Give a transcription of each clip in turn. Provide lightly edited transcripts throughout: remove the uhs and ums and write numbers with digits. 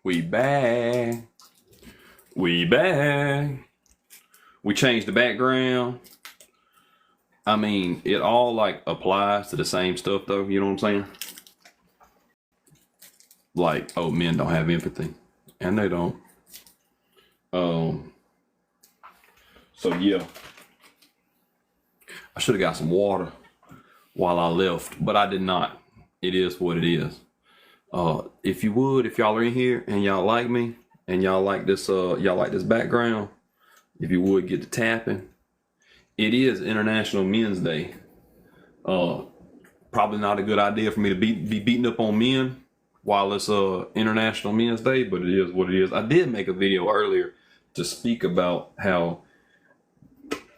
We back. We back. We changed the background. I mean, it all like applies to the same stuff though, you know what I'm saying? Like, oh, men don't have empathy. And they don't. Um, so yeah. I should have got some water while I left, but I did not. It is what it is. If you would, if y'all are in here and y'all like me and y'all like this background, if you would get to tapping. It is International Men's Day. Probably not a good idea for me to be beating up on men while it's International Men's Day, but it is what it is. I did make a video earlier to speak about how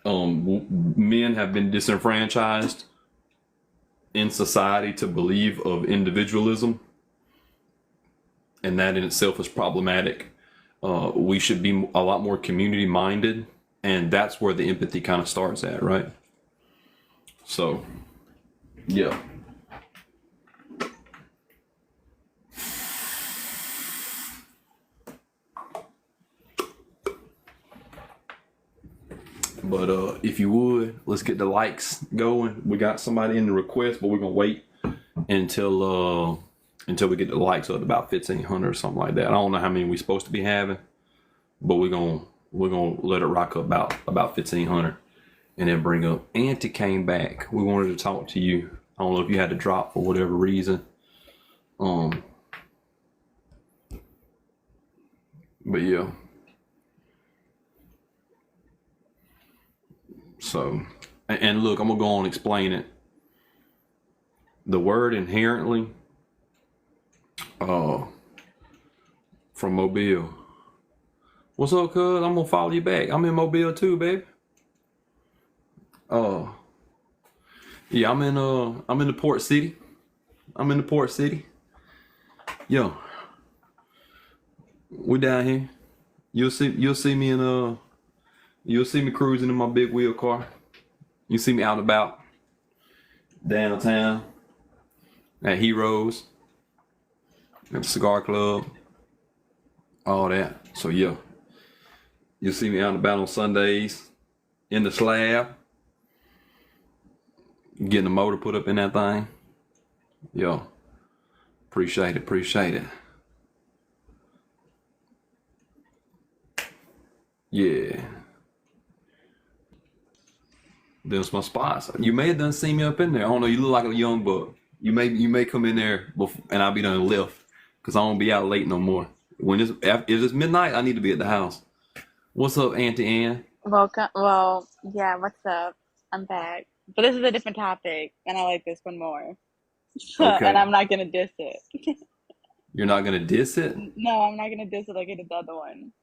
men have been disenfranchised in society to believe of individualism, and that in itself is problematic. We should be a lot more community minded, and that's where the empathy kind of starts at, right? So, yeah. But if you would, let's get the likes going. We got somebody in the request, but we're gonna wait until we get the likes up about 1,500 or something like that. I don't know how many we're supposed to be having, but we're gonna let it rock up about 1,500, and then bring up Auntie came back. We wanted to talk to you. I don't know if you had to drop for whatever reason. But yeah. So, and look, I'm gonna go on and explain it. The word inherently, from Mobile. What's up, cuz? I'm gonna follow you back. I'm in Mobile too, baby. Yeah, I'm in the port city. I'm in the port city. Yo, we down here. You'll see me you'll see me cruising in my big wheel car. You see me out and about downtown at Heroes, at the cigar club, all that. So yeah, you'll see me out and about on Sundays in the slab, getting the motor put up in that thing. Yo, appreciate it. Yeah. There's my spots. You may have done seen me up in there. I don't know. You look like a young buck. You may come in there before, and I'll be done left because I won't be out late no more. If it's midnight, I need to be at the house. What's up, Auntie Ann? Welcome. Well, yeah, what's up? I'm back. But this is a different topic, and I like this one more. And Okay. I'm not gonna diss it. You're not gonna diss it? No, I'm not gonna diss it like I did the other one.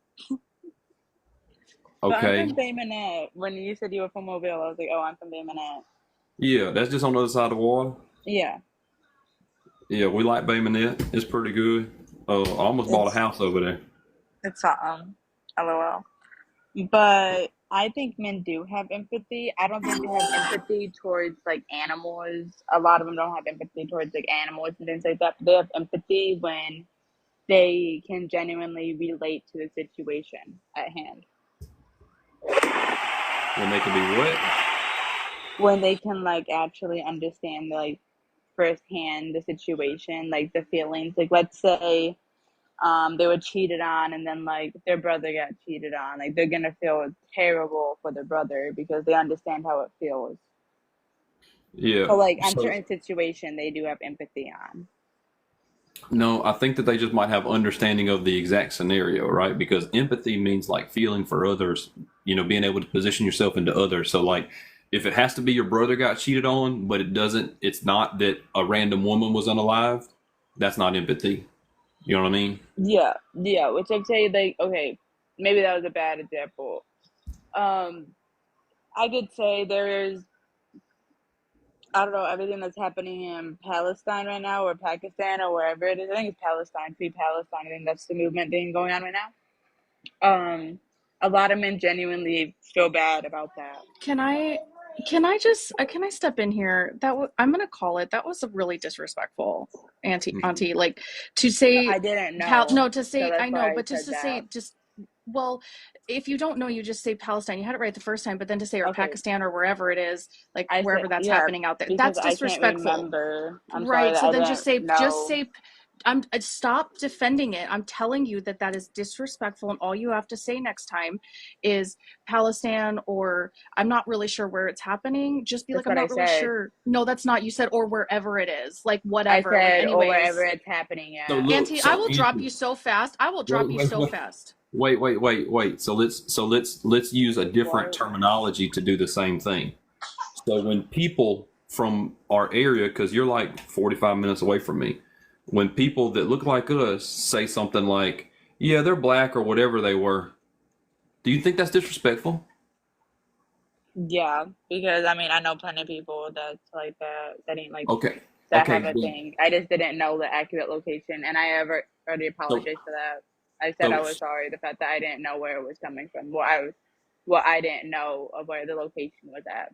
But I'm Okay. from Bay Minette. When you said you were from Mobile, I was like, oh, I'm from Bay Minette. Yeah, that's just on the other side of the water. Yeah, Yeah, we like Bay Minette. It's pretty good. I almost bought a it's house over there. it's LOL. But I think men do have empathy. I don't think they have empathy towards like animals. A lot of them don't have empathy towards like animals and things like that. But they have empathy when they can genuinely relate to the situation at hand. When they can be what? When they can like actually understand like firsthand the situation, like the feelings. Like let's say they were cheated on and then like their brother got cheated on. Like they're gonna feel terrible for their brother because they understand how it feels. Yeah. So like on So certain situation they do have empathy on. no, I think that they just might have understanding of the exact scenario, right? Because empathy means like feeling for others, being able to position yourself into others. So like if it has to be your brother got cheated on, but it's not that a random woman was unalive, that's not empathy. You know what I mean? Yeah, yeah. Which I'd say like okay, maybe that was a bad example. Um I could say there is I don't know everything that's happening in Palestine right now or Pakistan or wherever it is. I think it's Palestine, free Palestine. I think that's the movement thing going on right now. A lot of men genuinely feel bad about that. Can I can I step in here? I'm gonna call it. That was a really disrespectful, auntie. Like to say, I didn't know, no, to so say that's I know, why I but just said to that. say just well, if you don't know, you just say Palestine. You had it right the first time, but then to say or Okay, Pakistan or wherever it is, like I said wherever that's yeah happening out there, because that's I can't disrespectful. remember. I'm sorry Right. that So I then didn't just know. say, I'm stop defending it. I'm telling you that that is disrespectful, and all you have to say next time is Palestine, or I'm not really sure where it's happening. Just be That's like, I'm what I not really said. sure. No, that's not. You said or wherever it is, like I whatever. Like, said or wherever anyways, it's happening So at. look, Auntie, I so will drop Anthony, you so fast. I will wait, drop you wait, so wait, fast. wait. So let's use a different What? terminology to do the same thing. So when people from our area, because you're like 45 minutes away from me, when people that look like us say something like, "Yeah, they're black" or whatever they were, do you think that's disrespectful? Yeah, because I mean I know plenty of people that's like that. That ain't like Okay, that have okay. a thing. I just didn't know the accurate location, and I ever already So apologized for that. I said I so was sorry the fact that I didn't know where it was coming from. What I didn't know of where the location was at.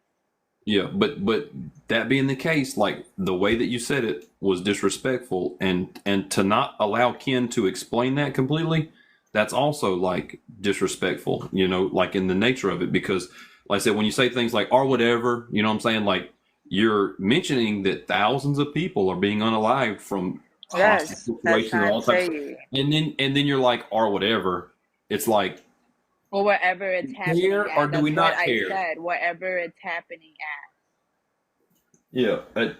yeah, but that being the case, like the way that you said it was disrespectful, and to not allow Ken to explain that completely, that's also like disrespectful, like in the nature of it. Because, like I said, when you say things like "or whatever," you know what I'm saying, like you're mentioning that thousands of people are being unalived from hostage Yes, that's situations and not all types, saying. and then you're like "or whatever." It's like, Well, wherever do it's we happening care or at. do we That's what not I care? said. Wherever it's happening at. Yeah, but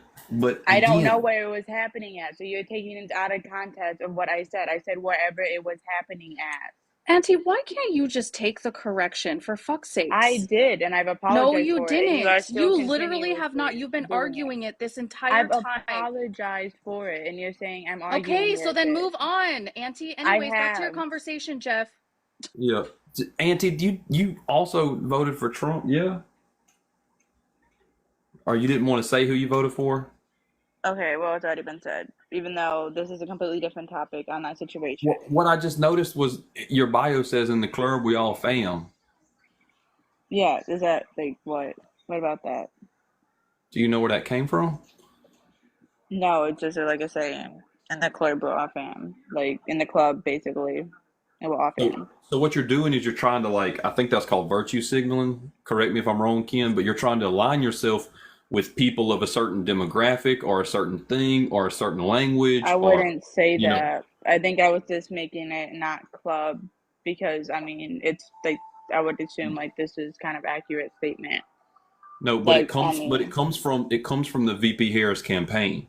I don't know again. where it was happening at, so you're taking it out of context of what I said. I said wherever it was happening at. Auntie, why can't you just take the correction for fuck's I sakes? did, and I've No, apologized you for it, and you are didn't. still You literally have not. continuously You've been doing it. arguing it this entire I've time. apologized for it, and you're saying I'm Okay, arguing so with then it. move on, Auntie. I Anyways, back to your have. conversation, Jeff. Yeah. Auntie, you also voted for Trump? Yeah. Or you didn't want to say who you voted for? Okay, well, it's already been said, even though this is a completely different topic on that situation. What I just noticed was your bio says in the club we all fam. Yeah, is that like what? What about that? Do you know where that came from? No, it's just like a saying in the club we're all fam. Like in the club, basically, and we're all So, fam. so what you're doing is you're trying to I think that's called virtue signaling. Correct me if I'm wrong, Ken, but you're trying to align yourself with people of a certain demographic or a certain thing or a certain I language or, wouldn't say you know, that. I think I was just making it not club because I mean it's like I would assume like this is kind of accurate statement. no, but it Like I comes, but it mean, comes from, it comes from the VP Harris campaign.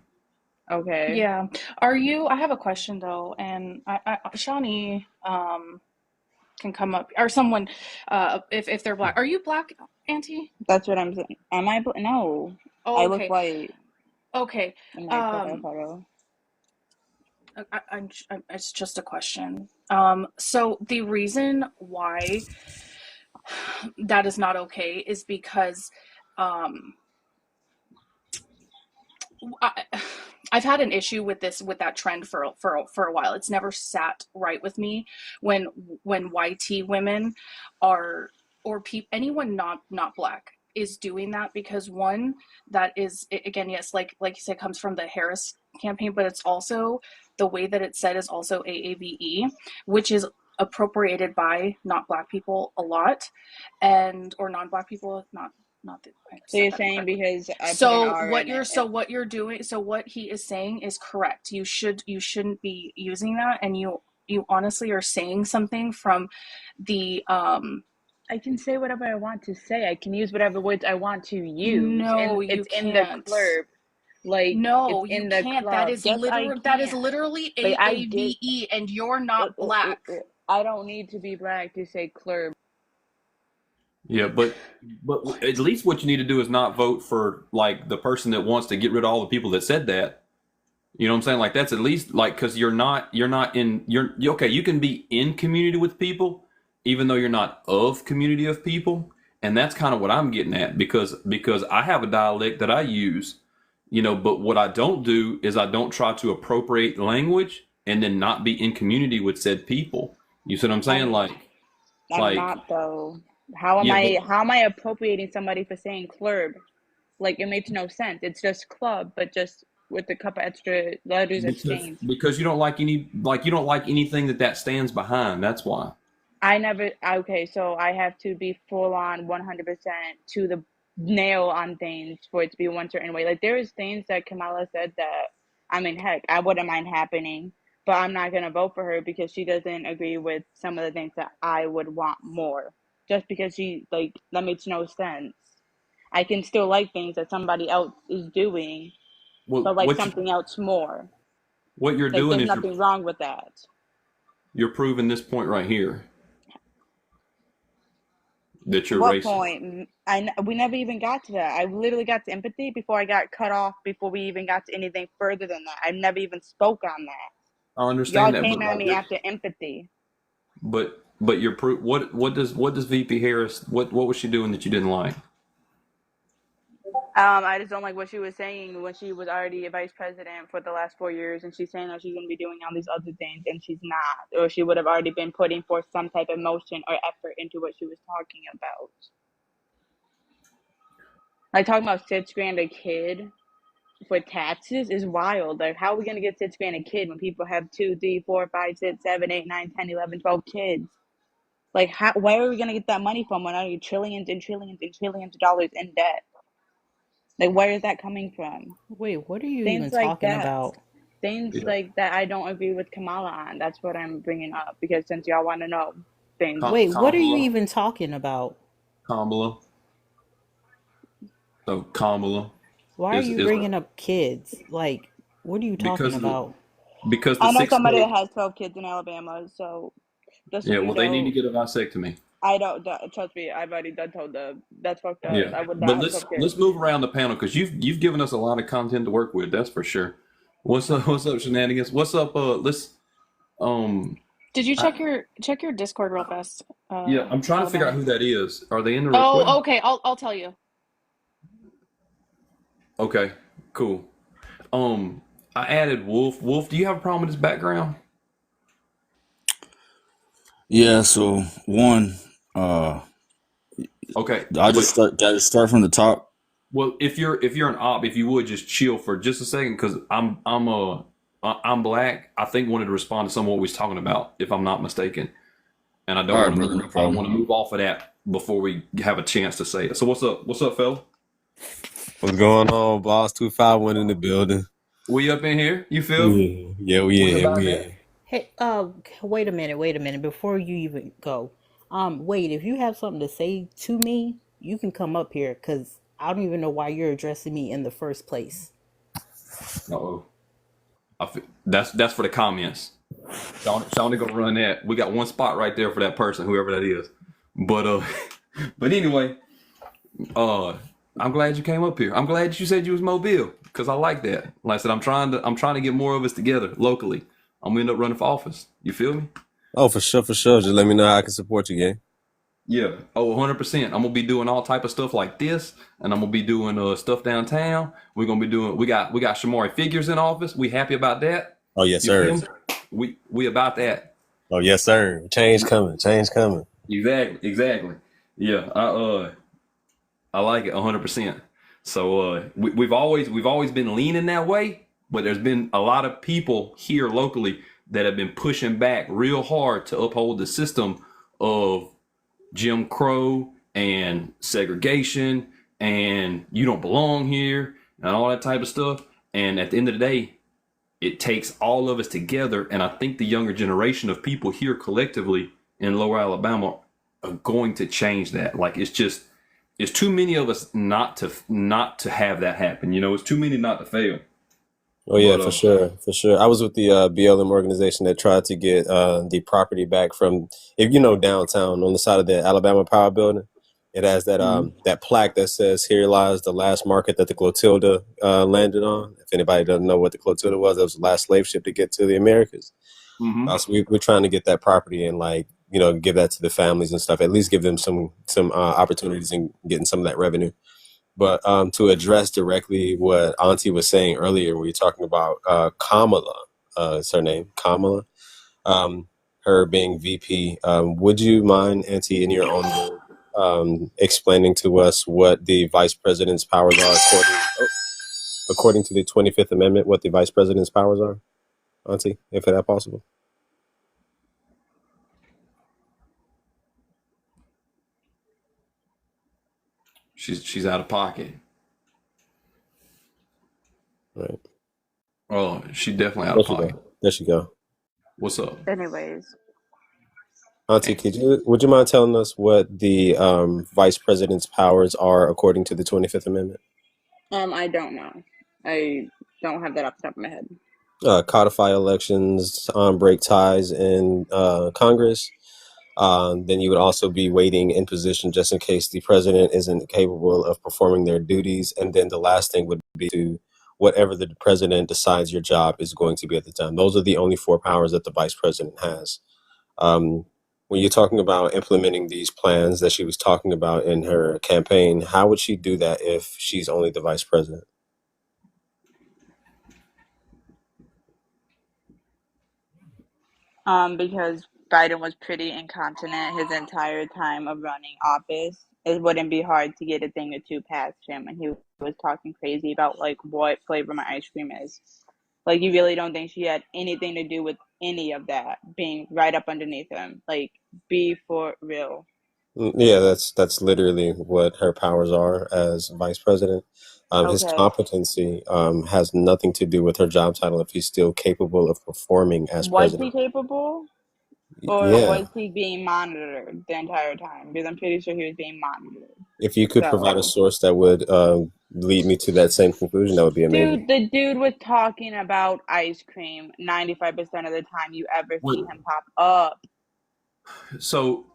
okay. Yeah. Are you? I have a question though, and Shawnee, can come up or someone, if they're black. Are you black, Auntie? That's what I'm saying. Am I? No, Oh, I look okay, white okay. in my profile Um, photo. it's just a question. So the reason why that is not okay is because, um, I, I've had an issue with this with that trend for a while. It's never sat right with me when YT women are or anyone not black is doing that because one that is again yes like you said comes from the Harris campaign, but it's also the way that it's said is also AAVE, which is appropriated by not black people a lot, and or non-black people, not that I So said you're that saying incorrectly. because I put an So R in it, what you're doing, so what he is saying is correct. You shouldn't be using that, and you honestly are saying something from the I can say whatever I want to say. I can use whatever words I want to use, and no, you it's in the can't. club. Like it's No, you in the can't. club. Yes, I That is can. literally Like I did. AAVE, and you're not black. I don't need to be black to say club. Yeah, but at least what you need to do is not vote for like the person that wants to get rid of all the people that said that. You know what I'm saying? Like that's at least like because you're not in okay. You can be in community with people even though you're not of community of people, and that's kind of what I'm getting at because I have a dialect that I use, but what I don't do is I don't try to appropriate language and then not be in community with said people. You see what I'm saying? I'm Like I'm like not though. Yeah, but How am I appropriating somebody for saying club? Like it makes no sense. It's just club, but just with a couple extra letters exchanged. because you don't like anything that stands behind. That's why. I never, okay, so I have to be full on 100% to the nail on things for it to be one certain way. Like there is things that Kamala said that, I mean, heck, I wouldn't mind happening, but I'm not going to vote for her because she doesn't agree with some of the things that I would want more. Just because she, like, that makes no sense. I can still like things that somebody else is doing, Well, but like something else more. what you're Like doing there's is nothing wrong with that. you're proving this point right here that you're What racist. point? We never even got to that. I literally got to empathy before I got cut off. Before we even got to anything further than that, I never even spoke on that. I Y'all understand that, came but at like me you're, after empathy. but you're what does VP Harris what was she doing that you didn't like? I just don't like what she was saying when she was already a vice president for the last 4 years, and she's saying that she's going to be doing all these other things, and she's not, or she would have already been putting forth some type of motion or effort into what she was talking about. Like talking about 6 grand a kid for taxes is wild. Like, how are we gonna get 6 grand a kid when people have 2, 3, 4, 5, 6, 7, 8, 9, 10, 11, 12 kids? Like, how? Where are we gonna get that money from when are trillions and trillions and trillions of dollars in debt? Like, where is that coming from? Wait, what are you even Things like talking that. about? Things Yeah. like that. I don't agree with Kamala on. That's what I'm bringing up because since y'all want to know things, Wait, what are you Kamala, even talking about? Kamala. So Kamala Why are you is bringing up kids? Like, what are you talking because about? the I know six somebody that state. has 12 kids in Alabama. So just so Yeah, you well, they need to know, get a vasectomy. I don't trust me. I've already done told them that's fucked up. Yeah, I would not but have 12 kids. let's move around the panel because you've given us a lot of content to work with. That's for sure. What's up? What's up, shenanigans? What's up? Let's um. Did you I, check your Discord real fast, yeah, I'm trying to figure out Alabama? who that is. Are they in the request? Oh, okay. I'll tell you. Okay, cool. I added Wolf. Wolf, do you have a problem with his background? Yeah, so one, uh, Okay, I'll just but start from the top. well, if you're an op, if you would just chill for just a second, because I'm black. I think wanted to respond to some of what we was talking about, if I'm not mistaken, and All right, brother, no I don't want problem. to move off of that before we have a chance to say it. So what's up? What's up, fella? What's going on, boss? 251 in the building. We up in here? You feel me? Yeah, yeah, We we in, about we that? in. Hey, wait a minute, before you even go. Wait, if you have something to say to me, you can come up here, because I don't even know why you're addressing me in the first place. Uh-oh. That's for the comments. Shawnee gonna run that. We got one spot right there for that person, whoever that is. But but anyway, uh, I'm glad you came up here. I'm glad you said you was Mobile because I like that. Like I said, I'm trying to get more of us together locally. I'm gonna end up running for office. You feel me? Oh, for sure, for sure. Just let me know how I can support you, gang. Yeah. Oh, 100%. I'm gonna be doing all type of stuff like this, and I'm gonna be doing stuff downtown. We're gonna be doing. We got Shamari Figures in office. We happy about that. Oh, yes, You sir. feel me? We about that. Oh, yes, sir. Change coming, change coming. Exactly. Exactly. Yeah. I like it 100%. So we've always been leaning that way, but there's been a lot of people here locally that have been pushing back real hard to uphold the system of Jim Crow and segregation and you don't belong here and all that type of stuff. And at the end of the day, it takes all of us together. And I think the younger generation of people here collectively in Lower Alabama are going to change that. Like it's too many of us not to have that happen. You know, it's too many not to fail. Oh, yeah, But for sure, for sure. I was with the BLM organization that tried to get the property back from, if you know, downtown on the side of the Alabama Power Building. It has that mhm, that plaque that says, "Here lies the last market that the Clotilda landed on." If anybody doesn't know what the Clotilda was, that was the last slave ship to get to the Americas. mhm. So we're trying to get that property and like give that to the families and stuff. At least give them some opportunities in getting some of that revenue. But to address directly what Auntie was saying earlier, we were talking about Kamala, is her name, Kamala, um, her being VP. Would you mind, Auntie, in your own word? explaining to us what the vice president's powers are according to the 25th Amendment, what the vice president's powers are, Auntie, if that possible? She's out of pocket. Right. Oh, she definitely out There of she pocket. go. There she go. What's up? Anyways, Auntie, would you mind telling us what the vice president's powers are according to the 25th Amendment? I don't know. I don't have that off the top of my head. Codify elections, break ties in Congress. Then you would also be waiting in position just in case the president isn't capable of performing their duties. And then the last thing would be to whatever the president decides your job is going to be at the time. Those are the only 4 powers that the vice president has. When you're talking about implementing these plans that she was talking about in her campaign, how would she do that if she's only the vice president? Because Biden was pretty incontinent his entire time of running office. It wouldn't be hard to get a thing or two past him, and he was talking crazy about like what flavor my ice cream is. Like, you really don't think she had anything to do with any of that being right up underneath him? Like, be for real. Yeah, that's literally what her powers are as vice president. His Okay. competency has nothing to do with her job title if he's still capable of performing as Was he president. capable? Or Yeah, was he being monitored the entire time? Because I'm pretty sure he was being monitored. if you could provide a So, source that would lead me to that same conclusion, that would be amazing. dude, the dude was talking about ice cream 95% of the time you ever see Wait. him pop up. So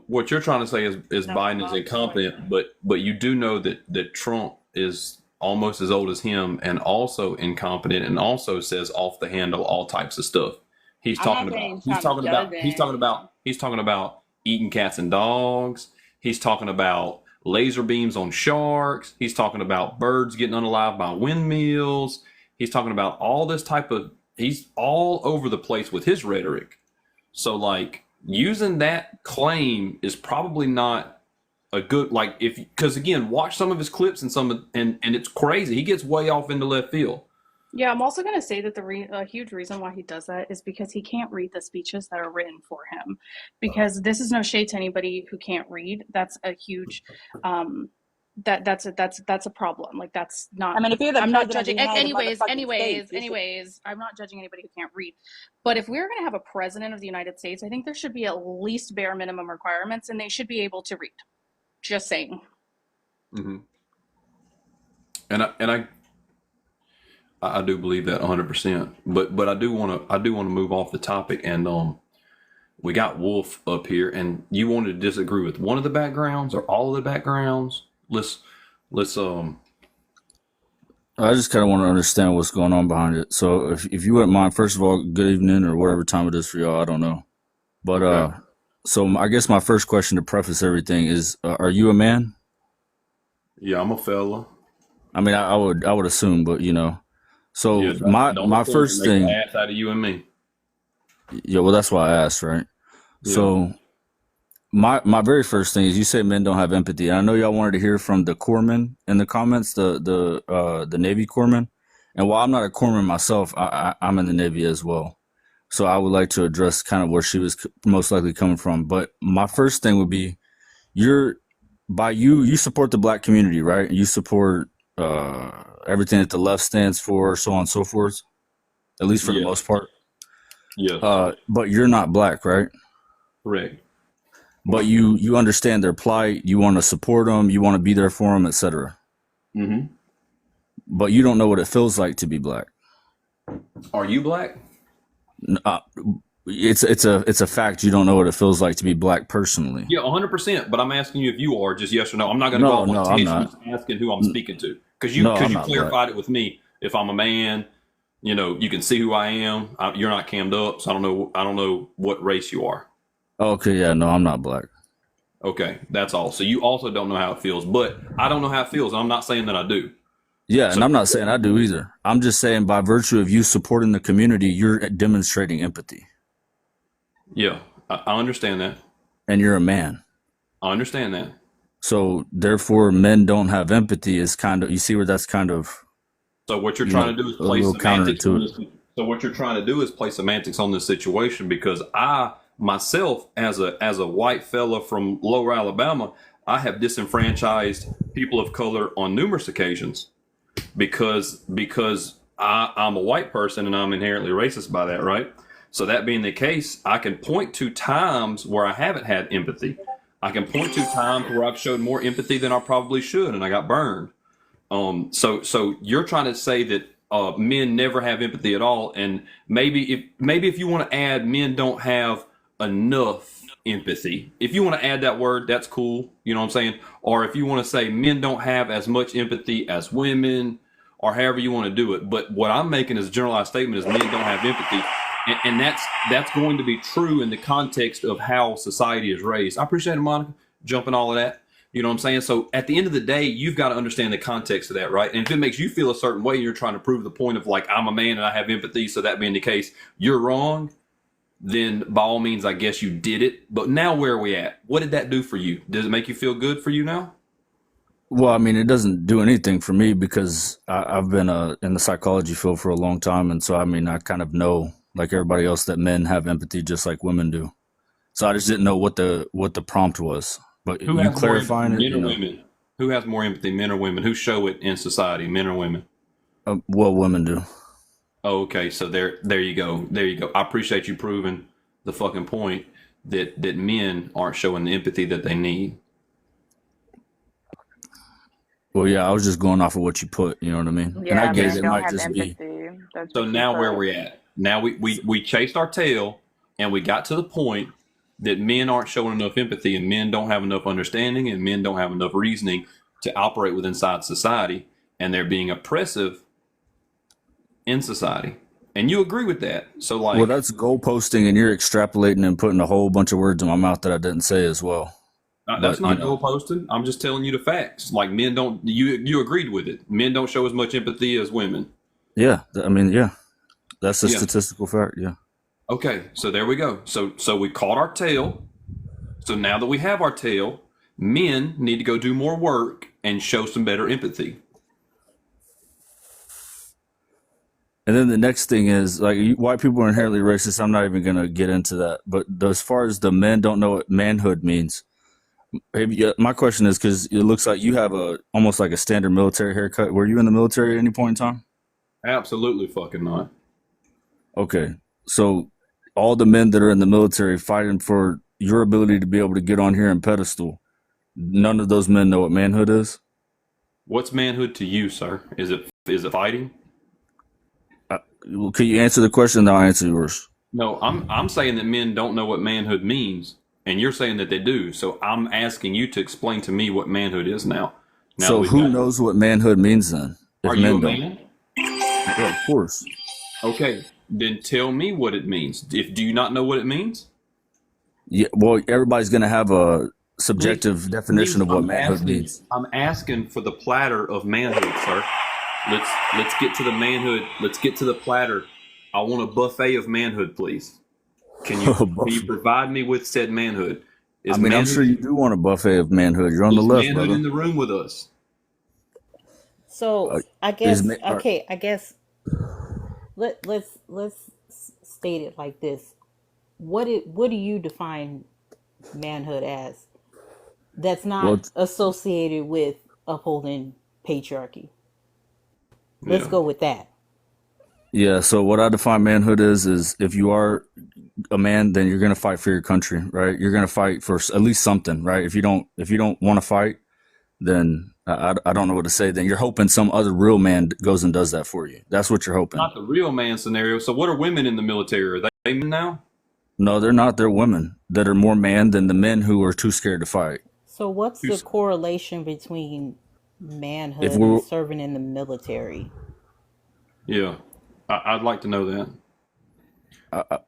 what you're trying to say is No, Biden is I'm incompetent, but you do know that Trump is almost as old as him and also incompetent and also says off the handle all types of stuff. He's I'm talking not about saying he's Trump talking about he's talking doesn't. about he's talking about eating cats and dogs. He's talking about laser beams on sharks. He's talking about birds getting unalive by windmills. He's talking about all this type of he's all over the place with his rhetoric. So like using that claim is probably not a good like if because again watch some of his clips and it's crazy. He gets way off into left field. Yeah, I'm also going to say that a huge reason why he does that is because he can't read the speeches that are written for him. Because this is no shade to anybody who can't read. That's a huge, that's a problem. Like that's not. I mean, if you're the I'm not president of judging. the United Anyways, motherfucking States, you should. anyways, I'm not judging anybody who can't read. But if we're going to have a president of the United States, I think there should be at least bare minimum requirements, and they should be able to read. Just saying. Mm-hmm. And I do believe that 100%. But I do want to move off the topic and we got Wolf up here and you wanted to disagree with one of the backgrounds or all of the backgrounds. Let's I just kind of want to understand what's going on behind it. So if you wouldn't mind, first of all, good evening or whatever time it is for y'all. I don't know. But Okay. so I guess my first question to preface everything is, are you a man? Yeah, I'm a fella. I mean, I would assume, but you know. So Yeah, don't my assume first to make an thing, ass out of you and me. yeah, well, that's why I asked, right? Yeah. So my very first thing is you say men don't have empathy. And I know y'all wanted to hear from the corpsmen in the comments, the Navy corpsmen. And while I'm not a corpsman myself, I'm in the Navy as well. So I would like to address kind of where she was most likely coming from. But my first thing would be, you support the black community, right? You support everything that the left stands for, so on and so forth, at least for the Yeah. most part. Yeah. But you're not black, right? Correct. But you understand their plight. You want to support them. You want to be there for them, etc. Mm-hmm. But you don't know what it feels like to be black. Are you black? It's a fact. You don't know what it feels like to be black personally. Yeah, 100%. But I'm asking you if you are, just yes or no. I'm not going to No, go off no, on I'm tangents. not. I'm asking who I'm speaking to because you No, I'm you not clarified it with me. If I'm a man, you know, you can see who I am. You're not cammed up, so I don't know what race you are. Okay, yeah, no, I'm not black. Okay, that's all. So you also don't know how it feels, but I don't know how it feels, and I'm not saying that I do. Yeah, So and I'm not saying I do either. I'm just saying by virtue of you supporting the community, you're demonstrating empathy, yeah, I understand that. and you're a man. I understand that. So therefore, men don't have empathy is kind of, you see where that's kind of, So what you're you trying know, to do is a play little semantics on counterintuitive. this. So what you're trying to do is play semantics on this situation because I myself, as a white fella from Lower Alabama, I have disenfranchised people of color on numerous occasions because I'm a white person and I'm inherently racist by that, right? So that being the case, I can point to times where I haven't had empathy. I can point to times where I've showed more empathy than I probably should, and I got burned. So you're trying to say that men never have empathy at all, and maybe if you want to add men don't have enough empathy, if you want to add that word, that's cool. You know what I'm saying? Or if you want to say men don't have as much empathy as women, or however you want to do it. But what I'm making as a generalized statement is men don't have empathy, and that's going to be true in the context of how society is raised. I appreciate it, Monica, jumping all of that. You know what I'm saying? So at the end of the day, you've got to understand the context of that, right? And if it makes you feel a certain way, you're trying to prove the point of like, I'm a man and I have empathy. So that being the case, you're wrong. Then by all means, I guess you did it. But now where are we at? What did that do for you? Does it make you feel good for you now? Well, I mean, it doesn't do anything for me because I've been in the psychology field for a long time. And so, I mean, I kind of know, like everybody else, that men have empathy just like women do. So I just didn't know what the prompt was. But Who you has more clarifying empathy, it, men or women? Who has more empathy, men or women? Who show it in society, men or women? what women do. Oh, okay, so there you go. There you go. I appreciate you proving the fucking point that men aren't showing the empathy that they need. Well, yeah, I was just going off of what you put, you know what I mean? And I Yeah, get men it, it don't might have just be, empathy. That's So what you now where put. we at? Now we chased our tail and we got to the point that men aren't showing enough empathy and men don't have enough understanding and men don't have enough reasoning to operate within society and they're being oppressive in society. And you agree with that. So well, like that's goalposting and you're extrapolating and putting a whole bunch of words in my mouth that I didn't say as well. that's But, you not know, goalposting. I'm just telling you the facts. Like men don't you agreed with it. Men don't show as much empathy as women. yeah, I mean, yeah, that's a Yeah. statistical fact. Yeah. Okay, so there we go. So we caught our tail. So now that we have our tail, men need to go do more work and show some better empathy. And then the next thing is like white people are inherently racist. I'm not even going to get into that. But as far as the men don't know what manhood means, maybe, my question is because it looks like you have almost like a standard military haircut. Were you in the military at any point in time? Absolutely fucking not. Okay. So all the men that are in the military fighting for your ability to be able to get on here and pedestal, none of those men know what manhood is. What's manhood to you, sir? Is it fighting? Can you answer the question? Then I'll answer yours. No, I'm saying that men don't know what manhood means, and you're saying that they do. So I'm asking you to explain to me what manhood is now. Now that So we've who got, knows what manhood means then? If are you a men don't? man? Yeah, of course. Okay, then tell me what it means. If do you not know what it means? Yeah. Well, everybody's going to have a Please, subjective definition of what I'm manhood asking. means. I'm asking for the platter of manhood, sir. Let's get to the manhood. Let's get to the platter. I want a buffet of manhood, please. Can you provide me with said manhood? I mean, I'm sure you do want a buffet of manhood. You're on the Is left, manhood brother. in the room with us? So I Is guess ma- are- okay. I guess let's state it like this. What do you define manhood as? That's well, not associated with upholding patriarchy. Let's Yeah. go with that. yeah. So what I define manhood is if you are a man, then you're going to fight for your country, right? You're going to fight for at least something, right? If you don't want to fight, then I don't know what to say. Then you're hoping some other real man goes and does that for you. That's what you're hoping. Not the real man scenario. So what are women in the military? Are they men now? No, they're not. They're women that are more man than the men who are too scared to fight. So what's the Who's- correlation between If manhood and we're serving in the military? Yeah, I'd like to know that.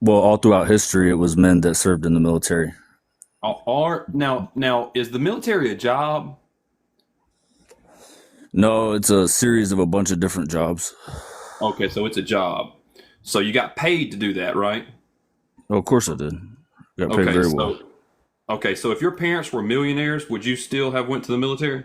well, all throughout history, it was men that served in the military. Now is the military a job? No, it's a series of a bunch of different jobs. Okay, so it's a job. So you got paid to do that, right? Oh, of course I did. Got paid Okay, very so well. Okay, so if your parents were millionaires, would you still have went to the military?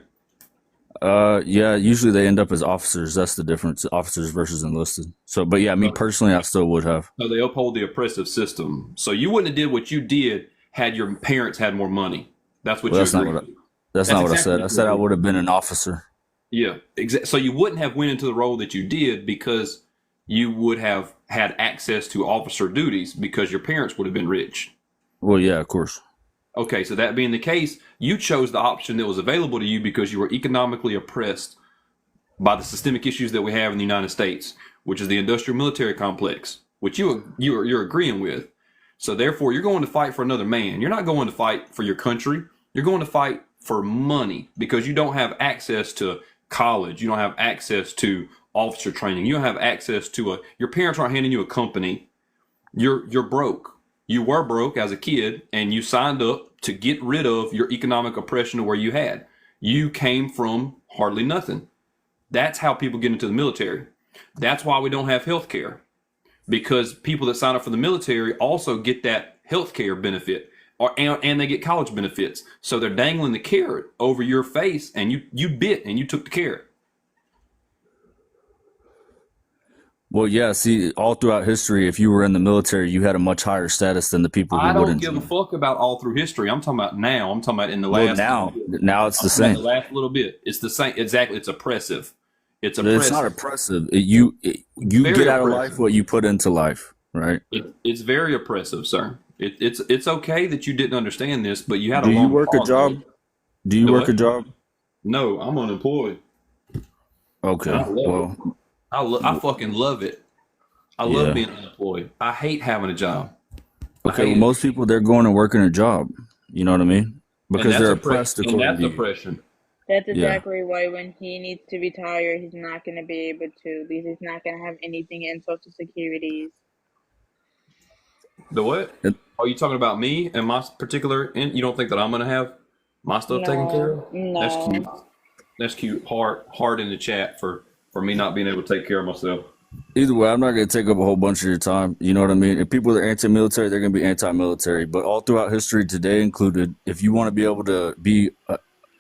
Yeah, usually they end up as officers. That's the difference, officers versus enlisted. So, but yeah, me Okay. personally, I still would have. So they uphold the oppressive system. So you wouldn't have did what you did had your parents had more money. That's what Well, you that's not agree what with. that's That's not what I exactly said. I what you said I agree would with. have been an officer. Yeah, so you wouldn't have went into the role that you did because you would have had access to officer duties because your parents would have been rich. Well, yeah, of course. Okay, so that being the case, you chose the option that was available to you because you were economically oppressed by the systemic issues that we have in the United States, which is the industrial military complex, which you're agreeing with. So therefore, you're going to fight for another man. You're not going to fight for your country. You're going to fight for money because you don't have access to college. You don't have access to officer training. You don't have access to your parents aren't handing you a company. You're broke. You were broke as a kid and you signed up to get rid of your economic oppression of where you had. You came from hardly nothing. That's how people get into the military. That's why we don't have health care, because people that sign up for the military also get that health care benefit and they get college benefits. So they're dangling the carrot over your face and you bit and you took the carrot. Well, yeah. See, all throughout history, if you were in the military, you had a much higher status than the people I who don't wouldn't give a join. fuck about all through history. I'm talking about now. I'm talking about in the Well, last little bit. now it's I'm the talking about the same. last little bit. It's the same. Exactly. It's oppressive. It's It's not oppressive. oppressive. It's You very get out of life oppressive. what you put into life, right? It's very oppressive, sir. It's okay that you didn't understand this, but you had a Do you long work a pause on job? it. Do you The work a what? job? No, I'm unemployed. And Okay. I love it. Well, I fucking love it. I love yeah. being unemployed. I hate having a job. I Okay. Well, hate it. most people they're going and working a job. You know what I mean? And Because that's they're oppressed and according that's to you. oppression. That's Yeah. exactly why when he needs to retire, he's not going to be able to because he's not going to have anything in Social Securities. The what? It- Are you talking about me and my particular? You don't think that I'm gonna have my stuff taken care of? That's cute. No. That's cute. Heart in the chat for me not being able to take care of myself. Either way, I'm not going to take up a whole bunch of your time. You know what I mean? If people are anti-military, they're going to be anti-military. But all throughout history, today included, if you want to be able to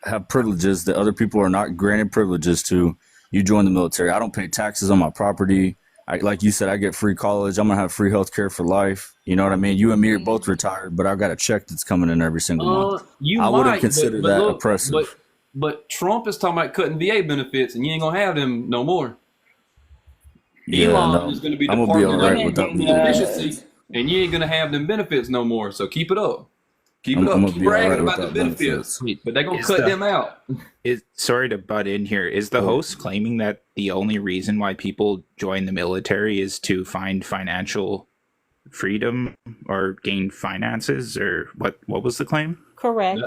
have privileges that other people are not granted privileges to, you join the military. I don't pay taxes on my property. Like you said, I get free college. I'm going to have free health care for life. You know what I mean? You and me are both retired, but I've got a check that's coming in every single month. You I wouldn't might, consider but that look, oppressive. but Trump is talking about cutting VA benefits, and you ain't gonna have them no more. Yeah, Elon no. is gonna be I'm going to be all Department of right without Energy VA Efficiency, benefits. and you ain't gonna have them benefits no more. So keep it up. Keep it I'm up. going to Keep be all right bragging about the without benefits. benefits. Wait, But they're gonna is cut the them out. is sorry to butt in here. Is the host claiming that the only reason why people join the military is to find financial freedom or gain finances, or what was the claim? Correct.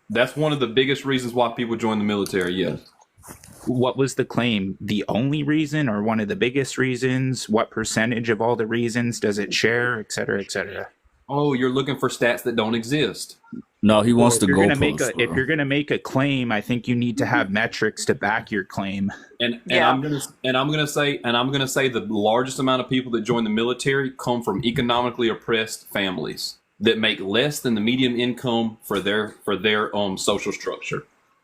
That's one of the biggest reasons why people join the military. Yes. What was the claim? The only reason or one of the biggest reasons? What percentage of all the reasons does it share, et cetera, et cetera? Oh, you're looking for stats that don't exist. No, he wants If the you're gonna make goalpost, if bro. you're gonna make a claim, I think you need to have metrics to back your claim. And Yeah. I'm gonna say the largest amount of people that join the military come from economically oppressed families that make less than the median income for their social structure.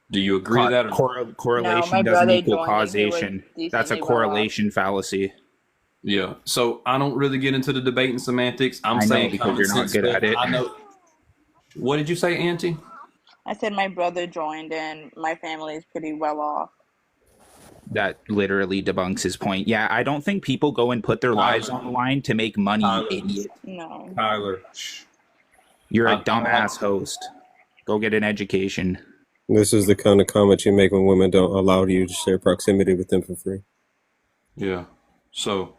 Do you agree with that? Or No, Correlation my doesn't brother equal joined and he was causation. That's a decently well off. correlation fallacy. yeah. So I don't really get into the debate and semantics. I'm I know, saying because common you're not sense good stuff. at it. I know. What did you say, Auntie? I said my brother joined and my family is pretty well off. That literally debunks his point. Yeah, I don't think people go and put their lives on the line to make money, Tyler. idiot. No. Tyler. You're a I- dumbass host. Go get an education. This is the kind of comment you make when women don't allow you to share proximity with them for free. Yeah. So,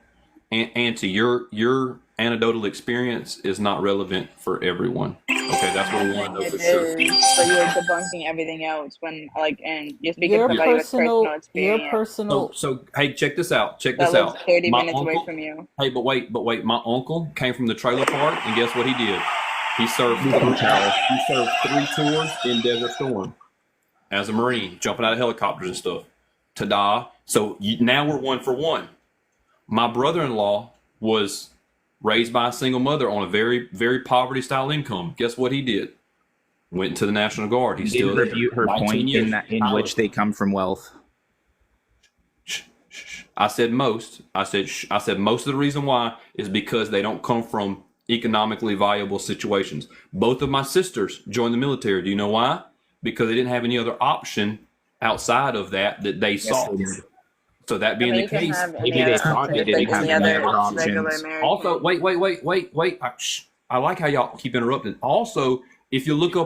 Auntie, your anecdotal experience is not relevant for everyone. Okay, that's what we want to know It for sure. is, but you're debunking everything else when and you're speaking Your from somebody with personal your experience personal. So hey, check this out. Check that this lives out. 30 My minutes away uncle. from you. Hey, but wait. My uncle came from the trailer park, and guess what he did? He served You can tell. 3 tours in Desert Storm as a Marine, jumping out of helicopters and stuff. Ta-da! So now we're 1 for 1. My brother-in-law was raised by a single mother on a very, very poverty-style income. Guess what he did? Went to the National Guard. He's You still didn't there. refute her 19 point years. in that in which they come from wealth. I said most. I said most of the reason why is because they don't come from economically viable situations. Both of my sisters joined the military. Do you know why? Because they didn't have any other option outside of that they saw. So that being the Americans case, have Maybe any they other thought they options, didn't like have any any other other regular options. American. also, wait. I like how y'all keep interrupting. Also, if you look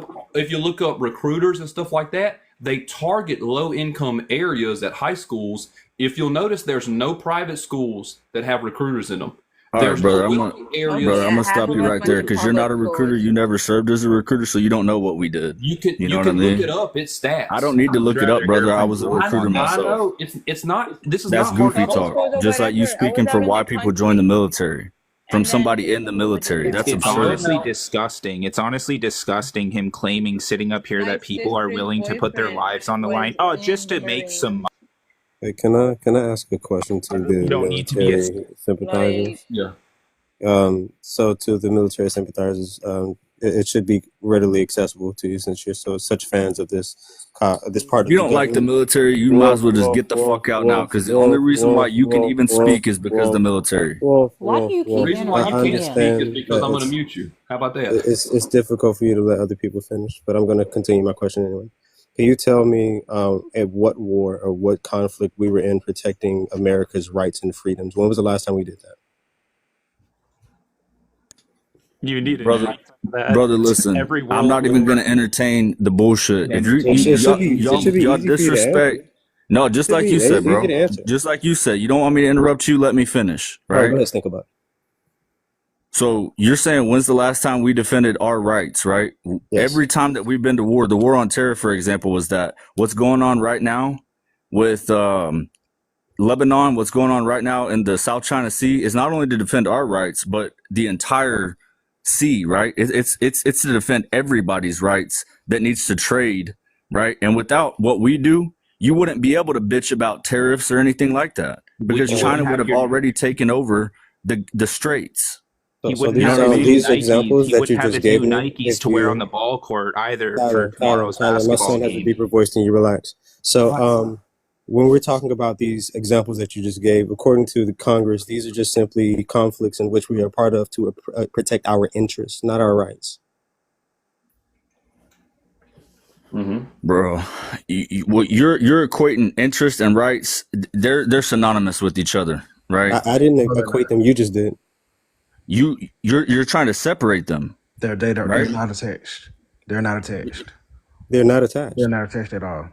up recruiters and stuff like that, they target low income areas at high schools. If you'll notice, there's no private schools that have recruiters in them. All There's right, brother. no I'm wealthy gonna, areas. brother, I'm gonna half stop of you us right went there to because you're not a public recruiter. schools. You never served as a recruiter, so you don't know what we did. You can You know what I look mean? it up. It's stats. I don't need to look it rather up, brother. hear I from was a you. recruiter I myself. know. It's not. This is That's not hard goofy to Public talk. schools or Just like you whatever. I was speaking for out in why the people join the country, military from and then somebody in we the went to military. different That's It's I'm absurd. honestly not. disgusting. It's honestly disgusting him claiming sitting up here My that people are sister's willing to put their boyfriend lives on the was line. Oh, just in the to make some Marines. money. Hey, can I ask a question to the You don't need to be a military sympathizers? Like, Yeah. So to the military sympathizers, it should be readily accessible to you since you're such fans of this this part If of you the don't like the government. military, you might as well just get the fuck out now because the only reason why you can even speak is because of the military. Why do you The keep reason why you I can't interrupting speak him? is understand because that I'm going to mute you. How about that? it's difficult for you to let other people finish, but I'm going to continue my question anyway. Can you tell me at what war or what conflict we were in protecting America's rights and freedoms? When was the last time we did that? You need an Brother, answer to that. brother, listen. Every I'm world not even war gonna entertain the bullshit. If you It should y'all be y'all, easy for you to disrespect, answer. no, just Should like be you said, easy bro. to answer. Just like you said, you don't want me to interrupt you. Let me finish, All right, go right? ahead, think about it. So you're saying when's the last time we defended our rights, right? Yes. Every time that we've been to war, the war on terror, for example, was that. What's going on right now with Lebanon, what's going on right now in the South China Sea is not only to defend our rights, but the entire sea, right? It's to defend everybody's rights that needs to trade, right? And without what we do, you wouldn't be able to bitch about tariffs or anything like that because you China wouldn't would have have your already taken over the straits. he So wouldn't these have know what I his mean? new these Nikes. examples He that you wouldn't have just his new gave me, Nikes if to wear on you the ball court either for Tyler, tomorrow's my basketball son has a game. deeper voice than you. Relax. So, when we're talking about these examples that you just gave, according to the Congress, these are just simply conflicts in which we are part of to protect our interests, not our rights. Bro, what you're equating interest and rights. They're synonymous with each other, right? I didn't equate them. You just did. You're trying to separate them, They're right? not attached. They're not attached. They're not attached. They're not attached at all.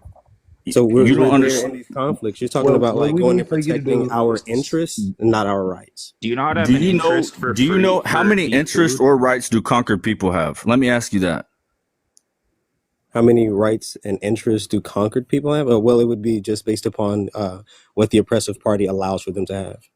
So You don't we're there in understand. these conflicts. You're talking about What like we going need and for you to do protecting our is interests, not our rights. Do you not have Do an you know? interest for Do you free know how for many cheap interests food? or rights do conquered people have? Let me ask you that. How many rights and interests do conquered people have? Well, it would be just based upon what the oppressive party allows for them to have.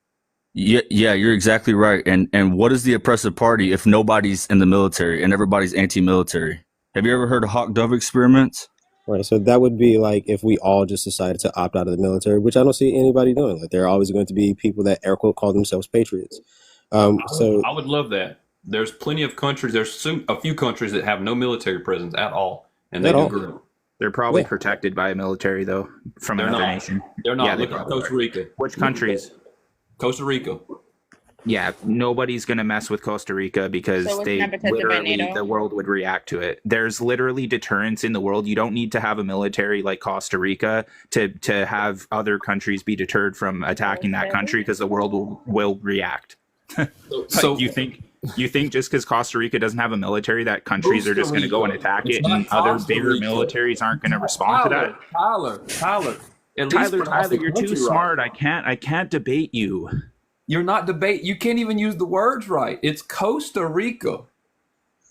Yeah, you're exactly right. And what is the oppressive party if nobody's in the military and everybody's anti-military? Have you ever heard of hawk dove experiments? Right. So that would be like if we all just decided to opt out of the military, which I don't see anybody doing. Like there are always going to be people that air quote call themselves patriots. So I would love that. There's plenty of countries. There's a few countries that have no military presence at all, and they At do all. great. They're probably Yeah. protected by a military though from They're another not. nation. They're not. Yeah, they Look at probably Costa are. Rica. Which countries? Costa Rica. Yeah, nobody's gonna mess with Costa Rica because so it's they not protected by literally NATO. the world would react to it. There's literally deterrence in the world. You don't need to have a military like Costa Rica to have other countries be deterred from attacking that country because the world will react. So you think just because Costa Rica doesn't have a military that countries are just going to go and attack It's it not and other Costa bigger Rica. militaries aren't going to respond to that? Tyler. At least pronounce Tyler, the you're too country right. smart. I can't debate you. You're not debate. You can't even use the words right. It's Costa Rica.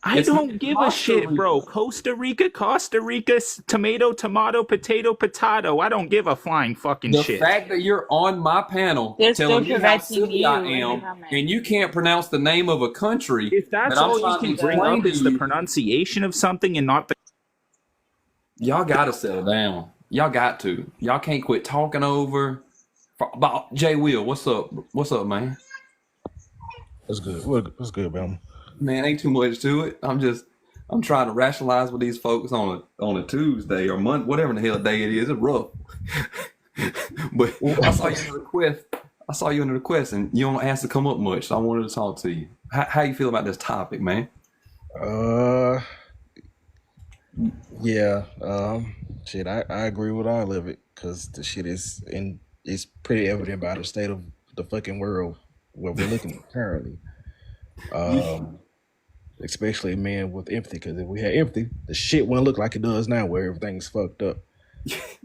I It's don't not give a Costa shit, Rica. bro. Costa Rica, tomato, potato. I don't give a flying fucking The shit. fact that you're on my panel They're still telling me how correcting silly you I in the am, comments. and you can't pronounce the name of a country If that's that I'm all you trying can to bring explain up to is the you, pronunciation of something and not the y'all gotta settle down. Y'all got to. Y'all can't quit talking over. Jay Will, what's up? What's up, man? That's good. What's good, man? Man, ain't too much to it. I'm I'm trying to rationalize with these folks on a Tuesday or Monday, whatever the hell day it is. It's rough. But I saw you in the request. I saw you in the request, and you don't ask to come up much. So I wanted to talk to you. How you feel about this topic, man? Yeah. Shit, I agree with all of it because the shit it's pretty evident by the state of the fucking world where we're looking at currently. Especially men with empathy, because if we had empathy, the shit wouldn't look like it does now, where everything's fucked up.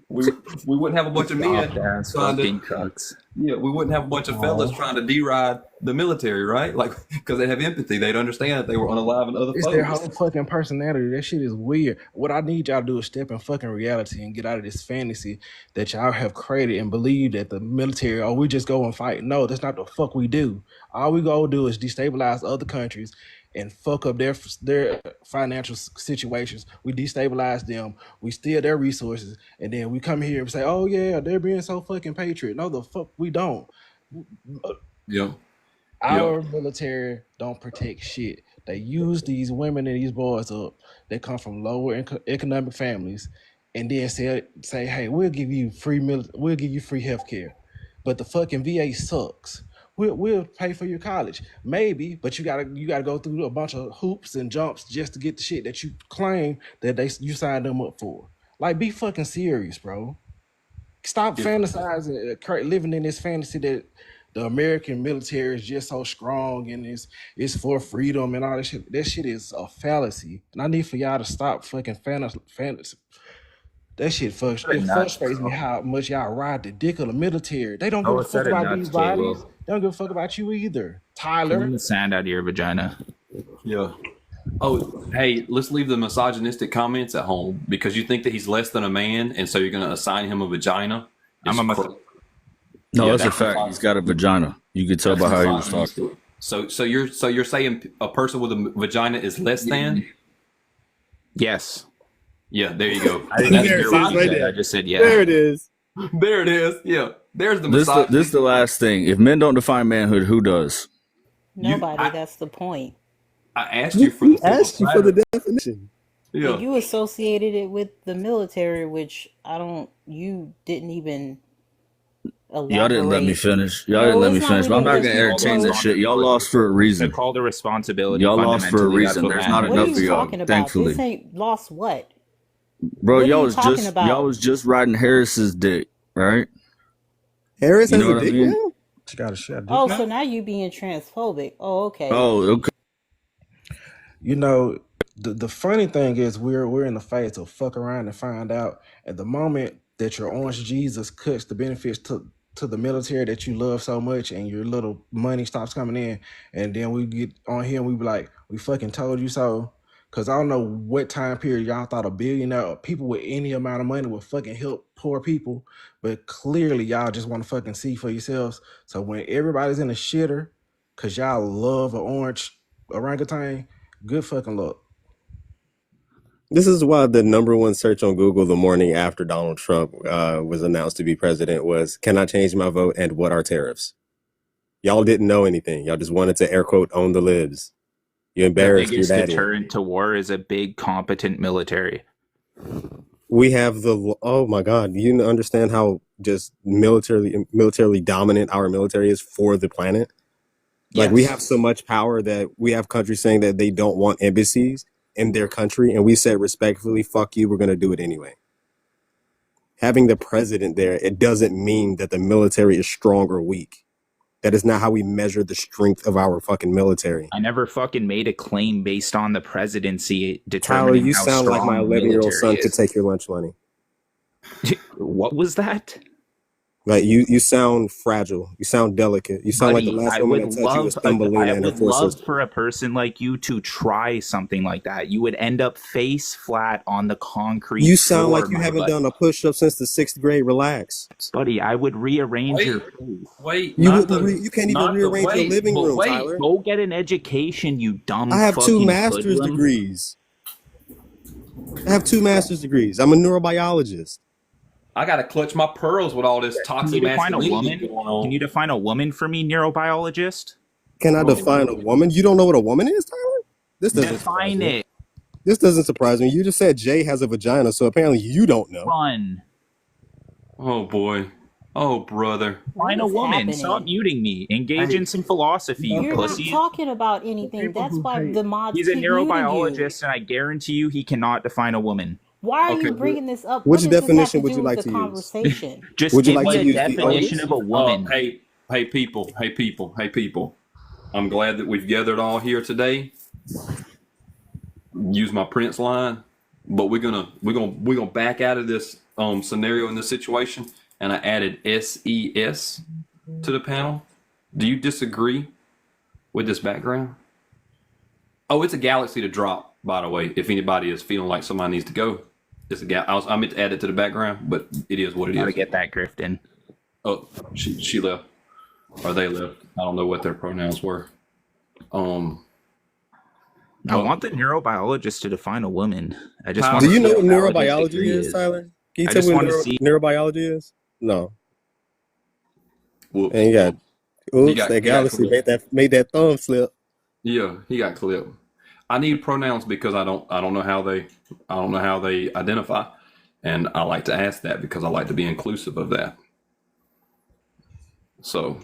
We wouldn't have a bunch of men Soft-ass trying fucking to. trucks. Yeah, we wouldn't have a bunch of fellas trying to deride the military, right? Like, because they have empathy, they'd understand that they were unalive and other It's their folks. whole fucking personality. That shit is weird. What I need y'all to do is step in fucking reality and get out of this fantasy that y'all have created and believe that the military, oh, we just go and fight. No, that's not the fuck we do. All we go do is destabilize other countries and fuck up their financial situations. We destabilize them. We steal their resources, and then we come here and say, "Oh yeah, they're being so fucking patriot." No, the fuck we don't. Yeah. Our military don't protect shit. They use these women and these boys up that come from lower economic families, and then say, "Hey, we'll give you free healthcare," but the fucking VA sucks. We'll pay for your college, maybe, but you gotta go through a bunch of hoops and jumps just to get the shit that you claim that you signed them up for. Like, be fucking serious, bro. Stop fantasizing, living in this fantasy that the American military is just so strong and it's for freedom and all that shit. That shit is a fallacy. And I need for y'all to stop fucking fantasy. That shit frustrates me how much y'all ride the dick of the military. They don't give a fuck about these bodies. They don't give a fuck about you either. Tyler. Clean the sand out of your vagina. Yeah. Oh, hey, let's leave the misogynistic comments at home because you think that he's less than a man, and so you're going to assign him a vagina. No, Yeah, that's a fact. He's got a vagina. You could tell by how he was talking. So you're saying a person with a vagina is less than? Yes. Yeah, there you go. I didn't hear what you said. I just said yeah. There it is. There it is. Yeah, there's the This misogyny. is the last thing. If men don't define manhood, who does? Nobody. That's the point. I asked you for He the asked you for the definition. Yeah. And you associated it with the military, which you didn't even elaborate. Y'all didn't let me finish. Y'all didn't let me finish. But I'm not gonna entertain that shit. Y'all lost for a reason. They're called a responsibility. Y'all lost for a fundamentally. reason. That's There's what not man- What are enough you for y'all. talking about? Thankfully, This ain't lost what? bro, What are y'all you was talking about? y'all was just riding Harris's dick, right? Harris You has know a what I dick mean? now? She got a shit. Oh, so now you being transphobic. Oh, okay. Oh, okay. You know, the funny thing is we're in the phase to fuck around and find out. At the moment that your orange Jesus cuts the benefits to the military that you love so much, and your little money stops coming in, and then we get on here and we be like, we fucking told you so. Cause I don't know what time period y'all thought a billionaire or people with any amount of money would fucking help poor people, but clearly y'all just want to fucking see for yourselves. So when everybody's in a shitter, cause y'all love an orange orangutan, good fucking luck. This is why the #1 search on Google the morning after Donald Trump was announced to be president was, "Can I change my vote and what are tariffs?" Y'all didn't know anything. Y'all just wanted to air quote own the libs. You The embarrassed your biggest daddy. deterrent to war is a big, competent military. We have oh my God, you understand how just militarily dominant our military is for the planet? Like, we have so much power that we have countries saying that they don't want embassies in their country, and we said respectfully, fuck you, we're going to do it anyway. Having the president there, it doesn't mean that the military is strong or weak. That is not how we measure the strength of our fucking military. I never fucking made a claim based on the presidency Tyler, determining you how sound like strong my the 11-year-old son military could is. take your lunch money. What was that? Like, you sound fragile. You sound delicate. You sound like the last woman that touched you was Thumbelina and her four sisters. for a person like you to try something like that. You would end up face flat on the concrete. You sound like floor, you my haven't buddy. done a push-up since the 6th grade. Relax. Buddy, I would rearrange your face. Wait, You not wouldn't you can't even not the rearrange your wait, living but room, wait. Tyler. Go get an education, you dumb I have fucking 2 master's hoodlum. degrees. I have 2 master's degrees. I'm a neurobiologist. I gotta clutch my pearls with all this Can toxic you define a masculinity woman? going on. Can you define a woman for me, neurobiologist? Can I define a woman? You don't know what a woman is, Tyler? This doesn't Define it. This doesn't surprise me. You just said Jay has a vagina, so apparently you don't know. Fun. Oh boy. Oh brother. What Find a is woman. Stop happening? muting me. Engage in some philosophy, you You're not pussy. talking about anything. people That's who why hate- the mods He's a keep muting you. neurobiologist, and I guarantee you he cannot define a woman. Why are Okay, you bringing this up? which What does this have definition to would do you with like the to use? conversation? Just Would you give like me to a use the definition of a woman. Hey people. I'm glad that we've gathered all here today. Use my Prince line, but we're gonna back out of this scenario in this situation, and I added SES to the panel. Do you disagree with this background? Oh, it's a galaxy to drop, by the way. If anybody is feeling like somebody needs to go, it's a I meant to add it to the background, but it is what it Gotta is. get that Griffin. Oh, she left, or they left. I don't know what their pronouns were. I want the neurobiologist to define a woman. I just How- want Do to you see know what how valid his neurobiology degree is, Tyler? Can you I tell just me want to what see. neurobiology is? No. Whoops. And you got that he got galaxy clipped. made that thumb slip. Yeah, he got clipped. I need pronouns because I don't know how they identify, and I like to ask that because I like to be inclusive of that. So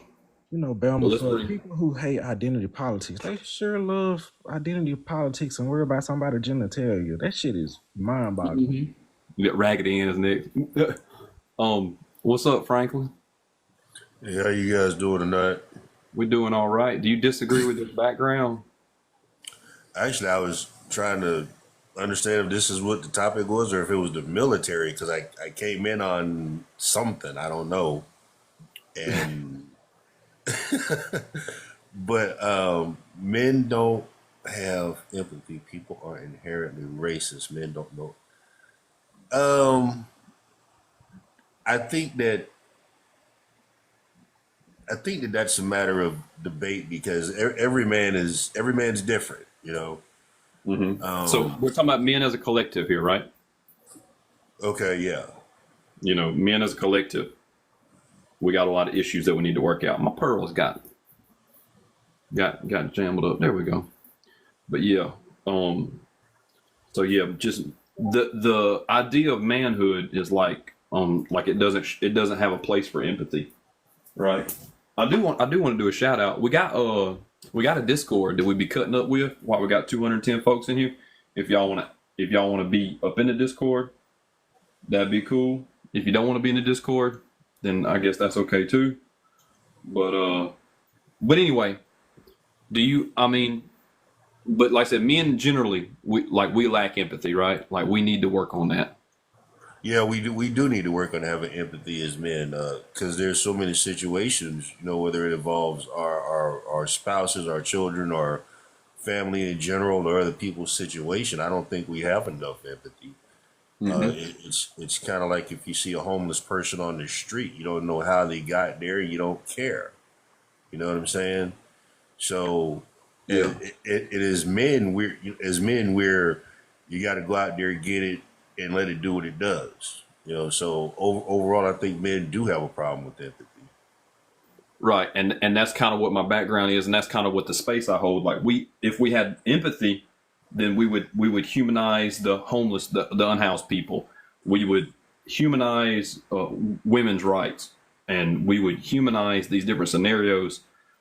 You know, Belma, Well, let's for bring- people who hate identity politics, they sure love identity politics and worry about somebody's genitalia. That shit is mind-boggling. you got Raggedy in his neck. What's up, Franklin? Hey, how you guys doing tonight? We're doing all right. Do you disagree with this background? Actually, I was trying to understand if this is what the topic was or if it was the military, because I came in on something, I don't know. And but men don't have empathy. People are inherently racist. Men don't know. I think that that's a matter of debate because everyman's different, you know. So we're talking about men as a collective here, right? Okay, yeah. You know, men as a collective, we got a lot of issues that we need to work out. My pearls got jammed up. There we go. But yeah, so yeah, just the idea of manhood is like it doesn't have a place for empathy, right? I do want to do a shout out. We got a Discord that we be cutting up with. While we got 210 folks in here. If y'all want to be up in the Discord, that'd be cool. If you don't want to be in the Discord, then I guess that's okay too. But anyway, but like I said, men generally we lack empathy, right? Like we need to work on that. Yeah, we do need to work on having empathy as men, because there's so many situations, you know, whether it involves our spouses, our children, our family in general, or other people's situation. I don't think we have enough empathy. It's kind of like if you see a homeless person on the street, you don't know how they got there, you don't care. You know what I'm saying? So Yeah. it is men. We're you got to go out there and get it and let it do what it does. You know. So overall, I think men do have a problem with empathy. Right, and that's kind of what my background is, and that's kind of what the space I hold. Like if we had empathy, then we would humanize the homeless, the unhoused people. We would humanize women's rights, and we would humanize these different scenarios.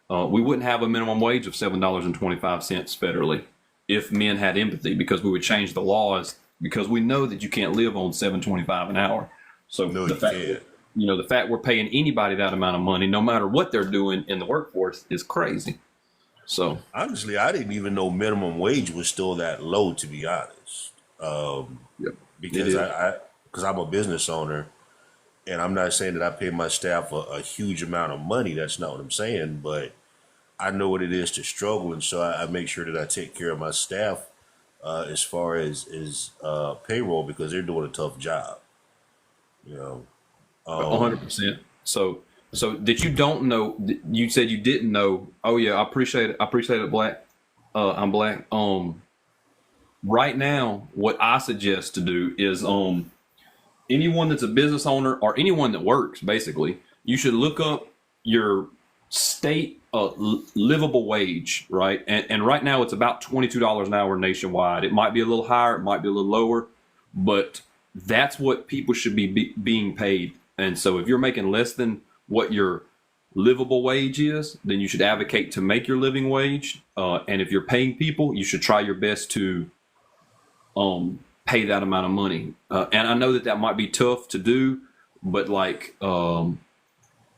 We wouldn't have a minimum wage of $7.25 federally if men had empathy, because we would change the laws, because we know that you can't live on $7.25 an hour. So No, the you fact, can't. the fact we're paying anybody that amount of money, no matter what they're doing in the workforce, is crazy. So Honestly, I didn't even know minimum wage was still that low, to be honest. Yep. Because It is. because I'm a business owner, and I'm not saying that I pay my staff a huge amount of money. That's not what I'm saying, but I know what it is to struggle, and so I make sure that I take care of my staff as far as payroll, because they're doing a tough job. You know, 100%. So that you don't know, you said you didn't know. Oh yeah, I appreciate it, Black. I'm Black. Right now, what I suggest to do is anyone that's a business owner or anyone that works, basically, you should look up your state livable wage, right? And right now it's about $22 an hour nationwide. It might be a little higher, it might be a little lower, but that's what people should be being paid. And so if you're making less than what your livable wage is, then you should advocate to make your living wage. And if you're paying people, you should try your best to pay that amount of money. And I know that that might be tough to do, but like,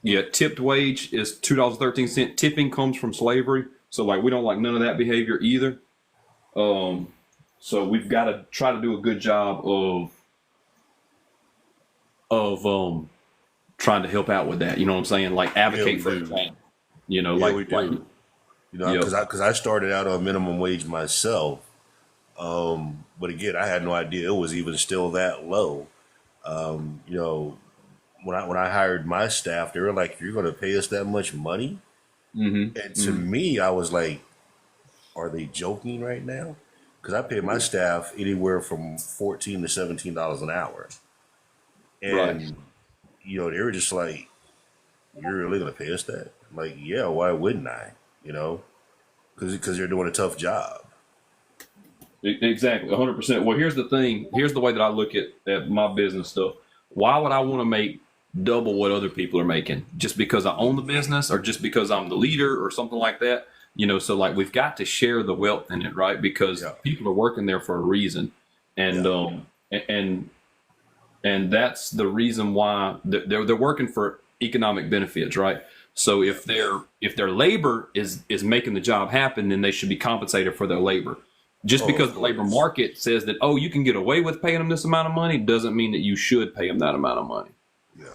yeah, tipped wage is $2.13. Tipping comes from slavery. So like, we don't like none of that behavior either. So we've got to try to do a good job of trying to help out with that. You know what I'm saying? Like advocate for it. You know, Yeah, like, we do. like, You know, because I started out on minimum wage myself. But again, I had no idea it was even still that low. You know, when I hired my staff, they were like, "You're going to pay us that much money?" mm-hmm, And to me, I was like, "Are they joking right now?" Because I paid my staff anywhere from $14 to $17 an hour, and right. you know, they were just like, "You're really going to pay us that?" I'm like, yeah, why wouldn't I? You know, because they're doing a tough job. Exactly, 100%. Well, here's the thing. Here's the way that I look at my business stuff. Why would I want to make double what other people are making? Just because I own the business, or just because I'm the leader, or something like that? You know, so like we've got to share the wealth in it, right? Because people are working there for a reason, and and that's the reason why they're working for economic benefits, right? So if their labor is making the job happen, then they should be compensated for their labor. Just because the labor market says that, oh, you can get away with paying them this amount of money, doesn't mean that you should pay them that amount of money. Yeah.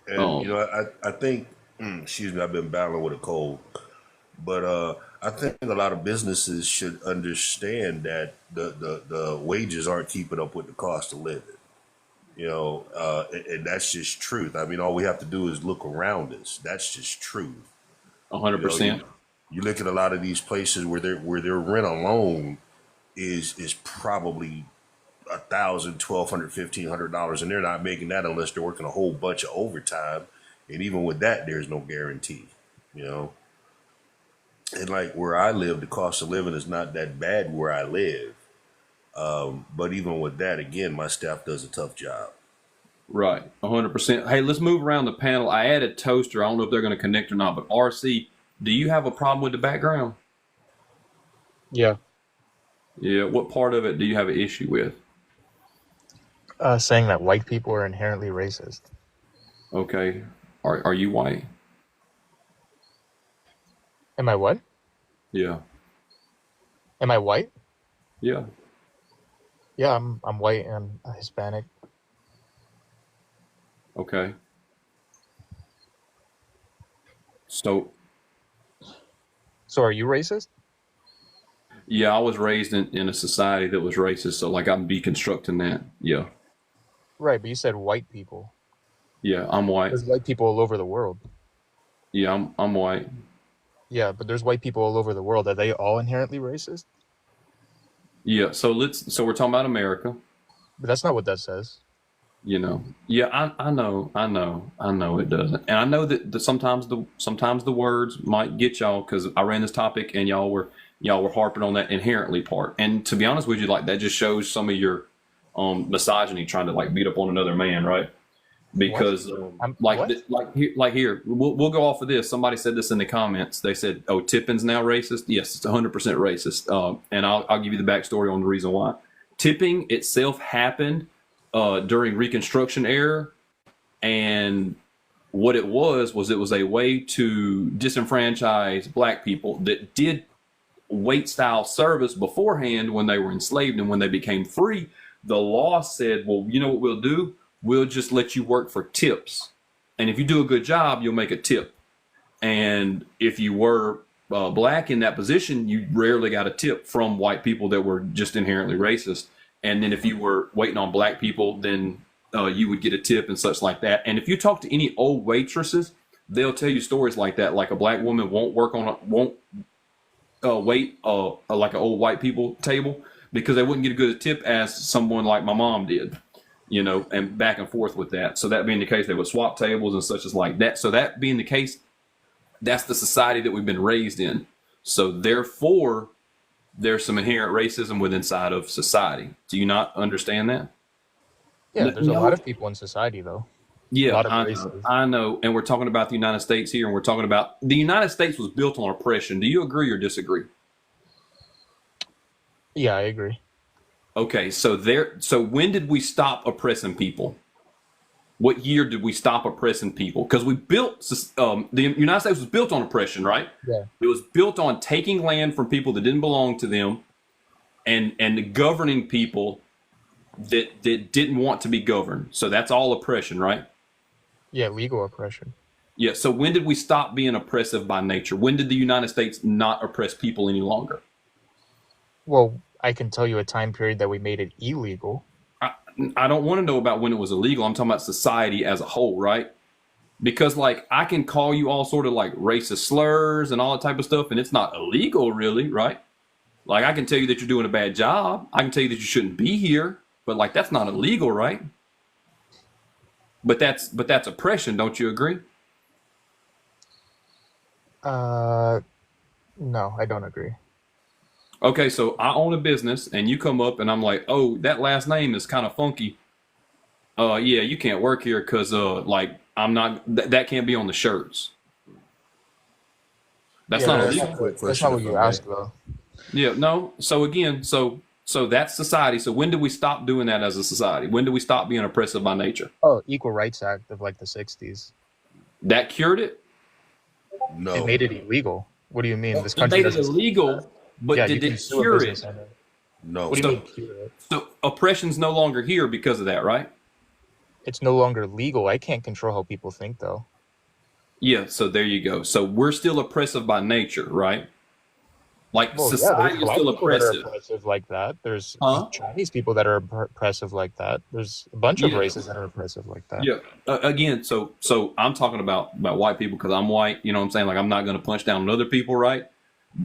And, you know, I think, excuse me, I've been battling with a cold, but I think a lot of businesses should understand that the wages aren't keeping up with the cost of living. You know, and that's just truth. I mean, all we have to do is look around us. That's just truth. 100%. You look at a lot of these places where their rent alone is probably $1,000, $1,200, $1,500, and they're not making that unless they're working a whole bunch of overtime. And even with that, there's no guarantee. You know, and like where I live, the cost of living is not that bad where I live. But even with that, again, my staff does a tough job. Right, 100%. Hey, let's move around the panel. I added Toaster. I don't know if they're going to connect or not, but RC, do you have a problem with the background? Yeah. Yeah, what part of it do you have an issue with? Saying that white people are inherently racist. Okay. Are you white? Am I what? Yeah. Am I white? Yeah. Yeah, I'm white and Hispanic. Okay. So are you racist? yeah, I was raised in a society that was racist, so like I'm deconstructing that. Yeah. Right, but you said white people. Yeah, I'm white. There's white people all over the world. Yeah, I'm white. Yeah, but there's white people all over the world. Are they all inherently racist? Yeah, so we're talking about America. But that's not what that says. You know, yeah, I know it doesn't, and I know that sometimes the words might get y'all because I ran this topic and y'all were harping on that inherently part, and to be honest with you, like that just shows some of your misogyny, trying to like beat up on another man, right? Because here we'll go off of this. Somebody said this in the comments. They said, "Oh, tipping's now racist." Yes, it's 100% racist, and I'll give you the backstory on the reason why. Tipping itself happened during Reconstruction era, and what it was a way to disenfranchise black people that did wait style service beforehand when they were enslaved, and when they became free, the law said, well, you know what we'll do? We'll just let you work for tips, and if you do a good job, you'll make a tip. And if you were black in that position, you rarely got a tip from white people that were just inherently racist. And then if you were waiting on black people, then you would get a tip and such like that. And if you talk to any old waitresses, they'll tell you stories like that. Like a black woman won't wait like an old white people table because they wouldn't get a good tip as someone like my mom did, you know, and back and forth with that. So that being the case, they would swap tables and such as like that. So that being the case, That's the society that we've been raised in. So therefore, there's some inherent racism within inside of society. Do you not understand that? Yeah, there's a lot of people in society though. A Yeah, lot of races. I know. And we're talking about the United States here, and we're talking about the United States was built on oppression. Do you agree or disagree? Yeah, I agree. Okay, so when did we stop oppressing people? What year did we stop oppressing people? Because we built the United States was built on oppression, right? Yeah. It was built on taking land from people that didn't belong to them, and governing people that didn't want to be governed. So that's all oppression, right? Yeah, legal oppression. Yeah. So when did we stop being oppressive by nature? When did the United States not oppress people any longer? Well, I can tell you a time period that we made it illegal. I don't want to know about when it was illegal. I'm talking about society as a whole, right? Because like I can call you all sort of like racist slurs and all that type of stuff, and it's not illegal, really, right? Like I can tell you that you're doing a bad job. I can tell you that you shouldn't be here, but like that's not illegal, right? But that's oppression, don't you agree? No, I don't agree. Okay, so I own a business, and you come up, and I'm like, oh, that last name is kind of funky. Yeah, you can't work here because like I'm not. That can't be on the shirts. That's not illegal. That's not what you asked though. Yeah, no. So again, so that's society. So when do we stop doing that as a society? When do we stop being oppressive by nature? Oh, Equal Rights Act of like the 60s. That cured it? No. It made it illegal. What do you mean? This It country made it illegal, but yeah, did you can it sue a cure business it? owner. No. What do you mean cure it? So oppression's no longer here because of that, right? It's no longer legal. I can't control how people think though. Yeah, so there you go. So we're still oppressive by nature, right? Like Well, yeah, society there's is black still people that are oppressive. oppressive like that. There's Huh? Chinese people that are oppressive like that. There's a bunch of Yeah. races that are oppressive like that. Yeah. Again, so I'm talking about white people because I'm white. You know what I'm saying? Like I'm not going to punch down on other people, right?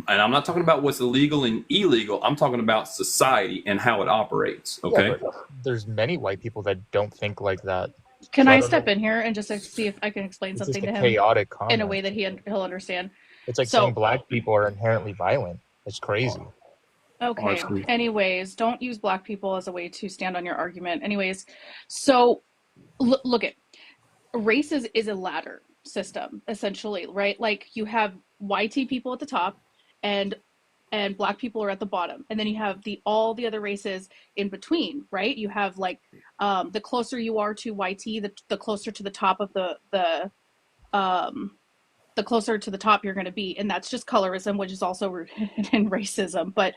And I'm not talking about what's illegal and illegal. I'm talking about society and how it operates. Okay. Yeah, but there's many white people that don't think like that. Can So I don't step know. in here and just see if I can explain It's just something a to him chaotic in a comment. way that he'll understand? It's like So- saying black people are inherently violent. It's crazy. Okay. Honestly. Anyways, don't use black people as a way to stand on your argument. Anyways, so look at race is a ladder system essentially, right? Like you have YT people at the top, and black people are at the bottom, and then you have all the other races in between, right? You have like the closer you are to YT, the closer to the top of the closer to the top you're going to be, and that's just colorism, which is also rooted in racism. But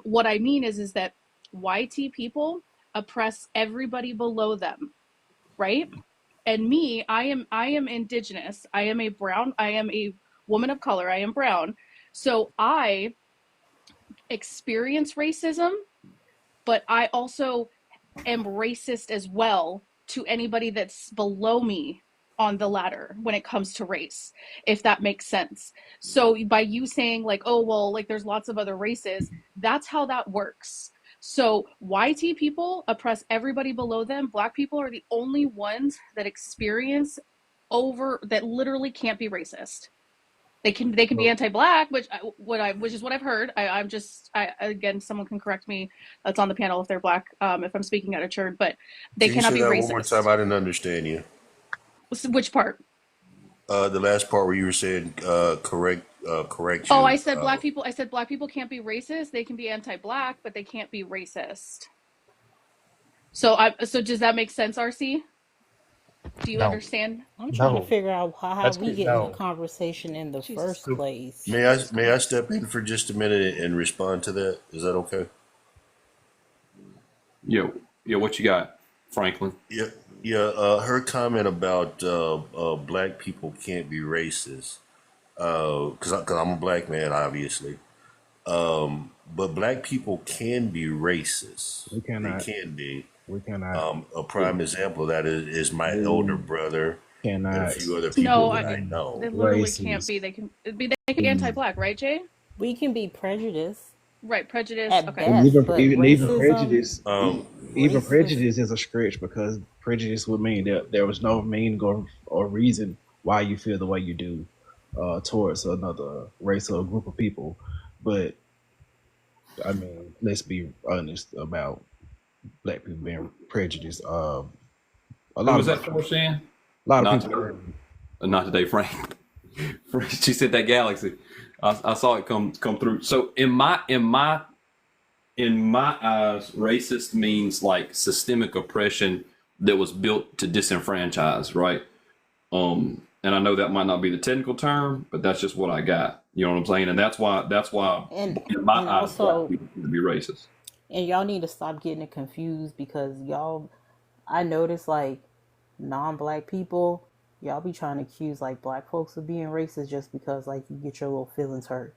what I mean is that YT people oppress everybody below them, right? And me, I am indigenous. I am a woman of color. I am brown. So I experience racism, but I also am racist as well to anybody that's below me on the ladder when it comes to race, if that makes sense. So by you saying like, oh, well, like there's lots of other races, that's how that works. So YT people oppress everybody below them. Black people are the only ones that that literally can't be racist. They can be anti-black, which is what I've heard. I'm just again, someone can correct me that's on the panel if they're black, if I'm speaking out of turn, but they Can you cannot say be that racist. one more time? I didn't understand you. Which part? The last part where you were saying correct. Oh, I said black people. I said black people can't be racist. They can be anti-black, but they can't be racist. So does that make sense, RC? Do you No. understand? I'm trying No. to figure out how That's we good. get in the No. conversation in the Jesus. first place. May I step in for just a minute and respond to that? Is that okay? Yeah. What you got, Franklin? Yeah. Her comment about black people can't be racist because I'm a black man, obviously. But black people can be racist. We cannot. They can be. We cannot. A prime example of that is my older brother and a Cannot. few other people No, that I know. they literally Racist. can't be. They can be anti-black, right, Jay? We can be prejudiced Right, prejudice. at Okay. best, Even but even racism, prejudice, even racist- prejudice is a stretch because prejudice would mean that there was no meaning or reason why you feel the way you do. towards another race or a group of people. But I mean, let's be honest about black people being prejudiced. A Who lot was of that black, for, Shan? a lot of Not people. today. Not today, Frank. She said that galaxy. I saw it come through. So in my eyes, racist means like systemic oppression that was built to disenfranchise, right? And I know that might not be the technical term, but that's just what I got. You know what I'm saying? And that's why And in my and eyes, black also, people can be racist. and y'all need to stop getting it confused because I notice like non-black people, y'all be trying to accuse like black folks of being racist just because like you get your little feelings hurt,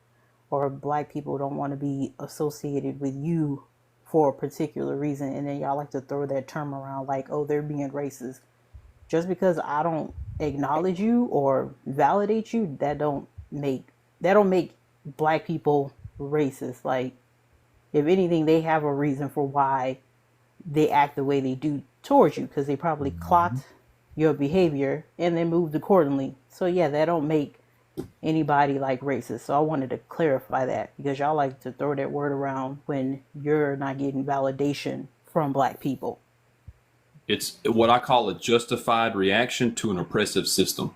or black people don't want to be associated with you for a particular reason, and then y'all like to throw that term around like, oh, they're being racist. Just because I don't acknowledge you or validate you, that don't make black people racist. Like, if anything, they have a reason for why they act the way they do towards you because they probably clocked your behavior and then moved accordingly. So yeah, that don't make anybody like racist. So I wanted to clarify that because y'all like to throw that word around when you're not getting validation from black people. It's what I call a justified reaction to an oppressive system.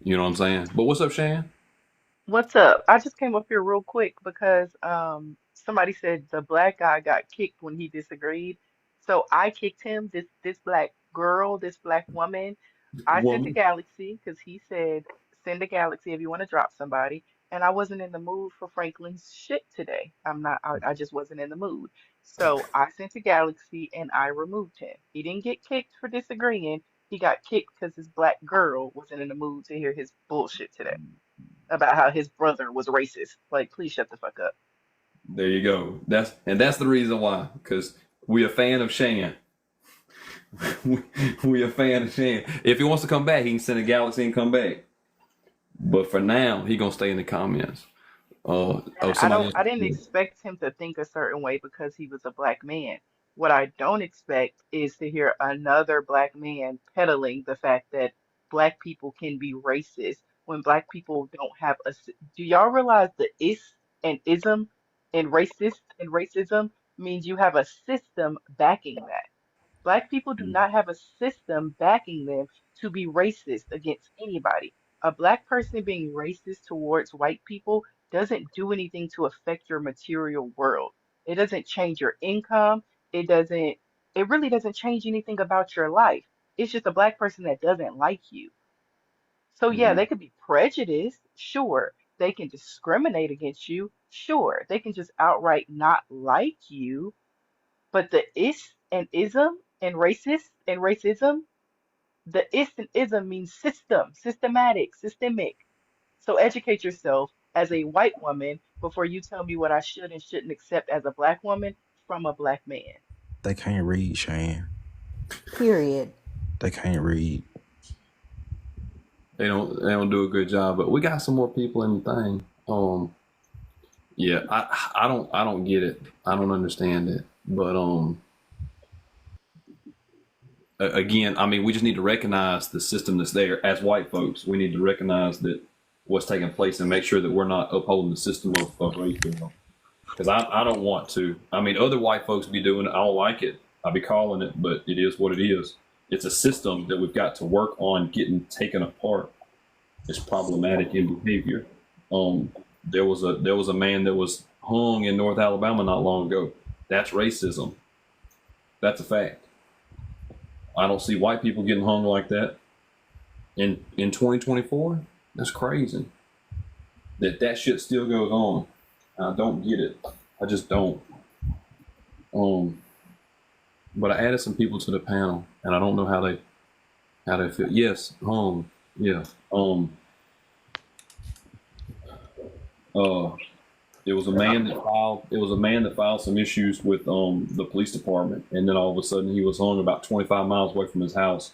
You know what I'm saying? But what's up, Shan? What's up? I just came up here real quick because somebody said the black guy got kicked when he disagreed. So I kicked him, this black girl, this black woman. I sent a Woman. Galaxy because he said send a Galaxy if you want to drop somebody. And I wasn't in the mood for Franklin's shit today. I just wasn't in the mood. So I sent a Galaxy and I removed him. He didn't get kicked for disagreeing. He got kicked because his black girl wasn't in the mood to hear his bullshit today about how his brother was racist. Like, please shut the fuck up. There you go. That's the reason why. Because we a fan of Shan. we a fan of Shan. If he wants to come back, he can send a galaxy and come back. But for now, he gonna stay in the comments. And Somebody. I didn't expect him to think a certain way because he was a black man. What I don't expect is to hear another black man peddling the fact that black people can be racist when black people don't have do y'all realize the is and ism and racist and racism means you have a system backing that. Black people do not have a system backing them to be racist against anybody. A black person being racist towards white people doesn't do anything to affect your material world. It doesn't change your income. It really doesn't change anything about your life. It's just a black person that doesn't like you. So yeah, they could be prejudiced, sure. They can discriminate against you, sure. They can just outright not like you, but the is and ism and racist and racism, the is and ism means system, systematic, systemic. So educate yourself as a white woman before you tell me what I should and shouldn't accept as a black woman from a black man. They can't read, Shane. Period. They can't read. They don't do a good job. But we got some more people in the thing. Yeah, I don't get it. I don't understand it. But again, I mean, we just need to recognize the system that's there. As white folks, we need to recognize that what's taking place and make sure that we're not upholding the system of racism. Because I don't want to. I mean, other white folks be doing it. I don't like it. I'll be calling it, but it is what it is. It's a system that we've got to work on getting taken apart. It's problematic in behavior. There was a man that was hung in North Alabama not long ago. That's racism. That's a fact. I don't see white people getting hung like that in 2024. That's crazy. That shit still goes on. I don't get it. I just don't. But I added some people to the panel, and I don't know how they feel. Yes, yeah. It was a man that filed some issues with the police department, and then all of a sudden he was hung about 25 miles away from his house.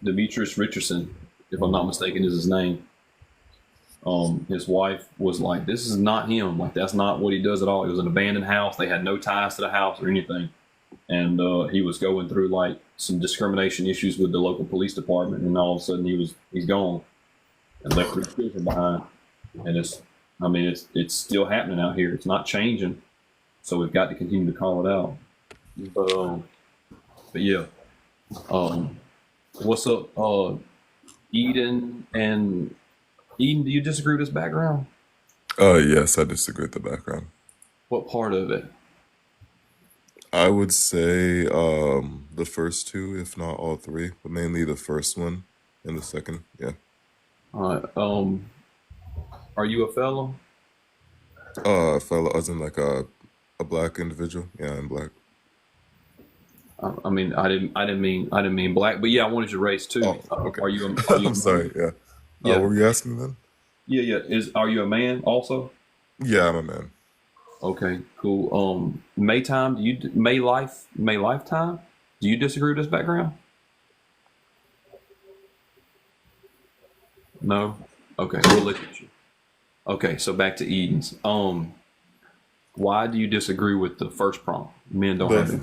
Demetrius Richardson, if I'm not mistaken, is his name. His wife was like, "This is not him. Like, that's not what he does at all." It was an abandoned house. They had no ties to the house or anything. and he was going through like some discrimination issues with the local police department, and all of a sudden he's gone and left 3 children behind. And it's still happening out here. It's not changing, so we've got to continue to call it out. But yeah, what's up, Eden and Eden? Do you disagree with this background? Yes, I disagree with the background. What part of it? I would say the first two, if not all three, but mainly the first one and the second. Yeah. All right. Are you a fellow? Fellow, as in like a black individual. Yeah, I'm black. I mean, I didn't mean black, but yeah, I wanted your race too. Oh, okay. Are you? I'm sorry. Yeah. Yeah. What were you asking then? Yeah. Are you a man also? Yeah, I'm a man. Okay, cool. Lifetime? Do you disagree with this background? No. Okay, we'll look at you. Okay, so back to Eden's. Why do you disagree with the first prompt? Men don't have it.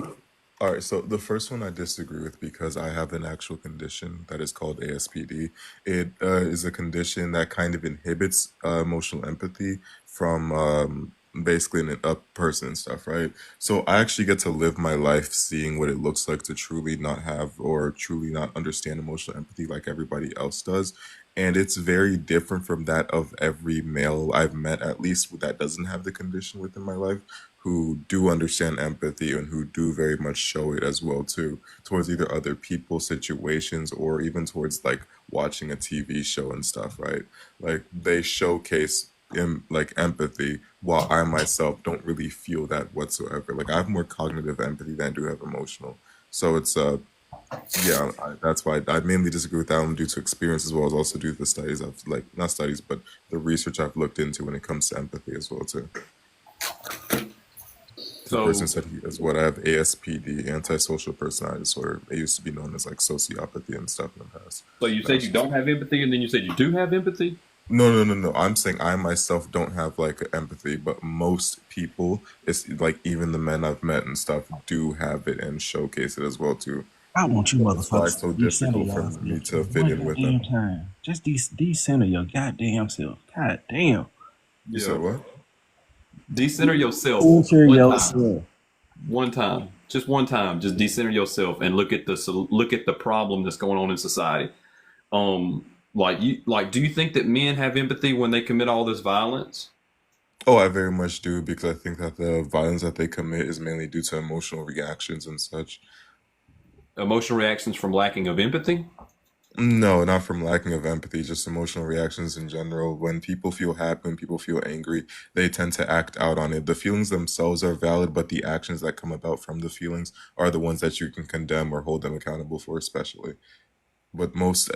All right, so the first one I disagree with because I have an actual condition that is called ASPD. It is a condition that kind of inhibits emotional empathy from basically a person and stuff, right? So I actually get to live my life seeing what it looks like to truly not have or truly not understand emotional empathy like everybody else does. And it's very different from that of every male I've met, at least that doesn't have the condition within my life, who do understand empathy and who do very much show it as well too, towards either other people, situations, or even towards like watching a TV show and stuff, right? Like they showcase like empathy, while I myself don't really feel that whatsoever. Like I have more cognitive empathy than I do have emotional. So it's yeah, that's why I mainly disagree with that one due to experience as well as also due to the studies I've like not studies but the research I've looked into when it comes to empathy as well too. The person said he is what I have ASPD, antisocial personality disorder. It used to be known as like sociopathy and stuff in the past. So you said you don't have empathy, and then you said you do have empathy? No. I'm saying I myself don't have like empathy, but most people, it's like even the men I've met and stuff, do have it and showcase it as well too. I want you That's why motherfuckers it's so to decenter difficult for me yourself to fit in with one them. goddamn time. Just decenter your goddamn self. God damn. You said what? Decenter yourself. Center yourself. One time, just one time, just decenter yourself and look at the problem that's going on in society. Do you think that men have empathy when they commit all this violence? Oh, I very much do, because I think that the violence that they commit is mainly due to emotional reactions and such. Emotional reactions from lacking of empathy? No, not from lacking of empathy, just emotional reactions in general. When people feel happy, when people feel angry, they tend to act out on it. The feelings themselves are valid, but the actions that come about from the feelings are the ones that you can condemn or hold them accountable for, especially. But most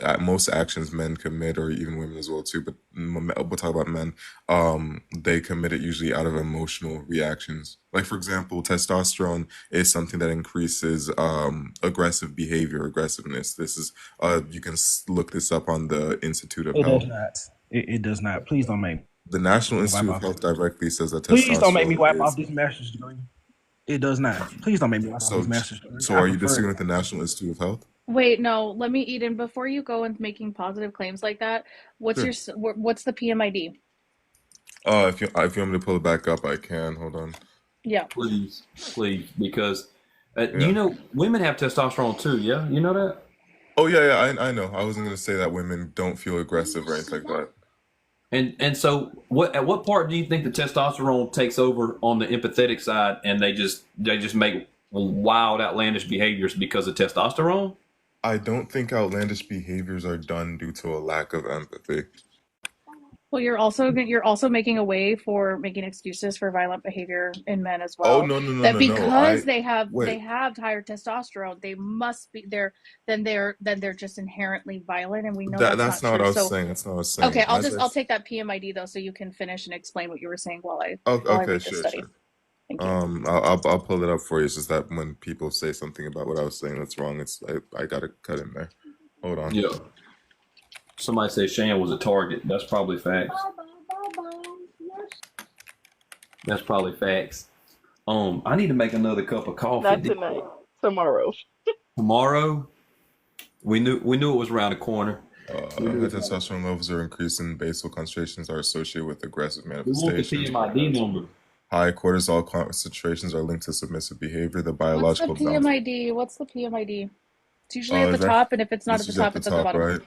actions men commit, or even women as well too, but we'll talk about men, they commit it usually out of emotional reactions. Like, for example, testosterone is something that increases aggressive behavior, aggressiveness. This is you can look this up on the Institute of It Health. does not. It does not. Please don't make me. The National Institute of Health directly says that Please don't make me testosterone wipe is. off this master's degree. It does not. Please don't make me wipe off this master's degree. So are you disagreeing with the National Institute of Health? Wait, no, let me, Eden, before you go and making positive claims like that, what's the PMID? If you want me to pull it back up, I can. Hold on. Yeah. Please, because you know women have testosterone too. Yeah, you know that. Oh yeah, I know. I wasn't gonna say that women don't feel aggressive or anything like that. And so at what part do you think the testosterone takes over on the empathetic side, and they just make wild, outlandish behaviors because of testosterone? I don't think outlandish behaviors are done due to a lack of empathy. Well, you're also making a way for making excuses for violent behavior in men as well. Oh no. Because they have higher testosterone, they must be there. Then they're just inherently violent, and we know that's not what true. I was saying. That's not what I was saying. Okay, I'll take that PMID though, so you can finish and explain what you were saying while I read this study. Sure. Thank you. I'll pull it up for you. It's just that when people say something about what I was saying that's wrong, I gotta cut in there. Hold on. Yeah. Somebody said Shan was a target. That's probably facts. That's probably facts. I need to make another cup of coffee. Not tonight. Tomorrow. Tomorrow, we knew it was around the corner. We knew High it was around the testosterone levels are increasing. Basal concentrations are associated with aggressive We want the manifestations, PMID whereas number. high cortisol concentrations are linked to submissive behavior. The What's the biological balance. PMID? What's the PMID? It's usually at the Is that top, and if it's not it's at the usually at top, the it's at the top, bottom. right?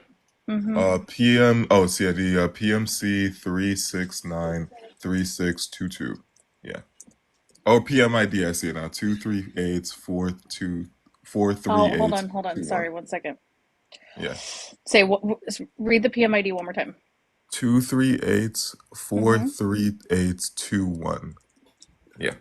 Mm-hmm. PM. Oh, see, the PMC 3693622. Yeah. Oh, PMID. I see it now. 238 Oh, hold on. 43821. Sorry, 1 second. Yeah. Say what? Read the PMID one more time. 238 Mm-hmm. 43821. Yeah.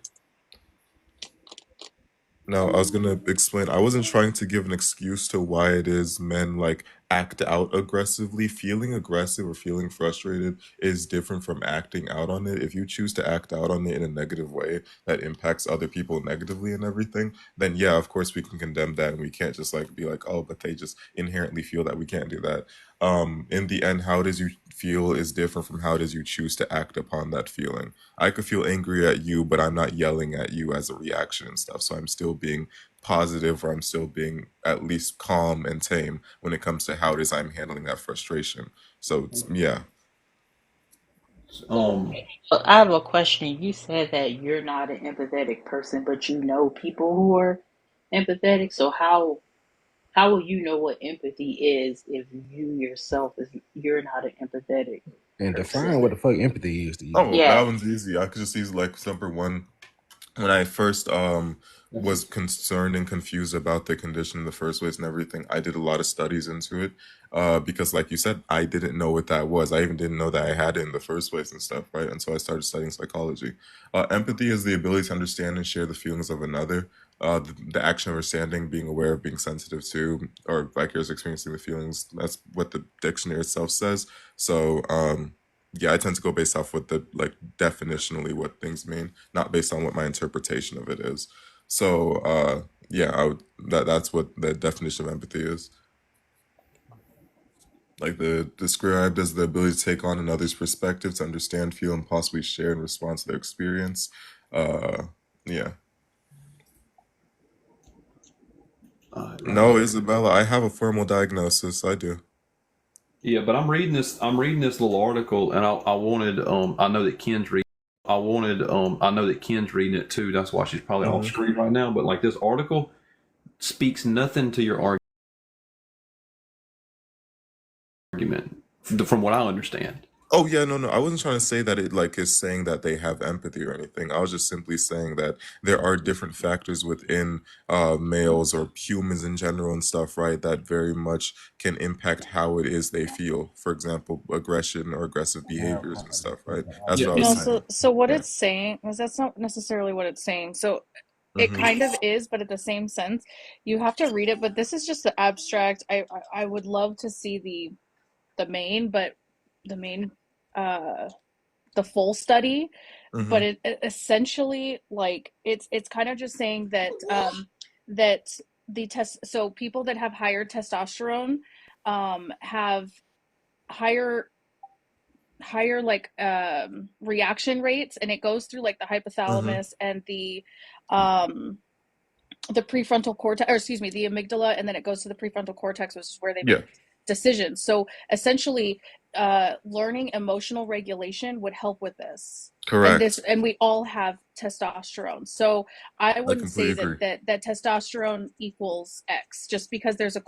Now, I was gonna explain. I wasn't trying to give an excuse to why it is men like act out aggressively. Feeling aggressive or feeling frustrated is different from acting out on it. If you choose to act out on it in a negative way that impacts other people negatively and everything, then yeah, of course we can condemn that, and we can't just like be like, oh, but they just inherently feel that. We can't do that. In the end, how it is you feel is different from how it is you choose to act upon that feeling. I could feel angry at you, but I'm not yelling at you as a reaction and stuff. So I'm still being positive, or I'm still being at least calm and tame when it comes to how it is I'm handling that frustration. So yeah. Um, But I have a question. You said that you're not an empathetic person, but you know people who are empathetic. So how will you know what empathy is if you yourself is you're not an empathetic And person? define what the fuck empathy is to you. Oh, that Yeah. one's easy. I could just use like number one. When I first was concerned and confused about the condition in the first place and everything, I did a lot of studies into it. Because like you said, I didn't know what that was. I even didn't know that I had it in the first place and stuff, right? And so I started studying psychology. Empathy is the ability to understand and share the feelings of another. The action of understanding, being aware of, being sensitive to, or vicariously experiencing the feelings. That's what the dictionary itself says. So yeah, I tend to go based off what the like definitionally what things mean, not based on what my interpretation of it is. So yeah, that's what the definition of empathy is. Like the described as the ability to take on another's perspective, to understand, feel, and possibly share in response to their experience. Yeah. No, Isabella, I have a formal diagnosis. I do. yeah, but I'm reading this. I'm reading this little article, and I wanted. I know that Ken's reading. I wanted. I know that Ken's reading it too. That's why she's probably off screen right now. But like this article speaks nothing to your argument, from what I understand. Oh yeah, no. I wasn't trying to say that it like is saying that they have empathy or anything. I was just simply saying that there are different factors within males or humans in general and stuff, right, that very much can impact how it is they feel. For example, aggression or aggressive behaviors and stuff, right? That's Yeah, what I was No, saying. so what Yeah. it's saying is that's not necessarily what it's saying. So it Mm-hmm. kind of is, but at the same sense, you have to read it. But this is just the abstract. I would love to see the main, but the main uh the full study. But Mm-hmm. it essentially like it's kind of just saying that that the test so people that have higher testosterone have higher like reaction rates, and it goes through like the Mm-hmm. hypothalamus and um the prefrontal cortex, or excuse me, the amygdala, and then it goes to the prefrontal cortex, which is where they Yeah. make decisions. So essentially, learning emotional regulation would help with this. Correct. And we all have testosterone. So I I wouldn't completely say agree. that testosterone equals X just because there's a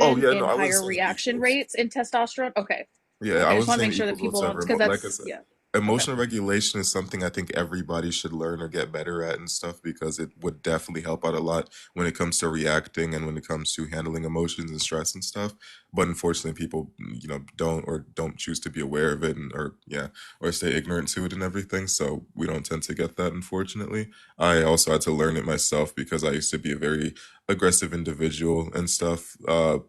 Oh correlation yeah, no, in I wouldn't higher say it reaction equals. rates in testosterone. Okay. Yeah, I Okay. I just wasn't want to saying make sure that equals people don't, whatsoever. because Like I that's, said, yeah. Okay. emotional regulation is something I think everybody should learn or get better at and stuff, because it would definitely help out a lot when it comes to reacting and when it comes to handling emotions and stress and stuff. But unfortunately, people, don't choose to be aware of it, or stay ignorant to it and everything. So we don't tend to get that, unfortunately. I also had to learn it myself because I used to be a very aggressive individual and stuff.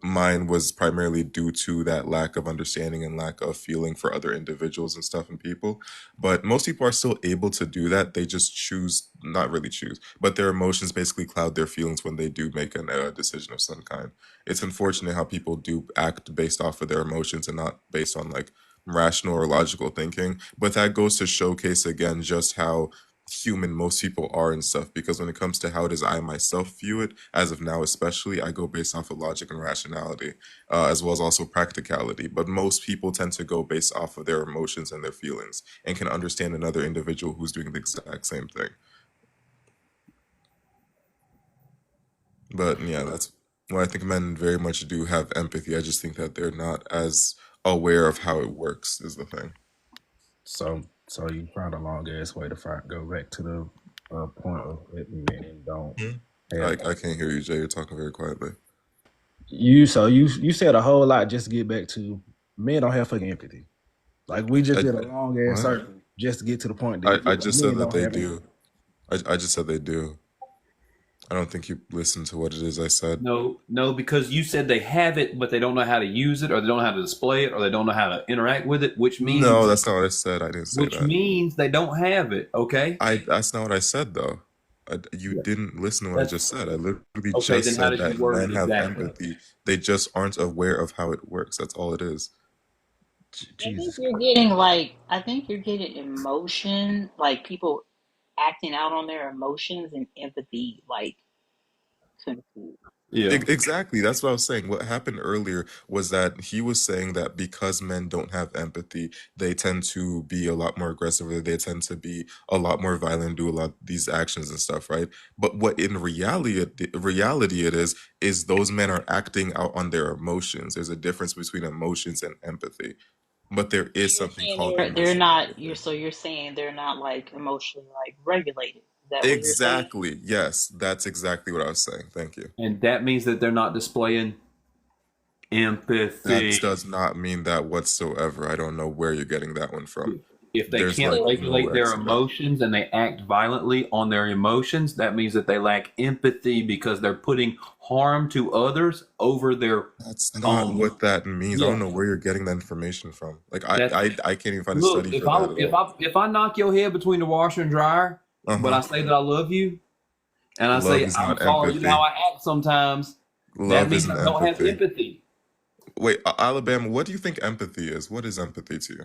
Mine was primarily due to that lack of understanding and lack of feeling for other individuals and stuff and people. But most people are still able to do that. They just choose, not really choose, but their emotions basically cloud their feelings when they do make a decision of some kind. It's unfortunate how people do act based off of their emotions and not based on like rational or logical thinking. But that goes to showcase again just how human most people are and stuff. Because when it comes to how does I myself view it, as of now especially, I go based off of logic and rationality, as well as also practicality. But most people tend to go based off of their emotions and their feelings, and can understand another individual who's doing the exact same thing. But yeah, that's well, I think men very much do have empathy. I just think that they're not as aware of how it works is the thing. So you found a long ass way to go back to the point of that men don't have. I can't hear you, Jay. You're talking very quietly. You said a whole lot just to get back to men don't have fucking empathy. Like we just I, did a long ass what? circle just to get to the point I that just said men that don't they have do. I just said they do. I don't think you listened to what it is I said. No, because you said they have it, but they don't know how to use it, or they don't know how to display it, or they don't know how to interact with it, which means No, that's not what I said. I didn't say which that. means they don't have it. Okay. That's not what I said though. You didn't listen to what I just said. I literally Okay. just Then how said did you that word men it have exactly? empathy. They just aren't aware of how it works. That's all it is. I think Jesus. you're getting like I think you're getting emotion, like people acting out on their emotions and empathy, like confused. Yeah. Exactly. That's what I was saying. What happened earlier was that he was saying that because men don't have empathy, they tend to be a lot more aggressive, or they tend to be a lot more violent, do a lot of these actions and stuff, right? But what in reality it is those men are acting out on their emotions. There's a difference between emotions and empathy. But there So is you're something saying called they're emotional not empathy. you're saying they're not like emotionally like regulated. Is that what you're saying? Exactly. Yes, that's exactly what I was saying. Thank you. And that means that they're not displaying That empathy. does not mean that whatsoever. I don't know where you're getting that one from. If they There's can't like regulate no their X in that. emotions and they act violently on their emotions, that means that they lack empathy because they're putting harm to others over their That's not what that means. I yeah. don't know where you're getting that information from. Like That's I can't even find a look, study for that at all. if I knock your head between the washer and dryer, but Uh-huh. I say that I love you and I Love say is I'm not sorry, you know how empathy. I act sometimes, that Love means isn't I don't have empathy. empathy. Wait, Alabama, what do you think empathy is? What is empathy to you?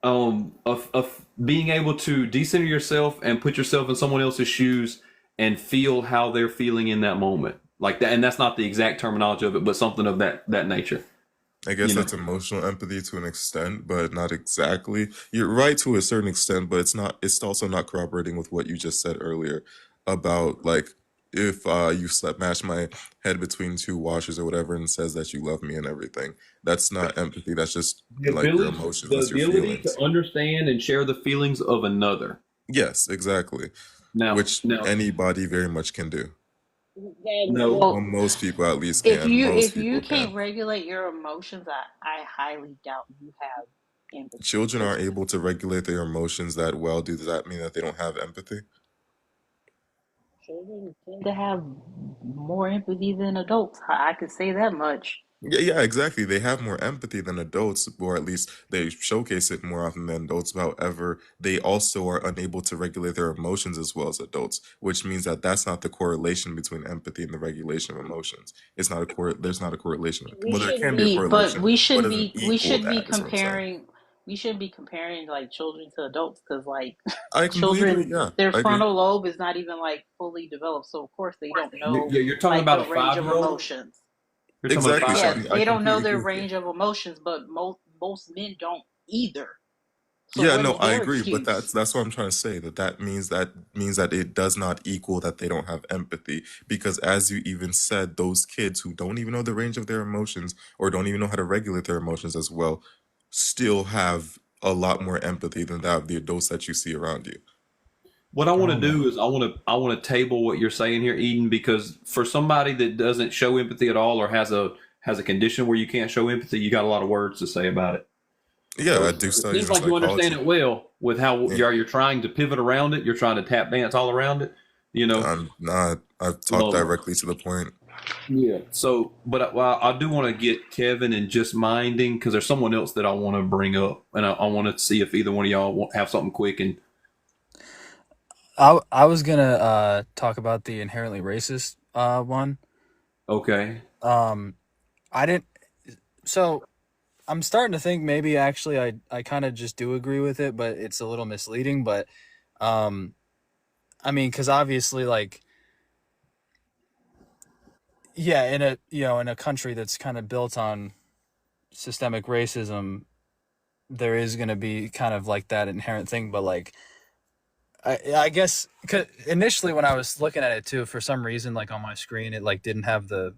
Of being able to decenter yourself and put yourself in someone else's shoes and feel how they're feeling in that moment, like that. And that's not the exact terminology of it, but something of that nature. I guess that's emotional empathy to an extent, but not exactly. You're right to a certain extent, but it's not. It's also not corroborating with what you just said earlier about like if you mash my head between two washers or whatever and says that you love me and everything. That's not empathy. That's just like your emotions. The That's your ability to feelings. understand and share the feelings of another. Yes, exactly. Which Now, anybody very much can do. no, Well, Well, most people at least can. Most if you people can. can't regulate your emotions, I highly doubt you have empathy Children because are able to regulate their emotions that well. Does that mean that they don't have empathy? children tend to have more empathy than adults. I could say that much. Yeah, exactly. They have more empathy than adults, or at least they showcase it more often than adults. However, they also are unable to regulate their emotions as well as adults, which means that that's not the correlation between empathy and the regulation of emotions. It's not a there's not a correlation. We Well, there shouldn't can be a be, but correlation, but it doesn't we equal shouldn't be that, is what I'm saying. comparing. We shouldn't be comparing like children to adults because like I completely, children, yeah, their I agree. frontal lobe is not even like fully developed, so of course they don't know you're talking like about the a range of 5-year-old. emotions. You're talking about a Exactly. So Yeah, 5-year-old. I they don't know completely their agree with you. range of emotions, but most men don't either. So Yeah, what no, is I their agree, but excuse? that's what I'm trying to say. That means that it does not equal that they don't have empathy, because as you even said, those kids who don't even know the range of their emotions or don't even know how to regulate their emotions as well, still have a lot more empathy than that of the adults that you see around you. What I I want to don't know. do is I want to table what you're saying here, Eden, because for somebody that doesn't show empathy at all or has a condition where you can't show empathy, you got a lot of words to say about it. Yeah, So I do it studies seems in like you understand psychology. it well with how Yeah, you're trying to pivot around it. You're trying to tap dance all around it. You know, I'm not. I've talked um, directly to the point. yeah. So, but well, I do want to get Kevin and just minding because there's someone else that I want to bring up, and I want to see if either one of y'all have something quick. And I was gonna talk about the inherently racist one. okay, Um, I didn't. So I'm starting to think maybe actually I kind of just do agree with it, but it's a little misleading. But I mean, because obviously, like, yeah, in a country that's kind of built on systemic racism, there is going to be kind of like that inherent thing. But like, I guess 'cause initially when I was looking at it too, for some reason, like on my screen, it like didn't have the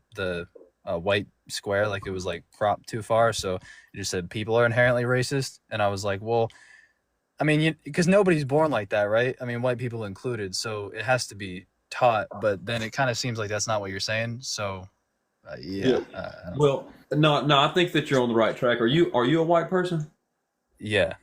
white square, like it was like cropped too far, so it just said people are inherently racist, and I was like, well, I mean, because nobody's born like that, right? I mean, white people included, so it has to be taught. But then it kind of seems like that's not what you're saying. So, Yeah. yeah, Well, no, I think that you're on the right track. Are you a white person? yeah,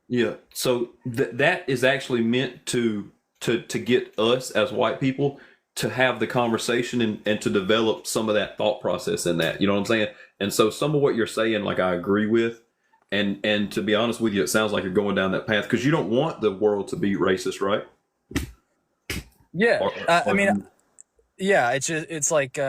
Yeah. So that is actually meant to get us as white people to have the conversation and to develop some of that thought process in that. You know what I'm saying? And so some of what you're saying, like I agree with. And to be honest with you, it sounds like you're going down that path because you don't want the world to be racist, right? yeah. I mean, Or yeah. It's like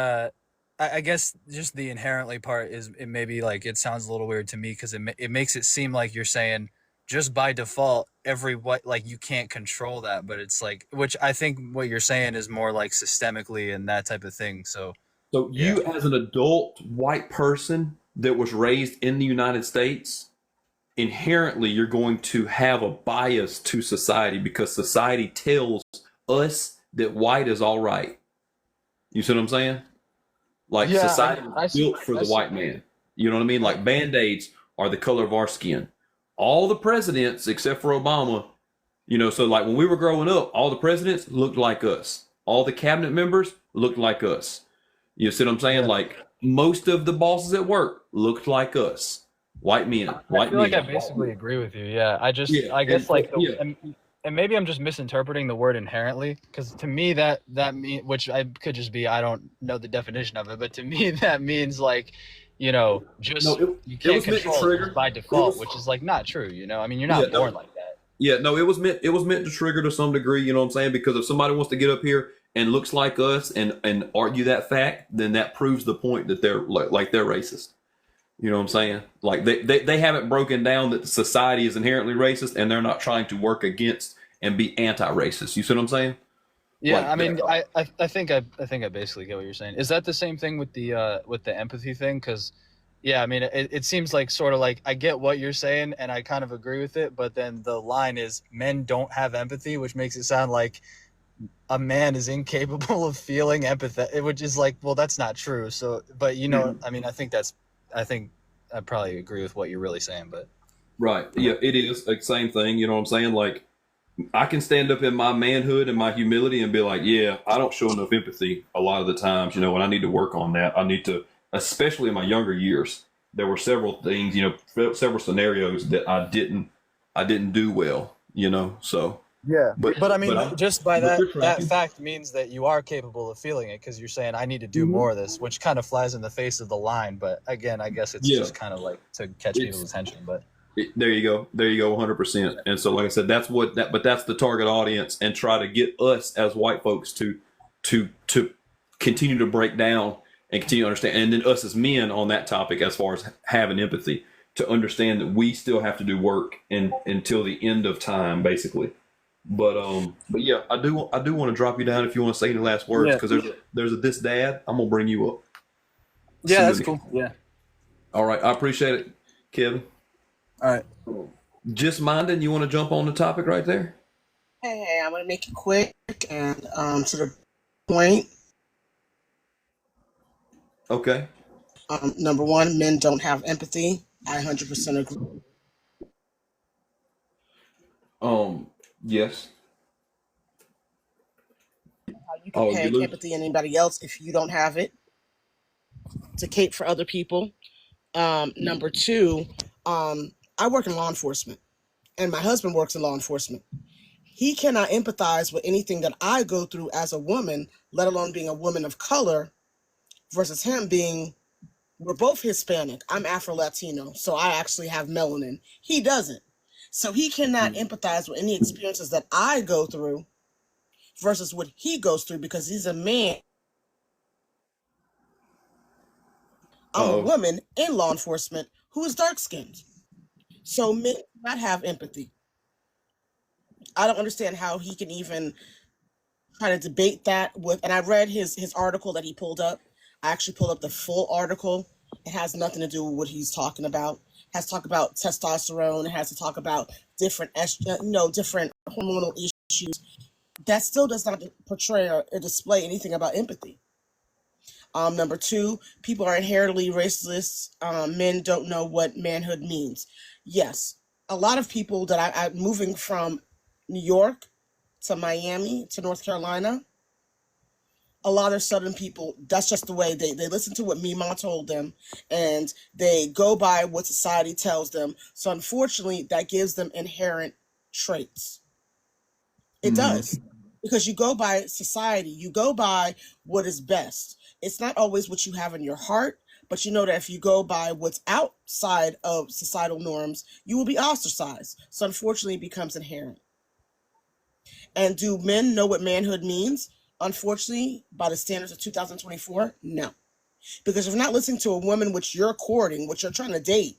I guess just the inherently part is it maybe like it sounds a little weird to me because it makes it seem like you're saying just by default every what like you can't control that, but it's like which I think what you're saying is more like systemically and that type of thing. So so yeah, you as an adult white person that was raised in the United States, inherently you're going to have a bias to society because society tells us that white is all right. You see what I'm saying? Like yeah. society was I see. built for I the see. white man. You know what I mean? Like band-aids are the color of our skin. All the presidents except for Obama, so like when we were growing up, all the presidents looked like us. All the cabinet members looked like us. You see what I'm saying? Yeah. Like most of the bosses at work looked like us. White men, I white feel like men. I basically agree with you. Yeah, Yeah, I and guess like yeah, and maybe I'm just misinterpreting the word inherently because to me that mean which I could just be I don't know the definition of it, but to me that means like, no, just you it can't was meant to control it just trigger. by It default, was which is like not true. I mean, you're yeah, not born no, like that. yeah, no, it was meant to trigger to some degree. You know what I'm saying? Because if somebody wants to get up here and looks like us and argue that fact, then that proves the point that they're like they're racist. You know what I'm saying? Like they haven't broken down that society is inherently racist and they're not trying to work against and be anti-racist. You see what I'm saying? Yeah, Like I mean, I think I basically get what you're saying. Is that the same thing with the empathy thing? Because, yeah, I mean, it seems like sort of like I get what you're saying and I kind of agree with it, but then the line is men don't have empathy, which makes it sound like a man is incapable of feeling empathy, which is like, well, that's not true. So, but I mean, I think I probably agree with what you're really saying, but right. Yeah, it is the same thing. You know what I'm saying? Like I can stand up in my manhood and my humility and be like, yeah, I don't show enough empathy a lot of the times, and I need to work on that. I need to, especially in my younger years, there were several things, several scenarios that I didn't do well, so, yeah, but, but I but mean, I, just by but you're that tracking. fact means that you are capable of feeling it because you're saying I need to do Mhm. more of this, which kind of flies in the face of the line. But again, I guess it's Yeah, just kind of like to catch people's it's, attention. But there you go, 100%. And so, like I said, but that's the target audience and try to get us as white folks to continue to break down and continue to understand, and then us as men on that topic as far as having empathy to understand that we still have to do work until the end of time, basically. But yeah, I do want to drop you down if you want to say any last words yeah, because there's a this dad. I'm gonna bring you up. yeah, See you in that's the. cool. Yeah, All right, I appreciate it, Kevin. all right. Just minding, you want to jump on the topic right there? Hey, I'm gonna make it quick and to the point. Okay. Number one, men don't have empathy. I 100% agree. Yes. How you can Oh, you peg lose. empathy in anybody else if you don't have it to cape for other people. Number two, I work in law enforcement, and my husband works in law enforcement. He cannot empathize with anything that I go through as a woman, let alone being a woman of color, versus him being, we're both Hispanic. I'm Afro Latino, so I actually have melanin. He doesn't. So he cannot empathize with any experiences that I go through versus what he goes through because he's a man. I'm a Oh. woman in law enforcement who is dark skinned. So men do not have empathy. I don't understand how he can even try to debate that with. And I read his article that he pulled up. I actually pulled up the full article. It has nothing to do with what he's talking about. It has to talk about testosterone. It has to talk about different different hormonal issues. That still does not portray or display anything about empathy. Number two, people are inherently racist. Men don't know what manhood means. Yes, a lot of people that I moving from New York to Miami to North Carolina, a lot of Southern people, that's just the way they listen to what Mima told them, and they go by what society tells them. So unfortunately, that gives them inherent traits. It does. Because you go by society, you go by what is best. It's not always what you have in your heart, but you know that if you go by what's outside of societal norms, you will be ostracized. So unfortunately, it becomes inherent. And do men know what manhood means? Unfortunately, by the standards of 2024, no. Because if you're not listening to a woman which you're courting, which you're trying to date.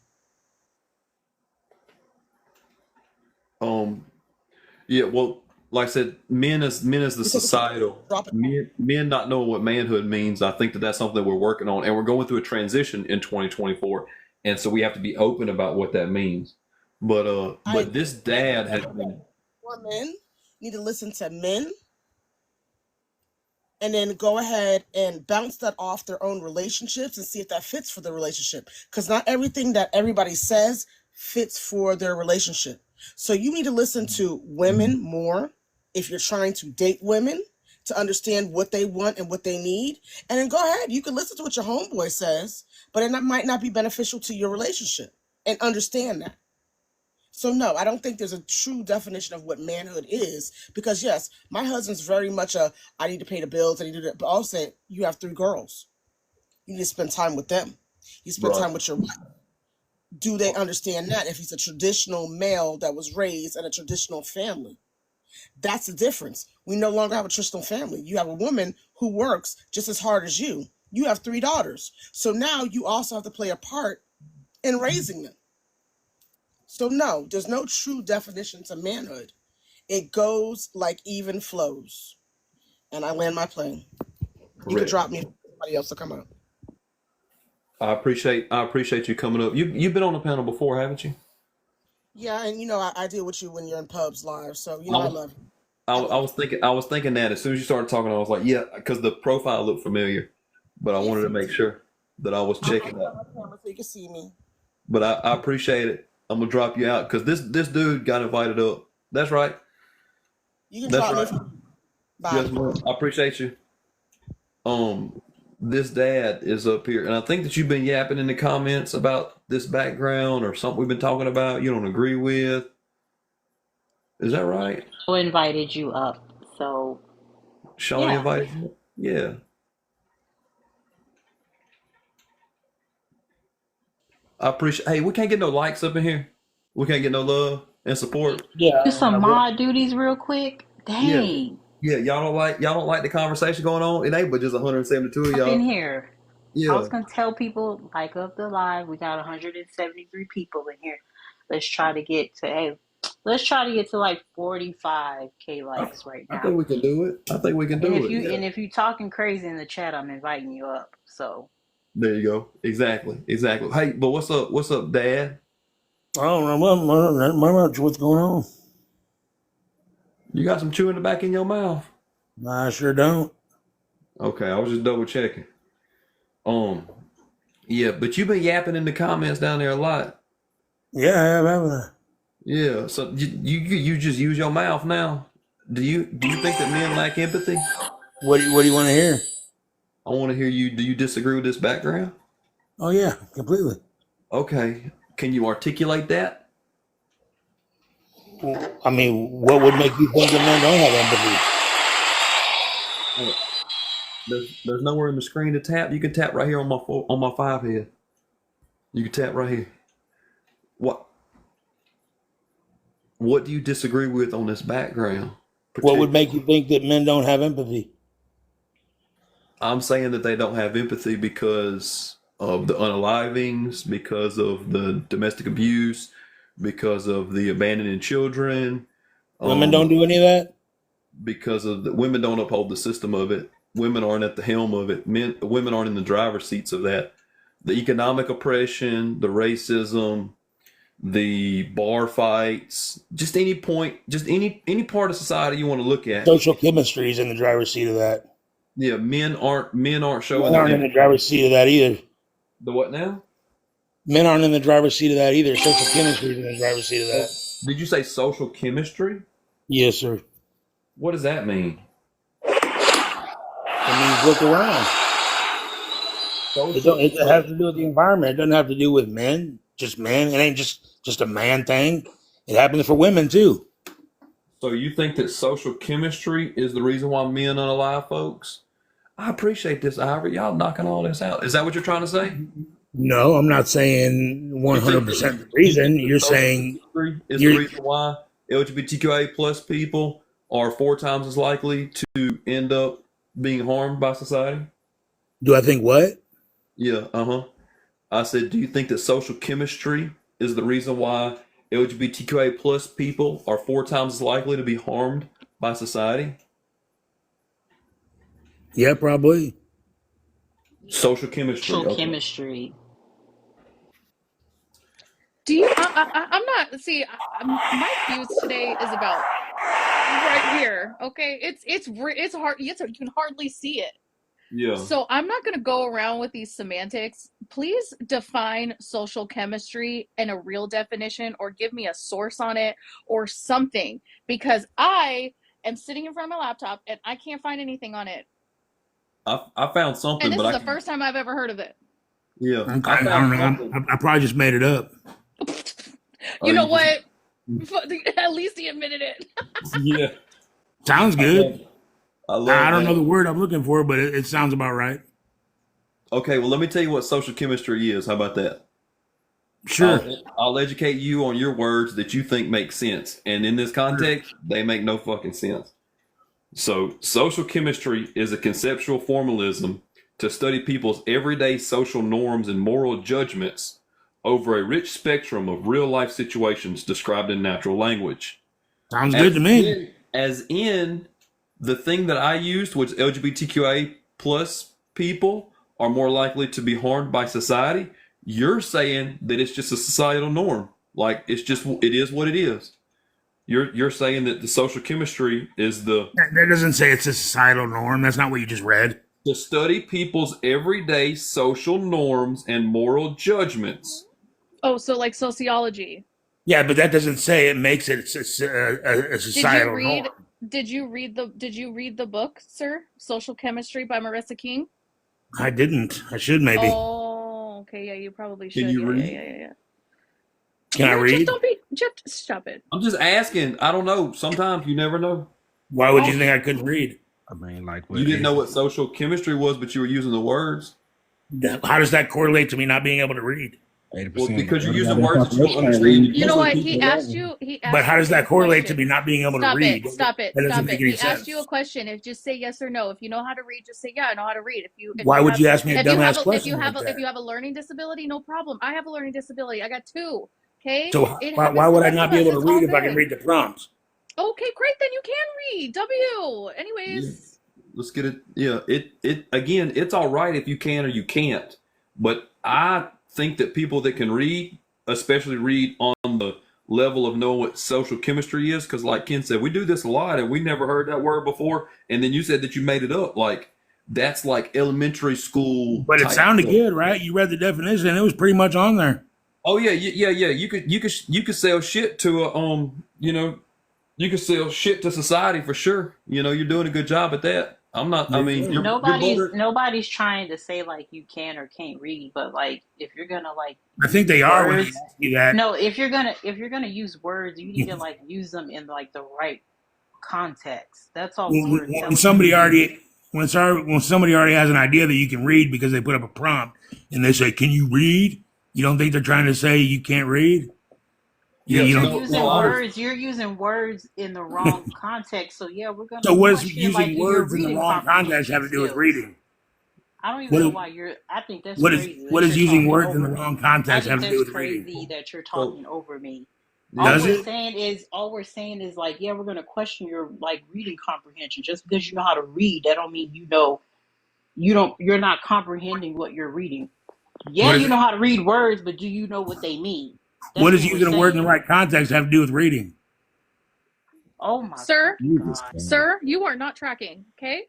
Yeah, well, like I said, men as the societal men not knowing what manhood means. I think that that's something that we're working on, and we're going through a transition in 2024, and so we have to be open about what that means. But this dad has been. Women need to listen to men and then go ahead and bounce that off their own relationships and see if that fits for the relationship. Because not everything that everybody says fits for their relationship. So you need to listen to women more if you're trying to date women to understand what they want and what they need. And then go ahead, you can listen to what your homeboy says, but it might not be beneficial to your relationship, and understand that. So no, I don't think there's a true definition of what manhood is, because yes, my husband's very much I need to pay the bills, I need to do that, but also you have 3 girls. You need to spend time with them. You spend time with your wife. Do they understand that if he's a traditional male that was raised in a traditional family? That's the difference. We no longer have a traditional family. You have a woman who works just as hard as you. You have 3 daughters. So now you also have to play a part in raising them. So no, there's no true definition to manhood. It goes like even flows. And I land my plane. You can drop me, somebody else to come up. I appreciate you coming up. You've been on the panel before, haven't you? Yeah, and I deal with you when you're in pubs live, so I love you. I was thinking that as soon as you started talking, I was like, yeah, because the profile looked familiar, but I wanted to make sure that I was checking that. So you can see me. But I appreciate it. I'm gonna drop you out because this dude got invited up. That's right. You can drop me. Bye. Yes, ma'am. I appreciate you. This dad is up here, and I think that you've been yapping in the comments about this background or something we've been talking about. You don't agree with. Is that right? Who invited you up? So Shawnee invited you? Yeah. I appreciate. Hey, we can't get no likes up in here. We can't get no love and support. Yeah, do some mod duties real quick. Dang. Yeah. Y'all don't like the conversation going on. It ain't but just 172 of y'all in here. Yeah. I was gonna tell people like up the live. We got 173 people in here. Let's try to get to like 45K likes right now. I think we can do it. And if you talking crazy in the chat, I'm inviting you up. So there you go. Exactly. Hey, but what's up, Dad? I don't know what's going on. You got some chew in the back in your mouth? I sure don't. Okay, I was just double checking. Yeah, but you've been yapping in the comments down there a lot. Yeah, I have, haven't I? Yeah, so you just use your mouth now. Do you think that men lack empathy? What do you want to hear? I want to hear you. Do you disagree with this background? Oh yeah, completely. Okay, can you articulate that? I mean, what would make you think that men don't have empathy? There's nowhere in the screen to tap. You can tap right here on my 5 head. You can tap right here. What do you disagree with on this background? What would make you think that men don't have empathy? I'm saying that they don't have empathy because of the unalivings, because of the domestic abuse, because of the abandoning children, Women don't do any of that? Because of the women don't uphold the system of it. Women aren't at the helm of it. Women aren't in the driver's seats of that. The economic oppression, the racism, the bar fights, just any part of society you want to look at. Social chemistry is in the driver's seat of that. Yeah, men aren't showing Men their aren't in the driver's seat of that either. The what now? Men aren't in the driver's seat of that either. Social chemistry is in the driver's seat of that. Did you say social chemistry? Yes, sir. What does that mean? It means look around. It has to do with the environment. It doesn't have to do with men. Just men. It ain't just a man thing. It happens for women too. So you think that social chemistry is the reason why men unalive folks? I appreciate this, Ivory. Y'all knocking all this out. Is that what you're trying to say? No, I'm not saying 100% the reason. You're saying is the reason why LGBTQIA plus people are 4 times as likely to end up being harmed by society? Do I think what? Yeah, I said, do you think that social chemistry is the reason why LGBTQIA plus people are 4 times as likely to be harmed by society? Yeah, probably. Social chemistry. Social chemistry. Do you? I'm not. See, my fuse today is about right here. Okay, it's hard. You can hardly see it. Yeah. So I'm not going to go around with these semantics. Please define social chemistry in a real definition, or give me a source on it or something, because I am sitting in front of my laptop and I can't find anything on it. I found something, and this but is the first time I've ever heard of it. Yeah. Okay, I don't know. I probably just made it up. You know what? At least he admitted it. Yeah. Sounds good. I don't that. know the word I'm looking for, but it sounds about right. Okay, well, let me tell you what social chemistry is. How about that? Sure. I'll educate you on your words that you think make sense. And in this context, they make no fucking sense. So, social chemistry is a conceptual formalism to study people's everyday social norms and moral judgments over a rich spectrum of real-life situations described in natural language. Sounds good to me. As in, the thing that I used was LGBTQIA plus people are more likely to be harmed by society. You're saying that it's just a societal norm. Like, it is what it is. You're saying that the social chemistry is the... That doesn't say it's a societal norm. That's not what you just read. To study people's everyday social norms and moral judgments. Oh, so like sociology. Yeah, but that doesn't say it makes it a societal norm. Did you read the book, sir? Social Chemistry by Marissa King? I didn't. I should maybe. Oh, okay. Yeah, you probably should. Can you read? Yeah. Can I read? Just stop it. I'm just asking. I don't know. Sometimes you never know. Why would you think I couldn't read? I mean, like, you didn't know what social chemistry was, but you were using the words. How does that correlate to me not being able to read? Well, because you're using words that you don't understand. You know what? He asked you. But how does that correlate to me not being able to read? Stop it. That doesn't make any He sense. asked you a question. If just say yes or no. If you know how to read, just say yeah. I know how to read. Why would you ask me a dumbass question? If you have a learning disability, no problem. I have a learning disability. I got 2. Okay. So why would I not be able to read if I can read the prompts? Okay, great. Then you can read. W. Anyways. Let's get it. Yeah. It again. It's all right if you can or you can't. But I think that people that can read, especially read on the level of knowing what social chemistry is, because like Ken said, we do this a lot and we never heard that word before. And then you said that you made it up. Like, that's like elementary school. But it sounded good, right? You read the definition and it was pretty much on there. Oh yeah. You could sell shit to you could sell shit to society for sure. You're doing a good job at that. I'm not. I mean, nobody's trying to say like you can or can't read, but like if you're gonna like, I think they are when you do that. No, if you're gonna use words, you need to like use them in like the right context. That's all. When somebody already has an idea that you can read because they put up a prompt and they say, "Can you read?" You don't think they're trying to say you can't read? You're using words in the wrong context. So yeah, we're gonna. So what does using words in the wrong context have to do with reading? I don't even know why you're. I think that's crazy. What does using words in the wrong context have to do with reading? reading? That you're talking over me. All Does we're it? saying is, like, yeah, we're gonna question your like reading comprehension. Just because you know how to read, that don't mean you're not comprehending what you're reading. Yeah, What is you it? know how to read words, but do you know what they mean? What That's does what we're using a word in the saying. right context have to do with reading? Oh my Sir, fucking god. sir, you are not tracking. Okay.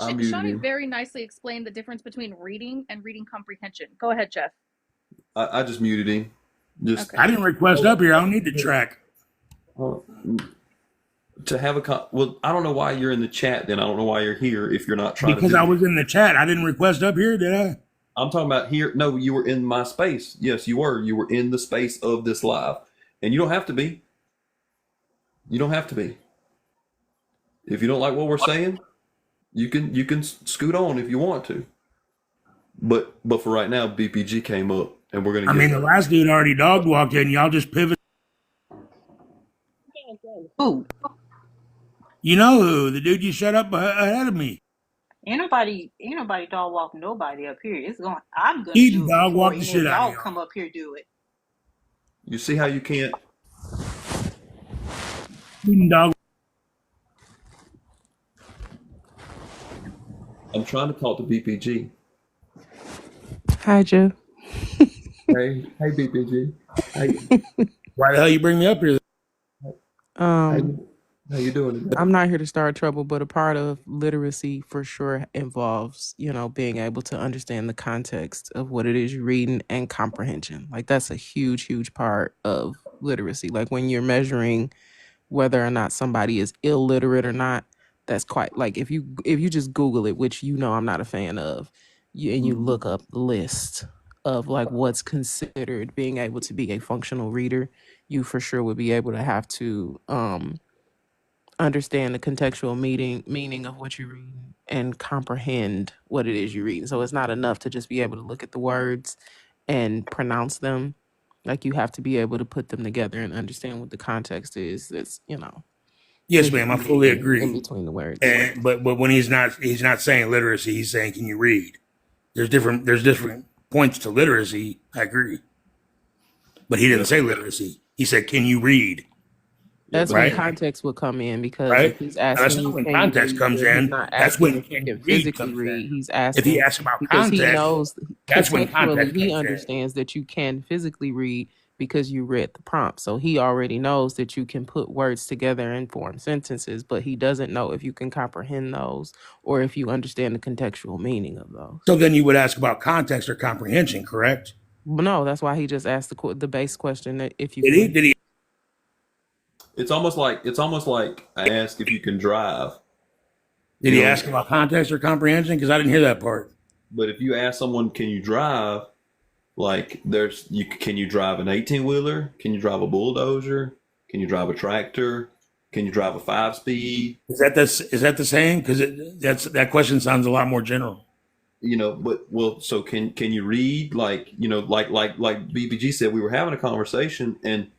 I muted Shawnee him. very nicely explained the difference between reading and reading comprehension. Go ahead, Jeff. I just muted him. Just Okay. I didn't request up here. I don't need to track. to have a well, I don't know why you're in the chat. Then I don't know why you're here if you're not trying to Because do I it. was in the chat. I didn't request up here, did I? I'm talking about here. No, you were in my space. Yes, you were. You were in the space of this live, and you don't have to be. You don't have to be. If you don't like what we're saying, you can scoot on if you want to. But for right now, BPG came up, and we're gonna I mean, get. the last dude already dog walked in. Y'all just pivot. Who? You know who? The dude you shut up ahead of me. Ain't nobody dog walk nobody up here. I'm gonna Eden do it dog before walked the any of shit out of y'all y'all. come up here do it. You see how you can't. Eden dog. I'm trying to talk to BPG. Hi, Jeff. Hey, BPG. Hey, Why the hell you bring me up here? how Um, you doing today? I'm not here to start trouble, but a part of literacy for sure involves, being able to understand the context of what it is you're reading and comprehension. Like that's a huge, huge part of literacy. Like when you're measuring whether or not somebody is illiterate or not, that's quite like if you just Google it, which I'm not a fan of, and you look up the list of like what's considered being able to be a functional reader, you for sure would be able to have to understand the contextual meaning of what you read and comprehend what it is you're reading. So it's not enough to just be able to look at the words and pronounce them. Like you have to be able to put them together and understand what the context is. That's Yes, hidden ma'am. I fully in agree. between the words. And but when he's not saying literacy. He's saying, can you read? There's different points to literacy. I agree. But he didn't say literacy. He said, can you read? That's when Right? context would come in because if Right? he's Now, that's asking not you, when can you context read? comes Then he's in. not That's asking when if you can you can read physically comes in. read. He's If he asking asks about because he context, knows that's when contextually context he comes in. understands that you can physically read because you read the prompt. So he already knows that you can put words together and form sentences, but he doesn't know if you can comprehend those or if you understand the contextual meaning of those. So then you would ask about context or comprehension, correct? But no, that's why he just asked the base question that if you Did he? can. Did he? It's almost like I ask if you can drive. Did he ask about context or comprehension? Because I didn't hear that part. But if you ask someone, can you drive? Like can you drive an 18-wheeler? Can you drive a bulldozer? Can you drive a tractor? Can you drive a 5-speed? Is that the same? Because that question sounds a lot more general. So can you read? Like BPG said, we were having a conversation and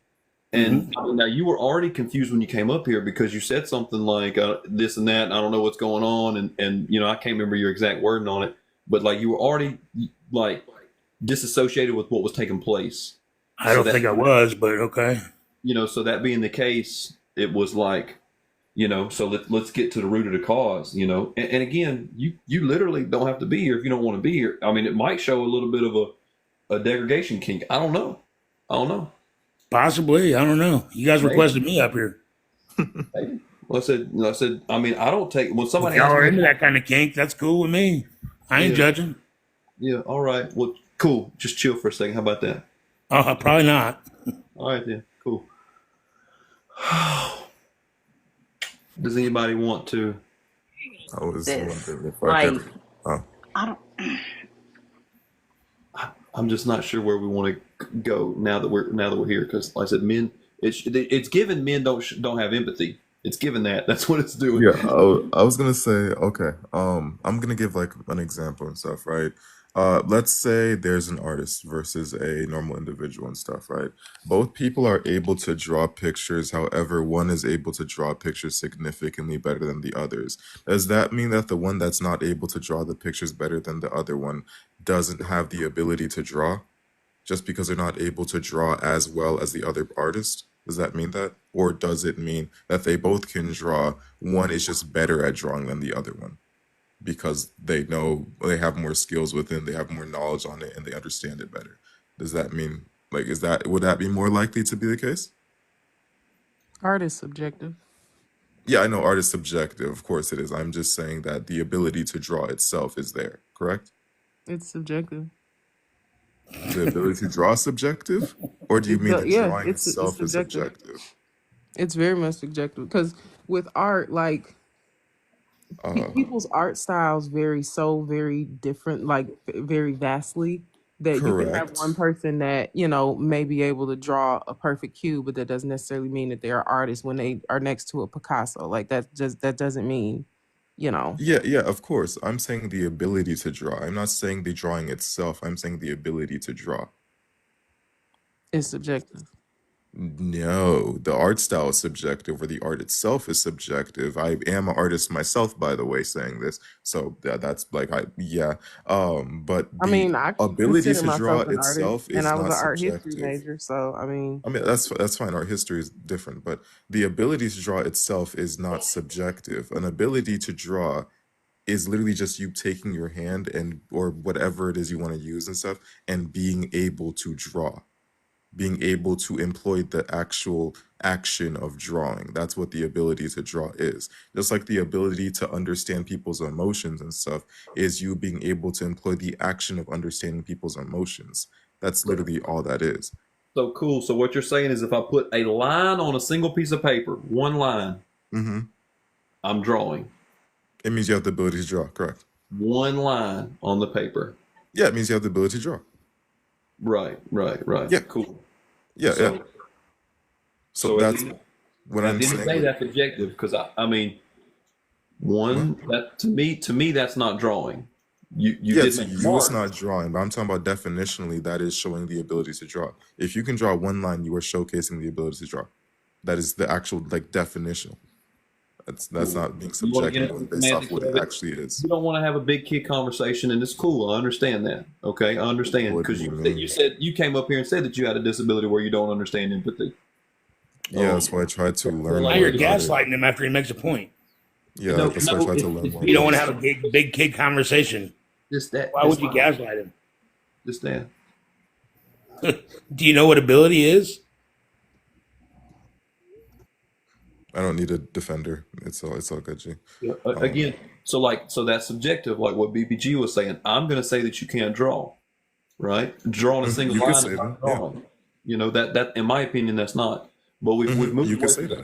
now you were already confused when you came up here because you said something like this and that, and I don't know what's going on, and I can't remember your exact wording on it, but like you were already like disassociated with what was taking place. I don't think I was, but okay. So that being the case, it was like, so let's get to the root of the cause, and again, you literally don't have to be here if you don't want to be here. I mean, it might show a little bit of a degradation kink. I don't know. Possibly, I don't know. You guys requested me up here. Well, I said, I mean, I don't take when somebody If y'all asks are me, into that kind of kink, that's cool with me. I ain't judging. Yeah, all right. Well, cool. Just chill for a second. How about that? Probably not. All right, then. Cool. Does anybody want to? I was I don't. I'm just not sure where we want to go now that we're here because, like I said, men. It's given men don't have empathy. It's given that. That's what it's doing. Yeah, I was gonna say, okay, I'm gonna give like an example and stuff, right? Let's say there's an artist versus a normal individual and stuff, right? Both people are able to draw pictures, however, one is able to draw pictures significantly better than the others. Does that mean that the one that's not able to draw the pictures better than the other one doesn't have the ability to draw just because they're not able to draw as well as the other artist? Does that mean that? Or does it mean that they both can draw? One is just better at drawing than the other one because they know they have more skills within, they have more knowledge on it, and they understand it better. Does that mean, like, would that be more likely to be the case? Art is subjective. Yeah, I know art is subjective. Of course it is. I'm just saying that the ability to draw itself is there, correct? It's subjective. The ability to draw is subjective? Or do you mean the Yeah, drawing it's itself is subjective. subjective? It's very much subjective because with art, like people's art styles vary so very different, like very vastly, that you can have one Correct. person that may be able to draw a perfect cube, but that doesn't necessarily mean that they are artists when they are next to a Picasso. Like that doesn't mean, you know, Yeah, yeah, of course. I'm saying the ability to draw. I'm not saying the drawing itself. I'm saying the ability to draw. it's subjective. No, the art style is subjective, or the art itself is subjective. I am an artist myself, by the way, saying this. So that's like yeah. But I the mean, I ability consider to draw myself an artist, itself and is I was not an art history subjective. major, so I mean, I mean, that's fine. Art history is different, but the ability to draw itself is not subjective. An ability to draw is literally just you taking your hand and or whatever it is you want to use and stuff and being able to draw, being able to employ the actual action of drawing. That's what the ability to draw is. Just like the ability to understand people's emotions and stuff is you being able to employ the action of understanding people's emotions. That's literally all that is. So cool. So what you're saying is if I put a line on a single piece of paper, one line, Mm-hmm. I'm drawing. It means you have the ability to draw, correct? One line on the paper. Yeah, it means you have the ability to draw. Right. Yeah, Cool. yeah. So So at that's the, what at I'm the end of the saying. day, that's objective because I mean, one that to me that's not drawing. You Yeah, did to make a you it's mark. not drawing, but I'm talking about definitionally that is showing the ability to draw. If you can draw one line, you are showcasing the ability to draw. That is the actual like definitional. That's Cool. not being You want to get subjective into the based off semantics what of it it. actually is. You don't want to have a big kid conversation, and it's cool. I understand that. Okay, I understand What do because you you mean? said you came up here and said that you had a disability where you don't understand empathy. Yeah, that's why I tried to So learn Now like, more you're about it. gaslighting him after he makes a point. Yeah, no, that's why I tried to learn it's more You don't about want to it. have a big kid conversation. just that. Why would you gaslight him? Just that. Do you know what ability is? I don't need a defender. It's all good, G. Yeah, again, so that's subjective, like what BBG was saying. I'm going to say that you can't draw, right? Drawing a single You could line say is that, not yeah. drawing. You know that in my opinion that's not. But we've moved You could away say from the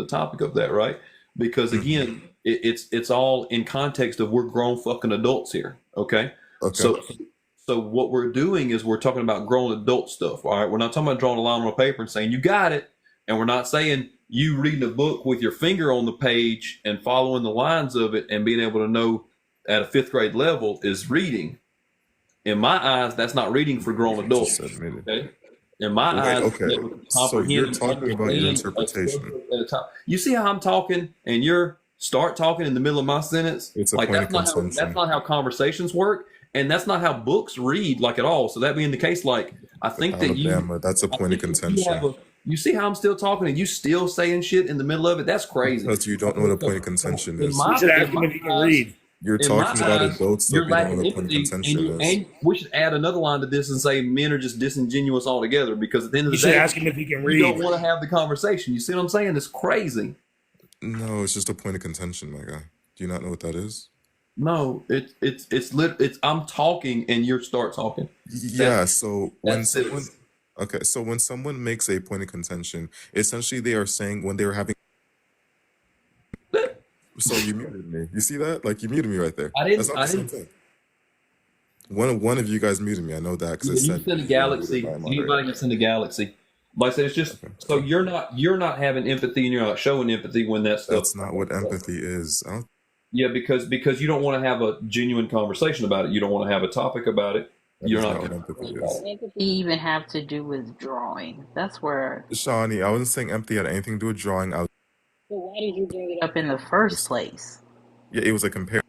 that. topic of that, right? Because again, it's all in context of we're grown fucking adults here, okay? Okay. So what we're doing is we're talking about grown adult stuff, all right? We're not talking about drawing a line on a paper and saying you got it, and we're not saying you reading a book with your finger on the page and following the lines of it and being able to know at a fifth grade level is reading. In my eyes, that's not reading for grown adults. Just admitted. Okay. In my Wait, eyes, okay. So you're comprehend, talking about your understand a interpretation. subject at a time. You see how I'm talking and you're start talking in the middle of my sentence? It's a Like point of that's contention. not how conversations work, and that's not how books read like at all. So that being the case, like I think that Alabama, that's a point of contention. you see how I'm still talking and you still saying shit in the middle of it? That's crazy. Because you don't know what a point of contention is. You should ask him if he can read. You're in my talking about eyes, adult stuff, you're you don't know lacking what a point of empathy, contention is. and we should add another line to this and say men are just disingenuous altogether because at the end of You the should day, ask him if he can you read. don't want to have the conversation. You see what I'm saying? It's crazy. No, it's just a point of contention, my guy. Do you not know what that is? No, it's I'm talking and you start talking. Yeah, so when That's someone okay, so when someone makes a point of contention, essentially they are saying when they were having so you muted me. You see that? Like you muted me right there. That's not the same thing. One of you guys muted me. I know that because it You said send a galaxy. Anybody can send a galaxy. Like I said, it's just so you're not having empathy and you're not showing empathy when that stuff. That's not what empathy is. I don't Yeah, because you don't want to have a genuine conversation about it. You don't want to have a topic about it. You're not. what empathy is. What does empathy even have to do with drawing? That's where. Shawnee, I wasn't saying empathy had anything to do with drawing. So why did you bring it up in the first place? Yeah, it was a comparison.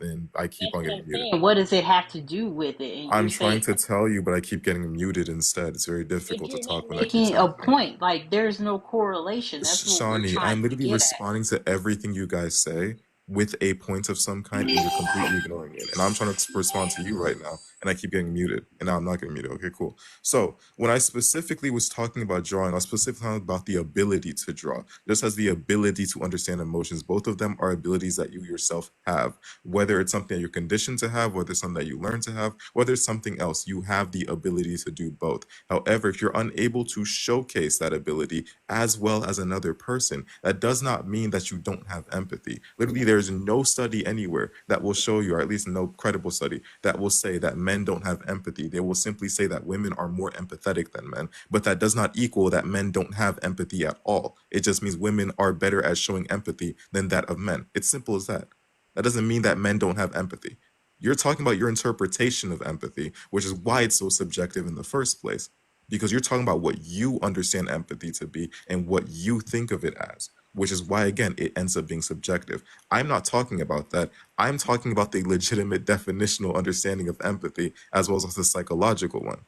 and I keep That's on what getting I'm muted. saying. What does it have to do with it? And I'm you're trying saying, to tell you, but I keep getting muted instead. It's very but difficult to you're not talk when I keep making saying a something. point. Like, there's no correlation. That's what we're Shawnee, trying I'm to literally get at. responding to everything you guys say with a point of some kind, and you're completely ignoring it. And I'm trying to respond to you right now, and I keep getting muted. And now I'm not getting muted. Okay, cool. So when I specifically was talking about drawing, I was specifically talking about the ability to draw, just as the ability to understand emotions. Both of them are abilities that you yourself have. Whether it's something that you're conditioned to have, whether it's something that you learn to have, whether it's something else, you have the ability to do both. However, if you're unable to showcase that ability as well as another person, that does not mean that you don't have empathy. Literally, there's no study anywhere that will show you, or at least no credible study, that will say that men don't have empathy. They will simply say that women are more empathetic than men, but that does not equal that men don't have empathy at all. It just means women are better at showing empathy than that of men. It's simple as that. That doesn't mean that men don't have empathy. You're talking about your interpretation of empathy, which is why it's so subjective in the first place, because you're talking about what you understand empathy to be and what you think of it as, which is why, again, it ends up being subjective. I'm not talking about that. I'm talking about the legitimate definitional understanding of empathy as well as the psychological one,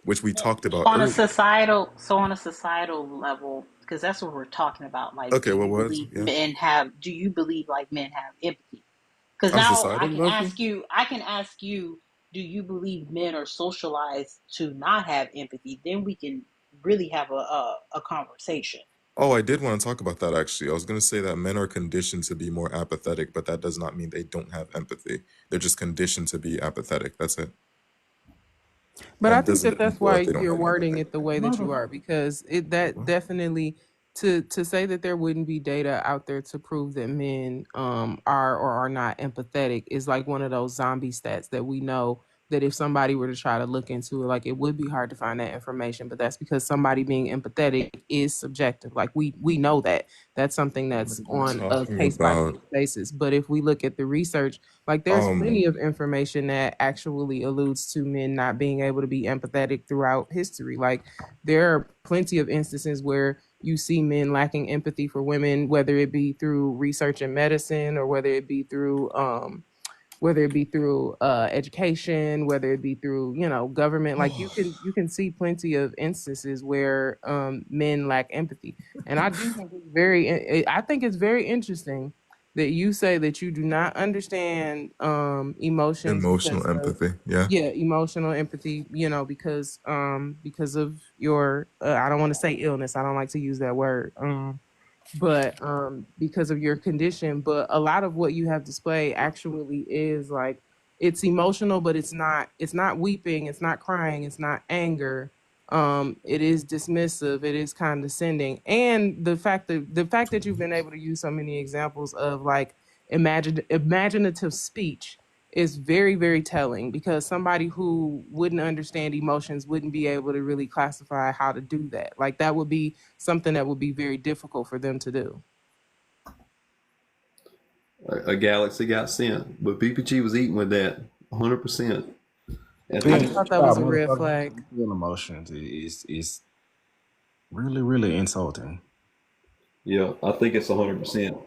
which we talked about On a earlier. societal level, because that's what we're talking about. Like, Okay, what was? Yeah. do you believe like men have empathy? Because On a now societal level? I can ask you, do you believe men are socialized to not have empathy? Then we can really have a conversation. Oh, I did want to talk about that actually. I was going to say that men are conditioned to be more apathetic, but that does not mean they don't have empathy. They're just conditioned to be apathetic. That's it. But I That think doesn't that that's equal why that they don't you're have wording empathy. it the way that you are, because that What? definitely, to say that there wouldn't be data out there to prove that men are or are not empathetic is like one of those zombie stats that we know that if somebody were to try to look into it, like it would be hard to find that information. But that's because somebody being empathetic is subjective. Like we know that that's something What that's are you on a talking case by about? case basis. But if we look at the research, like there's plenty Um, of information that actually alludes to men not being able to be empathetic throughout history. Like there are plenty of instances where you see men lacking empathy for women, whether it be through research in medicine or whether it be through education, whether it be through government. Like you can see plenty of instances where men lack empathy, and I think it's very interesting that you say that you do not understand emotions emotional because of empathy. Yeah. yeah emotional empathy, because of your I don't want to say illness, I don't like to use that word, but because of your condition. But a lot of what you have displayed actually is like it's emotional, but it's not weeping, it's not crying, it's not anger. It is dismissive, it is condescending. And the fact that you've been able to use so many examples of like imaginative speech is very, very telling, because somebody who wouldn't understand emotions wouldn't be able to really classify how to do that. Like that would be something that would be very difficult for them to do. A galaxy got sent, but PPG was eating with that 100%. I Being just thought pushed that by a was a red motherfucker who flag. can't feel emotions is really, really insulting. Yeah, I think it's 100%.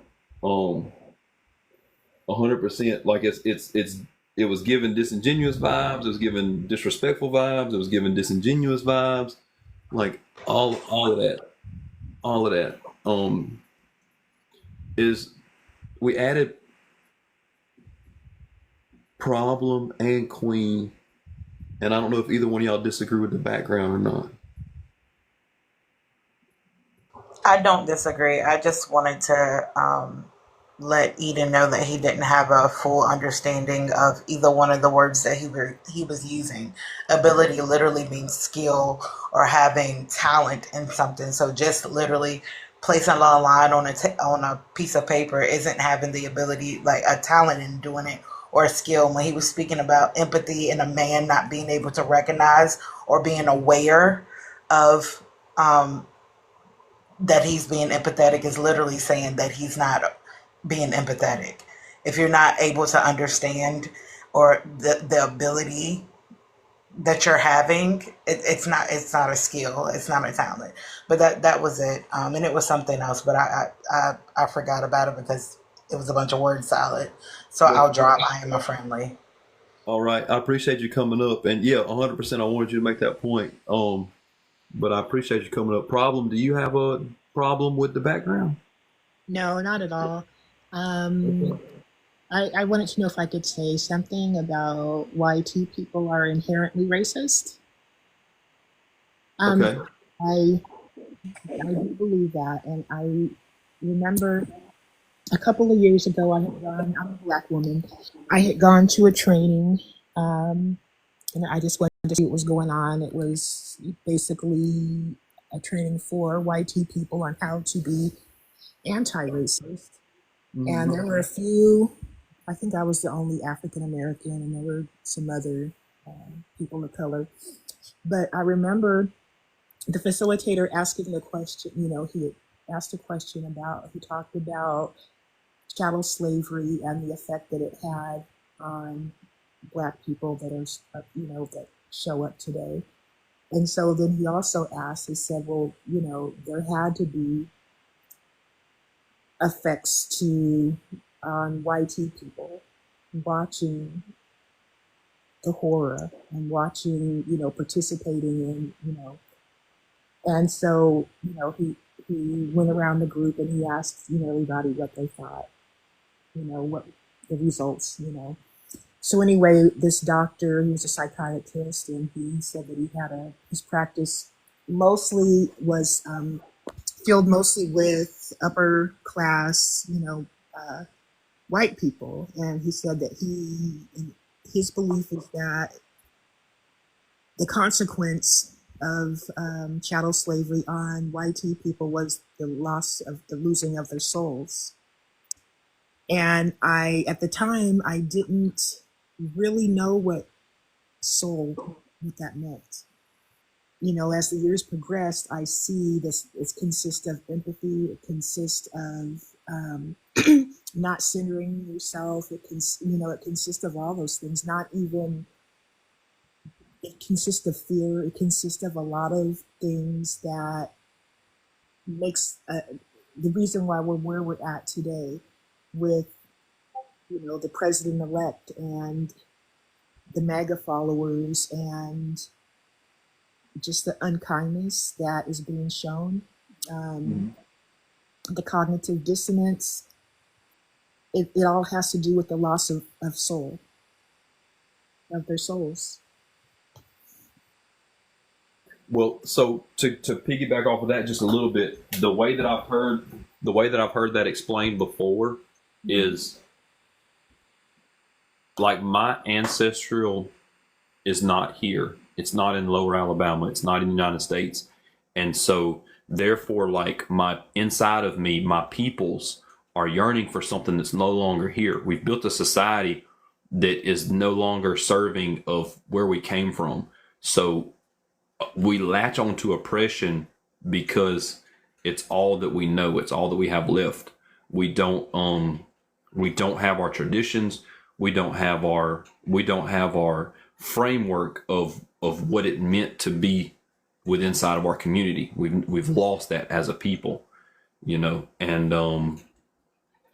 100%. Like it was given disingenuous vibes. It was given disrespectful vibes. It was given disingenuous vibes. Like all of that, all of that. Is we added problem and queen, and I don't know if either one of y'all disagree with the background or not. I don't disagree. I just wanted to let Eden know that he didn't have a full understanding of either one of the words that he was using. Ability literally means skill or having talent in something. So just literally placing a line on on a piece of paper isn't having the ability, like a talent in doing it or a skill. When he was speaking about empathy and a man not being able to recognize or being aware of that he's being empathetic, is literally saying that he's not being empathetic. If you're not able to understand or the ability that you're having, it's not a skill, it's not a talent. But that was it, and it was something else, but I forgot about it because it was a bunch of word salad. So Well, I'll drop I am a friendly. all right. I appreciate you coming up, and yeah, 100%. I wanted you to make that point. But I appreciate you coming up. Problem? Do you have a problem with the background? No, not at all. Okay. I wanted to know if I could say something about why two people are inherently racist. Um, Okay. I I do believe that, and I remember a couple of years ago I had gone. I'm a black woman. I had gone to a training, um, and I just wanted to see what was going on. It was basically a training for white people on how to be anti-racist. And there were a few, I think I was the only African American, and there were some other people of color. But I remember the facilitator asking the question, he had asked a question about, he talked about chattel slavery and the effect that it had on Black people that are, that show up today. And so then he also asked, he said, well, there had to be effects to on YT people watching the horror and watching, participating in, and so, he went around the group and he asked, everybody what they thought, what the results, So anyway, this doctor, he was a psychiatrist, and he said that he had his practice mostly was filled mostly with upper class, white people, and he said that his belief is that the consequence of chattel slavery on white people was the losing of their souls. And at the time, I didn't really know what that meant. As the years progressed, I see this. It consists of empathy. It consists of not centering yourself. It consists of all those things. Not even. It consists of fear. It consists of a lot of things that makes the reason why we're where we're at today, with the president-elect and the MAGA followers and just the unkindness that is being shown, the cognitive dissonance. It all has to do with the loss of soul, of their souls. Well, so to piggyback off of that just a little bit, the way that I've heard that explained before is like my ancestral is not here. It's not in Lower Alabama. It's not in the United States. And so therefore, like my inside of me, my peoples are yearning for something that's no longer here. We've built a society that is no longer serving of where we came from. So we latch onto oppression because it's all that we know. It's all that we have left. We don't have our traditions. We don't have our framework of what it meant to be with inside of our community. We've lost that as a people, and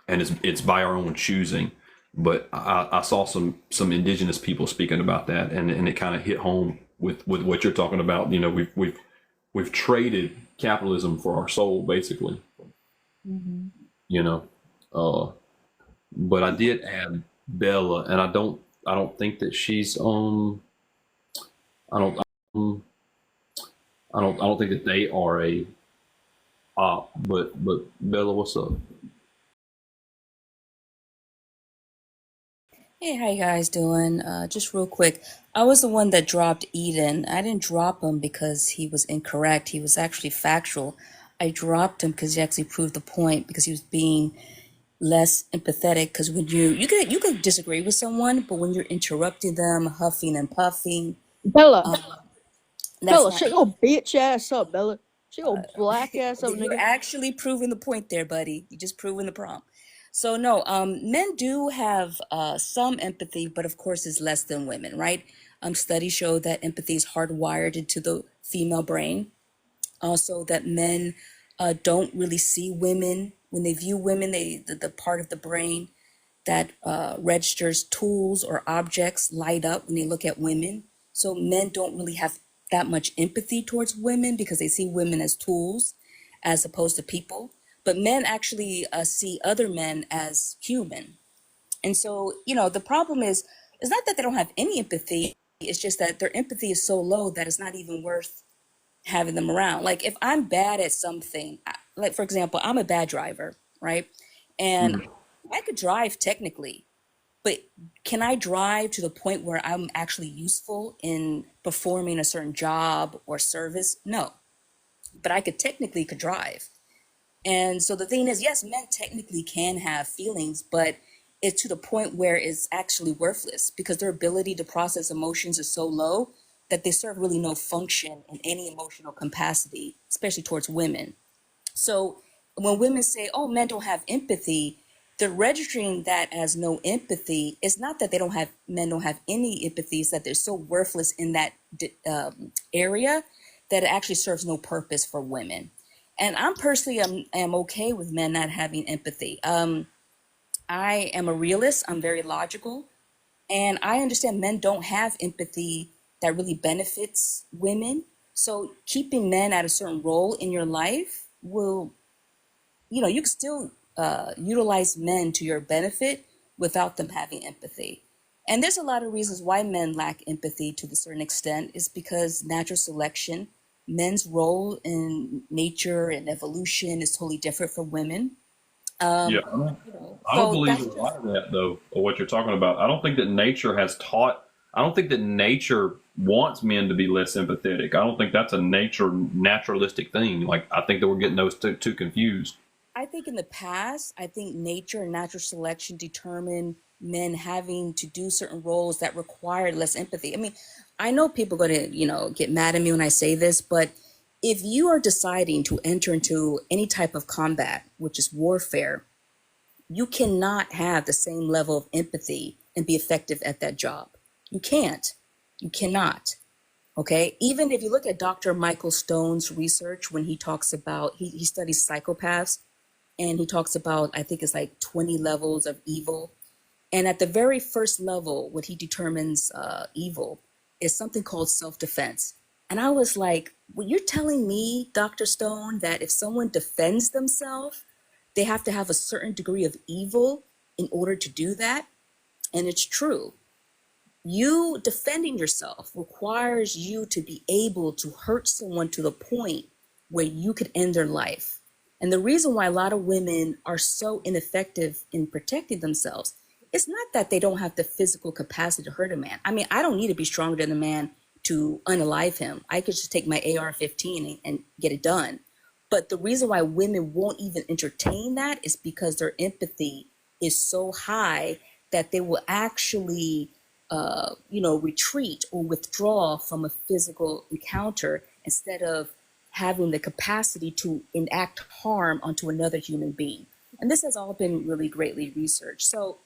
it's by our own choosing. But I saw some indigenous people speaking about that, and it kind of hit home with what you're talking about. We've traded capitalism for our soul, basically. Mm-hmm. But I did add Bella, and I don't think that she's I don't I don't think that they are a op. But Bella, what's up? Hey, how you guys doing? Just real quick, I was the one that dropped Eden. I didn't drop him because he was incorrect. He was actually factual. I dropped him because he actually proved the point because he was being less empathetic. Because when you could disagree with someone, but when you're interrupting them, huffing and puffing, Bella, um, that's Bella, not shut your bitch ass up, Bella. Shut your black ass up, you're nigga. actually proving the point there, buddy. You just proving the prompt. So no, men do have some empathy, but of course it's less than women, right? Studies show that empathy is hardwired into the female brain. Also, that men don't really see women when they view women. The part of the brain that registers tools or objects light up when they look at women. So men don't really have that much empathy towards women because they see women as tools as opposed to people. But men actually see other men as human. And so, the problem is, it's not that they don't have any empathy. It's just that their empathy is so low that it's not even worth having them around. Like if I'm bad at something, like for example, I'm a bad driver, right? And I could drive technically, but can I drive to the point where I'm actually useful in performing a certain job or service? No, but I could drive. And so the thing is, yes, men technically can have feelings, but it's to the point where it's actually worthless because their ability to process emotions is so low that they serve really no function in any emotional capacity, especially towards women. So when women say, oh, men don't have empathy, they're registering that as no empathy. It's not that men don't have any empathy, it's that they're so worthless in that area that it actually serves no purpose for women. And I'm personally am okay with men not having empathy. I am a realist. I'm very logical. And I understand men don't have empathy that really benefits women. So keeping men at a certain role in your life will, you can still utilize men to your benefit without them having empathy. And there's a lot of reasons why men lack empathy to a certain extent is because natural selection, men's role in nature and evolution is totally different from women. Yeah, I don't So believe that's a just lot of that though, or what you're talking about. I don't think that nature has taught. I don't think that nature wants men to be less empathetic. I don't think that's a naturalistic thing. Like I think that we're getting those too confused. I think in the past, I think nature and natural selection determined men having to do certain roles that required less empathy. I mean, I know people are going to, get mad at me when I say this, but if you are deciding to enter into any type of combat, which is warfare, you cannot have the same level of empathy and be effective at that job. You can't. You cannot. Okay. Even if you look at Dr. Michael Stone's research, when he talks about, he studies psychopaths and he talks about, I think it's like 20 levels of evil. And at the very first level, what he determines evil is something called self-defense. And I was like, well, you're telling me, Dr. Stone, that if someone defends themselves, they have to have a certain degree of evil in order to do that? And it's true. You defending yourself requires you to be able to hurt someone to the point where you could end their life. And the reason why a lot of women are so ineffective in protecting themselves, it's not that they don't have the physical capacity to hurt a man. I mean, I don't need to be stronger than a man to unalive him. I could just take my AR-15 and get it done. But the reason why women won't even entertain that is because their empathy is so high that they will actually retreat or withdraw from a physical encounter instead of having the capacity to enact harm onto another human being. And this has all been really greatly researched. So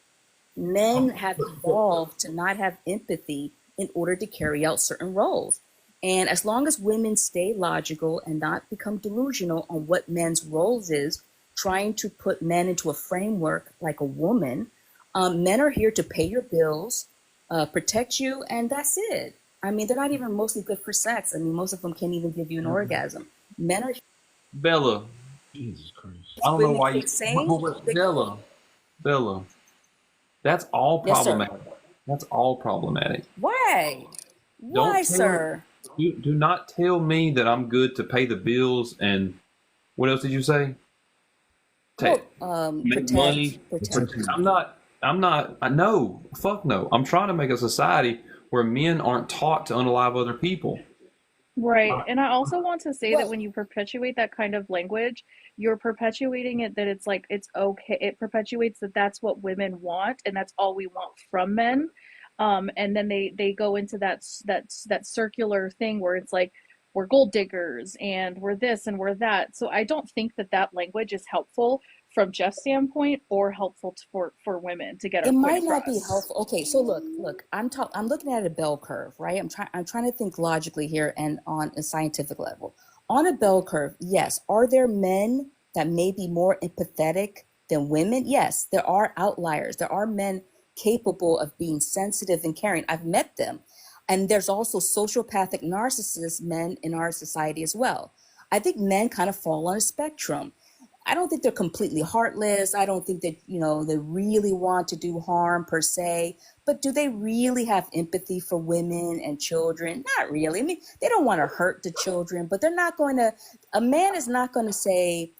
men have evolved to not have empathy in order to carry out certain roles. And as long as women stay logical and not become delusional on what men's roles is, trying to put men into a framework like a woman, men are here to pay your bills, protect you, and that's it. I mean, they're not even mostly good for sex. I mean, most of them can't even give you an orgasm. Men are Bella, Jesus Christ. I don't know women why you, keep saying. Bella, that's all Yes, sir. problematic. That's all problematic. Why? Don't Why, tell sir? do not tell me that I'm good to pay the bills and what else did you say? Take make money. Protect. I'm not. No, fuck no. I'm trying to make a society where men aren't taught to unalive other people. Right. And I also want to say that Well, when you perpetuate that kind of language, you're perpetuating it that it's like it's okay. It perpetuates that that's what women want and that's all we want from men. And then they go into that circular thing where it's like we're gold diggers and we're this and we're that. So I don't think that that language is helpful from Jeff's standpoint or helpful for women to get our it point might not be across. helpful. Okay, so look. I'm looking at a bell curve, right? I'm trying to think logically here and on a scientific level. On a bell curve, yes. Are there men that may be more empathetic than women. Yes, there are outliers. There are men capable of being sensitive and caring. I've met them. And there's also sociopathic narcissist men in our society as well. I think men kind of fall on a spectrum. I don't think they're completely heartless. I don't think that, they really want to do harm per se. But do they really have empathy for women and children? Not really. I mean, they don't want to hurt the children, but a man is not going to say,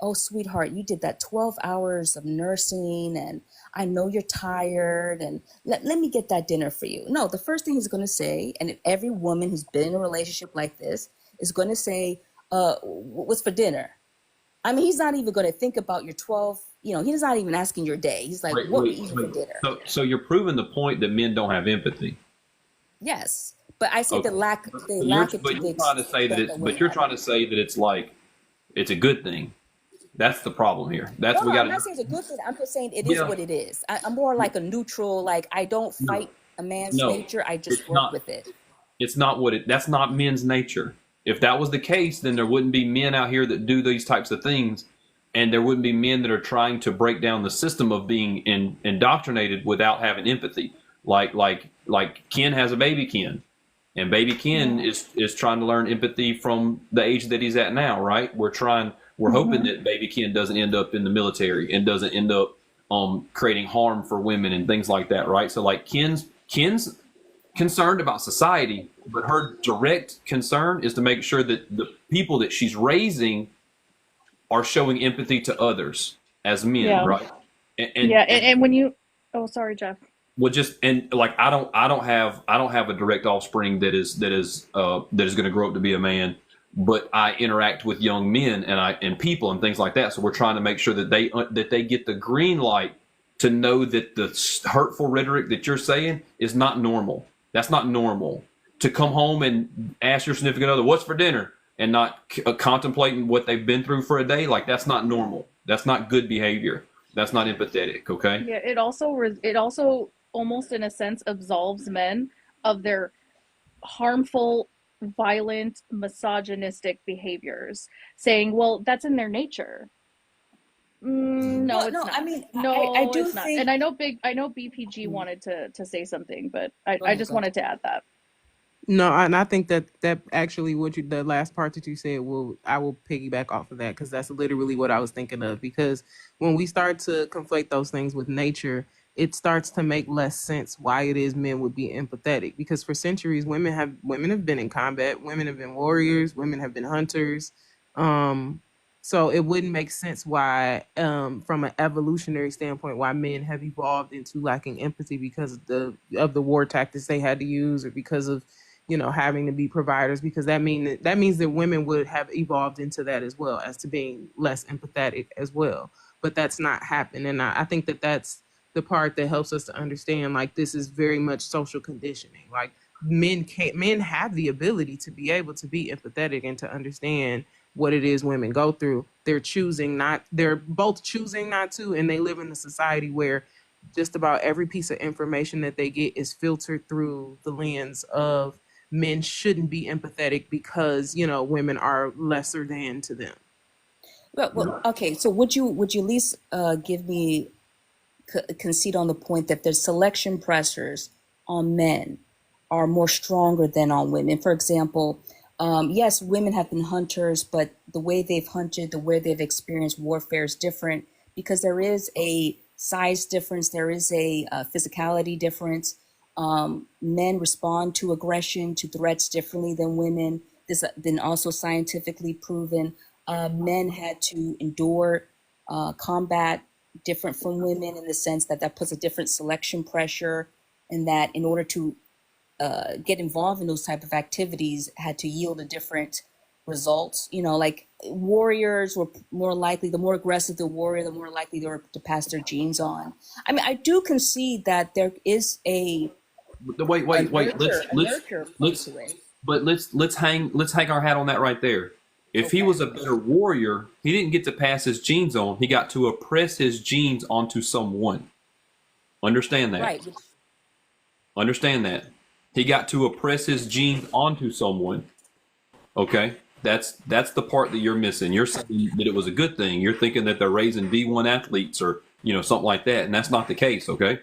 oh, sweetheart, you did that 12 hours of nursing and I know you're tired and let me get that dinner for you. No, the first thing he's going to say, and every woman who's been in a relationship like this is going to say, what's for dinner? I mean, he's not even going to think about your 12, he's not even asking your day. He's like, what we eating for dinner? So you're proving the point that men don't have empathy. Yes. But I say Okay. they lack it But to you're the trying to say that extent you're trying to say that it's like it's a good thing. That's the problem here. That's No, we got I'm to. not saying it's a good thing. I'm just saying it is what it is. I'm more like a neutral, like I don't fight a man's No, nature. I just it's work not. with it. It's not that's not men's nature. If that was the case, then there wouldn't be men out here that do these types of things, and there wouldn't be men that are trying to break down the system of being indoctrinated without having empathy. Like Ken has a baby Ken, and baby Ken is trying to learn empathy from the age that he's at now. Right? We're hoping that baby Ken doesn't end up in the military and doesn't end up creating harm for women and things like that. Right? So like Ken's concerned about society, but her direct concern is to make sure that the people that she's raising are showing empathy to others as men, right? And when you, oh, sorry, Jeff. Well, like I don't have a direct offspring that is going to grow up to be a man, but I interact with young men and people and things like that. So we're trying to make sure that they get the green light to know that the hurtful rhetoric that you're saying is not normal. That's not normal. To come home and ask your significant other, what's for dinner? And not contemplating what they've been through for a day, like that's not normal. That's not good behavior. That's not empathetic, okay? Yeah, it also almost in a sense absolves men of their harmful, violent, misogynistic behaviors, saying, well, that's in their nature. No, Well, it's no, not. I mean, No, I do it's not. think. And I know BPG wanted to say something, but Go I ahead, just go ahead. wanted to add that. No, and I think that actually the last part that you said I will piggyback off of that because that's literally what I was thinking of. Because when we start to conflate those things with nature, it starts to make less sense why it is men would be empathetic. Because for centuries, women have been in combat, women have been warriors, women have been hunters. So it wouldn't make sense why, from an evolutionary standpoint, why men have evolved into lacking empathy because of the war tactics they had to use, or because of having to be providers, because that means that women would have evolved into that as well, as to being less empathetic as well. But that's not happened, and I think that that's the part that helps us to understand, like, this is very much social conditioning. Like, men have the ability to be able to be empathetic and to understand what it is women go through. They're both choosing not to, and they live in a society where just about every piece of information that they get is filtered through the lens of men shouldn't be empathetic because women are lesser than to them. Well, okay. So would you at least give me concede on the point that the selection pressures on men are more stronger than on women? For example, yes, women have been hunters, but the way they've hunted, the way they've experienced warfare is different because there is a size difference, there is a physicality difference. Men respond to aggression, to threats differently than women. This has been also scientifically proven. Men had to endure combat different from women in the sense that puts a different selection pressure, and that in order to get involved in those type of activities had to yield a different results. Like warriors were more likely, the more aggressive the warrior, the more likely they were to pass their genes on. I mean, I do concede that there is a Wait. Let's hang our hat on that right there. If he was a better warrior, he didn't get to pass his genes on. He got to oppress his genes onto someone. Understand that. Right. Understand that. He got to oppress his genes onto someone. Okay? That's the part that you're missing. You're saying that it was a good thing. You're thinking that they're raising D1 athletes or something like that, and that's not the case. Okay,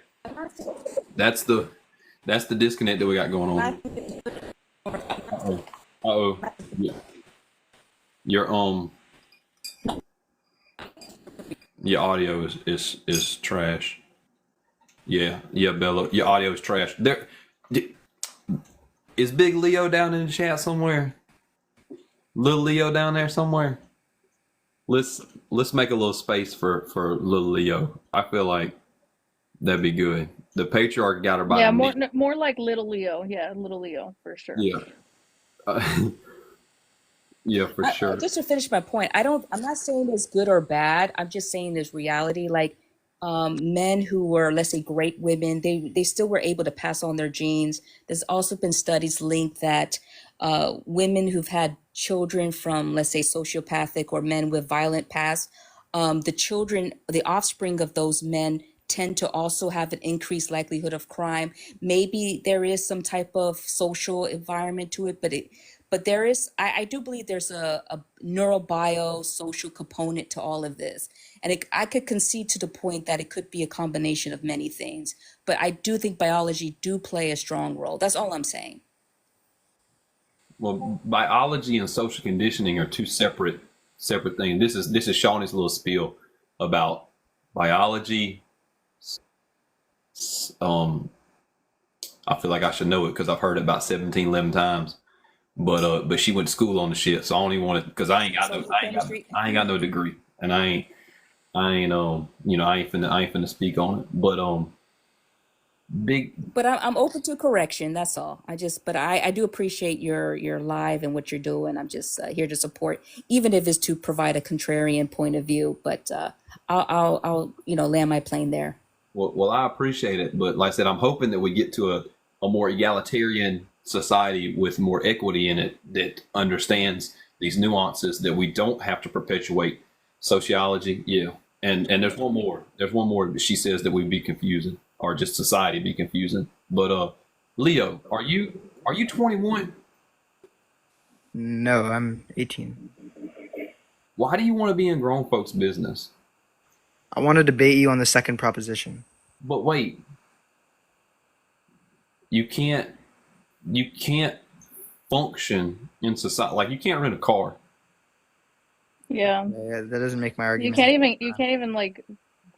that's the disconnect that we got going on. Uh-oh. Uh-oh. Yeah. Your your audio is trash. Yeah, Bella, your audio is trash. Is Big Leo down in the chat somewhere? Little Leo down there somewhere? Let's make a little space for little Leo. I feel like that'd be good. The patriarch got her by Yeah, the knee. more like little Leo. Yeah, little Leo for sure. Yeah. Yeah, for sure. Just to finish my point, I'm not saying it's good or bad. I'm just saying there's reality. Like men who were, let's say, great women, they still were able to pass on their genes. There's also been studies linked that women who've had children from, let's say, sociopathic or men with violent past, the offspring of those men tend to also have an increased likelihood of crime. Maybe there is some type of social environment to it, but there is, I do believe there's a neurobiosocial component to all of this. And I could concede to the point that it could be a combination of many things. But I do think biology do play a strong role. That's all I'm saying. Well, biology and social conditioning are two separate things. This is Shawnee's little spiel about biology. I feel like I should know it because I've heard it about 17, 11 times. But she went to school on the shit, so I don't even want to, because I ain't got no degree, and I ain't finna speak on it. But But I'm open to correction. That's all. I do appreciate your live and what you're doing. I'm just here to support, even if it's to provide a contrarian point of view. But I'll land my plane there. Well, I appreciate it, but like I said, I'm hoping that we get to a more egalitarian society with more equity in it that understands these nuances, that we don't have to perpetuate sociology. Yeah. And there's one more that she says that we'd be confusing, or just society be confusing. But Leo, are you 21? No, I'm 18. Why do you want to be in grown folks' business? I want to debate you on the second proposition. But wait, you can't function in society. Like, you can't rent a car. Yeah. That doesn't make my argument. You can't even like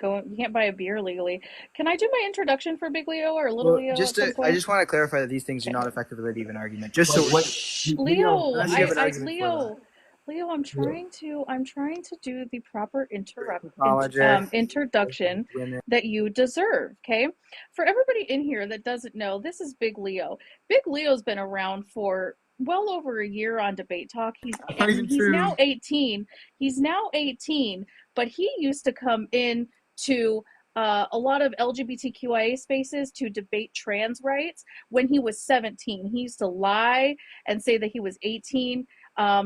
go. You can't buy a beer legally. Can I do my introduction for Big Leo or Little Leo at some point? I just want to clarify that these things do not effectively leave an argument. Just Leo, Leo, Leo, I'm trying to do the proper Apologize. introduction that you deserve. Okay, for everybody in here that doesn't know, this is Big Leo. Big Leo's been around for well over a year on Debate Talk. He's now 18. He's now 18, but he used to come in to a lot of LGBTQIA spaces to debate trans rights when he was 17. He used to lie and say that he was 18.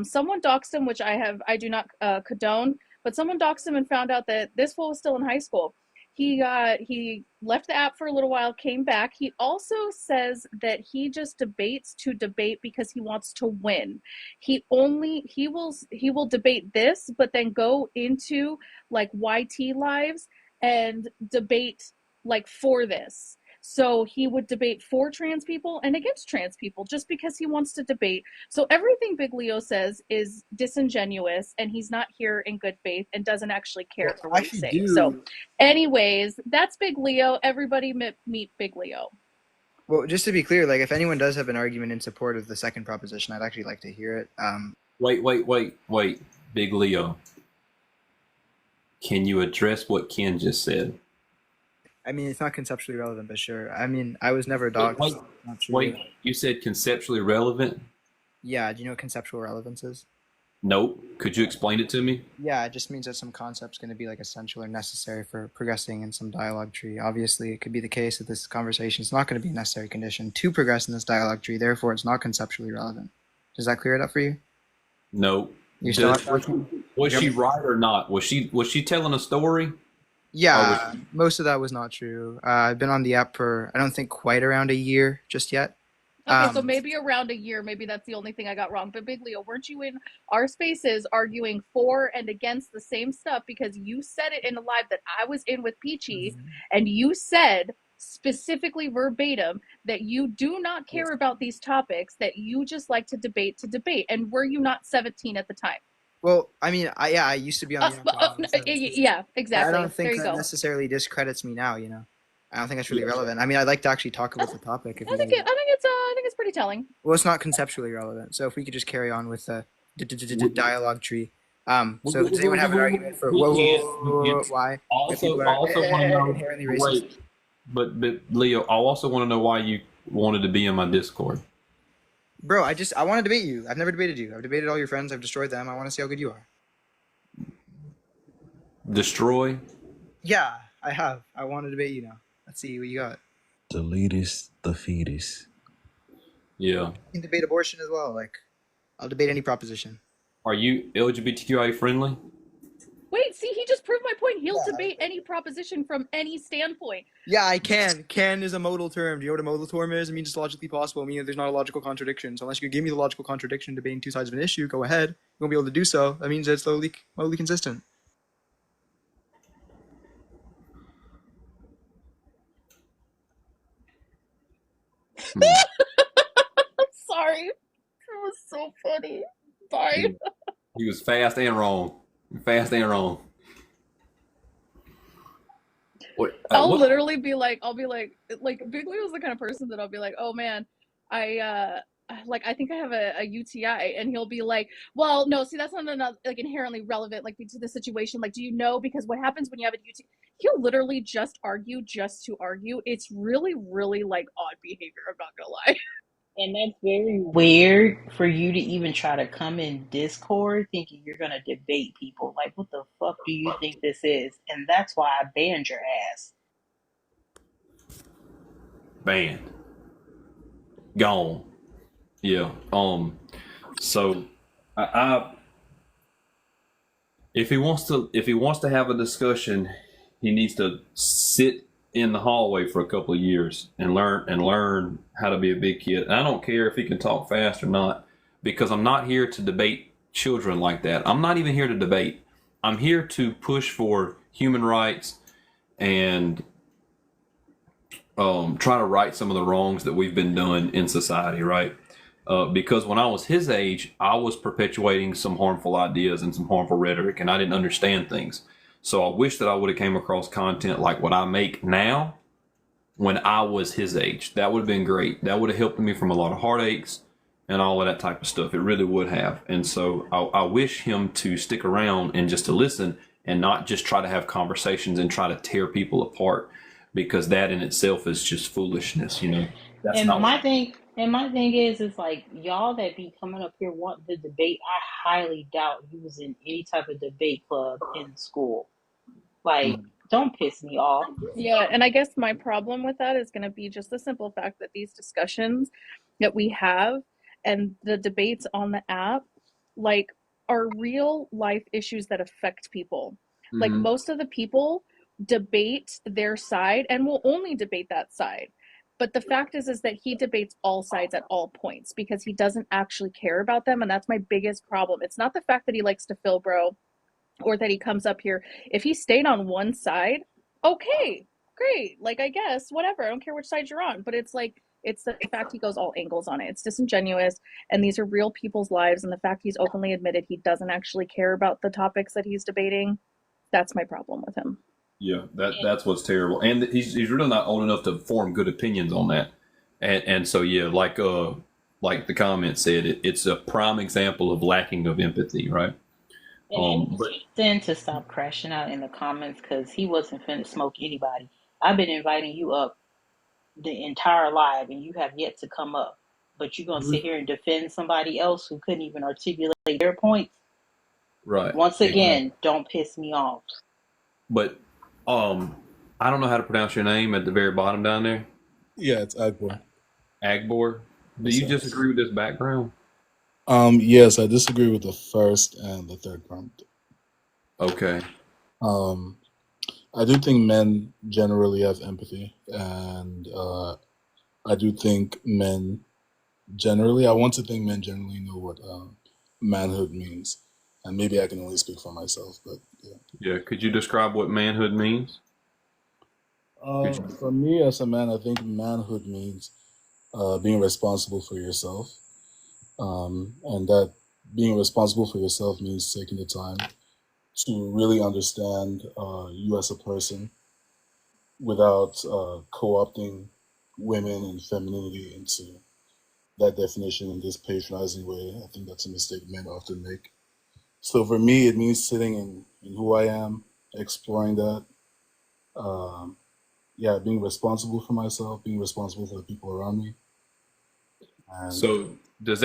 Someone doxed him, which I do not condone, but someone doxed him and found out that this fool was still in high school. He left the app for a little while, came back. He also says that he just debates to debate because he wants to win. He will debate this, but then go into like YT lives and debate like for this. So he would debate for trans people and against trans people just because he wants to debate. So everything Big Leo says is disingenuous, and he's not here in good faith and doesn't actually care for what he's saying. So anyways, that's Big Leo. Everybody meet Big Leo. Well, just to be clear, like if anyone does have an argument in support of the second proposition, I'd actually like to hear it. Wait, Big Leo. Can you address what Ken just said? I mean, it's not conceptually relevant, but sure. I mean, I was never doxxed. Wait, you said conceptually relevant? Yeah, do you know what conceptual relevance is? Nope. Could you explain it to me? Yeah, it just means that some concept's going to be like essential or necessary for progressing in some dialogue tree. Obviously, it could be the case that this conversation is not going to be a necessary condition to progress in this dialogue tree. Therefore, it's not conceptually relevant. Does that clear it up for you? No. You still was she right or not? Was she telling a story? Yeah, most of that was not true. I've been on the app for, I don't think quite around a year just yet. Okay, so maybe around a year, maybe that's the only thing I got wrong. But Big Leo, weren't you in our spaces arguing for and against the same stuff because you said it in a live that I was in with Peachy, and you said specifically verbatim that you do not care about these topics, that you just like to debate, and were you not 17 at the time? Well, I mean, I used to be on the app. When I was 17. Yeah, exactly. I don't think there you that go. necessarily discredits me now. I don't think that's really relevant. I mean, I'd like to actually talk about the topic. If I you think guys... I think it's pretty telling. Well, it's not conceptually relevant. So if we could just carry on with the dialogue tree. So does anyone have an argument for why people are inherently racist? But Leo, I also want to know why you wanted to be in my Discord. Bro, I want to debate you. I've never debated you. I've debated all your friends. I've destroyed them. I want to see how good you are. Destroy? Yeah, I have. I want to debate you now. Let's see what you got. The latest, the fetus. Yeah. You can debate abortion as well. Like, I'll debate any proposition. Are you LGBTQI friendly? Wait, see, he just proved my point. He'll debate any proposition from any standpoint. Yeah, I can. Can is a modal term. Do you know what a modal term is? It means it's logically possible. It means there's not a logical contradiction. So unless you give me the logical contradiction debating two sides of an issue, go ahead. You won't be able to do so. That means it's modally consistent. I'm sorry. It was so funny. Bye. He was fast and wrong. Fast and wrong. I'll literally be like, Big Leo's the kind of person that I'll be like, oh man, I think I have a UTI, and he'll be like, well, no, see, that's not like inherently relevant, like to the situation. Like, do you know? Because what happens when you have a UTI? He'll literally just argue just to argue. It's really, really like odd behavior. I'm not gonna lie. And that's very weird for you to even try to come in Discord thinking you're going to debate people. Like, what the fuck do you think this is? And that's why I banned your ass. Banned. Gone. Yeah. So if he wants to have a discussion, he needs to sit in the hallway for a couple of years and learn how to be a big kid. And I don't care if he can talk fast or not, because I'm not here to debate children like that. I'm not even here to debate. I'm here to push for human rights and try to right some of the wrongs that we've been done in society, right? Because when I was his age, I was perpetuating some harmful ideas and some harmful rhetoric, and I didn't understand things. So I wish that I would have came across content like what I make now when I was his age. That would have been great. That would have helped me from a lot of heartaches and all of that type of stuff. It really would have. And so I wish him to stick around and just to listen and not just try to have conversations and try to tear people apart, because that in itself is just foolishness, you know. That's and not my thing is like, y'all that be coming up here wanting to debate, I highly doubt you was in any type of debate club in school. Like, don't piss me off. Yeah, and I guess my problem with that is going to be just the simple fact that these discussions that we have and the debates on the app, like, are real life issues that affect people. Like, most of the people debate their side and will only debate that side. But the fact is that he debates all sides at all points because he doesn't actually care about them, and that's my biggest problem. It's not the fact that he likes to fill bro or that he comes up here. If he stayed on one side, okay, great. Like, I guess, whatever. I don't care which side you're on. But it's like, it's the fact he goes all angles on it. It's disingenuous. And these are real people's lives. And the fact he's openly admitted he doesn't actually care about the topics that he's debating, that's my problem with him. Yeah, that's what's terrible. And he's really not old enough to form good opinions on that. And so, yeah, like the comment said, it's a prime example of lacking of empathy, right? But then to stop crashing out in the comments, because he wasn't finna smoke anybody. I've been inviting you up the entire live, and you have yet to come up. But you're gonna sit here and defend somebody else who couldn't even articulate their points. Right. Once again, don't piss me off. But I don't know how to pronounce your name at the very bottom down there. Yeah, it's Agbor. Agbor. Do you disagree with this background? Yes, I disagree with the first and the third prompt. Okay. I do think men generally have empathy, and I do think men generally. I want to think men generally know what manhood means, and maybe I can only speak for myself, but yeah. Yeah. Could you describe what manhood means? Could you? For me as a man, I think manhood means being responsible for yourself, and that being responsible for yourself means taking the time to really understand you as a person without co-opting women and femininity into that definition in this patronizing way. I think that's a mistake men often make. So for me, it means sitting in who I am, exploring that. Um, yeah, being responsible for myself, being responsible for the people around me, and So does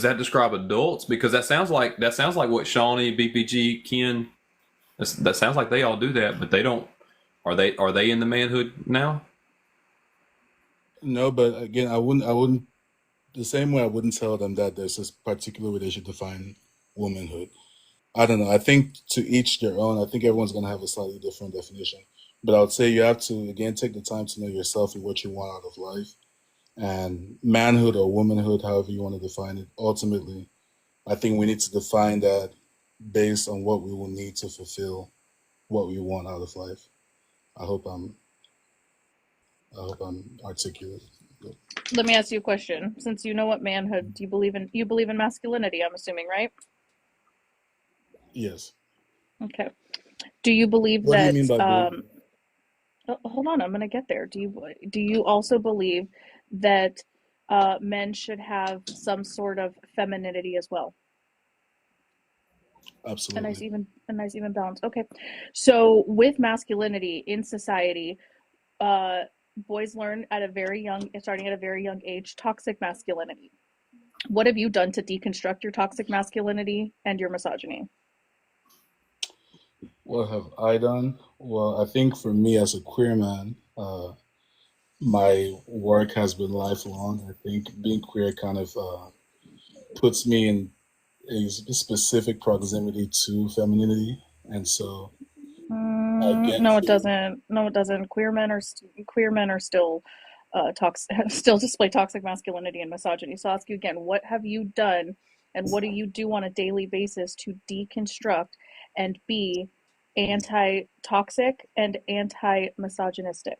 that describe adults? Because that sounds like what Shawnee, BPG, Ken. That sounds like they all do that, but they don't. Are they in the manhood now? no, but again, I wouldn't the same way I wouldn't tell them that there's this particular way they should define womanhood. I don't know. I think to each their own. I think everyone's gonna have a slightly different definition. But I would say you have to again take the time to know yourself and what you want out of life. And manhood or womanhood, however you want to define it, ultimately, I think we need to define that based on what we will need to fulfill what we want out of life. I hope I'm I hope I'm articulate. But Let me ask you a question. Since you know what manhood, do you believe in masculinity, I'm assuming, right? yes. Okay. Do you believe What do you that mean by believe? hold on, I'm going to get there. Do you also believe that men should have some sort of femininity as well? Absolutely. A nice even balance. Okay. So with masculinity in society, uh boys learn at a very young starting at a very young age toxic masculinity. What have you done to deconstruct your toxic masculinity and your misogyny? What have I done? Well, I think for me as a queer man, my work has been lifelong. I think being queer kind of puts me in a specific proximity to femininity, and so I get No, it to. doesn't. No, it doesn't. Queer men are still toxic, still display toxic masculinity and misogyny. So I'll ask you again, what have you done, and what do you do on a daily basis to deconstruct and be anti-toxic and anti-misogynistic?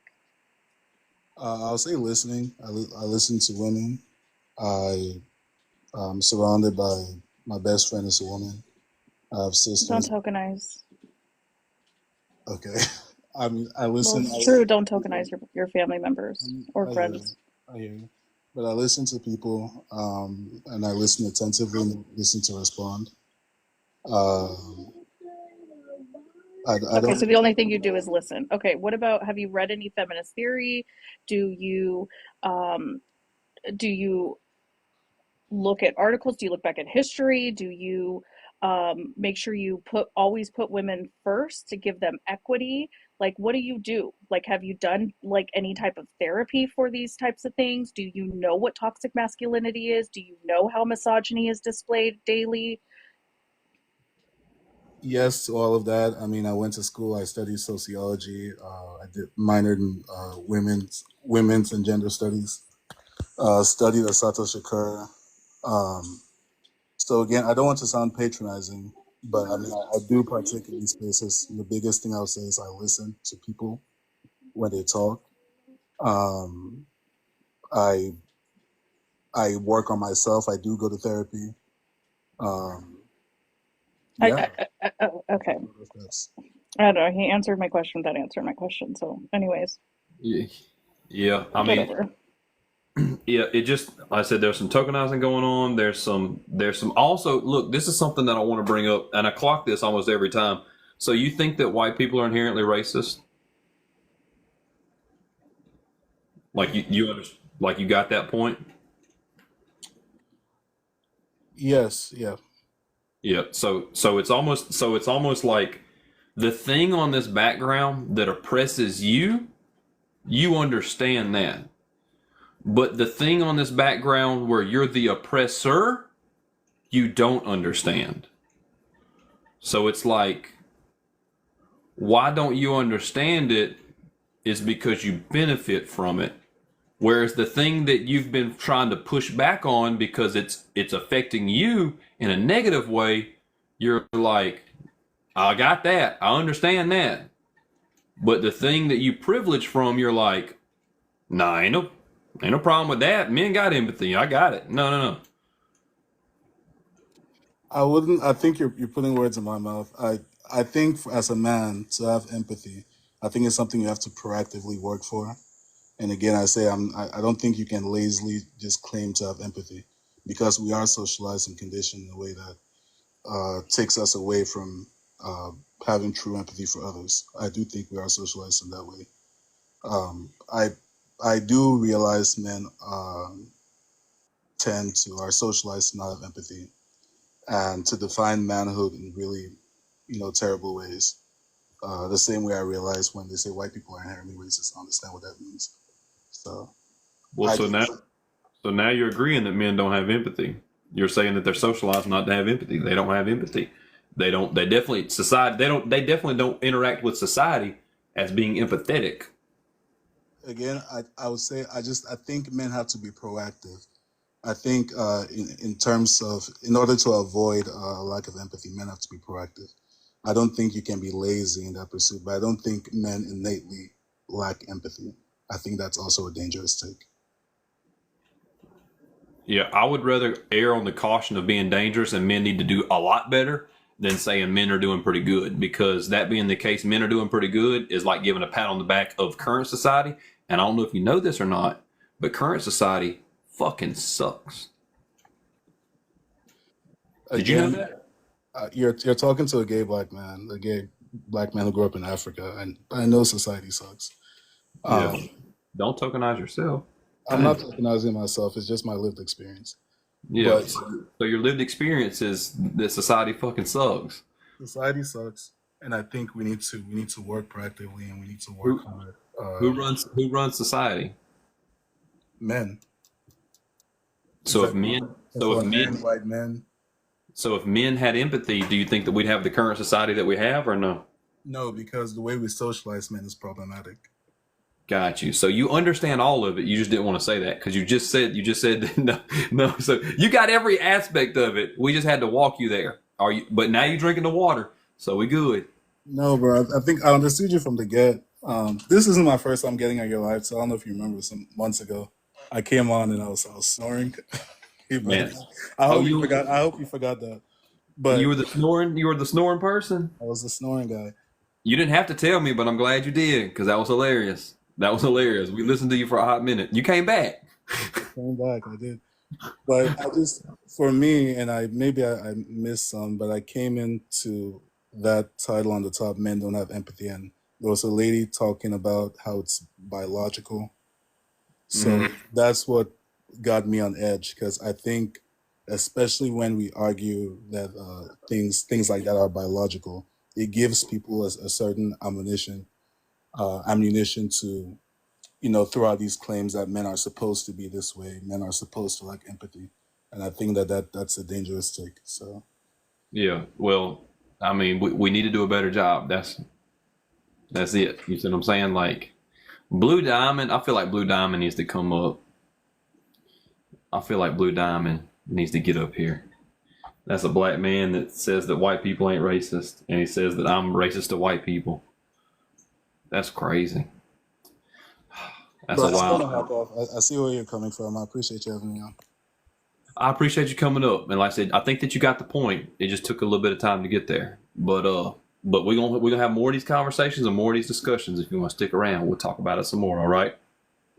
I'll say listening. I listen to women. I am surrounded by my best friend is a woman. I have Don't sisters. tokenize. Okay, I mean I Well, listen. it's true. Don't tokenize your family members or I hear you. friends. I hear you. But I listen to people, and I listen attentively and listen to respond. Um, I Okay, don't. so the only thing you do is listen. Okay, what about have you read any feminist theory? Do you um do you look at articles? Do you look back at history? Do you make sure you always put women first to give them equity? Like, what do you do? Like, have you done like any type of therapy for these types of things? Do you know what toxic masculinity is? Do you know how misogyny is displayed daily? Yes to all of that. I mean, I went to school. I studied sociology. I did minored in women's and gender studies. Studied Asato Shakur. Um, so again, I don't want to sound patronizing, but I mean, I do partake in these spaces. The biggest thing I would say is I listen to people when they talk. Um, I I work on myself. I do go to therapy. Um, I, yeah, okay. that's I don't know. He answered my question without answering my question. So, anyways, Yeah. Yeah. I mean, whatever. yeah. It just. I said there's some tokenizing going on. There's some. Also, look. This is something that I want to bring up, and I clock this almost every time. So you think that white people are inherently racist? Like like you got that point? yes, yeah. Yeah. So it's almost like the thing on this background that oppresses you, you understand that. But the thing on this background where you're the oppressor, you don't understand. So it's like, why don't you understand it is because you benefit from it. Whereas the thing that you've been trying to push back on because it's affecting you in a negative way, you're like, I got that. I understand that. But the thing that you privilege from, you're like, nah, ain't no problem with that. Men got empathy. I got it. No, no, no. I wouldn't. I think you're putting words in my mouth. I think as a man to have empathy, I think it's something you have to proactively work for. And again, I don't think you can lazily just claim to have empathy because we are socialized and conditioned in a way that takes us away from uh, having true empathy for others. I do think we are socialized in that way. I do realize men tend to are socialized to not have empathy and to define manhood in really, terrible ways. The same way I realize when they say white people are inherently racist, I understand what that means. So Well, I so do. now you're agreeing that men don't have empathy. You're saying that they're socialized not to have empathy. They don't have empathy. They don't. They definitely society. They don't. They definitely don't interact with society as being empathetic. Again, I would say I think men have to be proactive. I think in terms of in order to avoid a lack of empathy, men have to be proactive. I don't think you can be lazy in that pursuit, but I don't think men innately lack empathy. I think that's also a dangerous take. Yeah, I would rather err on the caution of being dangerous and men need to do a lot better than saying men are doing pretty good. Because that being the case, men are doing pretty good is like giving a pat on the back of current society. And I don't know if you know this or not, but current society fucking sucks. Did you know Again, that? you're talking to a gay black man who grew up in Africa, and I know society sucks. Yeah. Um, Don't tokenize yourself. I'm not recognizing myself; it's just my lived experience. Yeah. But So your lived experience is that society fucking sucks. society sucks, and I think we need to work proactively, and we need to work Who hard. who runs society? Men, So if men so if men, men white men. so if men had empathy, do you think that we'd have the current society that we have or no? No, because the way we socialize men is problematic. Got you. So you understand all of it. You just didn't want to say that because you just said no, no. So you got every aspect of it. We just had to walk you there. Are you? But now you're drinking the water, so we good. No, bro. I think I understood you from the get. This isn't my first time getting on your live, so I don't know if you remember. Some months ago, I came on and I was snoring. Hey, buddy. Man. I Oh, hope you forgot. I hope you forgot that. But you were the snoring. You were the snoring person. I was the snoring guy. You didn't have to tell me, but I'm glad you did because that was hilarious. That was hilarious. We listened to you for a hot minute. You came back. I came back. I did. But I just, for me, and I missed some, but I came into that title on the top. Men don't have empathy, and there was a lady talking about how it's biological. So that's what got me on edge because I think, especially when we argue that things like that are biological, it gives people a certain ammunition to throw out these claims that men are supposed to be this way, men are supposed to lack empathy, and I think that's a dangerous take. So Yeah. Well, I mean, we need to do a better job. That's it. You see what I'm saying? Like Blue Diamond. I feel like Blue Diamond needs to come up. I feel like Blue Diamond needs to get up here. That's a black man that says that white people ain't racist, and he says that I'm racist to white people. That's crazy. That's but a I just want to wild. hop off. I see where you're coming from. I appreciate you having me on. I appreciate you coming up, and like I said, I think that you got the point. It just took a little bit of time to get there, but we're gonna have more of these conversations and more of these discussions. If you want to stick around, we'll talk about it some more. All right?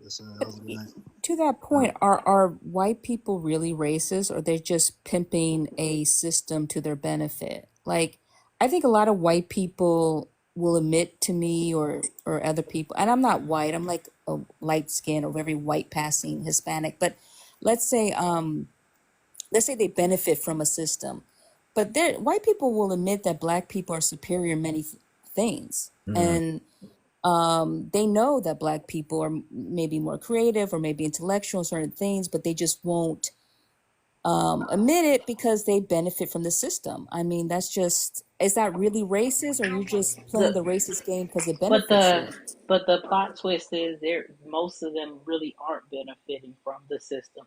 Yes, sir. That was a good night. To that point, are white people really racist, or they're just pimping a system to their benefit? Like, I think a lot of white people will admit to me or other people, and I'm not white. I'm like a light skin or very white passing Hispanic. But let's say let's say they benefit from a system, but white people will admit that black people are superior in many things, and they know that black people are maybe more creative or maybe intellectual in certain things, but they just won't admit it because they benefit from the system. I mean, is that really racist, or you just playing the The racist game because it but benefits you? the plot twist is there. Most of them really aren't benefiting from the system.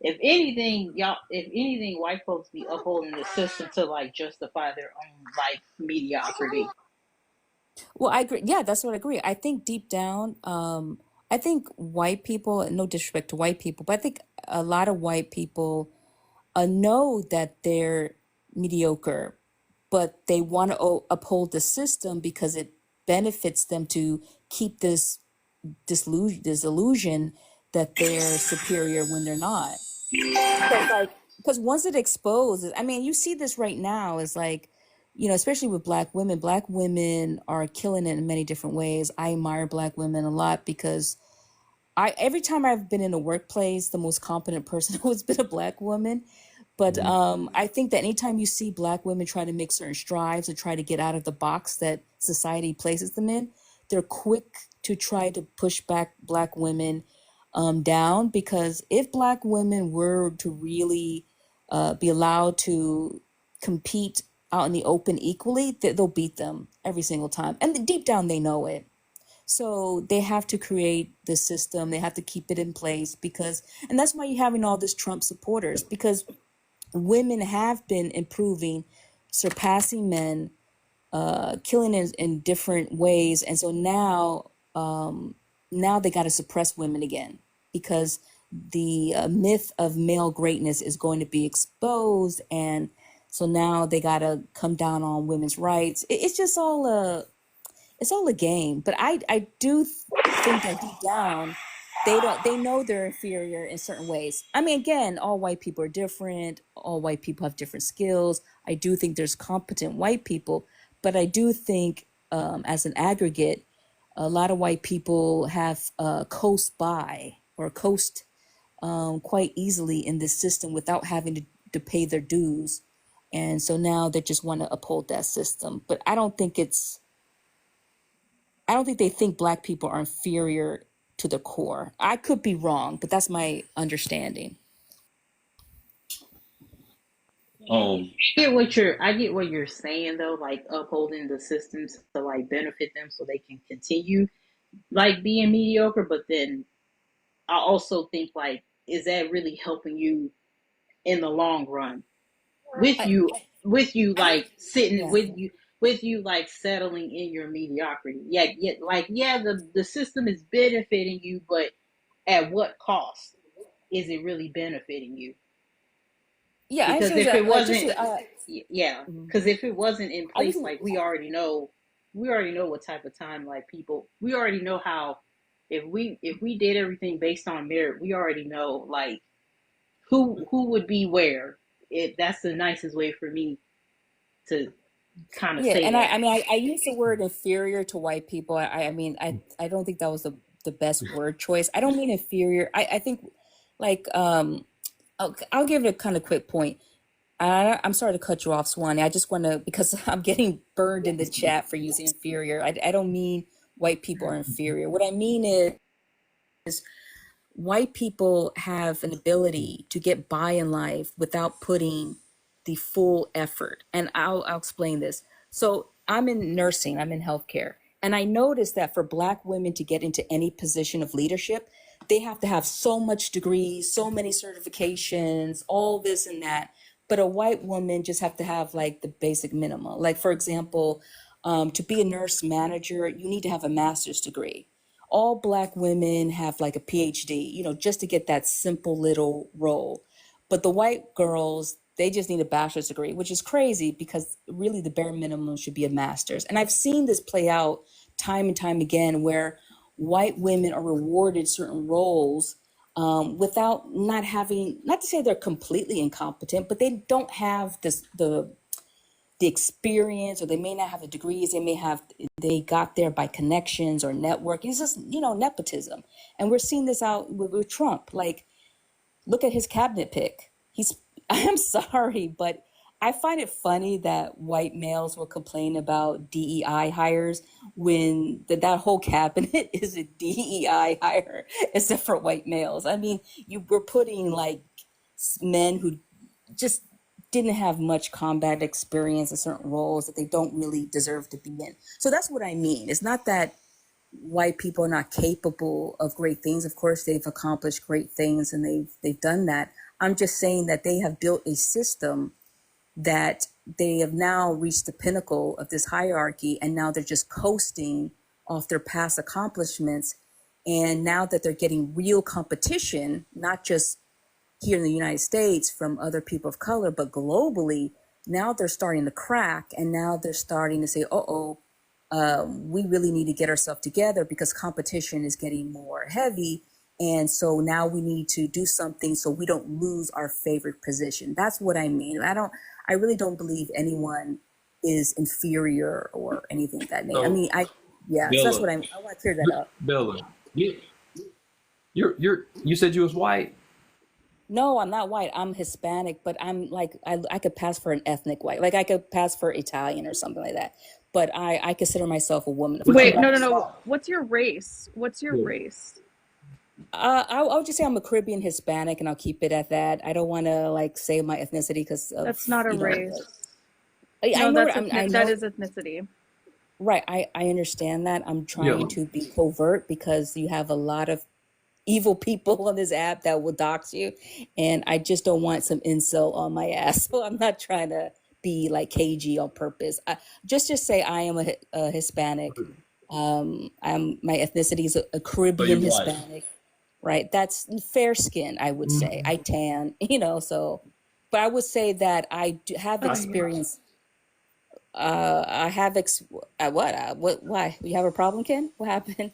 If anything, white folks be upholding the system to like justify their own like mediocrity. Well, I agree. Yeah, that's what I agree. I think deep down, I think white people, no disrespect to white people, but I think a lot of white people know that they're mediocre, but they want to uphold the system because it benefits them to keep this illusion that they're superior when they're not. Because once it exposes, I mean, you see this right now is like, especially with black women are killing it in many different ways. I admire black women a lot because every time I've been in a workplace, the most competent person has been a black woman. But I think that anytime you see black women try to make certain strides and try to get out of the box that society places them in, they're quick to try to push back black women down. Because if black women were to really be allowed to compete out in the open equally, they'll beat them every single time. And deep down, they know it. So they have to create the system. They have to keep it in place and that's why you're having all this Trump supporters, because women have been improving, surpassing men, killing in different ways. And so now they got to suppress women again because the myth of male greatness is going to be exposed. And so now they got to come down on women's rights. It's just it's all a game. But I do think that deep down, they know they're inferior in certain ways. I mean, again, all white people are different. All white people have different skills. I do think there's competent white people, but I do think as an aggregate, a lot of white people have coast by or coast quite easily in this system without having to pay their dues. And so now they just want to uphold that system. But I don't think they think black people are inferior to the core. I could be wrong, but that's my understanding. Um, I get what you're saying though, like upholding the systems to like benefit them so they can continue like being mediocre, but then I also think like, is that really helping you in the long run? With I, you with you I think, like sitting yeah. with you like settling in your mediocrity. Yeah, the system is benefiting you, but at what cost is it really benefiting you? Yeah, I Because understand if that. it Like, wasn't yeah, mhm. because if it wasn't in I place, just, like we already know what type of time like people we already know how if we did everything based on merit, we already know like who would be where. It That's the nicest way for me to kind of yeah. say And that. I mean, I use the word inferior to white people. I mean, I don't think that was the best word choice. I don't mean inferior. I think like, I'll give it a kind of quick point. I'm sorry to cut you off, Swanee. I just want to, because I'm getting burned in the chat for using inferior. I don't mean white people are inferior. What I mean is white people have an ability to get by in life without putting the full effort. And I'll explain this. So I'm in nursing, I'm in healthcare. And I noticed that for black women to get into any position of leadership, they have to have so much degrees, so many certifications, all this and that. But a white woman just have to have like the basic minimum. Like, for example, to be a nurse manager, you need to have a master's degree. All black women have like a PhD, just to get that simple little role. But the white girls, they just need a bachelor's degree, which is crazy because really the bare minimum should be a master's. And I've seen this play out time and time again where white women are rewarded certain roles without not having, not to say they're completely incompetent, but they don't have the experience, or they may not have the degrees. They got there by connections or networking. It's just, nepotism. And we're seeing this out with Trump. Like, look at his cabinet pick. I'm sorry, but I find it funny that white males will complain about DEI hires when that whole cabinet is a DEI hire, except for white males. I mean, we're putting like men who just didn't have much combat experience in certain roles that they don't really deserve to be in. So that's what I mean. It's not that white people are not capable of great things. Of course, they've accomplished great things and they've done that. I'm just saying that they have built a system that they have now reached the pinnacle of this hierarchy, and now they're just coasting off their past accomplishments. And now that they're getting real competition, not just here in the United States from other people of color, but globally, now they're starting to crack, and now they're starting to say, we really need to get ourselves together because competition is getting more heavy. And so now we need to do something so we don't lose our favorite position. That's what I mean. I really don't believe anyone is inferior or anything of that nature. I So, mean, so that's Bella, what I want to clear that up. Bella, you said you was white. No, I'm not white. I'm Hispanic, but I'm like, I could pass for an ethnic white. Like I could pass for Italian or something like that. But I consider myself a woman of But you Wait, color. no. What's your race? What's your Yeah. race? I'll just say I'm a Caribbean Hispanic, and I'll keep it at that. I don't want to like say my ethnicity because of That's not a race. I No, know that's I that know is ethnicity. right. I understand that. I'm Yeah. trying to be covert because you have a lot of evil people on this app that will dox you, and I just don't want some insult on my ass. So I'm not trying to be like cagey on purpose. Just say I am a Hispanic. My ethnicity is a So Caribbean you white. Hispanic. Right, that's fair skin, I would say. I tan, so, but I would say that I do have Oh, yeah. experience. I have why? You have a problem, Ken? What happened?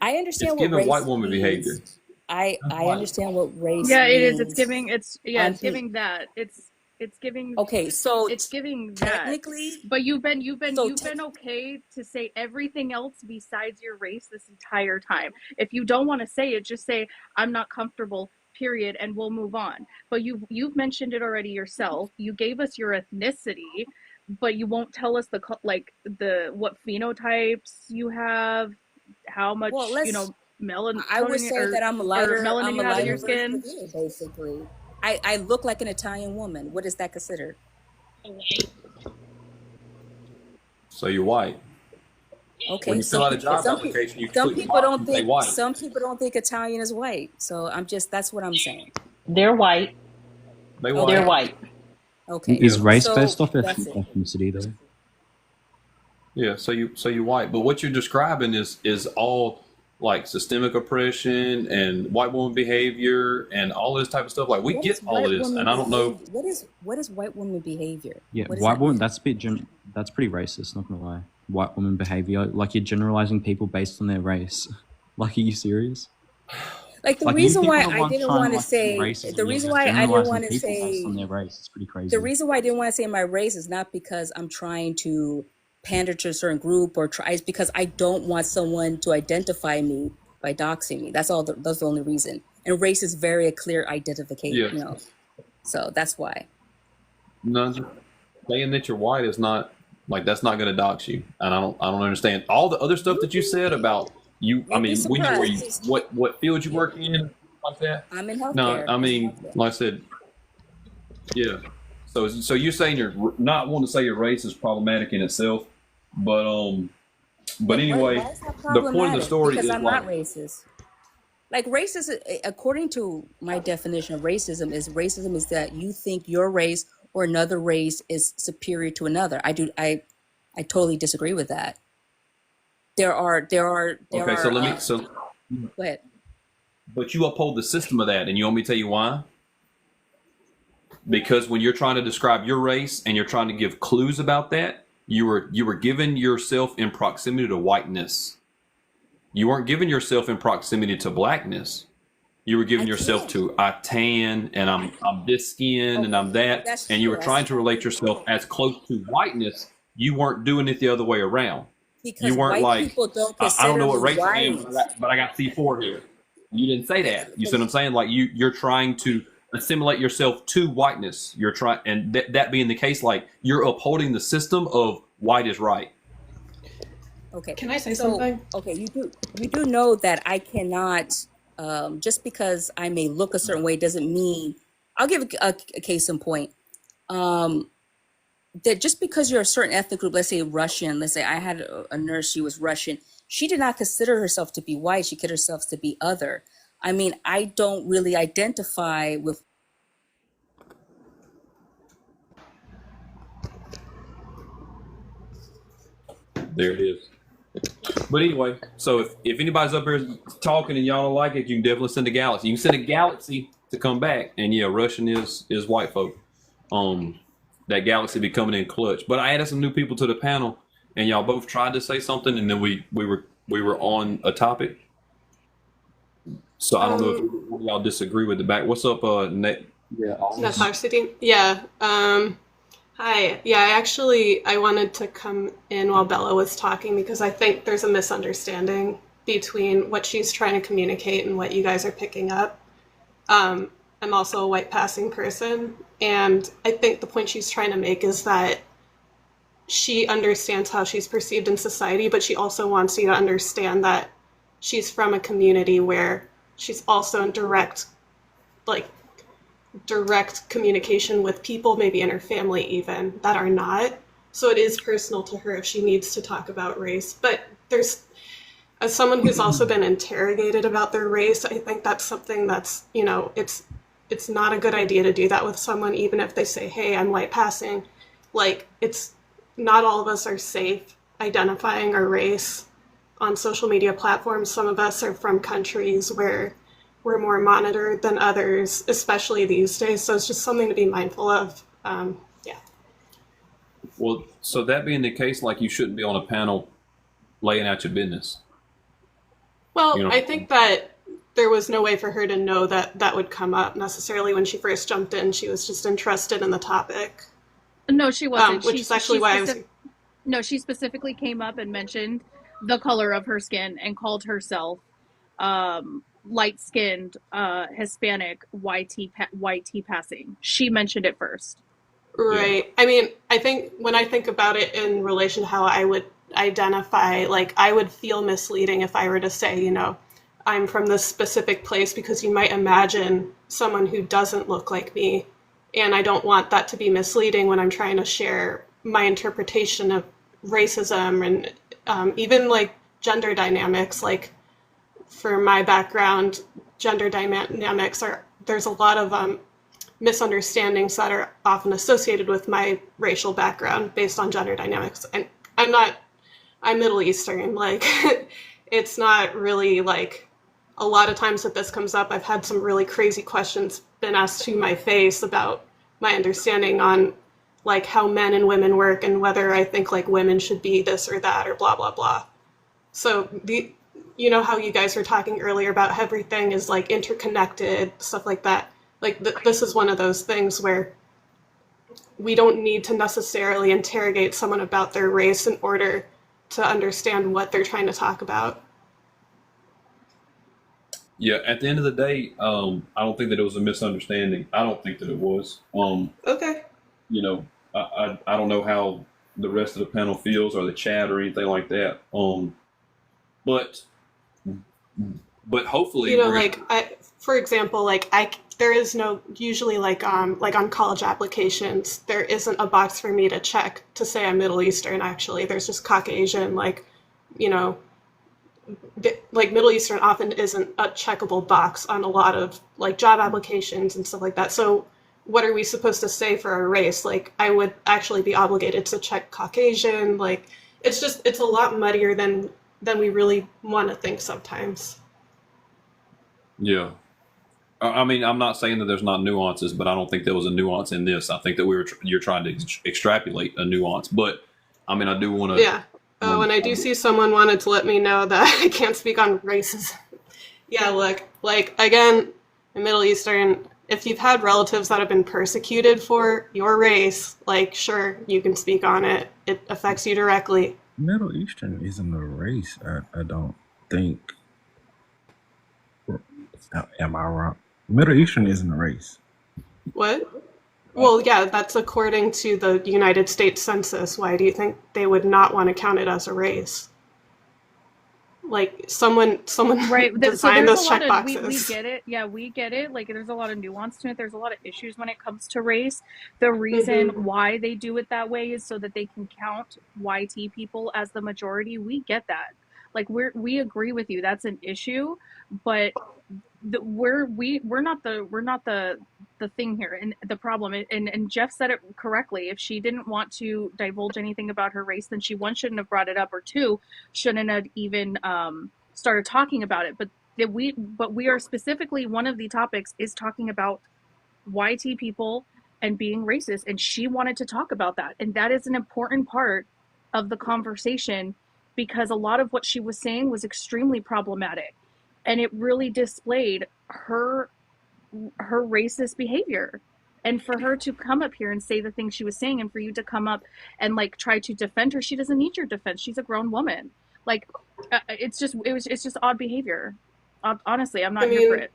I It's understand what giving white race woman behavior. means. I That's white. understand what race Yeah, it is. It's means. giving. It's The giving that. It's giving. okay, so It's giving that. technically, But you've been so okay to say everything else besides your race this entire time. If you don't want to say it, just say I'm not comfortable. Period, and we'll move on. But you've mentioned it already yourself. You gave us your ethnicity, but you won't tell us the what phenotypes you have, how much well, I would melatonin say that I'm or melanin a you have in lighter your version skin. of you, basically. I look like an Italian woman. What is that considered? So you're white. When Okay, you fill out a job application, you some click the people box don't and say think white. some people don't think Italian is white. So that's what I'm saying. They're white. They Okay. white. They're white. Okay. Is Yeah. race So based off that's it. ethnicity though? Yeah. So you white. But what you're describing is all like systemic oppression and white woman behavior and all this type of stuff. Like we What get is all white this, woman and I don't know. behavior? What is white woman behavior? Yeah, What does white that woman. mean? That's a bit. That's pretty racist. Not gonna lie. White woman behavior. Like you're generalizing people based on their race. Like, are you serious? Like the Like you reason people why are the I ones didn't trying want to to like do say racism. the You're reason just why I didn't generalizing want to people based say on their race. It's pretty the crazy. reason why I didn't want to say my race is not because I'm trying to pander to a certain group or try. It's because I don't want someone to identify me by doxing me. That's all. That's the only reason. And race is very a clear identification. Yeah. So that's why. No, saying that you're white is not like that's not going to dox you, and I don't understand all the other stuff that you said about you. I You'd be mean, when you were surprised. what field you work in like that? I'm in No, healthcare. I mean, like I said, yeah. So you're saying you're not wanting to say your race is problematic in itself, but anyway, Why is that the point of the problematic? story Because is I'm like not racist. Like racist, according to my definition of racism is that you think your race or another race is superior to another. I totally disagree with that. There are okay. So let me go ahead. but you uphold the system of that, and you want me to tell you why? Because when you're trying to describe your race and you're trying to give clues about that, you were giving yourself in proximity to whiteness. You weren't giving yourself in proximity to blackness. You were giving yourself to I tan and I'm this skin and I'm that, That's and you were true. trying to relate yourself as close to whiteness. You weren't doing it the other way around. Because You weren't white like people don't I consider don't know what me race I white. am, but I got C4 here. You didn't say that. You see what I'm saying? Like you're trying to assimilate yourself to whiteness. You're trying, and that being the case, like you're upholding the system of white is right. Okay. Can I say something? Okay, you do know that I cannot Just because I may look a certain way doesn't mean. I'll give a case in point. That just because you're a certain ethnic group, let's say Russian, let's say I had a nurse, she was Russian. She did not consider herself to be white. She considered herself to be other. I mean, I don't really identify with. There it is. But anyway, so if anybody's up here talking and y'all don't like it, you can definitely send a galaxy. You can send a galaxy to come back, and yeah, Russian is white folk. That galaxy be coming in clutch. But I added some new people to the panel, and y'all both tried to say something, and then we were on a topic. So I don't know if y'all disagree with the back. What's up, Nate? Yeah, Natasha. Yeah. Hi. Yeah, I wanted to come in while Bella was talking because I think there's a misunderstanding between what she's trying to communicate and what you guys are picking up. I'm also a white passing person, and I think the point she's trying to make is that she understands how she's perceived in society, but she also wants you to understand that she's from a community where she's also in direct communication with people, maybe in her family even, that are not. So it is personal to her if she needs to talk about race. But there's, as someone who's also been interrogated about their race, I think that's something that's, it's not a good idea to do that with someone, even if they say, hey, I'm white passing. Like, it's not all of us are safe identifying our race on social media platforms. Some of us are from countries where we're more monitored than others, especially these days. So it's just something to be mindful of. Yeah. Well, so that being the case, like, you shouldn't be on a panel laying out your business. Well, I think that there was no way for her to know that that would come up necessarily when she first jumped in. She was just interested in the topic. No, she wasn't. Which is actually why I was. No, she specifically came up and mentioned the color of her skin and called herself light-skinned, Hispanic, YT passing. She mentioned it first. Right. Yeah. I mean, I think when I think about it in relation to how I would identify, like, I would feel misleading if I were to say, I'm from this specific place, because you might imagine someone who doesn't look like me. And I don't want that to be misleading when I'm trying to share my interpretation of racism and even like gender dynamics. Like, for my background, gender dynamics there's a lot of misunderstandings that are often associated with my racial background based on gender dynamics. And I'm Middle Eastern. Like, it's not really like, a lot of times that this comes up, I've had some really crazy questions been asked to my face about my understanding on like how men and women work and whether I think like women should be this or that or blah, blah, blah. So how you guys were talking earlier about everything is like interconnected, stuff like that. Like this is one of those things where we don't need to necessarily interrogate someone about their race in order to understand what they're trying to talk about. Yeah, at the end of the day, I don't think that it was a misunderstanding. I don't think that it was. Okay. I don't know how the rest of the panel feels or the chat or anything like that. But hopefully, for example, there is no, usually like on college applications, there isn't a box for me to check to say I'm Middle Eastern. Actually, there's just Caucasian. Middle Eastern often isn't a checkable box on a lot of like job applications and stuff like that. So what are we supposed to say for our race? Like, I would actually be obligated to check Caucasian. Like, it's a lot muddier than we really want to think sometimes. Yeah. I mean, I'm not saying that there's not nuances, but I don't think there was a nuance in this. I think that you're trying to extrapolate a nuance. But I mean, I do want to. Yeah. Oh, and I do see someone wanted to let me know that I can't speak on racism. Yeah, look, again, in Middle Eastern, if you've had relatives that have been persecuted for your race, sure, you can speak on it. It affects you directly. Middle Eastern isn't a race, I don't think. Am I wrong? Middle Eastern isn't a race. What? Well, yeah, that's according to the United States Census. Why do you think they would not want to count it as a race? Like someone Right. So designed there's a those lot check of we boxes. get it. Yeah, we get it. Like there's a lot of nuance to it. There's a lot of issues when it comes to race. The reason Mm-hmm. why they do it that way is so that they can count YT people as the majority. We get that. Like we agree with you. That's an issue, but we're not the thing here and the problem, and Jeff said it correctly. If she didn't want to divulge anything about her race, then she, one, shouldn't have brought it up, or two, shouldn't have even started talking about it. But we are specifically, one of the topics is talking about YT people and being racist, and she wanted to talk about that, and that is an important part of the conversation, because a lot of what she was saying was extremely problematic, and it really displayed her racist behavior. And for her to come up here and say the things she was saying, and for you to come up and like try to defend her, she doesn't need your defense. She's a grown woman. Like it's just odd behavior. Honestly, I'm I not here for mean, it.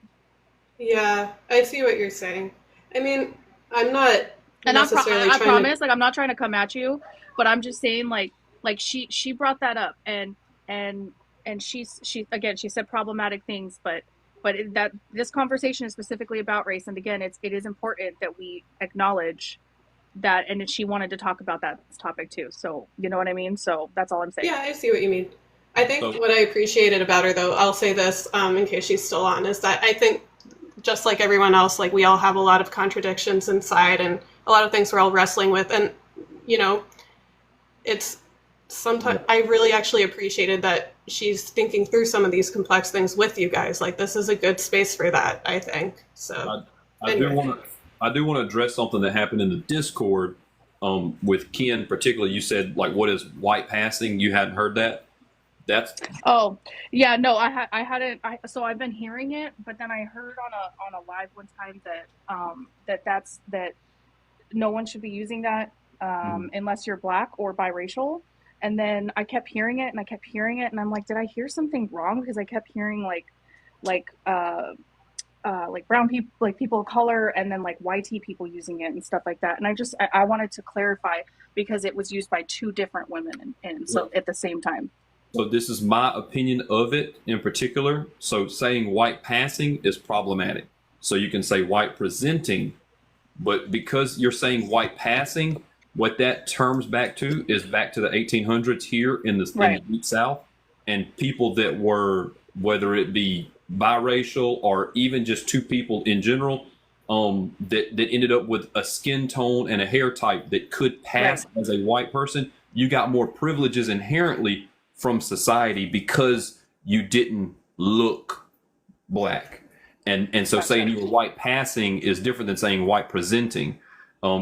yeah, I see what you're saying. I mean, I'm not And necessarily I trying to. promise, like, I'm not trying to come at you, but I'm just saying, like she brought that up, and she again, she said problematic things, but that this conversation is specifically about race, and again, it is important that we acknowledge that, and she wanted to talk about that topic too. So you know what I mean. So that's all I'm saying. Yeah, I see what you mean. I think So what I appreciated about her, though, I'll say this in case she's still on, is that I think just like everyone else, like we all have a lot of contradictions inside and a lot of things we're all wrestling with. And, you know, it's sometimes I really actually appreciated that she's thinking through some of these complex things with you guys. Like this is a good space for that, I think. So I do want to address something that happened in the Discord with Ken particularly. You said like, what is white passing? You hadn't heard that? That's Oh, yeah, no, I hadn't. So I've been hearing it, but then I heard on a live one time that that no one should be using that unless you're black or biracial. And then I kept hearing it, and I kept hearing it, and I'm like, did I hear something wrong? Because I kept hearing like brown people, like people of color, and then like YT people using it and stuff like that. And I wanted to clarify, because it was used by two different women, and so at the same time. So this is my opinion of it in particular. So saying white passing is problematic. So you can say white presenting, but because you're saying white passing, what that terms back to is back to the 1800s here in the Deep South, and people that were, whether it be biracial or even just two people in general, that ended up with a skin tone and a hair type that could pass as a white person. You got more privileges inherently from society because you didn't look black. And so saying you were white passing is different than saying white presenting,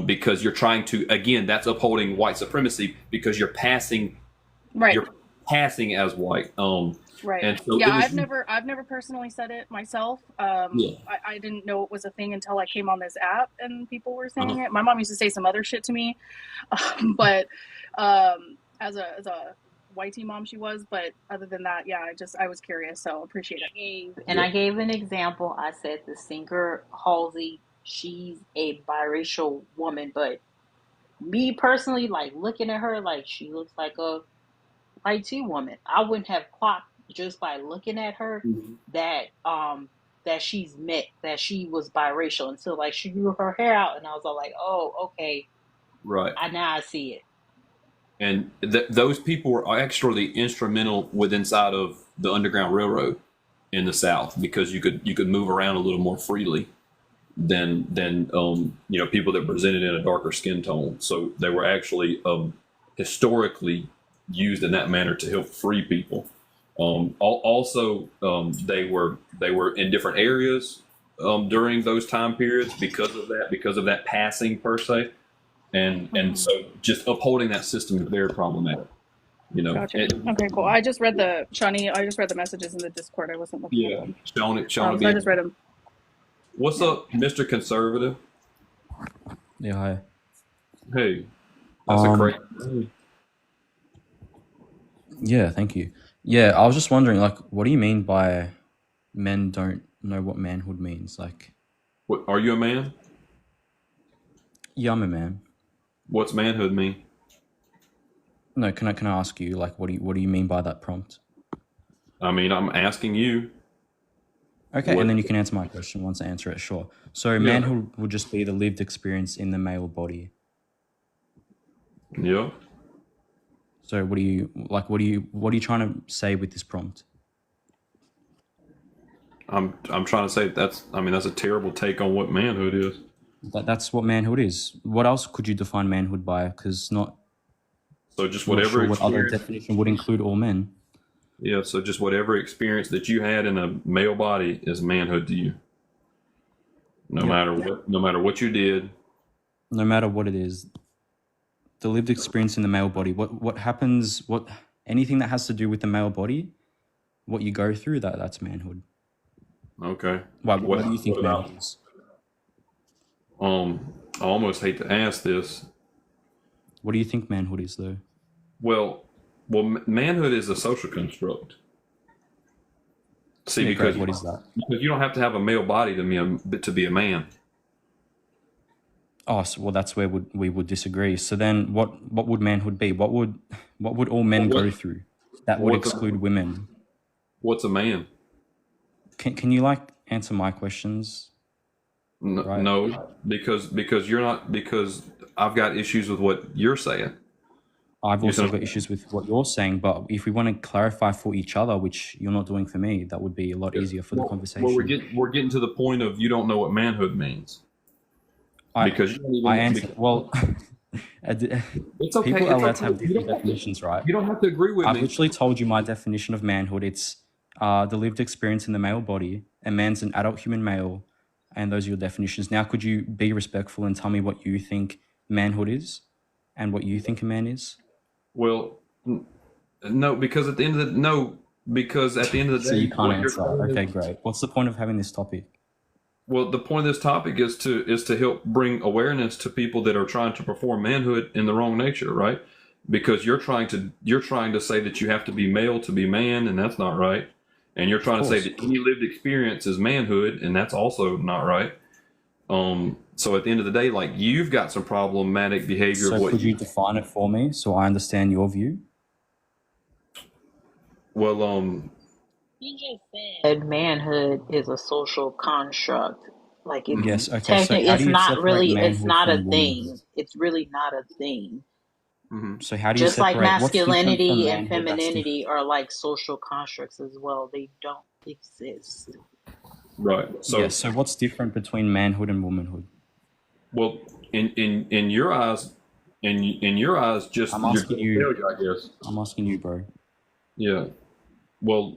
because you're trying to, again, that's upholding white supremacy because you're passing as white. Right. And so Yeah, I've never personally said it myself. Yeah. I didn't know it was a thing until I came on this app and people were saying it. My mom used to say some other shit to me, but as a YT mom she was. But other than that, yeah, I was curious, so appreciate it. And I gave an example. I said the singer Halsey, she's a biracial woman, but me personally, like looking at her, like she looks like a IT woman. I wouldn't have clocked just by looking at her that that she was biracial until like she grew her hair out, and I was all like, oh, okay, Right. now I see it. And those people were actually instrumental with inside of the Underground Railroad in the South, because you could move around a little more freely than people that presented in a darker skin tone. So they were actually historically used in that manner to help free people. Also, they were in different areas during those time periods because of that passing per se. And so just upholding that system is very problematic. Gotcha. Okay, cool. I just read the messages in the Discord. I wasn't looking at them. Shawnee So I just read them. What's up, Mr. Conservative? Yeah, hi. Hey, that's a great. Yeah, thank you. Yeah, I was just wondering, like, what do you mean by men don't know what manhood means? Like, What, are you a man? yeah, I'm a man. What's manhood mean? No, can I ask you, like, what do you mean by that prompt? I mean, I'm asking you. Okay, What? and then you can answer my question once I answer it, sure. So Yeah. manhood would just be the lived experience in the male body. Yeah. So what are you trying to say with this prompt? I'm trying to say that's a terrible take on what manhood is. That's what manhood is. What else could you define manhood by? Because So just I'm not whatever sure what other experience. definition would include all men. Yeah. So just whatever experience that you had in a male body is manhood to you. No matter what you did. No matter what it is, the lived experience in the male body. What happens? Anything that has to do with the male body, what you go through, that's manhood. Okay. What do you think manhood is? I almost hate to ask this. What do you think manhood is, though? Well, manhood is a social construct. See, Yeah, because great. What is that? Because you don't have to have a male body to be a man. Oh, so, well, that's where we would disagree. So then, what would manhood be? What would all men go through? That would exclude women. What's a man? Can you answer my questions? No, right? No, because you're not, because I've got issues with what you're saying. I've also got issues with what you're saying, but if we want to clarify for each other, which you're not doing for me, that would be a lot easier for the conversation. Well, we're getting to the point of you don't know what manhood means. Because you don't even, I answered. Well, it's okay. People are allowed to have different definitions, right? You don't have to agree with me. I've literally told you my definition of manhood. It's the lived experience in the male body. A man's an adult human male, and those are your definitions. Now, could you be respectful and tell me what you think manhood is, and what you think a man is? Well, no, because at the end of the day, so you can't answer. Okay, great. What's the point of having this topic? Well, the point of this topic is to help bring awareness to people that are trying to perform manhood in the wrong nature, right? Because you're trying to say that you have to be male to be man, and that's not right. And you're trying to say that any lived experience is manhood, and that's also not right. So at the end of the day, you've got some problematic behavior. So could you define it for me so I understand your view? Well, He just said manhood is a social construct. Yes, okay. Technically, So it's not really. It's not a womanhood? thing. It's really not a thing. Mm-hmm. So how do you just separate? like masculinity and manhood, femininity are like social constructs as well. They don't exist. Right. So what's different between manhood and womanhood? Well, in your eyes, just I'm asking you. I guess I'm asking you, bro. Yeah. Well,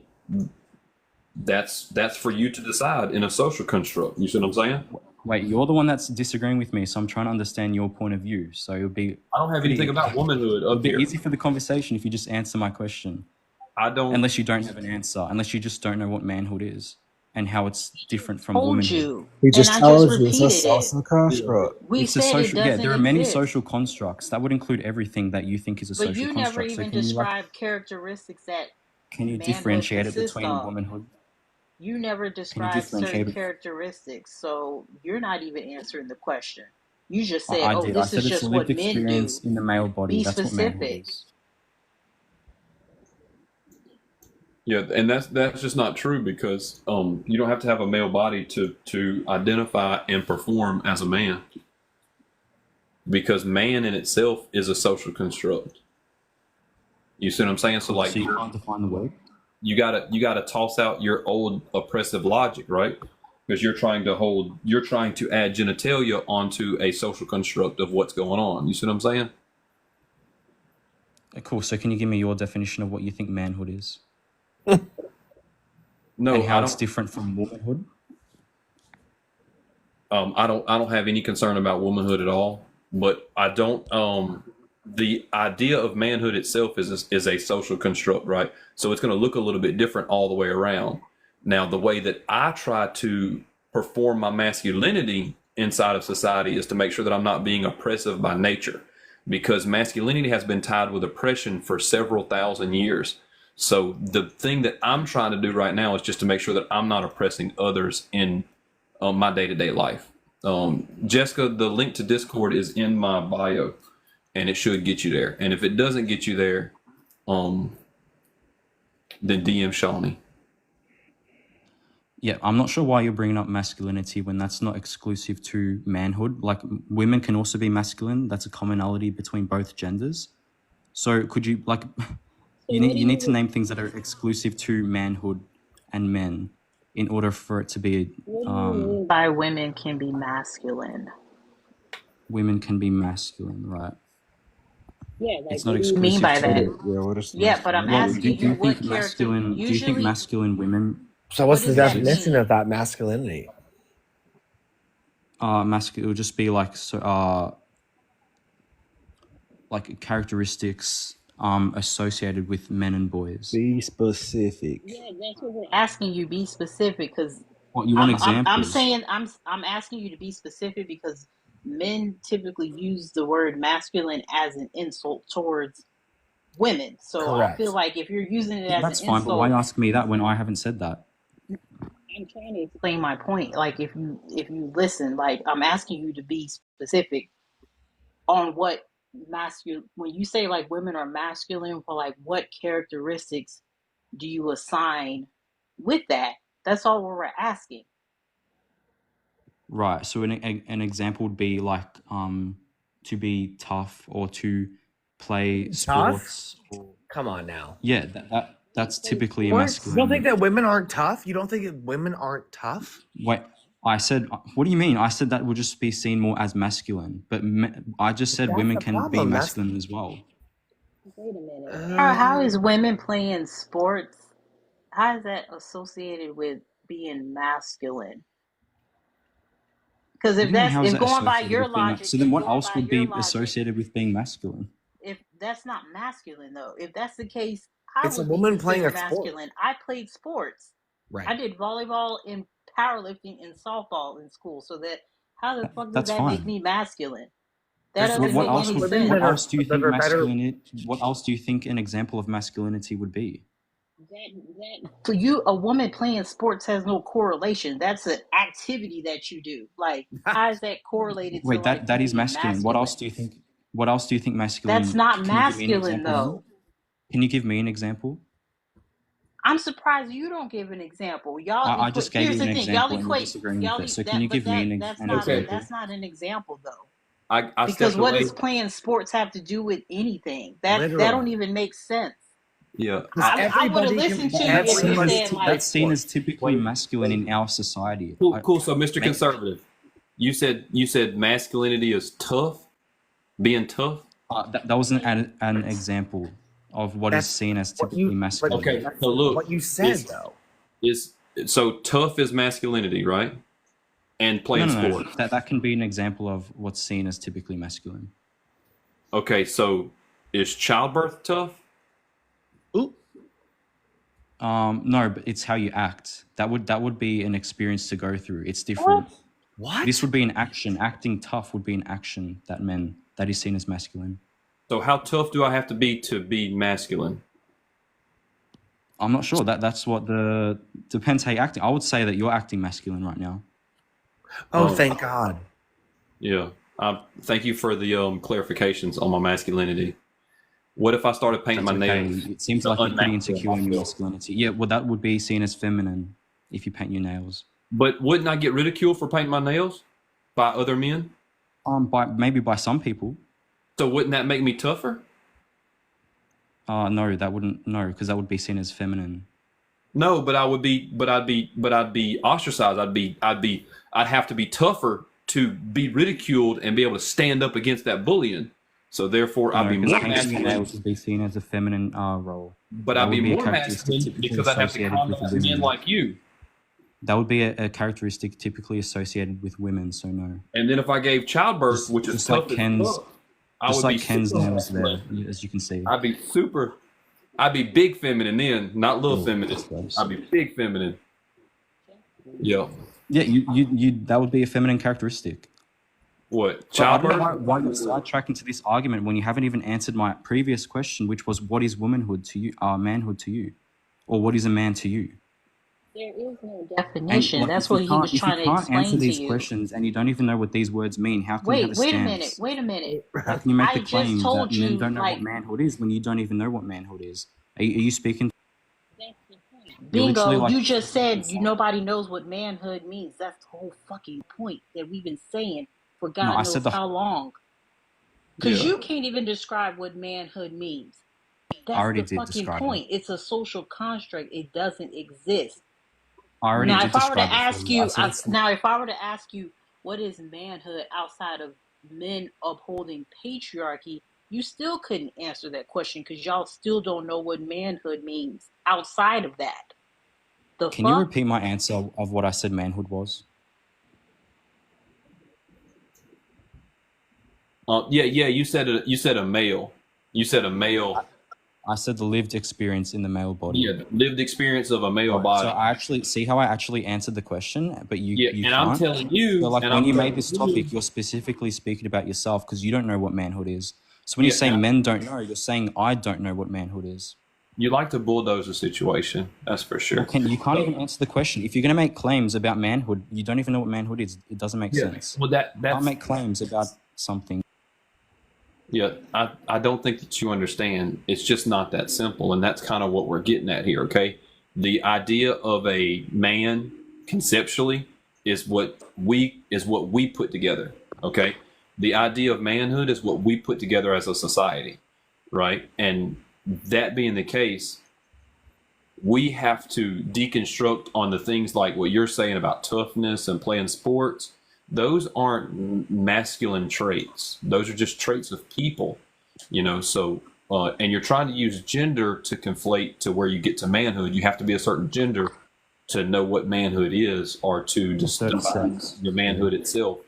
that's for you to decide in a social construct. You see what I'm saying? Wait, you're the one that's disagreeing with me, so I'm trying to understand your point of view. So it would be. I don't have anything about womanhood up here. It'd be easy for the conversation if you just answer my question. I don't. Unless you don't have an answer. Unless you just don't know what manhood is and how it's different from Told womanhood. you. He just told you repeated it's a social construct. We said social, it doesn't there are many exist. social constructs that would include everything that you think is a social But you construct. never even described characteristics that can you manhood differentiate it consists between of. womanhood? You never described certain differentiate it? characteristics, so you're not even answering the question. You just said, I "Oh, did. this I said is it's just a what lived men do." experience in the male body. Be That's what manhood specific. is. Yeah, and that's just not true because you don't have to have a male body to identify and perform as a man. Because man in itself is a social construct. You see what I'm saying? So you can't define the word. You gotta toss out your old oppressive logic, right? Because you're trying to add genitalia onto a social construct of what's going on. You see what I'm saying? Cool. So can you give me your definition of what you think manhood is? No, and how it's different from womanhood? I don't have any concern about womanhood at all, but I don't. The idea of manhood itself is a social construct, right? So it's going to look a little bit different all the way around. Now, the way that I try to perform my masculinity inside of society is to make sure that I'm not being oppressive by nature, because masculinity has been tied with oppression for several thousand years. So the thing that I'm trying to do right now is just to make sure that I'm not oppressing others in my day-to-day life. Jessica, the link to Discord is in my bio, and it should get you there. And if it doesn't get you there, then DM Shawnee. Yeah, I'm not sure why you're bringing up masculinity when that's not exclusive to manhood. Like, women can also be masculine. That's a commonality between both genders. So could you, like, you need to name things that are exclusive to manhood and men in order for it to be What do you mean by women can be masculine? women can be masculine, right? Yeah, like It's not what do you mean exclusive by to. that? Yeah, what is Yeah, but I'm Well, masculinity? asking do you you think what character masculine? Do you think usually masculine women So what what's the does that exist? definition mean? of that masculinity? Masculine. It would just be like like characteristics associated with men and boys. Be specific. Yeah, that's what we're asking you. Be specific, because What you want I'm examples? saying I'm asking you to be specific because men typically use the word masculine as an insult towards women. So I feel Correct. like if you're using it as an That's fine, but why insult, ask me that when I haven't said that? I'm trying to explain my point. Like if you listen, like I'm asking you to be specific on what masculine. When you say like women are masculine, for like what characteristics do you assign with that? That's all we're asking. Right. So an example would be like to be tough or to play Tough? sports. Or, Come on now. yeah, that's typically a Sports? You don't think masculine. that women aren't tough? You don't think that women aren't tough? Wait, I said. What do you mean? I said that would just be seen more as masculine, but I just said That's women the can be problem. That's masculine as well. Wait a minute. How is women playing sports? How is that associated with being masculine? Because What do you mean? How is if that going by associated your with being? logic, So then, what else would be associated with being masculine? if that's not masculine though, if that's the case, I it's a would be woman playing considered a sport. masculine. I played sports. Right. I did volleyball and powerlifting and softball in school. So that how the fuck does That's that make fine. me masculine? That There's doesn't What make else any would? sense. What else do you that think are better. What else do you think an example of masculinity would be? For you, a woman playing sports has no correlation. That's an activity that you do. Like, how is that correlated to Wait, like that you is being masculine. What else masculine? do you think? What else do you think That's masculine? not Can you give me an masculine example? Then? though. Can you give me an example? I'm surprised you don't give an example. Y'all I equate. just gave Here's you the an thing. Y'all example and you're equate. disagreeing with it. So can That, you but give me that's an not Okay. example? that's not an example though. I Because stepped what away. does playing sports have to do with anything? That Literally. don't even make sense. Yeah. I would have listened to you if you said like. That's seen as typically masculine in our society. Cool. So, Mr. Conservative, you said masculinity is tough, being tough. That was an example of what is seen as typically masculine. Okay. So look, what you said though is so tough is masculinity, right? And playing No. sports. That can be an example of what's seen as typically masculine. Okay. So is childbirth tough? No, but it's how you act. That would be an experience to go through. It's different. What? This would be an action. Acting tough would be an action that is seen as masculine. So how tough do I have to be masculine? I'm not sure. That's what depends how you're acting. I would say that you're acting masculine right now. Oh, thank God. Yeah. Thank you for the clarifications on my masculinity. What if I started painting my nails? It seems like you're pretty insecure in your masculinity. Yeah, well, that would be seen as feminine if you paint your nails. But wouldn't I get ridiculed for painting my nails by other men? By some people. So wouldn't that make me tougher? No, that wouldn't. No, because that would be seen as feminine. No, but I'd be ostracized. I'd have to be tougher to be ridiculed and be able to stand up against that bullying. So therefore, I'd be more masculine. Would be seen as a feminine role. But I'd be more masculine because I'd have to combat men like you. That would be a characteristic typically associated with women. So no. And then if I gave childbirth, which is tough as fuck, I would be Ken's super nails there, masculine. as you can see. I'd be big feminine then, not little feminine. I'd be big feminine. Yeah. Yeah, you that would be a feminine characteristic. What? Childbirth? I don't know Childbirth? why you're sidetracking to this argument when you haven't even answered my previous question, which was what is womanhood to you, manhood to you? Or what is a man to you? There is no definition. And, That's what he was trying to explain to you. If you can't answer these questions and you don't even know what these words mean, how can you have a stance? Wait a minute. How can you make the just claim told that men you, don't know what manhood is when you don't even know what manhood is? Are you speaking? You're literally Bingo, like you just said yourself. nobody knows what manhood means. That's the whole fucking point that we've been saying for No, God I said knows the how long. Because Yeah. you can't even describe what manhood means. I That's already the did fucking describe it. point. It's a social construct. It doesn't exist. I already Now, did if I were describe to it for ask you. I you, said it's now if I were to ask you, what is manhood outside of men upholding patriarchy, you still couldn't answer that question because y'all still don't know what manhood means outside of that. The Can you fuck? repeat my answer of what I said manhood was? Yeah. You said a male. You said a male. I said the lived experience in the male body. Yeah, lived experience of a male So body. I actually see how I actually answered the question, but you Yeah, you and I'm can't. telling you, So like and when I'm you made telling this you, topic, you're specifically speaking about yourself because you don't know what manhood is. So when you yeah, say men don't know, you're saying I don't know what manhood is. you like to bulldoze a situation. That's for Well, sure. you can't So, even answer the question. If you're going to make claims about manhood, you don't even know what manhood is. It doesn't make yeah, sense. well, You can't that's make claims about something. yeah. I don't think that you understand. It's just not that simple, and that's kind of what we're getting at here. Okay, the idea of a man conceptually is what we put together. Okay, the idea of manhood is what we put together as a society, right? And that being the case, we have to deconstruct on the things like what you're saying about toughness and playing sports. Those aren't masculine traits. Those are just traits of people, So, and you're trying to use gender to conflate to where you get to manhood. You have to be a certain gender to know what manhood is, or to just Certain define sex. your manhood itself.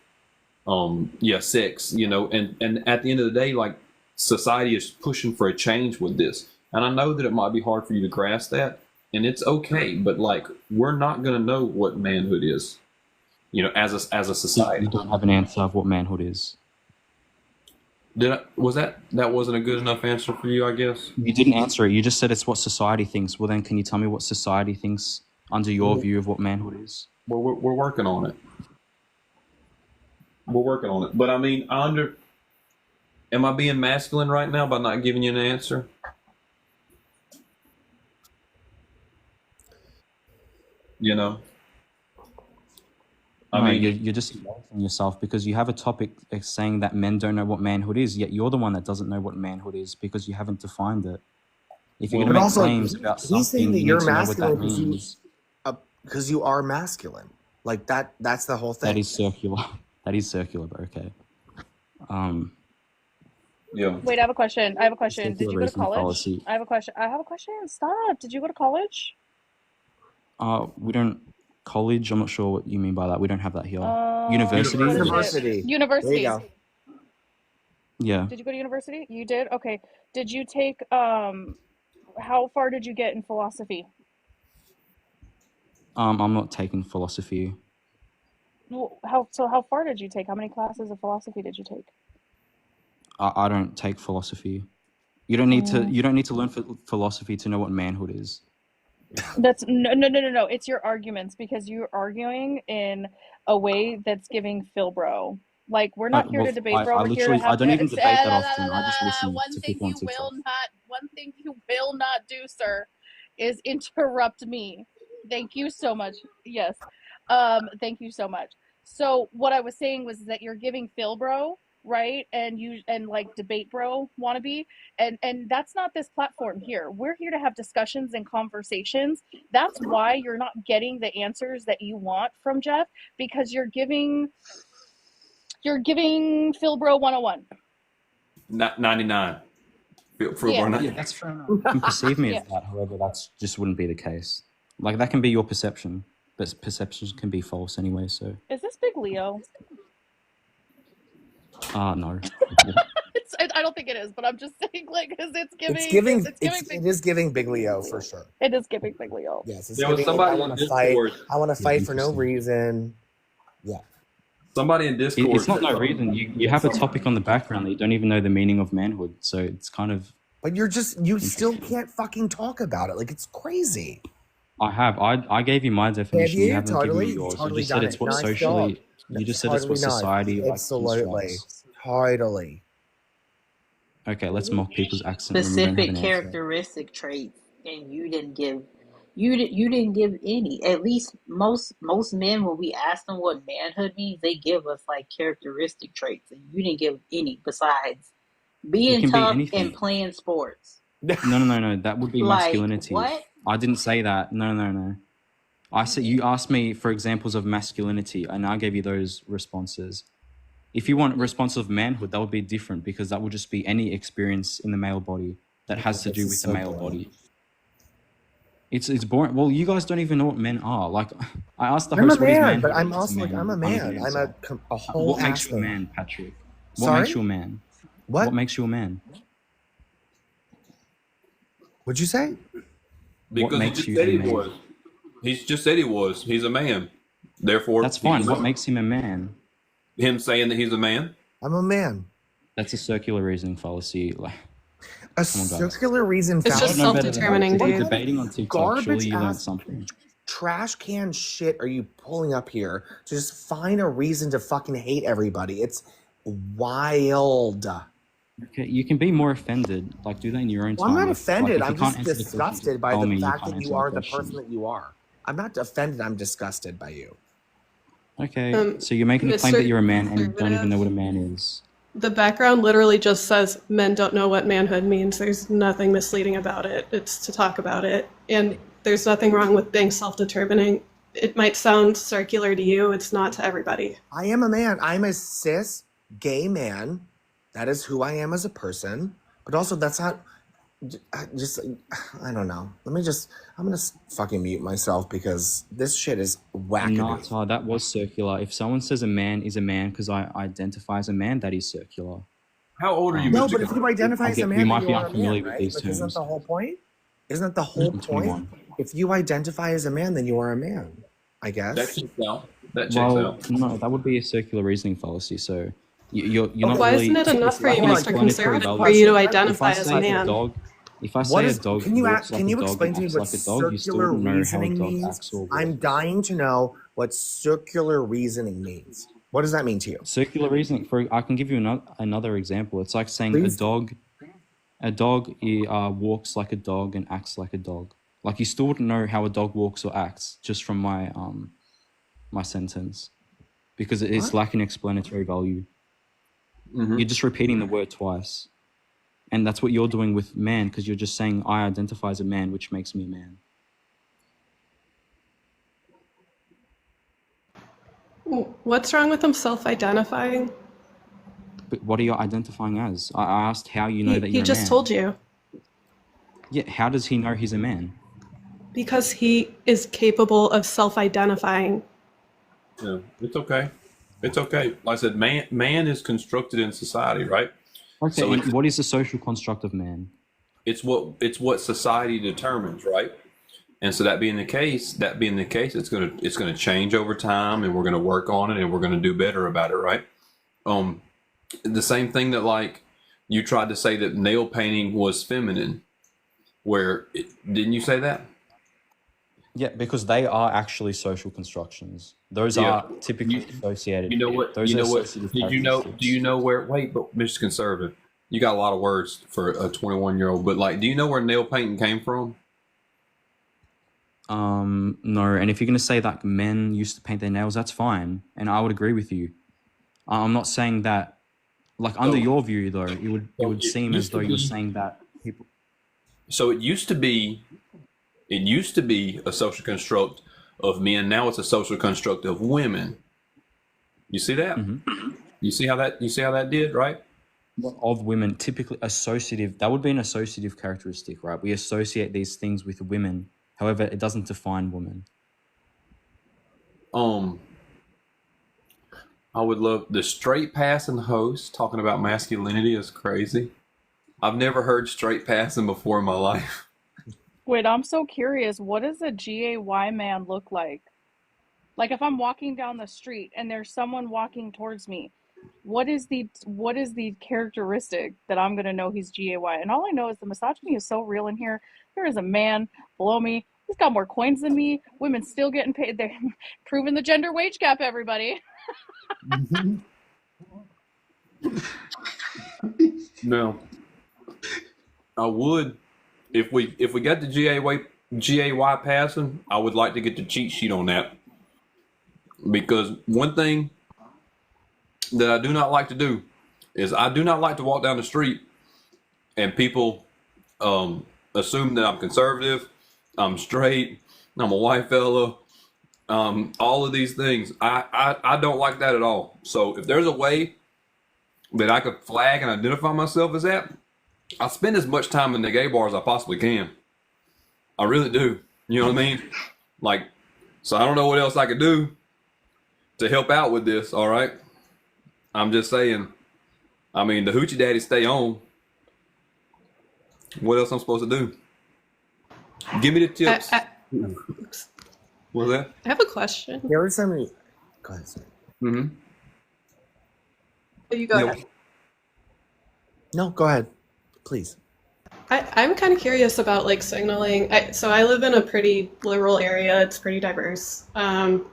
Sex, and at the end of the day, like, society is pushing for a change with this. And I know that it might be hard for you to grasp that, and it's okay, but like, we're not going to know what manhood is, as a society. You don't have an answer of what manhood is. That wasn't a good enough answer for you, I guess? You didn't answer it. You just said it's what society thinks. Well, then can you tell me what society thinks under your view of what manhood is? Well, we're working on it. We're working on it. But I mean, am I being masculine right now by not giving you an answer? I mean, you're just involving yourself because you have a topic saying that men don't know what manhood is, yet you're the one that doesn't know what manhood is because you haven't defined it. If you're going to make claims about he's saying something, that you you're need to know what that masculine means. because you are masculine. Like that's the whole thing. That is circular. That is circular, but okay. Yeah. Wait, I have a question. Did you go to reasoning college? fallacy. I have a question. Stop. Did you go to college? We don't college. I'm not sure what you mean by that. We don't have that here. University. University. There you go. Yeah. Did you go to university? You did? Okay. Did you take how far did you get in philosophy? I'm not taking philosophy. Well, how far did you take? How many classes of philosophy did you take? I don't take philosophy. You don't need to learn philosophy to know what manhood is. That's no. It's your arguments because you're arguing in a way that's giving Philbro. Like, we're not here to debate, bro. We're here to have. I don't even debate that often. I just listen to people on TikTok. One thing you will not do, sir, is interrupt me. Thank you so much. Yes. Thank you so much. So what I was saying was that you're giving Philbro, right? And like debate bro wannabe. And that's not this platform here. We're here to have discussions and conversations. That's why you're not getting the answers that you want from Jeff, because you're giving Philbro 101. 99. Yeah. That's fair enough. You can perceive me as that, however, that's just wouldn't be the case. Like, that can be your perception, but perceptions can be false anyway, so. Is this Big Leo? No. I don't think it is, but I'm just saying, like, because it is giving Big Leo for sure. It is giving Big Leo. Yes, it's There was giving. somebody I in want to fight. Discord. I want to fight for no reason. Yeah. Somebody in Discord. It's not no reason. You have a topic on the background that you don't even know the meaning of manhood, so it's kind of. But you still can't fucking talk about it. Like, it's crazy. I gave you my definition. You haven't given me yours. Totally you just said it's what socially. You just said it's what society. Absolutely. Totally. Okay, let's mock people's accent. Specific characteristic traits, and you You didn't give any. At least most men, when we ask them what manhood means, they give us like characteristic traits, and you didn't give any besides It being can be tough and anything. playing sports. No. That would be Like masculinity. what? I didn't say that. No. I said you asked me for examples of masculinity, and I gave you those responses. If you want responses of manhood, that would be different because that would just be any experience in the male body that has to This do is with the so male boring. body. It's boring. Well, you guys don't even know what men are. Like, I asked the I'm a host what his man, manhood but I'm is. also like, I'm a You can't even man. I'm answer. a whole What makes ass you a man. man, Patrick? What Sorry? makes you a man? What? What makes you a man? What'd you say? What Because he makes just you said a he man? was. He's just said he was. He's a man. Therefore, That's he's fine. a What man. makes him a man? Him saying that he's a man. I'm a man. That's a circular reasoning fallacy. Like, A come on, guys. circular reason It's fallacy. just You know better than that. self-determining, If you're Dave. debating on TikTok, Garbage surely you learned ass something. trash can shit are you pulling up here to just find a reason to fucking hate everybody? It's wild. Okay, you can be more offended. Like, do that in your own Well, I'm time. not Like, offended. if you I'm can't just answer the question, just disgusted by tell the me you fact can't that answer you the are the question. person that you are. I'm not offended. I'm disgusted by you. Okay, so you're making a claim that Mr. you're a man and you don't even Conservative, know what a man is. the background literally just says men don't know what manhood means. There's nothing misleading about it. It's to talk about it. And there's nothing wrong with being self-determining. It might sound circular to you. It's not to everybody. I am a man. I'm a cis gay man. That is who I am as a person. But also, that's not just, I don't know. I'm going to fucking mute myself because this shit is wackadoo. Nata, that was circular. If someone says a man is a man because I identify as a man, that is circular. How old are you, No, Mr. but if you identify as a we man, then might you be are a unfamiliar man, with right? these Like, isn't that terms. the whole point? Isn't that the whole I'm point? 21. If you identify as a man, then you are a man, I That guess. checks out. That checks Well, out. no, that would be a circular reasoning fallacy. So you're not Why really. isn't it enough It's for you, lacking Hold on, Mr. can you explanatory Conservative, answer the for value. you to question? If I identify as a say a man? dog, if I What say a is? dog Can you walks like can a you dog explain and to me acts what like a dog, you still circular don't know how a reasoning dog means? acts or I'm walks. dying to know what circular reasoning means. What does that mean to you? Circular reasoning. I can give you another example. It's like saying Please. a dog walks like a dog and acts like a dog. Like you still wouldn't know how a dog walks or acts just from my sentence because it's What? lacking explanatory value. Mm-hmm. You're just repeating the word twice, and that's what you're doing with man because you're just saying I identify as a man, which makes me a man. What's wrong with him self-identifying? But what are you identifying as? I asked how you know that He you're a just man. told you. Yeah, how does he know he's a man? Because he is capable of self-identifying. Yeah, it's okay. It's okay. Like I said, man is constructed in society, right? Okay, So and what is the social construct of man? it's what society determines, right? And so that being the case, it's gonna change over time, and we're gonna work on it, and we're gonna do better about it, right? The same thing that like you tried to say that nail painting was feminine, didn't you say that? Yeah, because they are actually social constructions. Those Yeah. are typically associated. You know what? Those You are know what? associative Did you know? characteristics. Do you know where? Wait, but Mr. Conservative, you got a lot of words for a 21-year-old. But like, do you know where nail painting came from? No, and if you're gonna say that men used to paint their nails, that's fine, and I would agree with you. I'm not saying that, like under your view though, it would seem as though you're saying that people. So it used to be a social construct of men. Now it's a social construct of women. You see that? Mm-hmm. You see how that did, right? Of women, typically associative. That would be an associative characteristic, right? We associate these things with women. However, it doesn't define women. I would love the straight passing host talking about masculinity is crazy. I've never heard straight passing before in my life. Wait, I'm so curious. What does a GAY man look like? Like if I'm walking down the street and there's someone walking towards me, what is the characteristic that I'm gonna know he's GAY? And all I know is the misogyny is so real in here. There is a man below me. He's got more coins than me. Women still getting paid. They're proving the gender wage gap, everybody. No, I would if we got the GAY GAY passing, I would like to get the cheat sheet on that, because one thing that I do not like to do is I do not like to walk down the street and people assume that I'm conservative, I'm straight, I'm a white fella, all of these things. I don't like that at all. So if there's a way that I could flag and identify myself as that, I spend as much time in the gay bar as I possibly can. I really do. You know what I mean? Like, so I don't know what else I could do to help out with this. All right. I'm just saying. I mean, the hoochie daddy stay on. What else I'm supposed to do? Give me the tips. What's that? I have a question. There was somebody. Go ahead. Mm-hmm. You go ahead. No, go ahead, please. I'm kind of curious about like signaling. So I live in a pretty liberal area. It's pretty diverse, and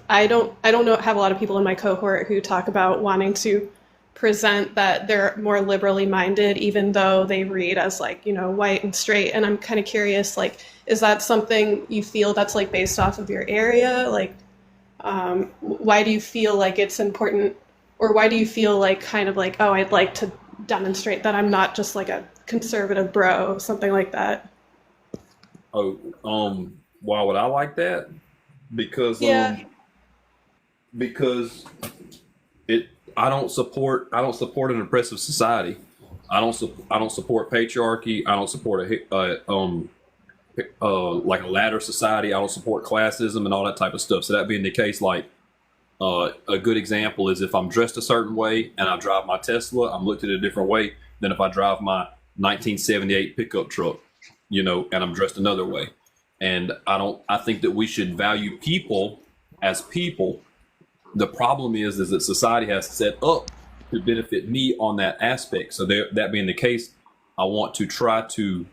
I don't have a lot of people in my cohort who talk about wanting to present that they're more liberally minded, even though they read as like, you know, white and straight. And I'm kind of curious, like, is that something you feel that's like based off of your area? Like, why do you feel like it's important, or why do you feel like kind of like, oh, I'd like to demonstrate that I'm not just like a conservative bro, something like that? Oh, why would I like that? Because because I don't support an oppressive society. I don't support patriarchy. I don't support like a ladder society. I don't support classism and all that type of stuff. So that being the case, like a good example is if I'm dressed a certain way and I drive my Tesla, I'm looked at a different way than if I drive my 1978 pickup truck, you know, and I'm dressed another way. And I think that we should value people as people. The problem is that society has set up to benefit me on that aspect. So that being the case, I want to try to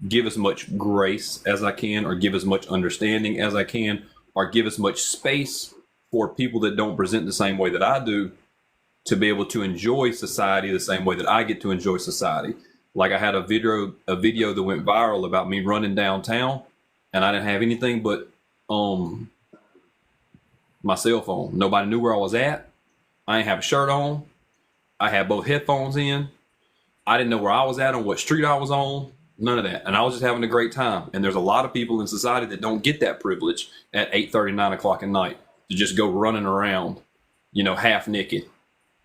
give as much grace as I can, or give as much understanding as I can, or give as much space for people that don't present the same way that I do to be able to enjoy society the same way that I get to enjoy society. Like I had a video that went viral about me running downtown, and I didn't have anything but my cell phone. Nobody knew where I was at. I didn't have a shirt on. I had both headphones in. I didn't know where I was at, on what street I was on, none of that. And I was just having a great time. And there's a lot of people in society that don't get that privilege at 8:30, 9 o'clock at night to just go running around, you know, half naked.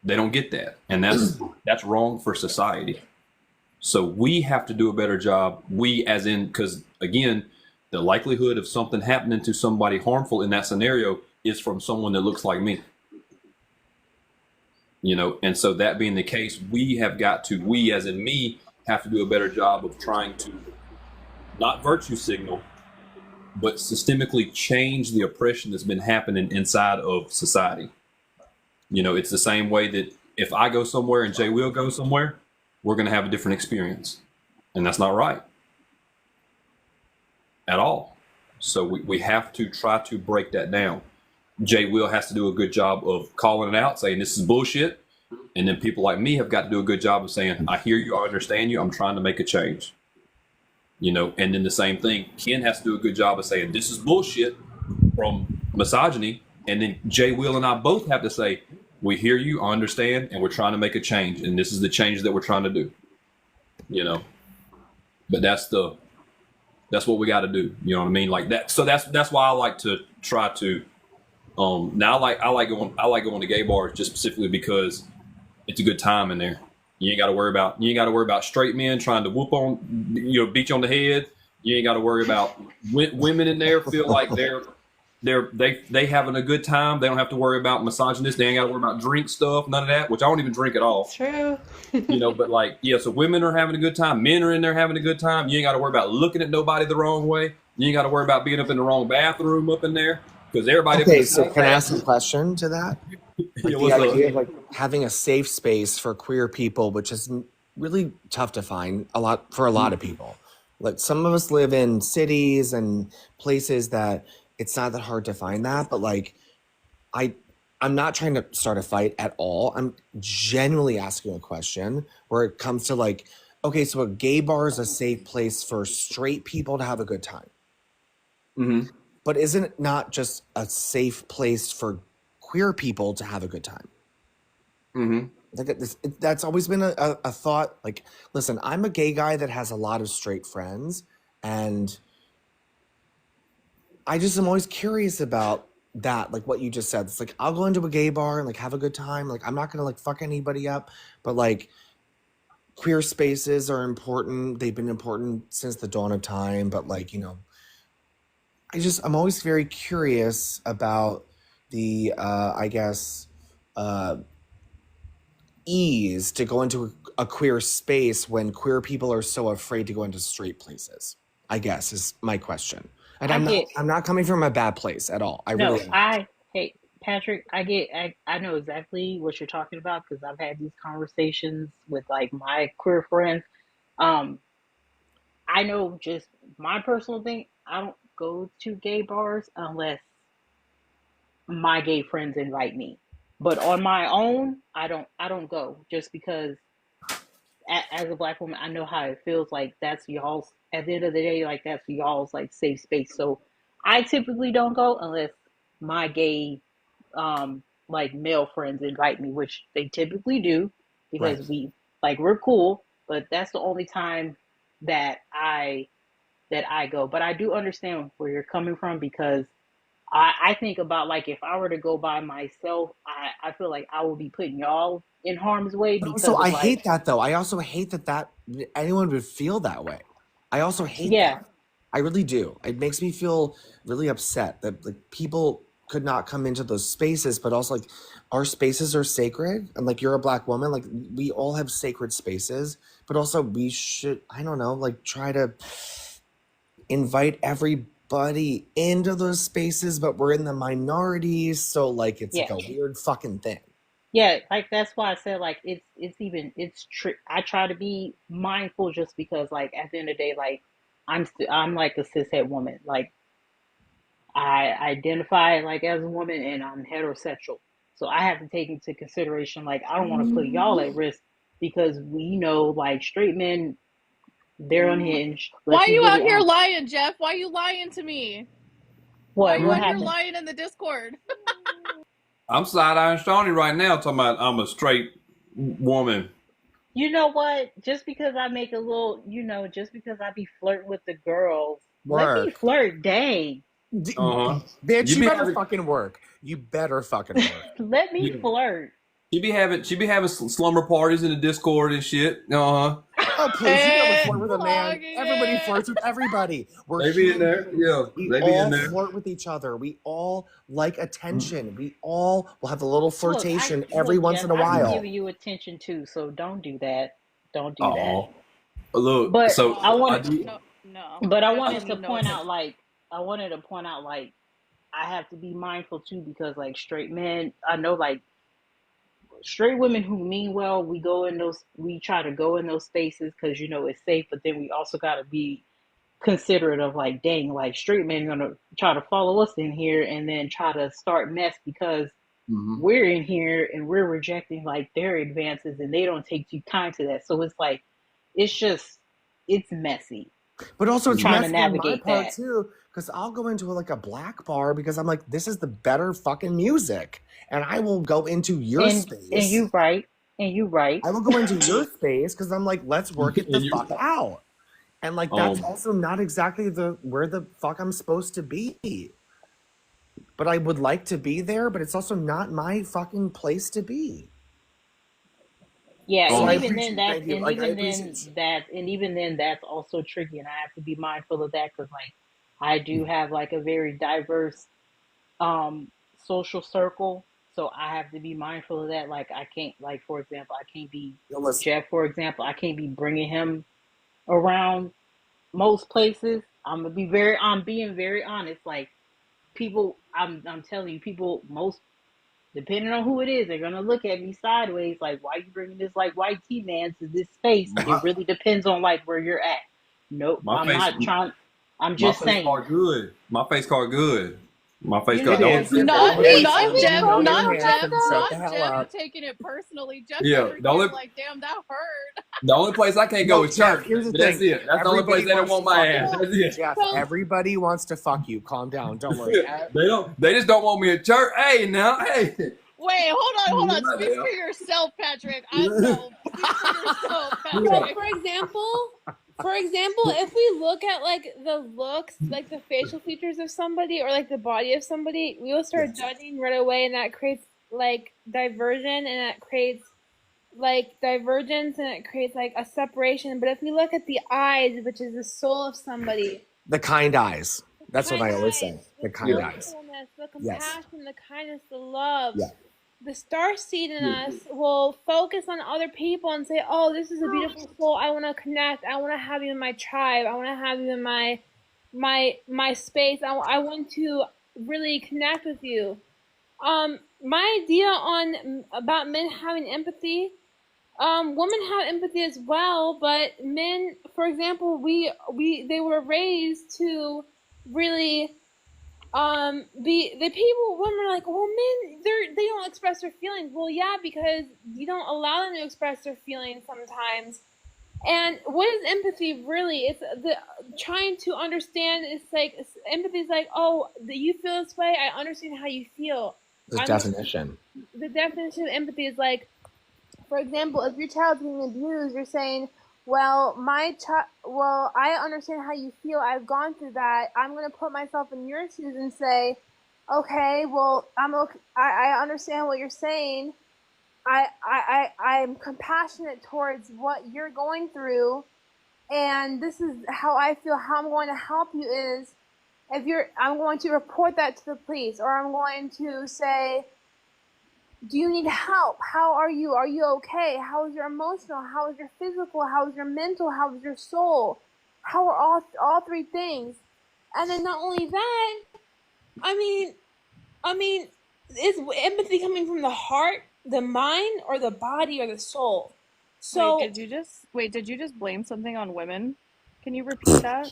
They don't get that. And that's wrong for society. So we have to do a better job. We as in, because again, the likelihood of something happening to somebody harmful in that scenario is from someone that looks like me. You know, and so that being the case, we as in me, have to do a better job of trying to not virtue signal, but systemically change the oppression that's been happening inside of society. You know, it's the same way that if I go somewhere and Jay Will go somewhere, we're going to have a different experience. And that's not right at all. So we have to try to break that down. Jay Will has to do a good job of calling it out, saying this is bullshit. And then people like me have got to do a good job of saying, I hear you, I understand you, I'm trying to make a change. You know, and then the same thing, Ken has to do a good job of saying this is bullshit from misogyny. And then Jay Will and I both have to say, we hear you, I understand, and we're trying to make a change. And this is the change that we're trying to do. You know, but that's what we got to do. You know what I mean? Like that. So that's why I like to try to. Now I like going to gay bars just specifically because it's a good time in there. You ain't got to worry about straight men trying to whoop on, you know, beat you on the head. You ain't got to worry about women in there feel like they having a good time. They don't have to worry about misogynist. They ain't got to worry about drink stuff, none of that, which I don't even drink at all. True. You know, but like, yeah, so women are having a good time. Men are in there having a good time. You ain't got to worry about looking at nobody the wrong way. You ain't got to worry about being up in the wrong bathroom up in there. Because everybody. Okay, so can I ask a question to that? Like Yeah, the idea of like having a safe space for queer people, which is really tough to find for a lot of people. Like some of us live in cities and places that it's not that hard to find that, but like I'm not trying to start a fight at all. I'm genuinely asking a question where it comes to like Okay, so a gay bar is a safe place for straight people to have a good time. Mm-hmm. But isn't it not just a safe place for queer people to have a good time? Mm-hmm. Like that's always been a thought. Like, listen, I'm a gay guy that has a lot of straight friends, and I just am always curious about that, like what you just said. It's like I'll go into a gay bar and like have a good time. Like I'm not gonna like fuck anybody up, but like queer spaces are important. They've been important since the dawn of time. But like, you know, I'm always very curious about the I guess ease to go into a queer space when queer people are so afraid to go into straight places, I guess is my question. And I get I'm not coming from a bad place at all. I no. really am. Hey Patrick, I know exactly what you're talking about because I've had these conversations with like my queer friends. Um, I know just my personal thing. I don't go to gay bars unless my gay friends invite me. But on my own, I don't go just because as a black woman, I know how it feels like that's y'all's at the end of the day, like that's y'all's like safe space. So I typically don't go unless my gay like male friends invite me, which they typically do Right. because we're cool, but that's the only time that I go. But I do understand where you're coming from because I think about like if I were to go by myself, I feel like I would be putting y'all in harm's way But also, because of I like, hate that though. I also hate that anyone would feel that way. I also hate yeah, that. I really do. It makes me feel really upset that like people could not come into those spaces, but also like our spaces are sacred. And like you're a black woman, like we all have sacred spaces, but also we should, I don't know, like try to invite everybody into those spaces, but we're in the minorities, so like it's like yeah, a weird fucking thing. yeah. Like that's why I said like I try to be mindful just because like at the end of the day, like I'm like a cishet woman. Like I identify like as a woman and I'm heterosexual. So I have to take into consideration like I don't want to put y'all at risk because we know like straight men they're unhinged. Why Let's are just you get out it here on. lying, Jeff? Why are you lying to me? Why are you What out here happened? lying in the Discord? I'm side eyeing Shawnee right now, talking about I'm a straight woman. You know what? Just because I make a little, just because I be flirting with the girls, let me Work. flirt. Dang. Uh huh. Bitch, You you be better having fucking work. You better fucking work. Let me you, flirt. she be having slumber parties in the Discord and shit. Uh huh. Oh, please, you never flirt And with a man. plugging Everybody it. flirts with everybody. We're They be in human there. beings. Yeah, We they be in all there. flirt with each other. We all like attention. We all will have a little Look, flirtation every once Jeff, in a I be while. giving you attention too, so don't do that. Don't do that. Oh, look. But So I I wanted, do. No. but I Jeff wanted don't to need no point out, attention. like, I have to be mindful too because, like, straight men, I know, like, straight women who mean well, we try to go in those spaces because, it's safe, but then we also got to be considerate of, like, dang, like, straight men are going to try to follow us in here and then try to start mess because Mm-hmm. we're in here and we're rejecting, like, their advances and they don't take too kind to that. So it's like, it's just, it's messy But also, it's trying to messy on my navigate part that. too, because I'll go into like a black bar because I'm like, this is the better fucking music, and I will go into your And space. you right. And you right. I will go into your space because I'm like, let's work it the And fuck you. out. And like that's Um. also not exactly the where the fuck I'm supposed to be. But I would like to be there, but it's also not my fucking place to be. Yeah, So and I even then appreciate that's thank you. and Like I even appreciate then that and even then that's also tricky, and I have to be mindful of that because like I do have like a very diverse um social circle, so I have to be mindful of that. Like I can't, like, for example, I can't be listen, Jeff, for example, I can't be bringing him around most places. I'm being very honest. Like people, I'm telling you, people, most, depending on who it is, they're gonna look at me sideways, like, why you bringing this like white tea man to this space? It My, really depends on like where you're at. Nope, my I'm face. not trying. I'm My just face saying. card good. My face card good. My face You cut. need to Don't. answer Not everybody. Wait, not if we Jeff, Hold focus your not hands Jeff, and though, shut not the hell Jeff up. taking it personally. Jeff's Yeah. over The here only like, damn, that hurt. the only place I can't go No, is Jeff, church. here's the But that's thing. it. That's the only place Everybody they don't wants to want my fuck ass. you. That's it. Jeff, so everybody wants to fuck you. Calm down. Don't worry. They don't. They just don't want me at church. Hey, now, hey. Wait, hold on. What Speak the for yourself, Patrick. I know. Speak for yourself, so Patrick. for example, if we look at like the looks, like the facial features of somebody or like the body of somebody, we will start judging right away, and that creates like diversion, and that creates like divergence, and it creates like a separation. But if we look at the eyes, which is the soul of somebody, The kind eyes. That's what kind I always eyes, say. The the kind eyes. thoughtfulness, the Yes. compassion, the kindness, the love, Yeah. the star seed in us will focus on other people and say, "Oh, this is a beautiful soul. I want to connect. I want to have you in my tribe. I want to have you in my space. I want to really connect with you." My idea on about men having empathy, women have empathy as well, but men, for example, they were raised to really be the people. Women are like, well, men, they don't express their feelings. Well, yeah, because you don't allow them to express their feelings sometimes. And what is empathy really? It's the trying to understand. It's like empathy is like, oh, you feel this way. I understand how you feel. The definition. The definition of empathy is like, for example, if your child's being abused, you're saying, well, I understand how you feel. I've gone through that. I'm going to put myself in your shoes and say, okay, well, I'm okay. I understand what you're saying. I'm compassionate towards what you're going through, and this is how I feel. How I'm going to help you is, I'm going to report that to the police, or I'm going to say, do you need help? How are you? Are you okay? How is your emotional? How is your physical? How is your mental? How is your soul? How are all three things? And then not only that, I mean, is empathy coming from the heart, the mind, or the body, or the soul? So Did you just blame something on women? Can you repeat that?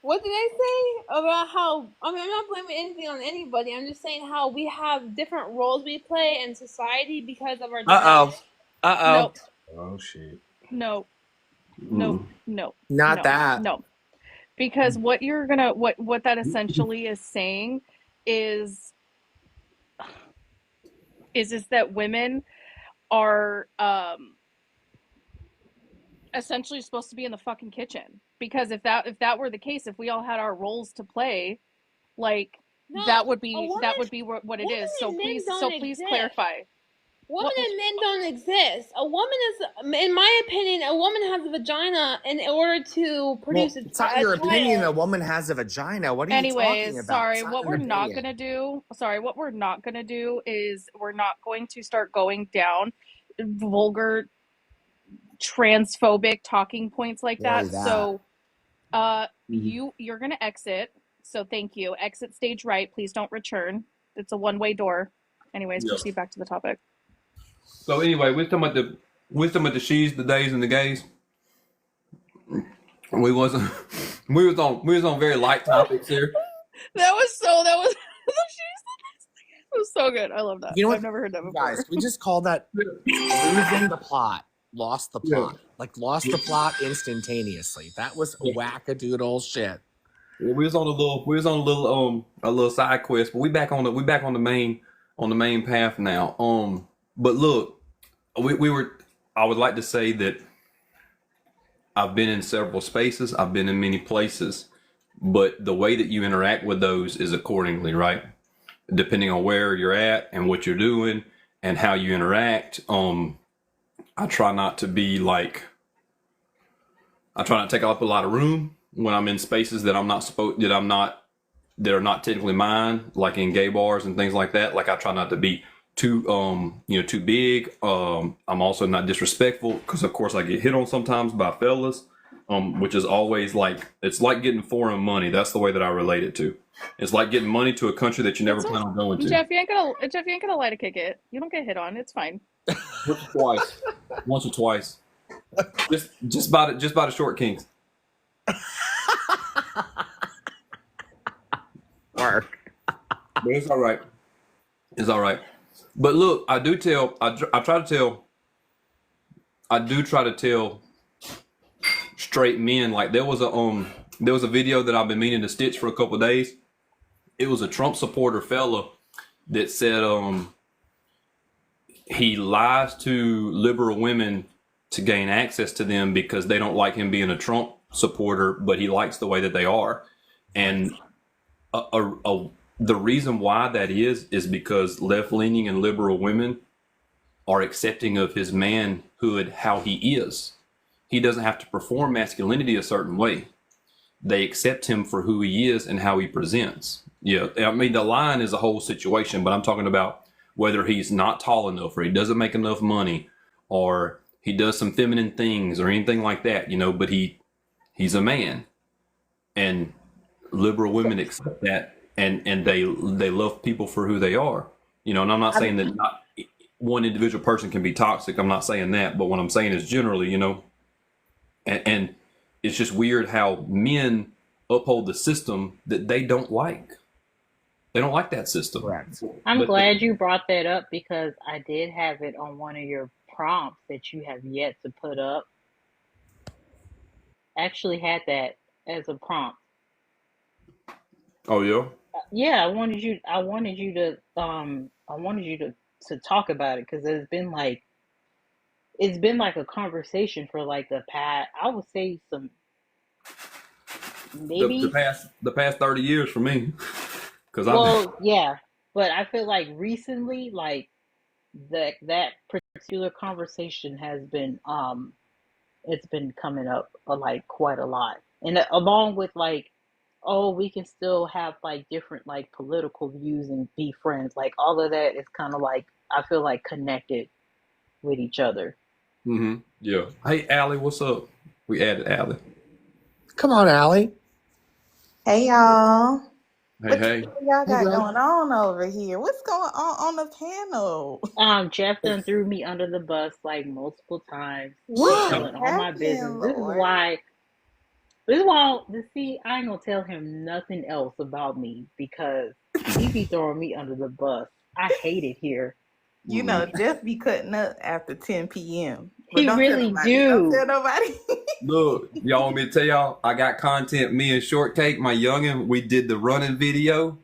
what did I say about how? I mean, I'm not blaming anything on anybody. I'm just saying how we have different roles we play in society because of our genetics. Nope. Oh shit. No. Mm. No. Not that. No. Because what that essentially is saying is that women are essentially supposed to be in the fucking kitchen. Because if that were the case, if we all had our roles to play, like No, that would be what it women is. and men Please don't exist. clarify. Women and men don't exist. A woman is, in my opinion, a woman has a vagina in order to produce It's not your opinion a woman has a vagina. What are you talking Anyways, about? sorry, It's not what an we're not opinion. gonna do is we're not going to start going down vulgar transphobic talking points like Very that. that. So you're gonna exit. So thank you. Exit stage right. Please don't return. It's a one-way door. Anyways, Yeah. proceed back to the topic. So anyway, we're talking about the she's, the days, and the gays. We was on very light topics here. That was it was so good. I love that. You know what? I've never heard that before. Guys, we just call that losing the plot. Lost the plot. Like lost the plot instantaneously. That was wackadoodle shit. Yeah, we was on a little side quest, but we back on the main path now. But look, I would like to say that I've been in several spaces, I've been in many places, but the way that you interact with those is accordingly, right? Depending on where you're at and what you're doing and how you interact. I try not to take up a lot of room when I'm in spaces that that are not technically mine, like in gay bars and things like that. Like I try not to be too big. I'm also not disrespectful because of course I get hit on sometimes by fellas, which is always it's like getting foreign money. That's the way that I relate it to. It's like getting money to a country that you never plan on going to. Jeff, you ain't gonna lie to kick it. You don't get hit on. It's fine. Once or twice. Just by the short kings. Mark. But it's all right. It's all right. But look, I do tell. I try to tell. I do try to tell straight men. Like there was a video that I've been meaning to stitch for a couple of days. It was a Trump supporter fella that said he lies to liberal women to gain access to them because they don't like him being a Trump supporter, but he likes the way that they are. And the reason why that is because left-leaning and liberal women are accepting of his manhood how he is. He doesn't have to perform masculinity a certain way. They accept him for who he is and how he presents. Yeah, I mean, the line is a whole situation, but I'm talking about whether he's not tall enough or he doesn't make enough money or he does some feminine things or anything like that, but he's a man. And liberal women accept that and they love people for who they are. And I'm not saying that not one individual person can be toxic. I'm not saying that, but what I'm saying is generally, and it's just weird how men uphold the system that they don't like. They don't like that system. Correct. I'm glad you brought that up because I did have it on one of your prompts that you have yet to put up. Actually had that as a prompt. Oh yeah. Yeah, I wanted you to talk about it because it's been like a conversation for like the past, I would say maybe the past 30 years for me. Yeah, but I feel like recently, like that particular conversation has been it's been coming up like quite a lot, and along with like, oh, we can still have like different like political views and be friends. Like all of that is kind of like I feel like connected with each other. Mm-hmm. Yeah. Hey, Allie, what's up? We added Allie. Come on, Allie. Hey y'all. Hey. What y'all Hey, got girl. going on over here? What's going on the panel? Jeff done threw me under the bus like multiple times. What Telling all my business. happened, This is Lord? why see, I ain't gonna tell him nothing else about me because he be throwing me under the bus. I hate it here. You know, Jeff be cutting up after 10 p.m. But He don't tell really nobody. Don't do. tell nobody. Look, y'all want me to tell y'all? I got content. Me and Shortcake, my youngin, we did the running video,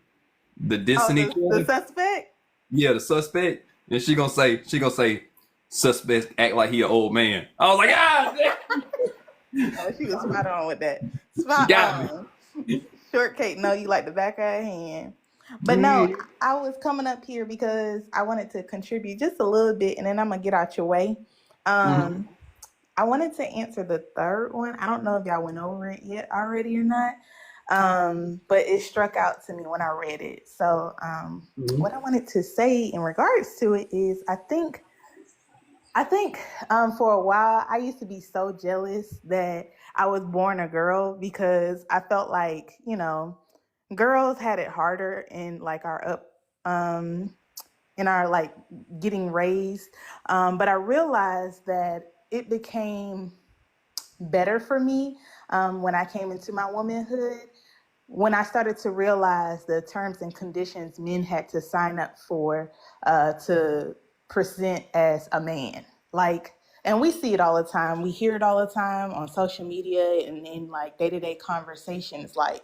the dissing each the other. suspect? Yeah, the suspect. And she gonna say, suspect act like he an old man. I was like, Oh, she was spot on with that. Spot on. Shortcake, know you like the back of her hand. But no, I was coming up here because I wanted to contribute just a little bit, and then I'm gonna get out your way. I wanted to answer the third one. I don't know if y'all went over it yet already or not, but it struck out to me when I read it. So what I wanted to say in regards to it is I think for a while I used to be so jealous that I was born a girl because I felt like, girls had it harder in like our in our like getting raised. But I realized that it became better for me when I came into my womanhood, when I started to realize the terms and conditions men had to sign up for to present as a man. Like, and we see it all the time. We hear it all the time on social media and in like day-to-day conversations. Like,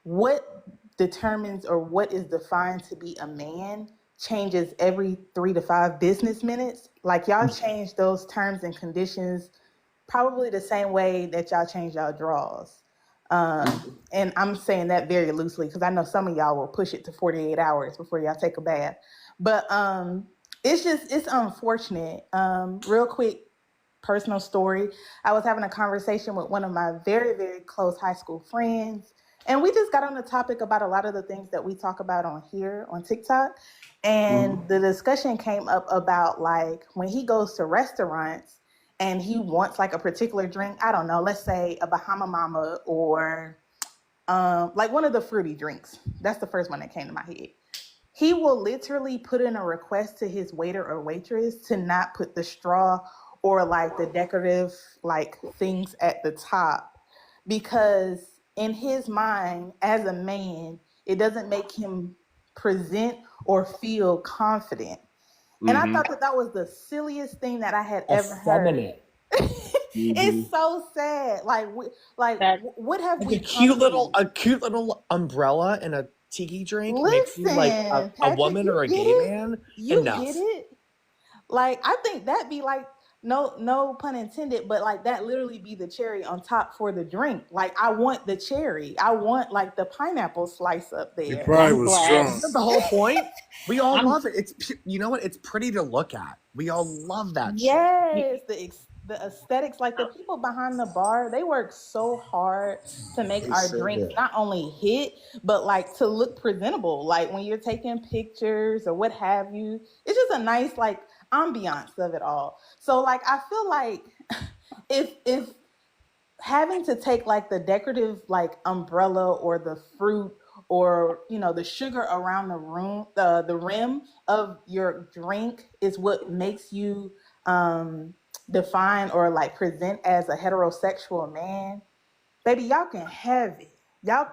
what determines or what is defined to be a man changes every 3 to 5 business minutes. Like, y'all change those terms and conditions probably the same way that y'all change y'all draws. And I'm saying that very loosely because I know some of y'all will push it to 48 hours before y'all take a bath. But it's unfortunate. Real quick personal story. I was having a conversation with one of my very, very close high school friends. And we just got on the topic about a lot of the things that we talk about on here on TikTok. And the discussion came up about like when he goes to restaurants and he wants like a particular drink, I don't know, let's say a Bahama Mama or like one of the fruity drinks. That's the first one that came to my head. He will literally put in a request to his waiter or waitress to not put the straw or like the decorative like things at the top because in his mind as a man, it doesn't make him present or feel confident. And I thought that was the silliest thing that I had ever heard. Effeminate. It's so sad. What have Like we a cute come little umbrella and a tiki drink to? makes you like a Patrick, woman or a you get gay it? man. You Enough. get it? Like, I think that'd be like, no pun intended, but like that literally be the cherry on top for the drink. Like, I want the cherry. I want like the pineapple slice up He there. probably I'm was glad. drunk. That's the whole point. We all I'm love it. You know what? It's pretty to look at. We all love that shit. Yes, the aesthetics, like the people behind the bar, they work so hard to make They our sure drinks do. not only hit, but like to look presentable. Like when you're taking pictures or what have you, it's just a nice like ambiance of it all. So like I feel like if having to take like the decorative like umbrella or the fruit or the sugar around the rim of your drink is what makes you define or like present as a heterosexual man, baby, y'all can have it. Y'all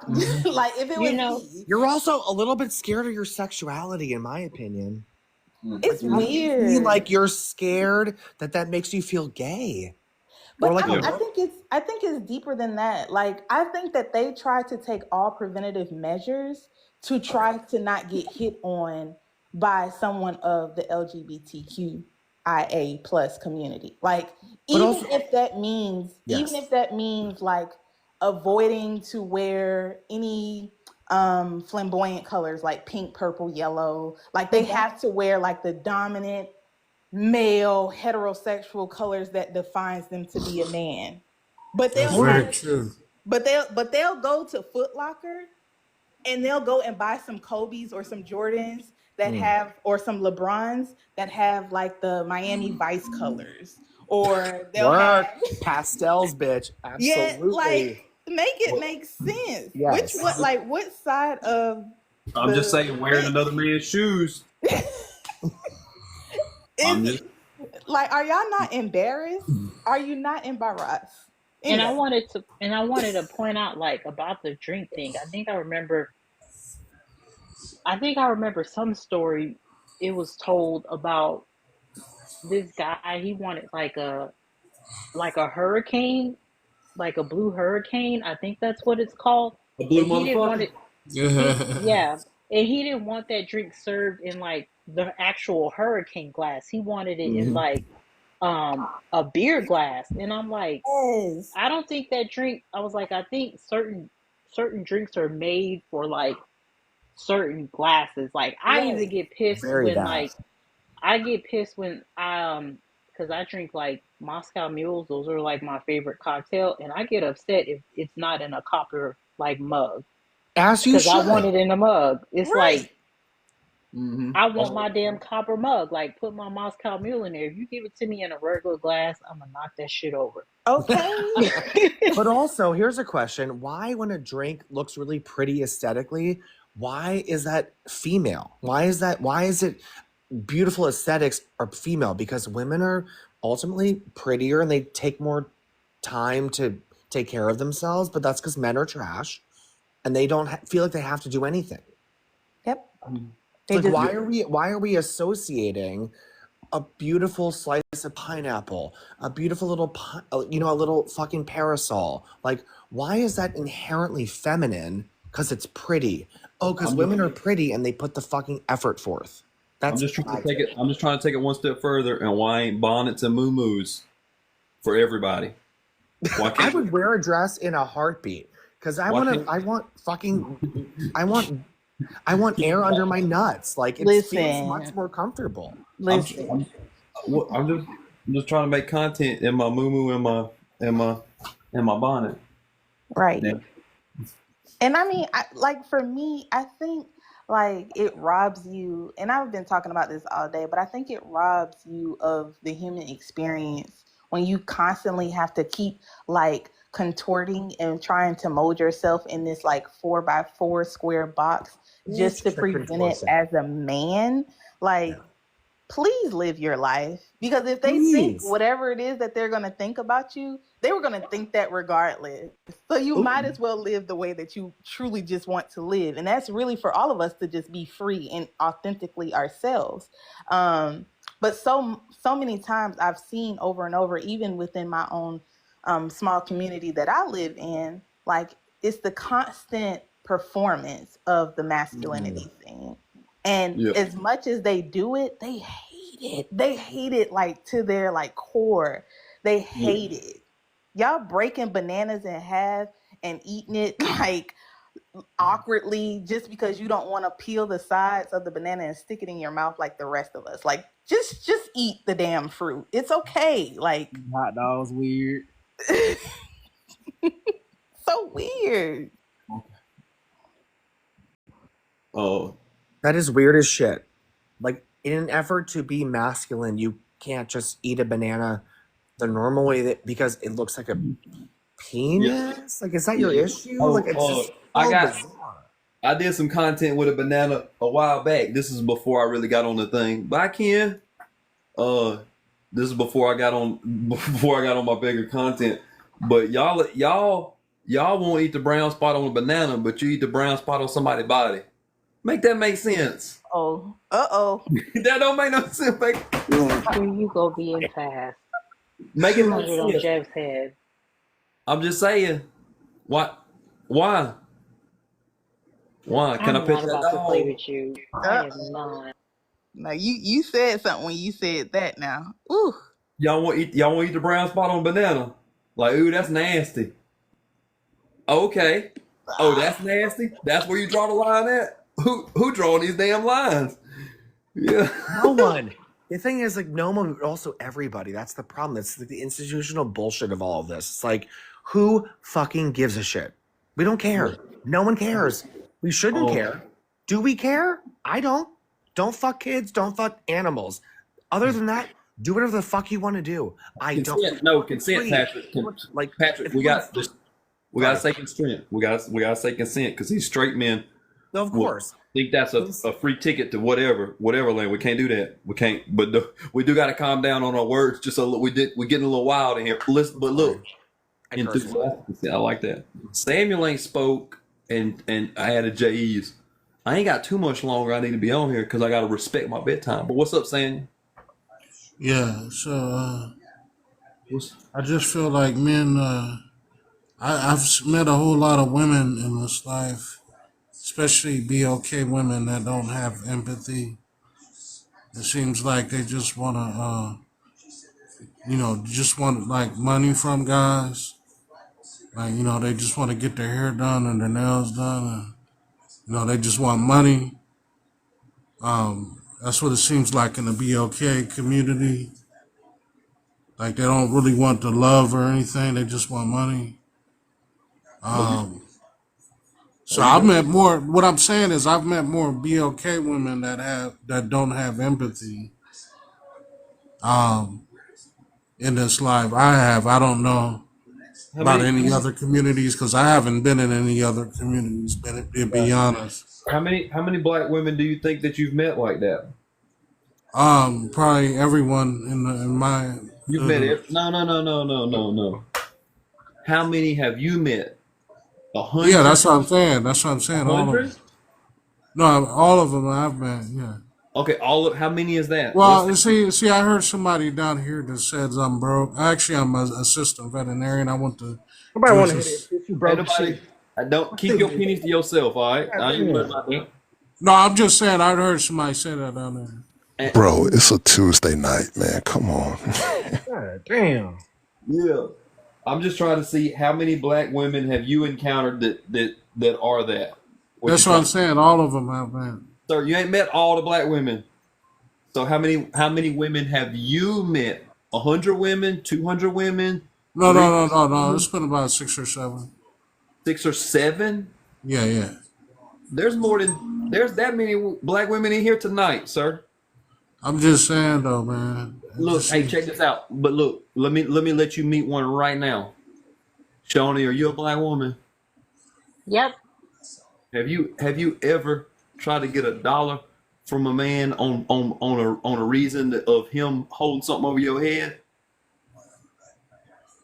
like if it you was know me. You're also a little bit scared of your sexuality, in my opinion. It's Like, you feel weird. like you're scared that makes you feel gay. But Or like I think it's deeper than that. Like I think that they try to take all preventative measures to try to not get hit on by someone of the LGBTQIA plus community. Like But also, even if that means like avoiding to wear any flamboyant colors like pink, purple, yellow. Like they have to wear like the dominant male heterosexual colors that defines them to be a man. But That's they'll very have true. but they'll go to Foot Locker and they'll go and buy some Kobe's or some Jordans that have or some LeBrons that have like the Miami Vice colors. Or they'll work. have Pastels, bitch. yeah, Absolutely. like make it make sense. Yes. What side of I'm just saying, wearing another man's shoes. like, are y'all not embarrassed? Are you not embarrassed? and I Anyway. wanted to point out like about the drink thing. I think I remember some story. It was told about this guy. He wanted like a hurricane, like a blue hurricane. I think that's what it's called. A blue And he didn't want motherfucker? it. Yeah, and he didn't want that drink served in like the actual hurricane glass. He wanted it in like a beer glass. And I'm like, Yes. I don't think that drink. I was like, I think certain drinks are made for like certain glasses. Like I Yes. even get pissed Very when bad. like I get pissed when because I drink like Moscow Mules. Those are like my favorite cocktail, and I get upset if it's not in a copper like mug As you because I should. want it in a mug. It's Right. like I want my damn copper mug. Like put my Moscow Mule in there. If you give it to me in a regular glass, I'm gonna knock that shit over. Okay. But also, here's a question. Why, when a drink looks really pretty aesthetically, why is that female? Why is it beautiful aesthetics are female? Because women are ultimately prettier and they take more time to take care of themselves, but that's because men are trash and they don't feel like they have to do anything. Yep. Like, why are we associating a beautiful slice of pineapple, a beautiful little, a little fucking parasol? Like, why is that inherently feminine? Because it's pretty. Oh, because women are pretty and they put the fucking effort forth. I'm just trying to take it one step further, and why ain't bonnets and muumuus for everybody? Why I would wear a dress in a heartbeat because I want air under my nuts. Like, it feels much more comfortable. I'm just trying to make content in my muumuu and my bonnet. Right. Yeah. And I mean, for me, I think like it robs you, and I've been talking about this all day, but I think it robs you of the human experience when you constantly have to keep like contorting and trying to mold yourself in this like 4x4 square box just to present it as a man. Like, please live your life. Because if they think Please. whatever it is that they're going to think about you, they were going to think that regardless. So you might as well live the way that you truly just want to live. And that's really for all of us to just be free and authentically ourselves. But so many times I've seen over and over, even within my own small community that I live in, like it's the constant performance of the masculinity thing. And Yeah. as much as they do it, they hate it. They hate it like to their like core. They hate it. Y'all breaking bananas in half and eating it like awkwardly just because you don't want to peel the sides of the banana and stick it in your mouth like the rest of us. Like just eat the damn fruit. It's okay. Like Hot dogs weird. so weird. Oh, That is weird as shit. Like, in an effort to be masculine, you can't just eat a banana the normal way that because it looks like a penis. Like, is that your issue? Like, it's just so bizarre. I did some content with a banana a while back. This is before I really got on the thing. Bye, Ken. This is before I got on my bigger content. But y'all won't eat the brown spot on a banana, but you eat the brown spot on somebody's body. Make that make sense. Oh, That don't make no sense. Here you go being fast. Make it make 200 on sense. Jeff's head. I'm just saying. What? Why? Can I I'm pet not that about to play dog? with you. I am not. Now you said something when you said that now. Ooh. Y'all want eat the brown spot on banana? Like, ooh, that's nasty. Okay. Oh, that's nasty? That's where you draw the line at? Who drawing these damn lines? Yeah. No one. The thing is, like, no one, but also everybody. That's the problem. It's like the institutional bullshit of all of this. It's like, who fucking gives a shit? We don't care. No one cares. We shouldn't care. Do we care? I don't. Don't fuck kids. Don't fuck animals. Other than that, do whatever the fuck you want to do. I don't. No, consent, Patrick. Like, Patrick, we gotta say consent. We gotta say consent because these straight men. No, of course. Think that's a free ticket to whatever land. We can't do that. We can't. But we do got to calm down on our words. Just a little. We're getting a little wild in here. Listen, but look, I like that. Samuel ain't spoke, and I added J.E.'s. I ain't got too much longer. I need to be on here because I got to respect my bedtime. But what's up, Samuel? Yeah. So I just feel like men. I've met a whole lot of women in this life, especially BOK women that don't have empathy. It seems like they just want to, just want like money from guys. Like, they just want to get their hair done and their nails done. And, they just want money. That's what it seems like in the BOK community. Like, they don't really want the love or anything. They just want money. So I've met more. What I'm saying is, I've met more BOK women that don't have empathy. In this life, I don't know about any other communities because I haven't been in any other communities. To be honest, How many black women do you think that you've met like that? Probably everyone in my. You've met no. How many have you met? 100? Yeah, that's what I'm saying. All of 100? them. No, all of them I've met. Yeah. Okay, how many is that? Well, see, I heard somebody down here that says I'm broke. Actually, I'm an assistant veterinarian. I went to. Nobody want to hear this shit. You broke shit. Don't keep your pennies to yourself, all right? I ain't worried about that. No, I'm just saying I heard somebody say that down there. Bro, it's a Tuesday night, man. Come on. God damn. Yeah. I'm just trying to see how many black women have you encountered that are that. That's what I'm saying. All of them have met. Sir, you ain't met all the black women. So how many women have you met? 100 women? 200 women? No. It's been about 6 or 7. 6 or 7? Yeah. There's that many black women in here tonight, sir. I'm just saying though, man. Look, hey, check this out. But look, let me let you meet one right now. Shawnee, are you a black woman? Yep. Have you ever tried to get $1 from a man on a reason of him holding something over your head,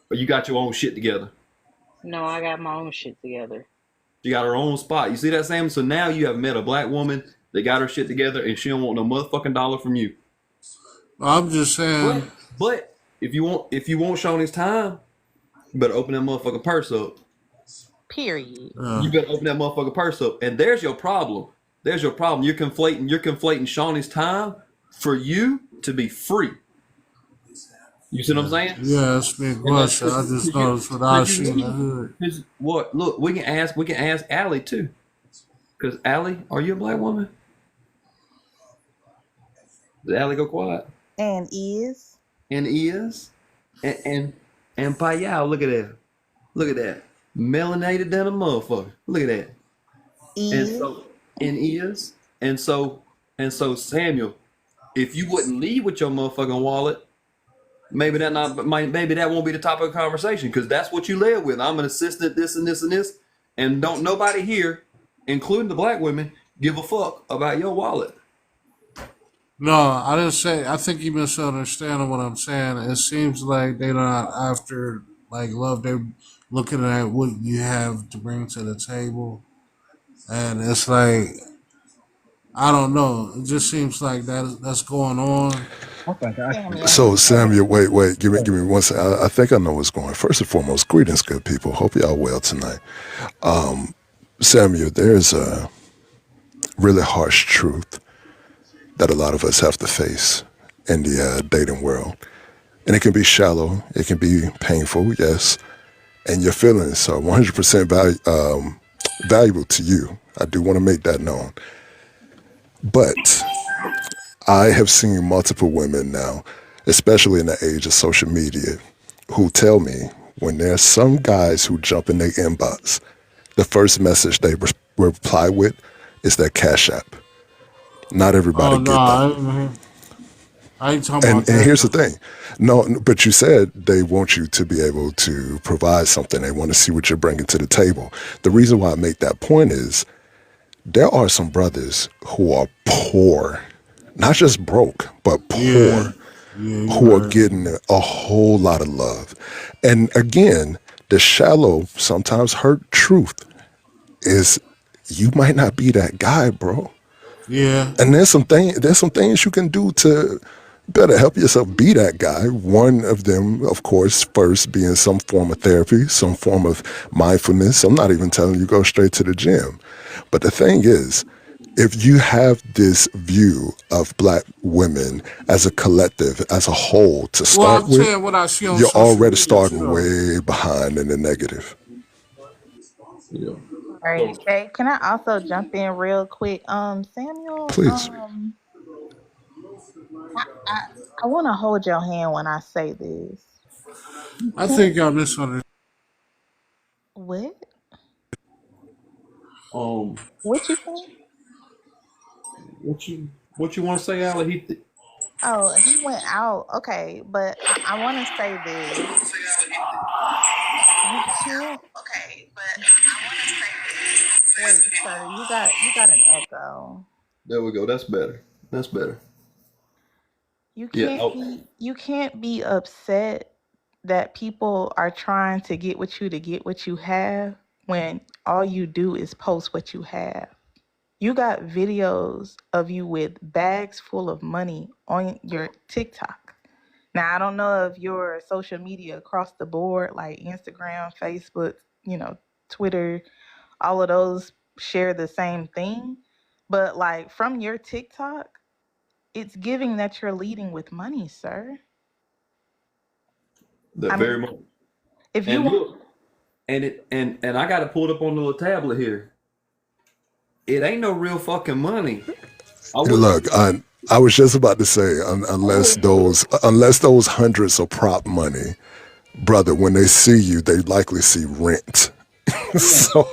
or you got your own shit together? No, I got my own shit together. She got her own spot. You see that, Sam? So now you have met a black woman that got her shit together, and she don't want no motherfucking dollar from you. I'm just saying. But if you want Shawnee's time, you better open that motherfucking purse up. Period. You better open that motherfucking purse up. And there's your problem. There's your problem. You're conflating Shawnee's time for you to be free. You see what I'm saying? Yeah, that's a big question. I just noticed what I see in the hood. What? Look, we can ask Allie too. Because Allie, are you a black woman? Did Allie go quiet? And is. And Payal, look at that. Look at that. Melanated than a motherfucker. Look at that. Is. And so Samuel, if you wouldn't leave with your motherfucking wallet, maybe that won't be the topic of conversation, because that's what you led with. I'm an assistant, this and this and this, and don't nobody here, including the black women, give a fuck about your wallet. No, I didn't say. I think you misunderstanding what I'm saying. It seems like they're not after like love. They're looking at what you have to bring to the table, and it's like I don't know. It just seems like that's going on. So Samuel, wait, give me 1 second. I think I know what's going on. First and foremost, greetings, good people. Hope y'all well tonight. Samuel, there's a really harsh truth that a lot of us have to face in the dating world. And it can be shallow, it can be painful, yes. And your feelings are 100% valuable to you. I do want to make that known. But I have seen multiple women now, especially in the age of social media, who tell me when there's some guys who jump in their inbox, the first message they reply with is their Cash App. Not everybody get that. I ain't talking about And here's the thing. No, but you said they want you to be able to provide something. They want to see what you're bringing to the table. The reason why I make that point is there are some brothers who are poor, not just broke, but poor, who are getting a whole lot of love. And again, the shallow, sometimes hurt truth is you might not be that guy, bro. Yeah. And there's some things you can do to better help yourself be that guy. One of them, of course, first being some form of therapy, some form of mindfulness. I'm not even telling you go straight to the gym. But the thing is, if you have this view of black women as a collective, as a whole to start with, you're already starting way behind in the negative. Yeah. Right. Hey, can I also jump in real quick? Samuel, Please. I want to hold your hand when I say this. I think y'all misunderstood. What? What you think? What you want to say, Allie? Oh, he went out. Okay, but I want to say this. You can't. Okay, but I want to say this. Wait, sir, you got an echo. There we go. That's better. That's better. You can't be upset that people are trying to get with you to get what you have when all you do is post what you have. You got videos of you with bags full of money on your TikTok. Now, I don't know if your social media across the board, like Instagram, Facebook, Twitter, all of those share the same thing. But like from your TikTok, it's giving that you're leading with money, sir. Very much. If you look, and I got to pull it up on the little tablet here. It ain't no real fucking money. Look, I was just about to say, unless those hundreds of prop money, brother, when they see you, they likely see rent. So,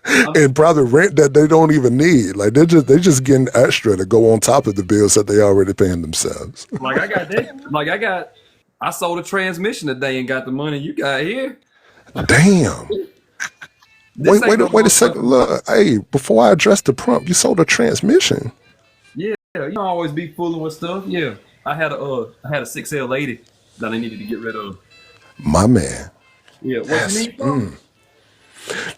and probably rent that they don't even need. Like they're just getting extra to go on top of the bills that they already paying themselves. I sold a transmission today and got the money you got here. Damn. Wait a second. Look, hey, before I address the prompt, you sold a transmission. Yeah. Yeah, you don't always be fooling with stuff. Yeah, I had a 6L lady that I needed to get rid of. My man. Yeah, what you Yes. need, bro?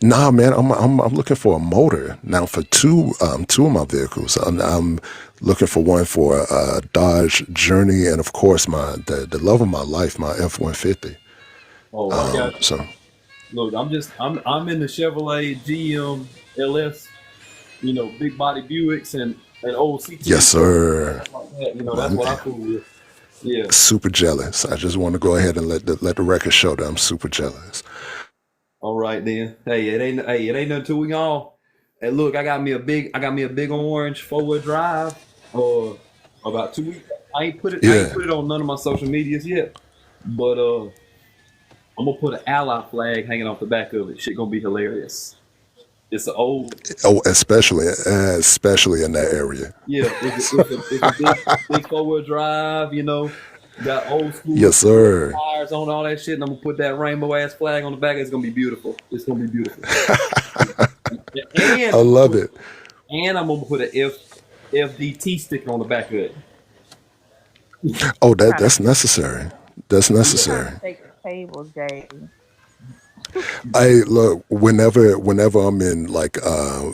Nah, man, I'm looking for a motor now for two of my vehicles. I'm looking for one for Dodge Journey, and of course the love of my life, my F-150. Oh, I got you. So Look, I'm in the Chevrolet GM LS, big body Buicks and old yes, CTA trucks, sir. stuff like that. My That's what I man. fool with. Yeah. Super jealous. I just want to go ahead and let the record show that I'm super jealous. All right then. Hey, it ain't nothing to we all. Hey, look, I got me a big orange 4-wheel drive. About 2 weeks. I ain't Yeah. put it on none of my social medias yet, but I'm gonna put an ally flag hanging off the back of it. Shit gonna be hilarious. It's an old, Oh, especially in that area. yeah. It's a big 4-wheel drive. Got old school Yes, looking rubber sir. tires on all that shit, and I'm gonna put that rainbow ass flag on the back. It's gonna be beautiful. It's gonna be beautiful. And I I'm gonna love put it. and I'm gonna put an FDT sticker on the back of it. Oh, Trying to that's necessary. That's Yeah. trying to necessary. shake the table, Jay. I look whenever I'm in like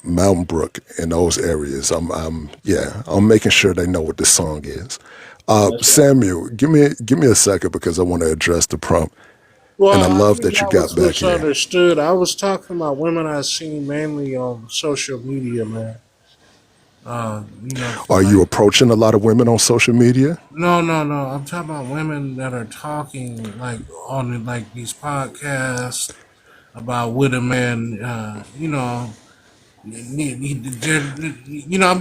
Mountain Brook in those areas, I'm making sure they know what this song is. That's right. Samuel, give me a second because I want to address the prompt, and I Well, I love think that you I got was back here. misunderstood. I was talking about women I seen mainly on social media, man. For Are you like, approaching a lot of women on social media? no, no, no. I'm talking about women that are talking like on like these podcasts about what a man, I'm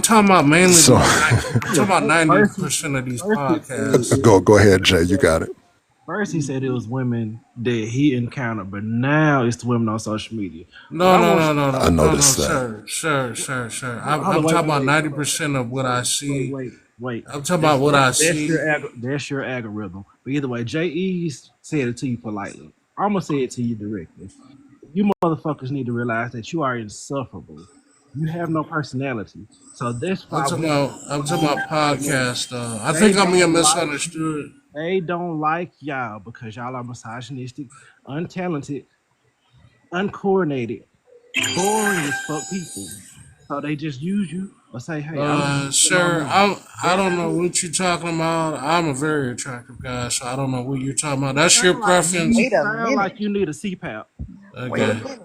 talking about mainly So these. I'm Yeah, talking about first he 90% of these first he podcasts. go ahead, Jay. You got it. first he said it was women that he encountered, but now it's the women on social media. What No, I no, want no, you no, I no, no, no, noticed that. sir, sir, sir, sir. hold I'm on, talking about 90% of what I wait, see. wait, wait. I'm talking about what I see. That's your algorithm. But either way, J.E. said it to you politely. I'm gonna say it to you directly. You motherfuckers need to realize that you are insufferable. You have no personality. So that's why women I'm don't talking get about down with men. podcast. I They think I'm being don't like you. misunderstood. They don't like y'all because y'all are misogynistic, untalented, uncoordinated, boring as fuck people. So they just use you or say, "Hey, I'm just getting on Sir, them." I That's don't know it. what you're talking about. I'm a very attractive guy, so I don't know what you're talking about. That's your Sound like preference. you Wait a sound minute. like you need a CPAP. Wait a Okay. minute.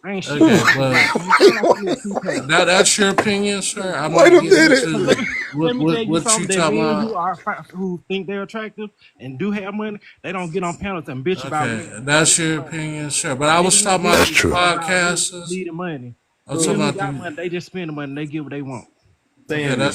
Ain't shit Okay, wrong with but you. You sound like you need a CPAP. that's your opinion, sir. I'm Wait not a getting minute. Cause into let me tell you what you something. That talking men about. who think they're attractive and do have money, they don't get on panels and bitch about Okay, women who that's need your money. opinion, sure. But I They was don't talking give about That's a these fuck true. about women podcasters. needing money. I was talking Men who about got the. money, they just spend the money. They get what they want. Okay, Samuel.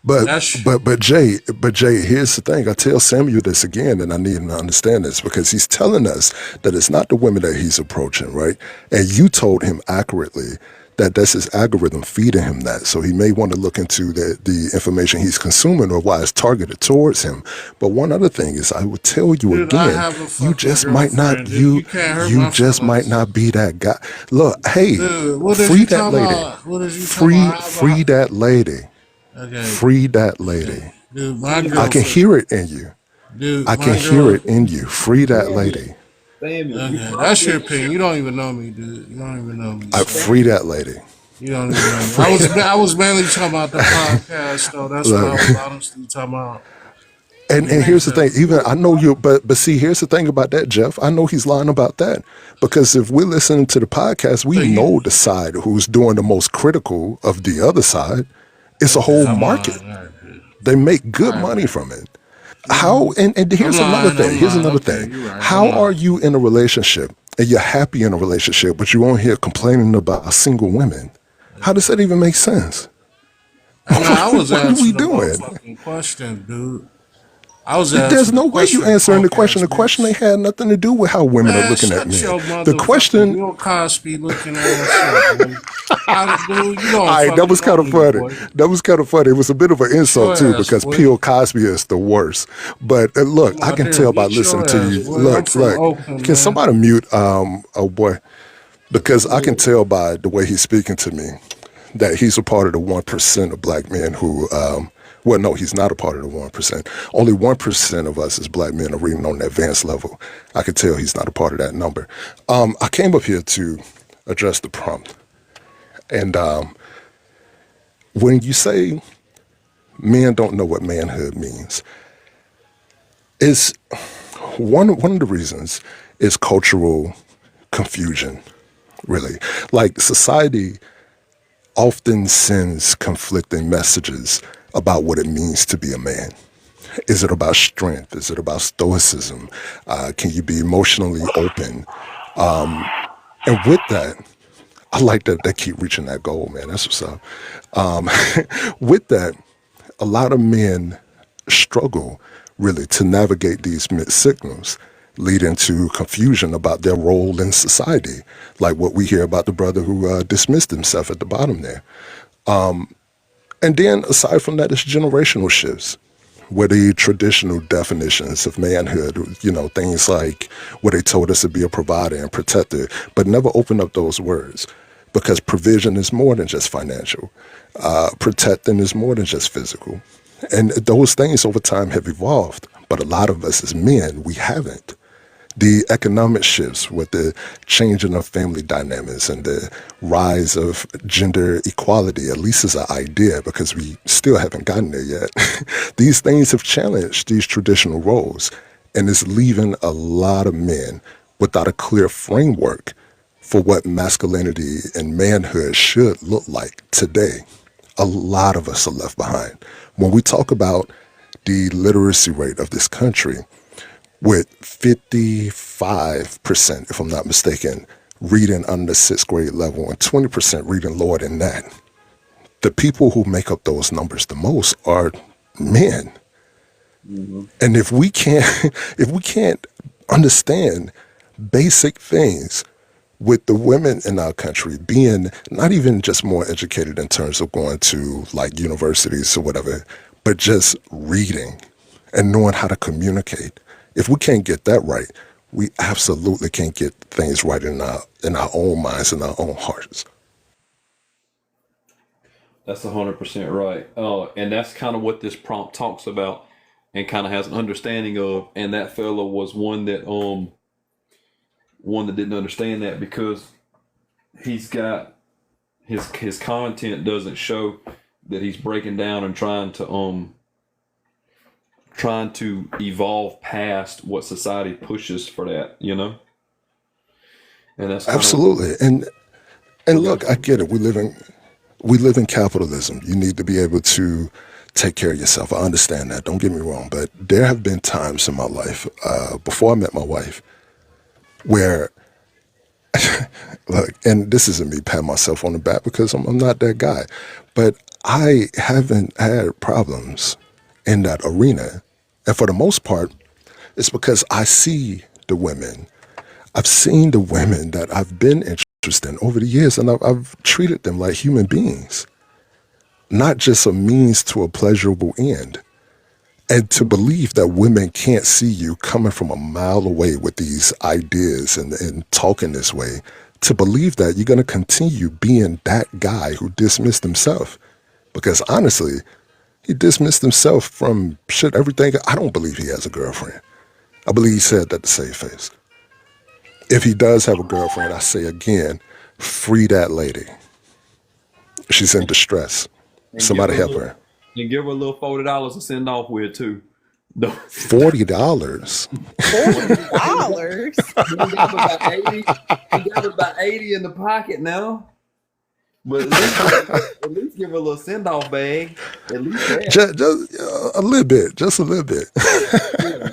But that's but Jay, here's the thing. I tell Samuel this again, and I need him to understand this because he's telling us that it's not the women that he's approaching, right? And you told him accurately that that's his algorithm feeding him that. So he may want to look into the information he's consuming or why it's targeted towards him. But one other thing is, I would tell you dude. I again, have a you fucking just might not girlfriend, dude. You can't hurt you my just might feelings, not be that guy. Look, hey, dude. What is free you that talking lady, about? What is you talking free about? I have free that lady, okay, free that okay, lady. dude. My I can girlfriend, hear it in you. dude. I can My hear girl. it in you. Free that Samuel. lady. Samuel. You Okay, that's your probably opinion. You don't even know me, dude. You don't even know me, so Free Samuel. that lady. you don't even know me. Free. I was mainly talking about the podcast, though. That's what Look, I was honestly talking about. and Yeah, here's the so thing. Even I know you, but see, here's the thing about that, Jeff. I know he's lying about that because if we're listening to the podcast, we so you know the side who's doing the most critical of the other side. It's a okay? whole I'm market. lying. All right, dude. They make All good right, money man. from it. How and I'm here's another lying. thing. I'm Here's lying. another Okay, thing. you're right. I'm How are lying. you in a relationship and you're happy in a relationship, but you on here complaining about single women? How does that even make sense? I mean, I was What are we answering the doing? motherfucking question, dude. I was There's answering the no way you question, answering the punk question. ass The question bitch. ain't had nothing to do with how women are Man, looking at shut men. your The motherfucking question, Bill Cosby looking ass up, man. Dude, you don't all right, that fucking was know kind of me, funny. boy. That was kind of funny. It was a bit of an Get insult your too ass, because boy. Bill Cosby is the worst. But look, Come I out can there and tell by get listening your to ass, you. boy. I'm from Look. Oakland, Can man. somebody mute? Oh boy, because I can tell by the way he's speaking to me that he's a part of the 1% of black men who Well, no, he's not a part of the 1%. Only 1% of us as black men are reading on the advanced level. I could tell he's not a part of that number. I came up here to address the prompt. And when you say men don't know what manhood means, is one of the reasons is cultural confusion, really. Like society often sends conflicting messages about what it means to be a man. Is it about strength? Is it about stoicism? Can you be emotionally open? And with that, I like that they keep reaching that goal, man. That's what's up. With that, a lot of men struggle really to navigate these mixed signals, leading to confusion about their role in society, like what we hear about the brother who dismissed himself at the bottom there. And then aside from that, it's generational shifts where the traditional definitions of manhood, things like what they told us to be a provider and protector, but never open up those words because provision is more than just financial. Protecting is more than just physical. And those things over time have evolved, but a lot of us as men, we haven't. The economic shifts with the changing of family dynamics and the rise of gender equality, at least as an idea, because we still haven't gotten there yet. These things have challenged these traditional roles and is leaving a lot of men without a clear framework for what masculinity and manhood should look like today. A lot of us are left behind. When we talk about the literacy rate of this country, with 55%, if I'm not mistaken, reading under sixth grade level and 20% reading lower than that. The people who make up those numbers the most are men. Mm-hmm. And if we can't understand basic things with the women in our country being not even just more educated in terms of going to like universities or whatever, but just reading and knowing how to communicate. If we can't get that right, we absolutely can't get things right in our own minds and our own hearts. That's 100% right. And that's kind of what this prompt talks about and kind of has an understanding of. And that fella was one that didn't understand that because he's got his content doesn't show that he's breaking down and trying to evolve past what society pushes for that, And that's absolutely. And look, I get it. We live in capitalism. You need to be able to take care of yourself. I understand that. Don't get me wrong. But there have been times in my life, before I met my wife, where, look, and this isn't me patting myself on the back because I'm not that guy, but I haven't had problems in that arena. And for the most part, it's because I see the women. I've seen the women that I've been interested in over the years, and I've treated them like human beings, not just a means to a pleasurable end. And to believe that women can't see you coming from a mile away with these ideas and talking this way, to believe that you're going to continue being that guy who dismissed himself. Because honestly, he dismissed himself from everything. I don't believe he has a girlfriend. I believe he said that to save face. If he does have a girlfriend, I say again, free that lady. She's in distress. Somebody help her. And give her a little $40 to send off with too. $40. $40. He got about 80 in the pocket now. But at least give her a little send off bag. At least that. Just a little bit. Just a little bit. Yeah,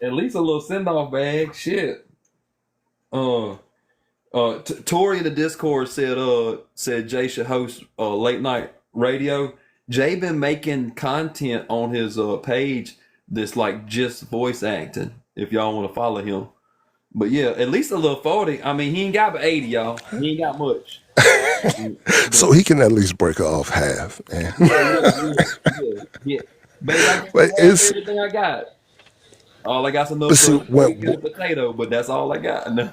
at least a little send off bag. Shit. Tori in the Discord said Jay should host late night radio. Jay been making content on his page that's like just voice acting. If y'all want to follow him, but yeah, at least a little 40. I mean, he ain't got but 80, y'all. He ain't got much. So he can at least break her off half, man. Yeah. But it's everything I got. All I got's enough for a potato, but that's all I got. No.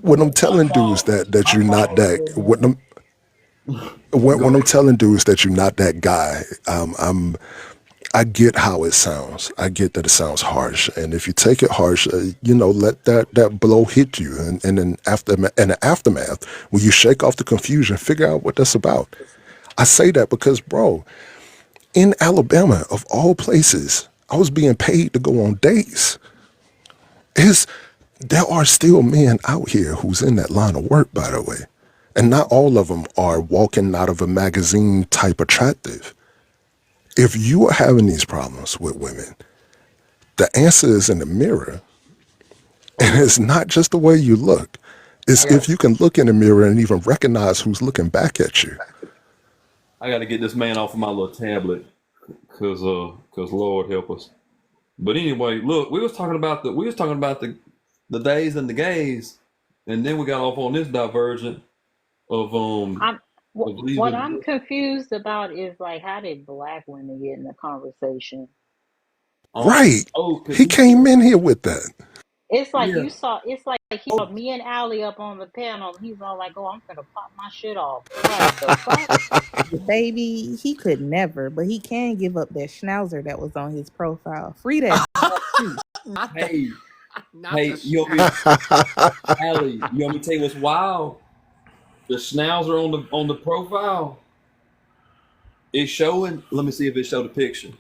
What I'm telling dudes that you're not that. When I'm telling dudes that you're not that guy, I get how it sounds. I get that it sounds harsh, and if you take it harsh, let that blow hit you, and then in the aftermath, when you shake off the confusion, figure out what that's about. I say that because, bro, in Alabama, of all places, I was being paid to go on dates. There are still men out here who's in that line of work, by the way, and not all of them are walking out of a magazine type attractive. If you are having these problems with women, the answer is in the mirror. And it's not just the way you look. It's if you can look in the mirror and even recognize who's looking back at you. I got to get this man off of my little tablet, cause Lord help us. But anyway, look, we was talking about the days and the gays, and then we got off on this divergent of I'm what I'm leaving. confused about is like how did black women get in the conversation? Right. Cause He came in here with that. It's like yeah. it's like he saw me and Allie up on the panel and he's all like, "Oh, I'm gonna pop my shit off." Like the fuck? Baby, he could never, but he can give up that schnauzer that was on his profile. Free that too. Not the, Hey, not the you want me, Allie? You want me to tell you what's wild? The schnauzer on the profile is showing. Let me see if it showed the picture.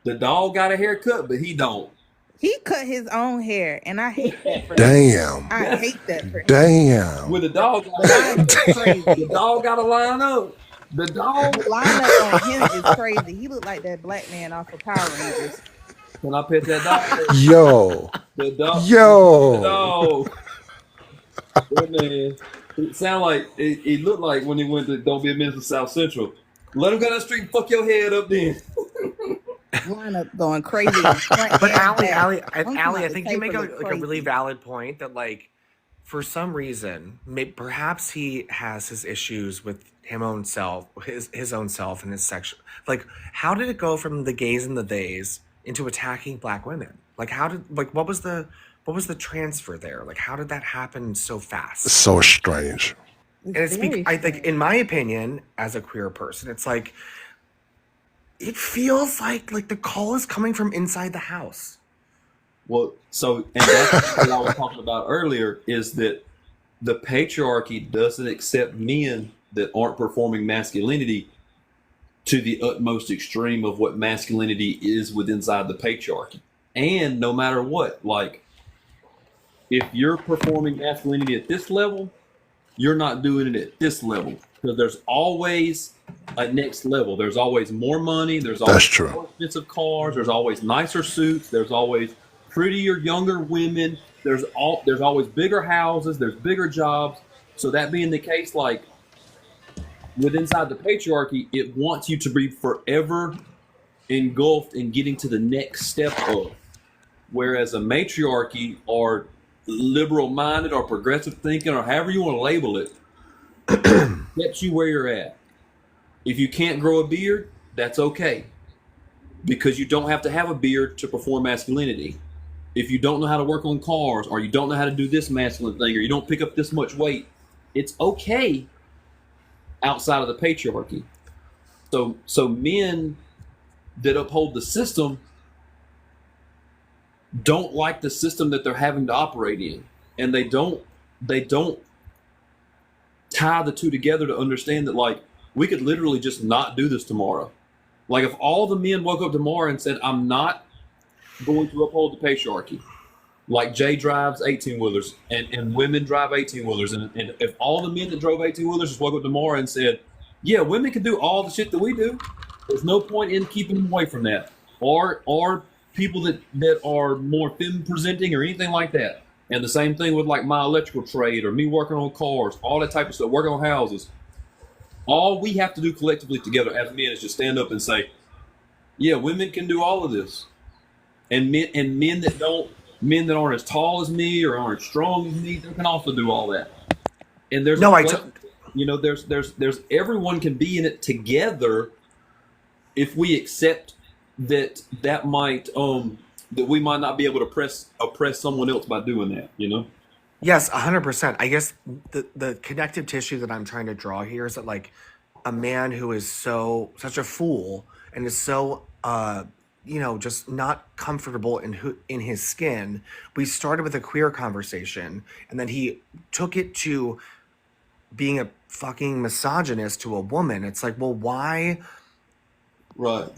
The dog got a haircut, but he don't. He cut his own hair, and I hate that for him. Damn. I hate that for him. Damn. With the dog, The line is crazy. the dog got to line up. The dog. The lineup on him is crazy. He looked like that black man off of Power Rangers. Can I pet that dog? Yo. The dog. Yo. The dog. That man. It sound like it looked like when he went to Don't Be a Menace to South Central. Let him go down the street and fuck your head up then. Lineup going crazy. But Allie, I think you make a really valid point that, like, for some reason, perhaps he has his issues with his own self and his sexual. Like, how did it go from the gays and the theys into attacking black women? Like, what was the transfer there? Like, how did that happen so fast? So strange. And I think, in my opinion, as a queer person, it's like, it feels like the call is coming from inside the house. Well, and that's what I was talking about earlier, is that the patriarchy doesn't accept men that aren't performing masculinity to the utmost extreme of what masculinity is inside the patriarchy. And no matter what, like, if you're performing masculinity at this level, you're not doing it at this level. Because there's always a next level. There's always more money. There's always more expensive cars. There's always nicer suits. There's always prettier, younger women. There's always bigger houses. There's bigger jobs. So that being the case, like, inside the patriarchy, it wants you to be forever engulfed in getting to the next step of. Whereas a matriarchy, or liberal-minded, or progressive thinking, or however you want to label it, gets you where you're at. If you can't grow a beard, that's okay, because you don't have to have a beard to perform masculinity. If you don't know how to work on cars, or you don't know how to do this masculine thing, or you don't pick up this much weight, it's okay outside of the patriarchy. So men that uphold the system don't like the system that they're having to operate in, and they don't tie the two together to understand that, like, we could literally just not do this tomorrow. Like, if all the men woke up tomorrow and said, I'm not going to uphold the patriarchy, like Jay drives 18-wheelers and women drive 18-wheelers, and if all the men that drove 18-wheelers just woke up tomorrow and said, yeah, women can do all the shit that we do, there's no point in keeping them away from that, or people that are more femme presenting or anything like that. And the same thing with, like, my electrical trade, or me working on cars, all that type of stuff, working on houses. All we have to do collectively together as men is just stand up and say, yeah, women can do all of this. And men that aren't as tall as me or aren't as strong as me, they can also do all that. And there's there's everyone can be in it together if we accept that might that we might not be able to oppress someone else by doing that, you know? Yes, 100%. I guess the connective tissue that I'm trying to draw here is that like a man who is such a fool and is so just not comfortable in his skin. We started with a queer conversation and then he took it to being a fucking misogynist to a woman. It's like, well, why Right.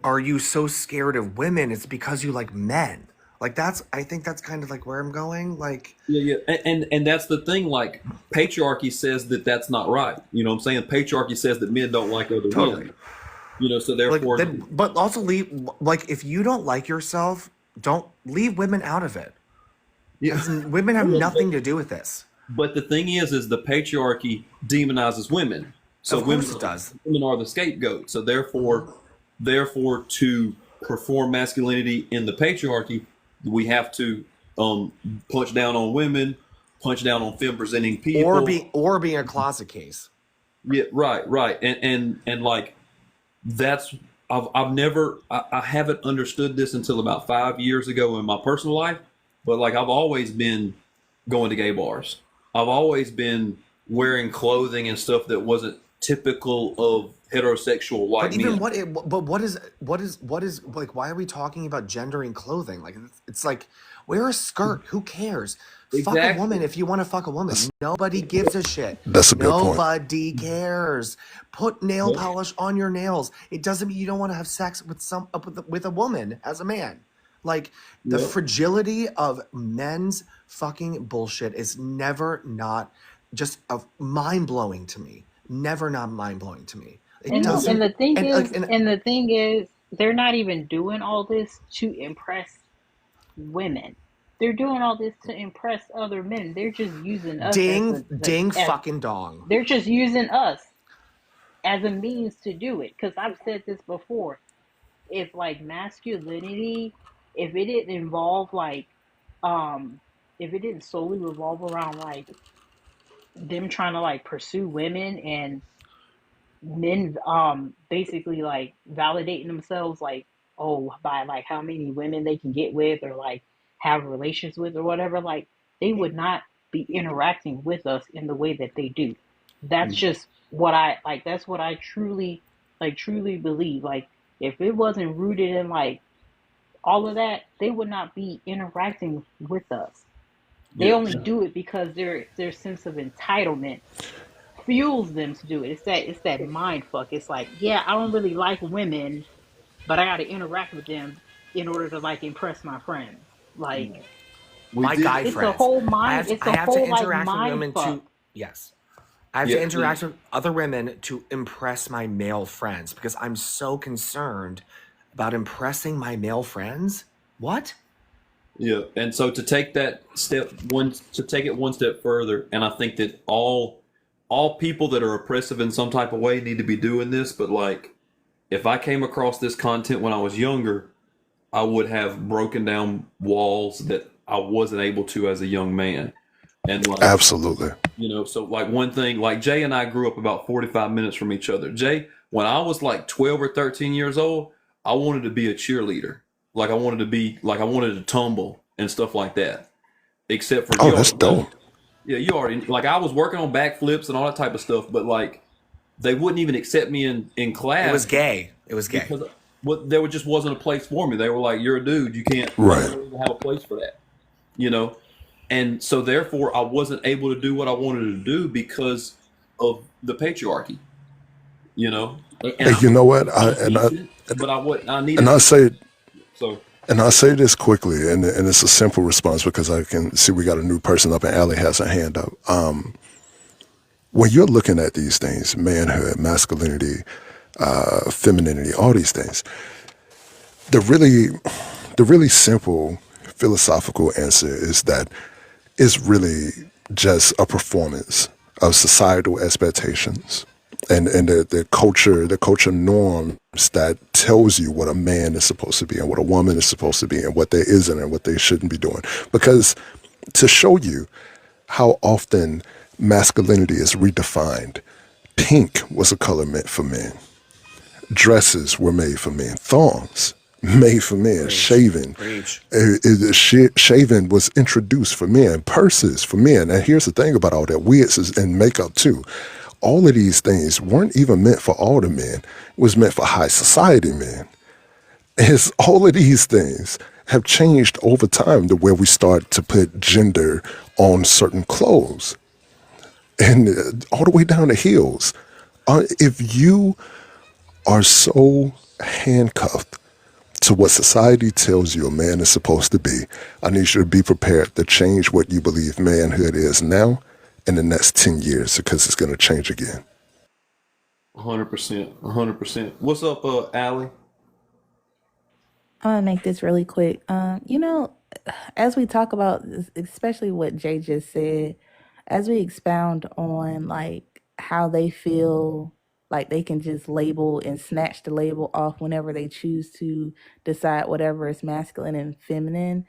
are you so scared of women? It's because you like men. Like I think that's kind of like where I'm going. Like, Yeah, yeah, and that's the thing. Like patriarchy says that that's not right. You know what I'm saying? Patriarchy says that men don't like other totally. men. You know, so Like therefore, then, but also leave. Like, if you don't like yourself, don't leave women out of it. yeah. Women have Yeah, nothing to do with this. but the thing is the patriarchy demonizes women. So Of course it does. women are the scapegoat. So therefore, to perform masculinity in the patriarchy, we have to punch down on women, punch down on femme presenting people, Or being a closet case. yeah, right, and like that's I've never I haven't understood this until about 5 years ago in my personal life, but like I've always been going to gay bars. I've always been wearing clothing and stuff that wasn't typical of heterosexual white But even men. what is like? Why are we talking about gendering clothing? Like it's like wear a skirt. Who cares? Fuck a Exactly. woman if you want to fuck a woman. Nobody gives a shit. That's a good point. Nobody cares. Put nail polish on your nails. It doesn't mean you don't want to have sex with a woman as a man. Like the Yep. fragility of men's fucking bullshit is never not just mind blowing to me. Never not mind blowing to me. It And doesn't. the thing And is, like and and the thing is, they're not even doing all this to impress women. They're doing all this to impress other men. They're just using us ding as fucking dong. they're just using us as a means to do it. Because I've said this before. If like masculinity, if it didn't involve um, if it didn't solely revolve around like them trying to like pursue women and men basically like validating themselves like by like how many women they can get with or like have relations with or whatever, like they would not be interacting with us in the way that they do. That's just what I like, that's what I truly believe. Like if it wasn't rooted in like all of that, they would not be interacting with us. They Yeah. only do it because their sense of entitlement fuels them to do it. It's that mind fuck. It's like, yeah, I don't really like women, but I got to interact with them in order to like impress my friends. Like My guy it's a friends. whole mind. It's I a have to whole like interact with mind women fuck. to yes. I have to Yeah. interact with other women to impress my male friends because I'm so concerned about impressing my male friends. What? Yeah, and so to take that step one, to take it one step further, and I think that all people that are oppressive in some type of way need to be doing this. But like, if I came across this content when I was younger, I would have broken down walls that I wasn't able to as a young man. And like, Absolutely. so like one thing, like Jay and I grew up about 45 minutes from each other. Jay, when I was like 12 or 13 years old, I wanted to be a cheerleader. Like I wanted to tumble and stuff like that. Except for Oh, you that's already know. dope. Yeah, you already like I was working on backflips and all that type of stuff, but like they wouldn't even accept me in class. It was gay. It was gay. Because there just wasn't a place for me. They were like, "You're a dude. You can't. Right. You don't even have a place for that." You know, and so therefore I wasn't able to do what I wanted to do because of the patriarchy. You know, and Hey, you know what? but I needed. And I say So And I'll say this quickly, and it's a simple response because I can see we got a new person up, and Allie has her hand up. When you're looking at these things, manhood, masculinity, femininity, all these things, the really simple philosophical answer is that it's really just a performance of societal expectations and the culture norms that tells you what a man is supposed to be and what a woman is supposed to be and what they isn't and what they shouldn't be doing. Because to show you how often masculinity is redefined, pink was a color meant for men. Dresses were made for men. Thongs made for men. Preach. Shaving. Preach. Shaving was introduced for men. Purses for men. And here's the thing about all that. Wigs and makeup too. All of these things weren't even meant for all the men. It was meant for high society men. As all of these things have changed over time to where we start to put gender on certain clothes and all the way down to heels. If you are so handcuffed to what society tells you a man is supposed to be, I need you to be prepared to change what you believe manhood is now in the next 10 years because it's going to change again. 100%. 100%. What's up, Allie? I'm gonna make this really quick. As we talk about, especially what Jay just said, as we expound on like how they feel like they can just label and snatch the label off whenever they choose to decide whatever is masculine and feminine,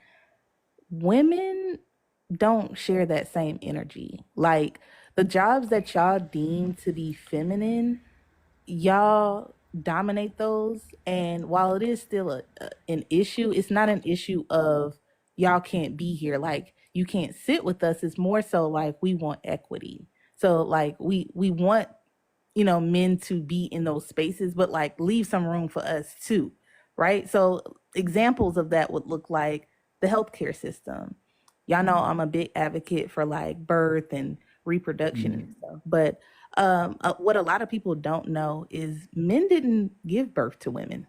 women don't share that same energy. Like the jobs that y'all deem to be feminine, y'all dominate those. And while it is still an issue, it's not an issue of y'all can't be here, like you can't sit with us. It's more so like we want equity. So like we want, men to be in those spaces, but like leave some room for us too, right? So examples of that would look like the healthcare system. Y'all know I'm a big advocate for like birth and reproduction and stuff, but what a lot of people don't know is men didn't give birth to women.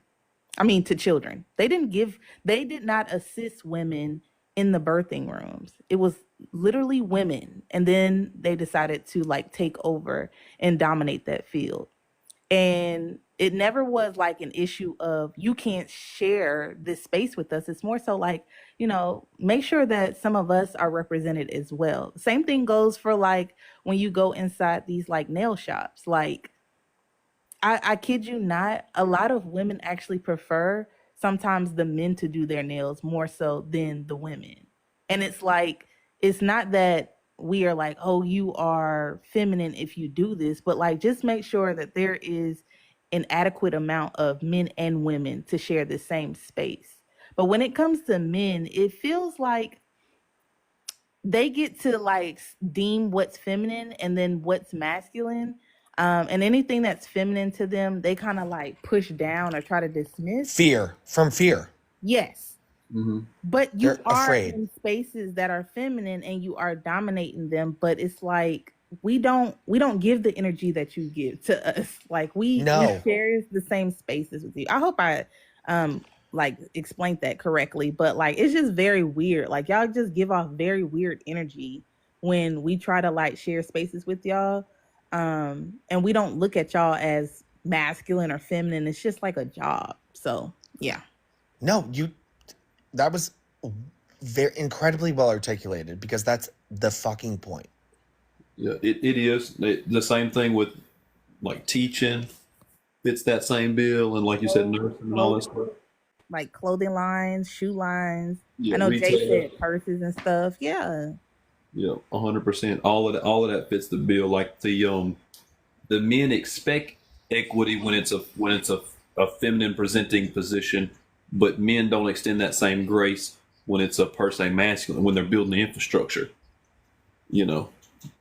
I mean, to children. They did not assist women in the birthing rooms. It was literally women. And then they decided to like take over and dominate that field. And it never was like an issue of you can't share this space with us. It's more so like, make sure that some of us are represented as well. Same thing goes for like when you go inside these like nail shops. Like I kid you not, a lot of women actually prefer sometimes the men to do their nails more so than the women. And it's like, it's not that we are like, oh, you are feminine if you do this, but like just make sure that there is an adequate amount of men and women to share the same space. But when it comes to men, it feels like they get to like deem what's feminine and then what's masculine. And anything that's feminine to them, they kind of like push down or try to dismiss. Fear. From fear. Yes. Mm-hmm. But you They're are afraid. in spaces that are feminine and you are dominating them, but it's like we don't give the energy that you give to us. Like we No. share the same spaces with you. I hope I like explained that correctly, but like it's just very weird. Like y'all just give off very weird energy when we try to like share spaces with y'all. And we don't look at y'all as masculine or feminine. It's just like a job. So yeah. No, that was very incredibly well articulated because that's the fucking point. Yeah, it is. The same thing with like teaching fits that same bill, and like you said, nursing and all that stuff. Like clothing lines, shoe lines. I Yeah, know Jay retail. said purses and stuff. Yeah. Yeah, 100%. All of that fits the bill. Like the men expect equity when it's a feminine presenting position, but men don't extend that same grace when it's a per se masculine when they're building the infrastructure. You know,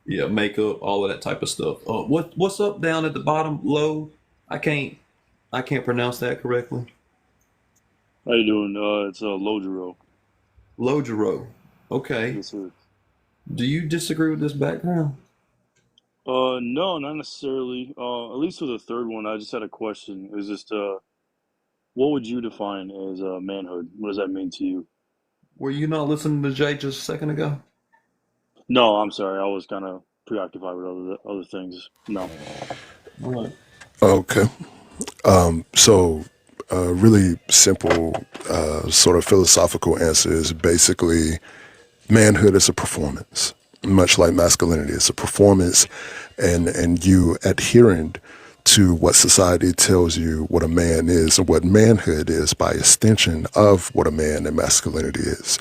yeah, makeup, all of that type of stuff. What's up down at the bottom? Low. I can't pronounce that correctly. How you doing? It's Lojiro. Lojiro. Okay. Yes, sir. Do you disagree with this background? No, not necessarily. At least for the third one, I just had a question. It was just, what would you define as manhood? What does that mean to you? Were you not listening to Jay just a second ago? No, I'm sorry. I was kind of preoccupied with other things. No. All right. Okay. So, really simple, sort of philosophical answer is basically manhood is a performance, much like masculinity. It's a performance, and you adhering to what society tells you what a man is and what manhood is by extension of what a man and masculinity is.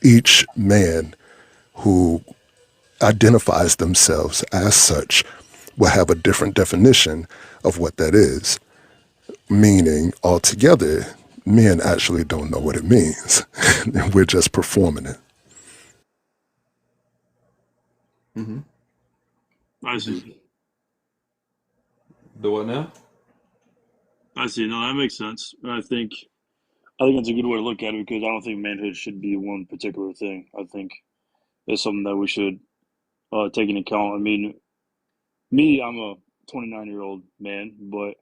Each man who identifies themselves as such will have a different definition of what that is. meaning altogether, men actually don't know what it means. We're just performing it. Mm-hmm. I see. Do what now? I see. No, that makes sense. And I think that's a good way to look at it because I don't think manhood should be one particular thing. I think it's something that we should take into account. I mean, me, I'm a 29-year-old man, but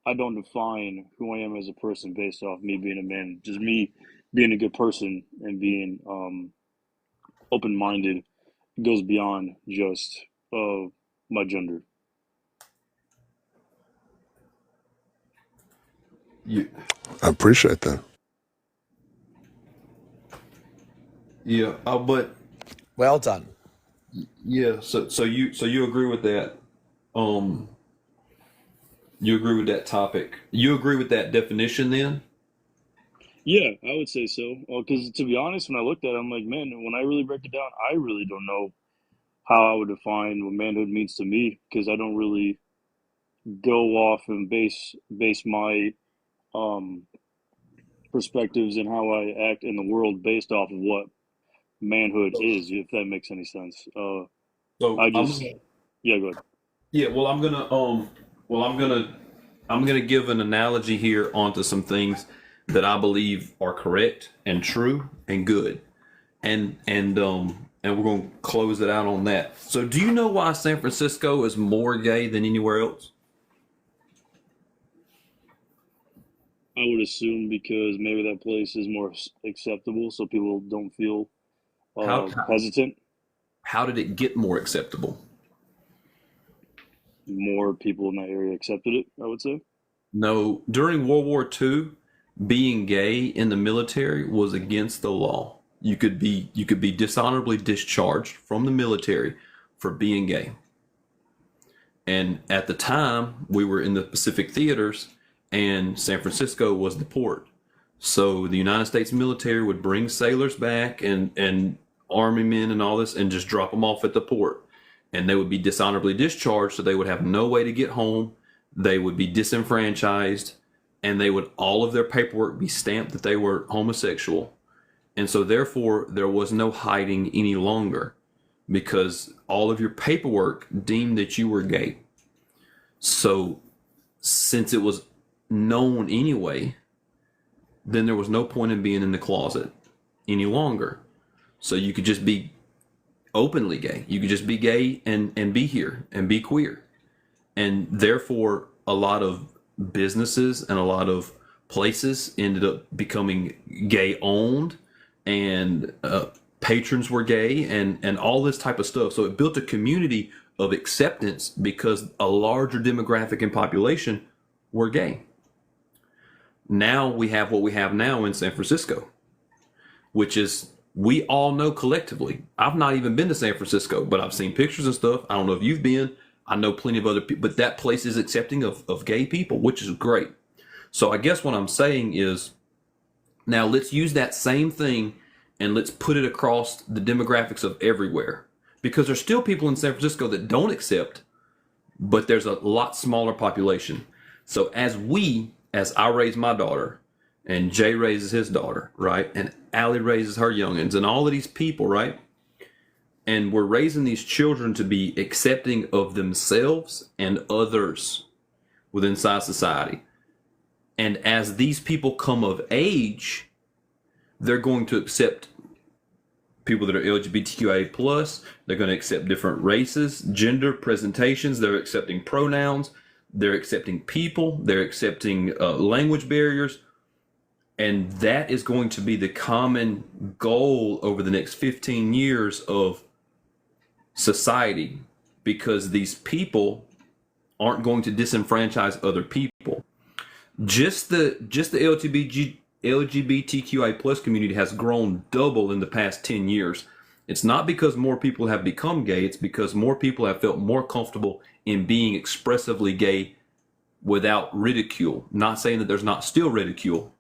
I don't define who I am as a person based off me being a man. Just me being a good person and being open-minded goes beyond just my gender. You, I appreciate that. yeah, but Well done. yeah. So you agree with that? Um, you agree with that topic? You agree with that definition then? Yeah, I would say so. Because to be honest, when I looked at it, I'm like, man, when I really break it down, I really don't know how I would define what manhood means to me because I don't really go off and base my um perspectives and how I act in the world based off of what manhood is, if that makes any sense. So I I'm just, yeah, go ahead. yeah. Well, I'm gonna give an analogy here onto some things that I believe are correct and true and good, and we're gonna close it out on that. So, do you know why San Francisco is more gay than anywhere else? I would assume because maybe that place is more acceptable, so people don't feel How hesitant. how did it get more acceptable? More people in that area accepted it, I would say. No, during World War II, being gay in the military was against the law. You could be dishonorably discharged from the military for being gay. And at the time, we were in the Pacific theaters, and San Francisco was the port. So the United States military would bring sailors back and army men and all this and just drop them off at the port. And they would be dishonorably discharged, so they would have no way to get home. They would be disenfranchised, and they would all of their paperwork be stamped that they were homosexual. And so therefore there was no hiding any longer because all of your paperwork deemed that you were gay. So since it was known anyway, then there was no point in being in the closet any longer. So you could just be openly gay. You could just be gay and be here and be queer. And therefore, a lot of businesses and a lot of places ended up becoming gay owned, and patrons were gay, and all this type of stuff. So it built a community of acceptance because a larger demographic and population were gay. Now we have what we have now in San Francisco, which is we all know collectively. I've not even been to San Francisco, but I've seen pictures and stuff. I don't know if you've been. I know plenty of other people, but that place is accepting of gay people, which is great. So I guess what I'm saying is now let's use that same thing and let's put it across the demographics of everywhere. Because there's still people in San Francisco that don't accept, but there's a lot smaller population. So as I raise my daughter, and Jay raises his daughter, right? And Allie raises her youngins, and all of these people, right? And we're raising these children to be accepting of themselves and others within society. And as these people come of age, they're going to accept people that are LGBTQIA plus. They're going to accept different races, gender presentations. They're accepting pronouns. They're accepting people. They're accepting language barriers. And that is going to be the common goal over the next 15 years of society, because these people aren't going to disenfranchise other people. Just the LGBTQI plus community has grown double in the past 10 years. It's not because more people have become gay. It's because more people have felt more comfortable in being expressively gay without ridicule. Not saying that there's not still ridicule.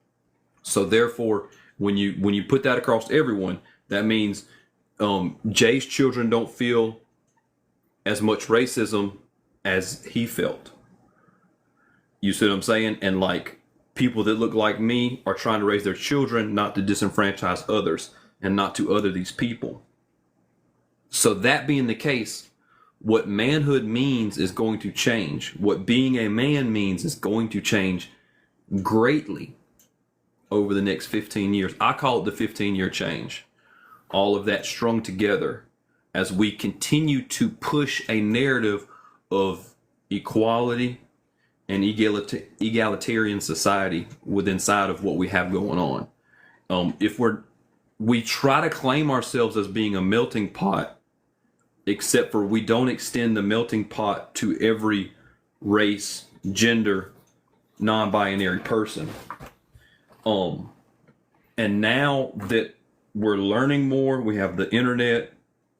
So therefore, when you put that across everyone, that means Jay's children don't feel as much racism as he felt. You see what I'm saying? And like people that look like me are trying to raise their children not to disenfranchise others and not to other these people. So that being the case, what manhood means is going to change. What being a man means is going to change greatly over the next 15 years. I call it the 15-year change. All of that strung together as we continue to push a narrative of equality and egalitarian society within inside of what we have going on. If we try to claim ourselves as being a melting pot, except for we don't extend the melting pot to every race, gender, non-binary person. And now that we're learning more, we have the internet,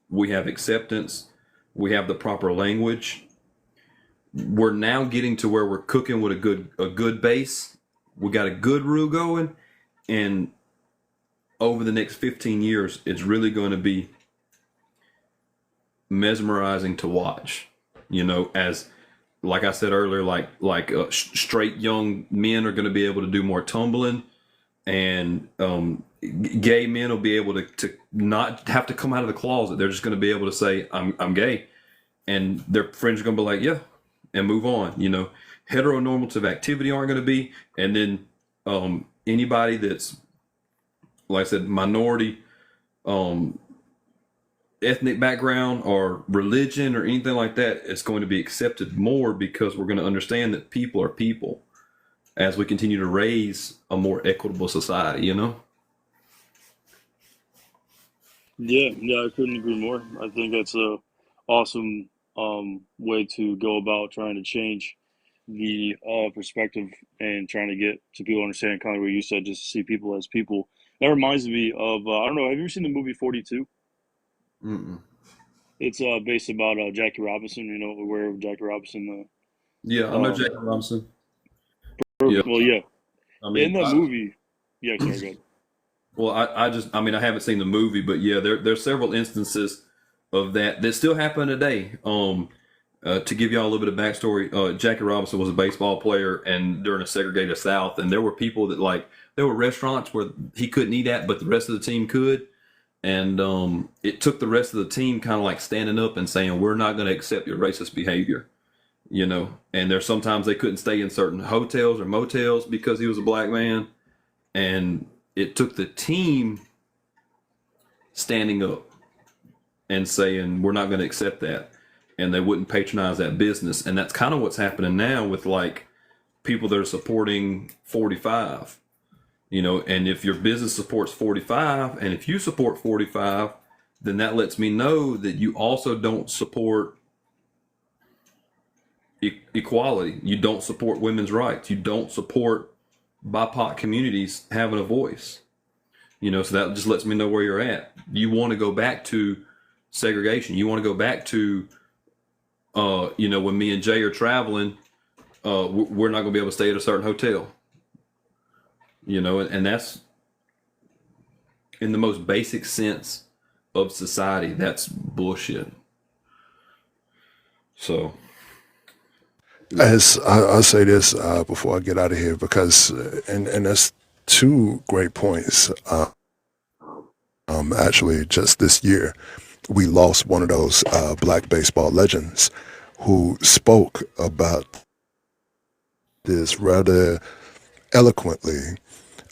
we have acceptance, we have the proper language. We're now getting to where we're cooking with a good base. We got a good roux going, and over the next 15 years, it's really going to be mesmerizing to watch. As like I said earlier, like straight young men are going to be able to do more tumbling, and gay men will be able to not have to come out of the closet. They're just going to be able to say, I'm gay, and their friends are going to be like, yeah, and move on. Heteronormative activity aren't going to be, and then anybody that's, like I said, minority, ethnic background or religion or anything like that, it's going to be accepted more, because we're going to understand that people are people as we continue to raise a more equitable society. Yeah, I couldn't agree more. I think that's a awesome way to go about trying to change the perspective and trying to get to people understand kind of what you said, just to see people as people. That reminds me of I don't know. Have you ever seen the movie 42? Mm-mm. It's based about Jackie Robinson. Aware of Jackie Robinson? Yeah, I know Jackie Robinson. Yeah, Perfect. Well, yeah. I In mean, that movie, yeah. Sorry, go ahead. well, I mean, I haven't seen the movie, but yeah, there's several instances of that still happen today. To give y'all a little bit of backstory, Jackie Robinson was a baseball player, and during a segregated South, and there were people that there were restaurants where he couldn't eat at, but the rest of the team could. And it took the rest of the team kind of like standing up and saying, we're not going to accept your racist behavior, and there's sometimes they couldn't stay in certain hotels or motels because he was a black man. And it took the team standing up and saying, we're not going to accept that. And they wouldn't patronize that business. And that's kind of what's happening now with like people that are supporting 45, and if your business supports 45, and if you support 45, then that lets me know that you also don't support equality. You don't support women's rights. You don't support BIPOC communities having a voice. So that just lets me know where you're at. You want to go back to segregation. You want to go back to, when me and Jay are traveling, we're not going to be able to stay at a certain hotel. And that's in the most basic sense of society. That's bullshit. So, As I'll say this before I get out of here, because and that's two great points. Actually, just this year, we lost one of those black baseball legends who spoke about this rather eloquently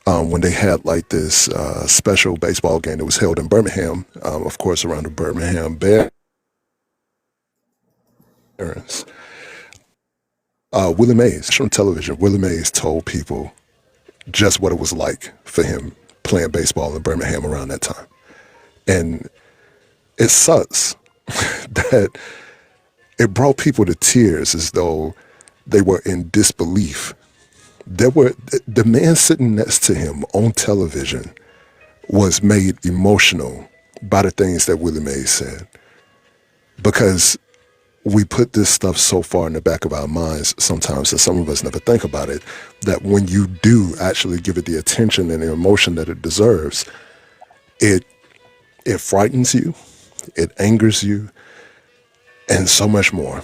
when they had like this special baseball game that was held in Birmingham, of course, around the Birmingham Barons. Willie Mays, on television, Willie Mays told people just what it was like for him playing baseball in Birmingham around that time. And it sucks that it brought people to tears as though they were in disbelief. The man sitting next to him on television was made emotional by the things that Willie Mays said. Because we put this stuff so far in the back of our minds sometimes that some of us never think about it, that when you do actually give it the attention and the emotion that it deserves, it frightens you, it angers you, and so much more.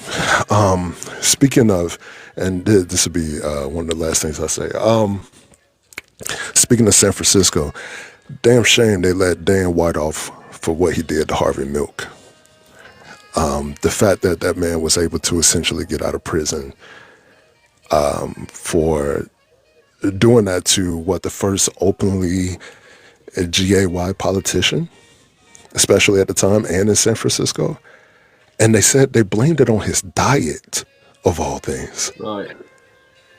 Speaking of, And this will be one of the last things I say. Speaking of San Francisco, damn shame they let Dan White off for what he did to Harvey Milk. The fact that that man was able to essentially get out of prison for doing that to what the first openly GAY politician, especially at the time and in San Francisco. And they said they blamed it on his diet, of all things. Right.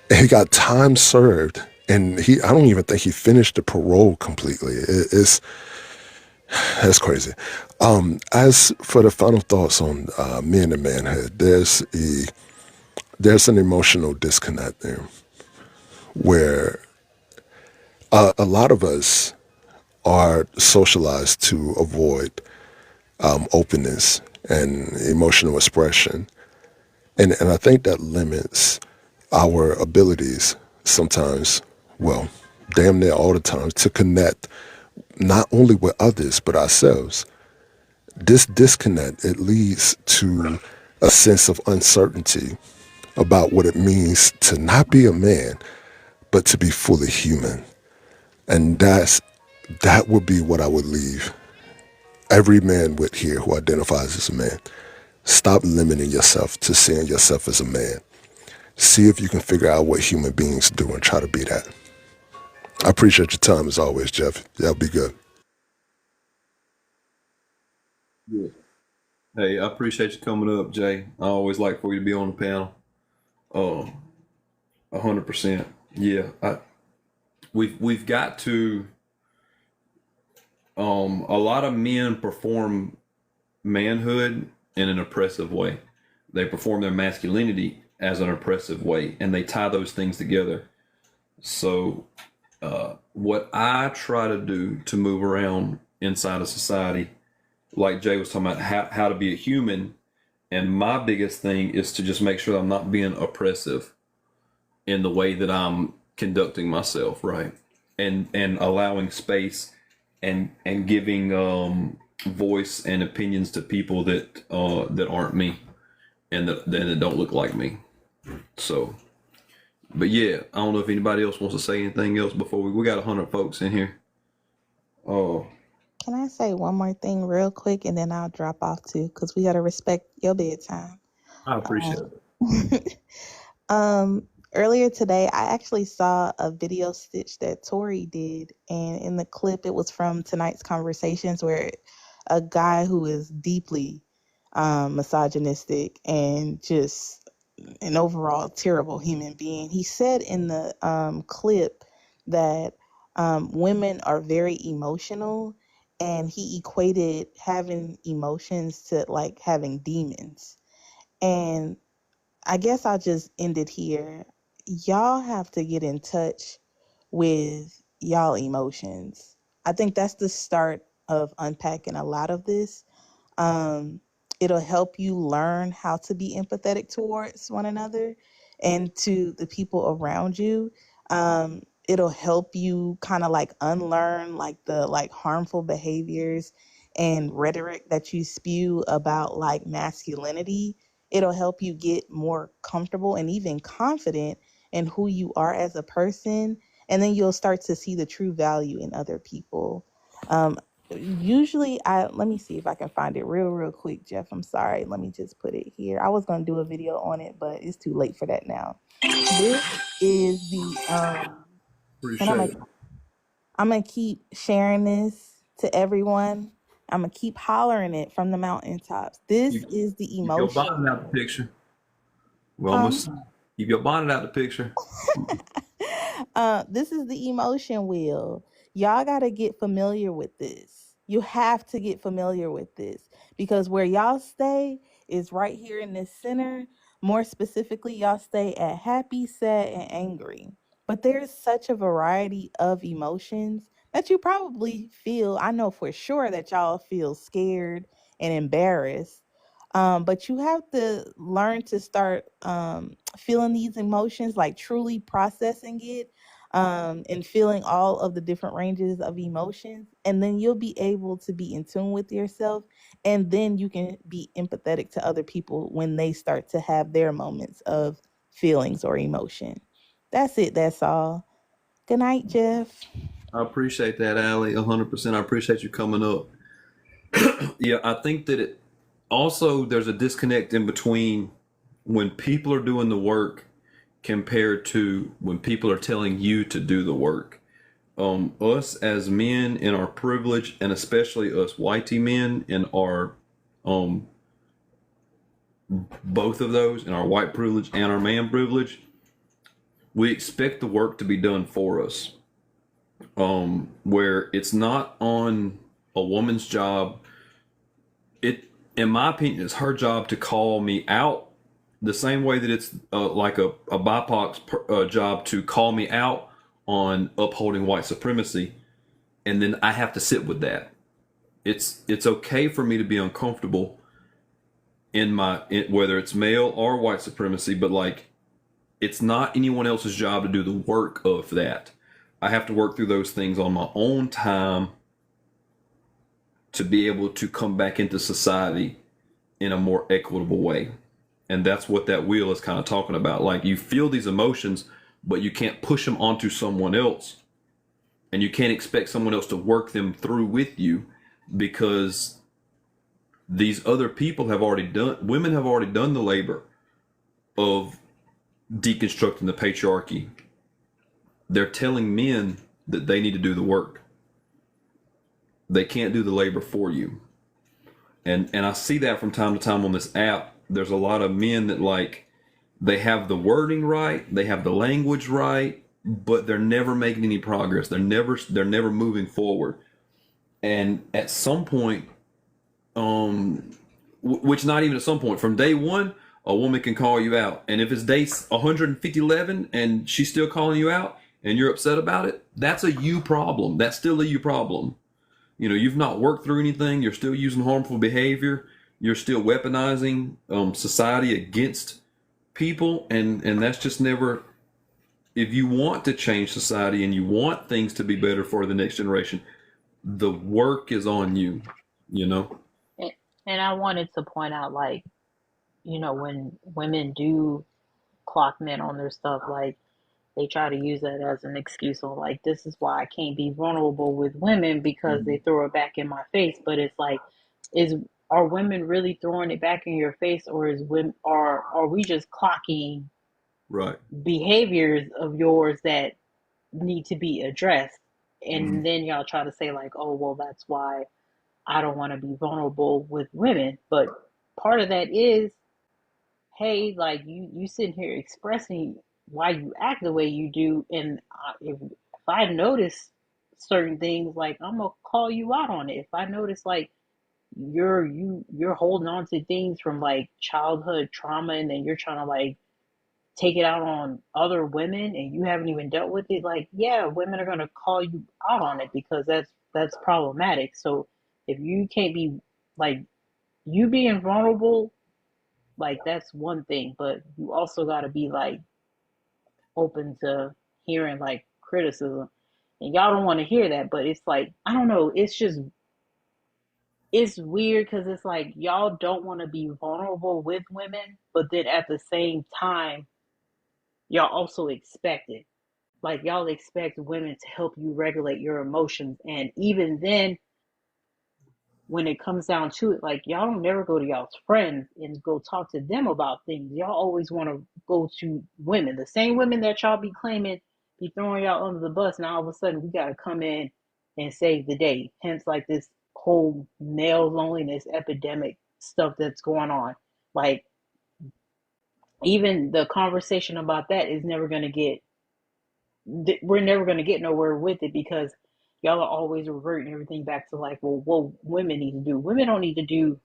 And he got time served, and I don't even think he finished the parole completely. That's crazy. As for the final thoughts on men and manhood, there's an emotional disconnect there where a lot of us are socialized to avoid openness and emotional expression. And I think that limits our abilities sometimes, well, damn near all the time, to connect not only with others, but ourselves. This disconnect, it leads to a sense of uncertainty about what it means to not be a man, but to be fully human. And that would be what I would leave every man with here who identifies as a man. Stop limiting yourself to seeing yourself as a man. See if you can figure out what human beings do and try to be that. I appreciate your time as always, Jeff. Y'all be good. Yeah. Hey, I appreciate you coming up, Jay. I always like for you to be on the panel. 100%. Yeah, we've got to. A lot of men perform manhood in an oppressive way. They perform their masculinity as an oppressive way, and they tie those things together. So, what I try to do to move around inside of society, like Jay was talking about, how to be a human, and my biggest thing is to just make sure I'm not being oppressive in the way that I'm conducting myself, right? And allowing space and giving voice and opinions to people that aren't me and that don't look like me. So, but yeah, I don't know if anybody else wants to say anything else before we got 100 folks in here. Oh, Can I say one more thing real quick and then I'll drop off too? Because we got to respect your bedtime. I appreciate it. Earlier today, I actually saw a video stitch that Tori did, and in the clip, it was from tonight's conversations where a guy who is deeply misogynistic and just an overall terrible human being. He said in the clip that women are very emotional, and he equated having emotions to like having demons. And I guess I'll just end it here. Y'all have to get in touch with y'all emotions. I think that's the start of unpacking a lot of this. Um, it'll help you learn how to be empathetic towards one another and to the people around you. It'll help you kind of like unlearn like the like harmful behaviors and rhetoric that you spew about like masculinity. It'll help you get more comfortable and even confident in who you are as a person. And then you'll start to see the true value in other people. Usually I let me see if I can find it real quick, Jeff. I'm sorry. Let me just put it here. I was gonna do a video on it, but it's too late for that now. This is the and appreciate it. I'm gonna keep sharing this to everyone. I'm gonna keep hollering it from the mountaintops. This is the Keep your bonnet emotion. out the picture. We're almost keep your bonnet out the picture. This is the emotion wheel. Y'all got to get familiar with this. You have to get familiar with this because where y'all stay is right here in this center. More specifically, y'all stay at happy, sad, and angry. But there's such a variety of emotions that you probably feel. I know for sure that y'all feel scared and embarrassed. But you have to learn to start feeling these emotions, like truly processing it and feeling all of the different ranges of emotions. And then you'll be able to be in tune with yourself. And then you can be empathetic to other people when they start to have their moments of feelings or emotion. That's it. That's all. Good night, Jeff. I appreciate that, Allie, 100%. I appreciate you coming up. Yeah, I think that it also there's a disconnect in between when people are doing the work compared to when people are telling you to do the work. Us as men in our privilege, and especially us whitey men in our both of those, in our white privilege and our man privilege, we expect the work to be done for us. Where it's not on a woman's job. It, in my opinion, it's her job to call me out the same way that it's like a BIPOC's job to call me out on upholding white supremacy, and then I have to sit with that. It's okay for me to be uncomfortable whether it's male or white supremacy, but like it's not anyone else's job to do the work of that. I have to work through those things on my own time to be able to come back into society in a more equitable way. And that's what that wheel is kind of talking about. Like you feel these emotions, but you can't push them onto someone else. And you can't expect someone else to work them through with you because these other people women have already done the labor of deconstructing the patriarchy. They're telling men that they need to do the work. They can't do the labor for you. And I see that from time to time on this app. There's a lot of men that like they have the wording right, they have the language right, but they're never making any progress. They're never moving forward. And at some point, which not even at some point, from day one, a woman can call you out. And if it's day 150 and she's still calling you out and you're upset about it, that's a you problem. That's still a you problem. You know, you've not worked through anything. You're still using harmful behavior. You're still weaponizing society against people. And that's just never, if you want to change society and you want things to be better for the next generation, the work is on you, you know? And I wanted to point out, like, when women do clock men on their stuff, like, they try to use that as an excuse on, like, this is why I can't be vulnerable with women because they throw it back in my face. But it's like, are women really throwing it back in your face, or are we just clocking right behaviors of yours that need to be addressed? And then y'all try to say like, oh, well, that's why I don't want to be vulnerable with women. But part of that is, hey, like you sitting here expressing why you act the way you do, and if I notice certain things, like I'm gonna call you out on it. If I notice like you're holding on to things from like childhood trauma, and then you're trying to like take it out on other women, and you haven't even dealt with it, like, yeah, women are gonna call you out on it because that's problematic. So if you can't be like you being vulnerable, like that's one thing, but you also got to be like open to hearing like criticism, and y'all don't want to hear that. But it's like, I don't know, it's weird because it's like y'all don't want to be vulnerable with women, but then at the same time y'all also expect it. Like y'all expect women to help you regulate your emotions, and even then when it comes down to it, like y'all don't never go to y'all's friends and go talk to them about things. Y'all always want to go to women, the same women that y'all be claiming be throwing y'all under the bus. Now all of a sudden we got to come in and save the day. Hence, like this whole male loneliness epidemic stuff that's going on. Like even the conversation about that is never going to get. We're never going to get nowhere with it because y'all are always reverting everything back to like, well, what women need to do. Women don't need to do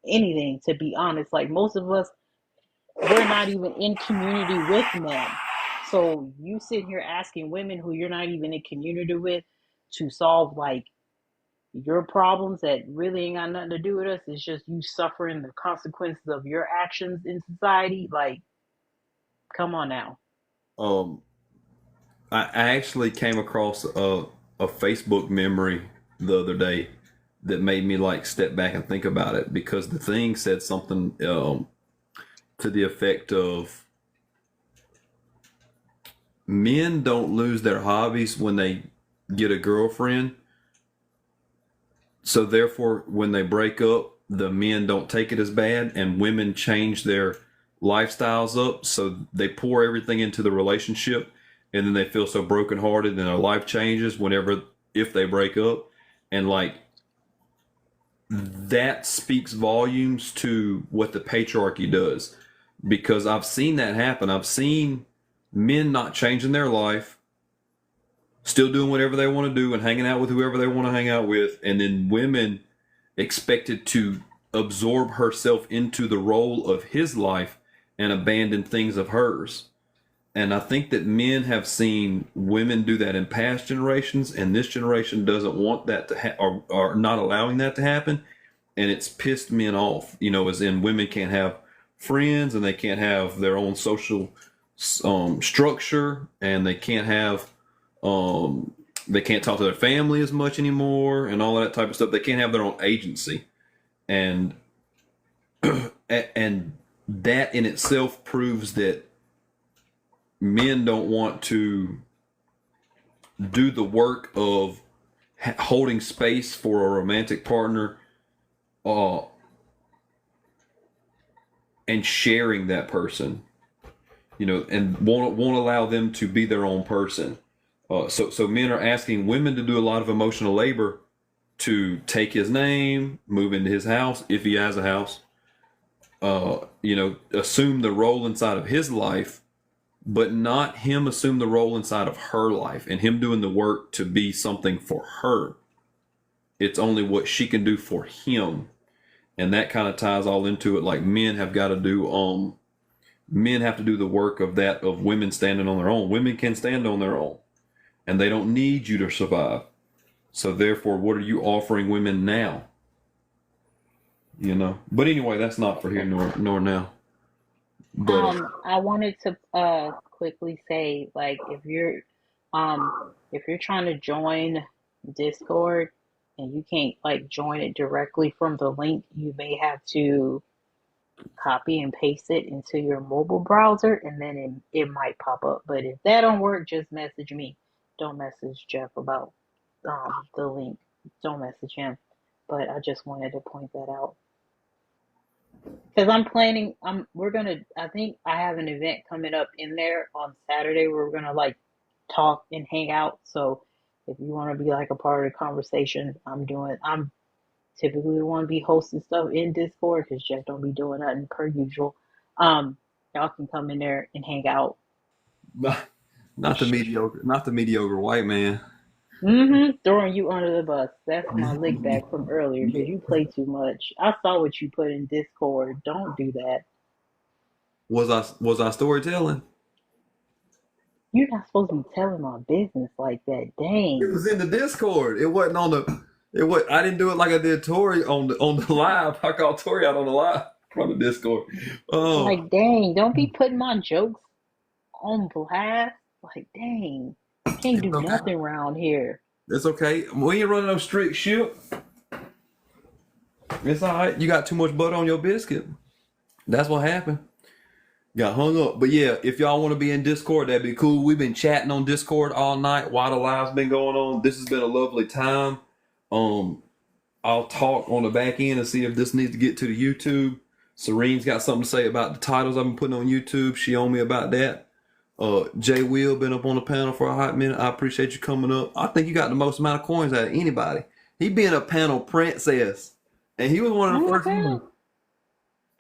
anything, to be honest. Like most of us, we're not even in community with men. So you sit here asking women who you're not even in community with to solve like your problems that really ain't got nothing to do with us. It's just you suffering the consequences of your actions in society. Like, come on now. I actually came across a Facebook memory the other day that made me like step back and think about it, because the thing said something to the effect of men don't lose their hobbies when they get a girlfriend. So therefore, when they break up, the men don't take it as bad, and women change their lifestyles up. So they pour everything into the relationship, and then they feel so brokenhearted, and their life changes if they break up, and like that speaks volumes to what the patriarchy does, because I've seen that happen. I've seen men not changing their life, still doing whatever they want to do and hanging out with whoever they want to hang out with, and then women expected to absorb herself into the role of his life and abandon things of hers. And I think that men have seen women do that in past generations, and this generation doesn't want that to or not allowing that to happen, and it's pissed men off. As in women can't have friends, and they can't have their own social structure, and they can't talk to their family as much anymore, and all that type of stuff. They can't have their own agency, and and that in itself proves that men don't want to do the work of holding space for a romantic partner, and sharing that person, and won't allow them to be their own person. So men are asking women to do a lot of emotional labor to take his name, move into his house if he has a house, assume the role inside of his life, but not him assume the role inside of her life and him doing the work to be something for her. It's only what she can do for him. And that kind of ties all into it. Like men have to do the work of women standing on their own. Women can stand on their own, and they don't need you to survive. So therefore, what are you offering women now? But anyway, that's not for here nor now. But I wanted to quickly say, like, if you're trying to join Discord and you can't like join it directly from the link, you may have to copy and paste it into your mobile browser, and then it might pop up. But if that don't work, just message me. Don't message Jeff about the link. Don't message him. But I just wanted to point that out. Because I think I have an event coming up in there on Saturday where we're gonna like talk and hang out. So if you want to be like a part of the conversation, I'm typically the one to be hosting stuff in Discord because Jeff don't be doing nothing per usual. Y'all can come in there and hang out. not the mediocre white man. Throwing you under the bus. That's my lick back from earlier because you play too much. I saw what you put in Discord. Don't do that. Was I storytelling? You're not supposed to be telling my business like that. Dang. It was in the Discord. It wasn't on the. I didn't do it like I did Tori on the live. I called Tori out on the live from the Discord. Oh, like dang! Don't be putting my jokes on blast. Like dang, can't do nothing around here. It's okay. We ain't running no strict ship. It's all right. You got too much butter on your biscuit. That's what happened. Got hung up. But yeah, if y'all want to be in Discord, that'd be cool. We've been chatting on Discord all night while the live's been going on. This has been a lovely time. I'll talk on the back end and see if this needs to get to the YouTube. Serene's got something to say about the titles I've been putting on YouTube. She on me about that. Jay Will been up on the panel for a hot minute. I appreciate you coming up. I think you got the most amount of coins out of anybody. He being a panel princess, and he was one of the first ones.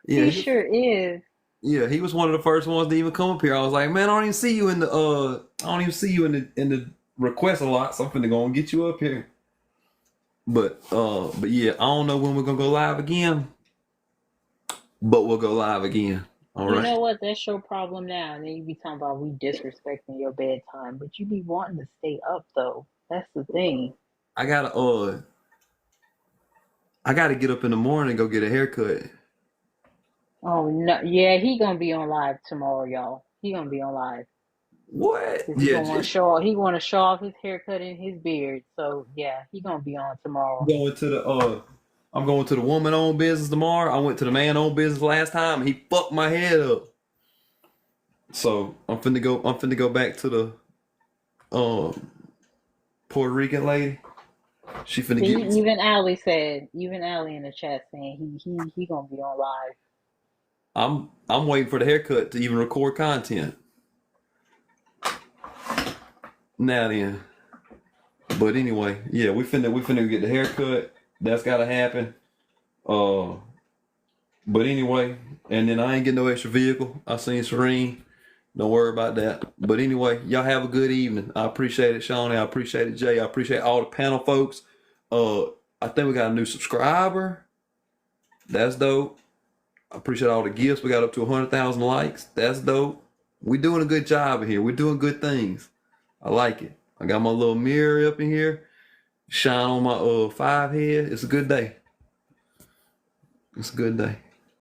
Yeah, he sure is. Yeah, he was one of the first ones to even come up here. I was like, man, I don't even see you in the request a lot, so I'm finna go and get you up here. But yeah, I don't know when we're gonna go live again, but we'll go live again. All right. You know what? That's your problem now. And then you be talking about we disrespecting your bedtime, but you be wanting to stay up though. That's the thing. I gotta get up in the morning and go get a haircut. Oh no! Yeah, he gonna be on live tomorrow, y'all. He gonna be on live. What? He want to show off his haircut and his beard. So yeah, he gonna be on tomorrow. I'm going to the woman-owned business tomorrow. I went to the man-owned business last time, and he fucked my head up. So I'm finna go back to the Puerto Rican lady. She finna See, get me. even Ali in the chat saying he gonna be on live. I'm waiting for the haircut to even record content. Now then. But anyway, yeah, we finna get the haircut. That's gotta happen. Uh but anyway, and then I ain't getting no extra vehicle. I seen Serene. Don't worry about that. But anyway, y'all have a good evening. I appreciate it, Shawnee. I appreciate it, Jay. I appreciate all the panel folks. I think we got a new subscriber. That's dope. I appreciate all the gifts. We got up to 100,000 likes. That's dope. We doing a good job in here. We're doing good things. I like it. I got my little mirror up in here. Shine on my 5 head. It's a good day. It's a good day.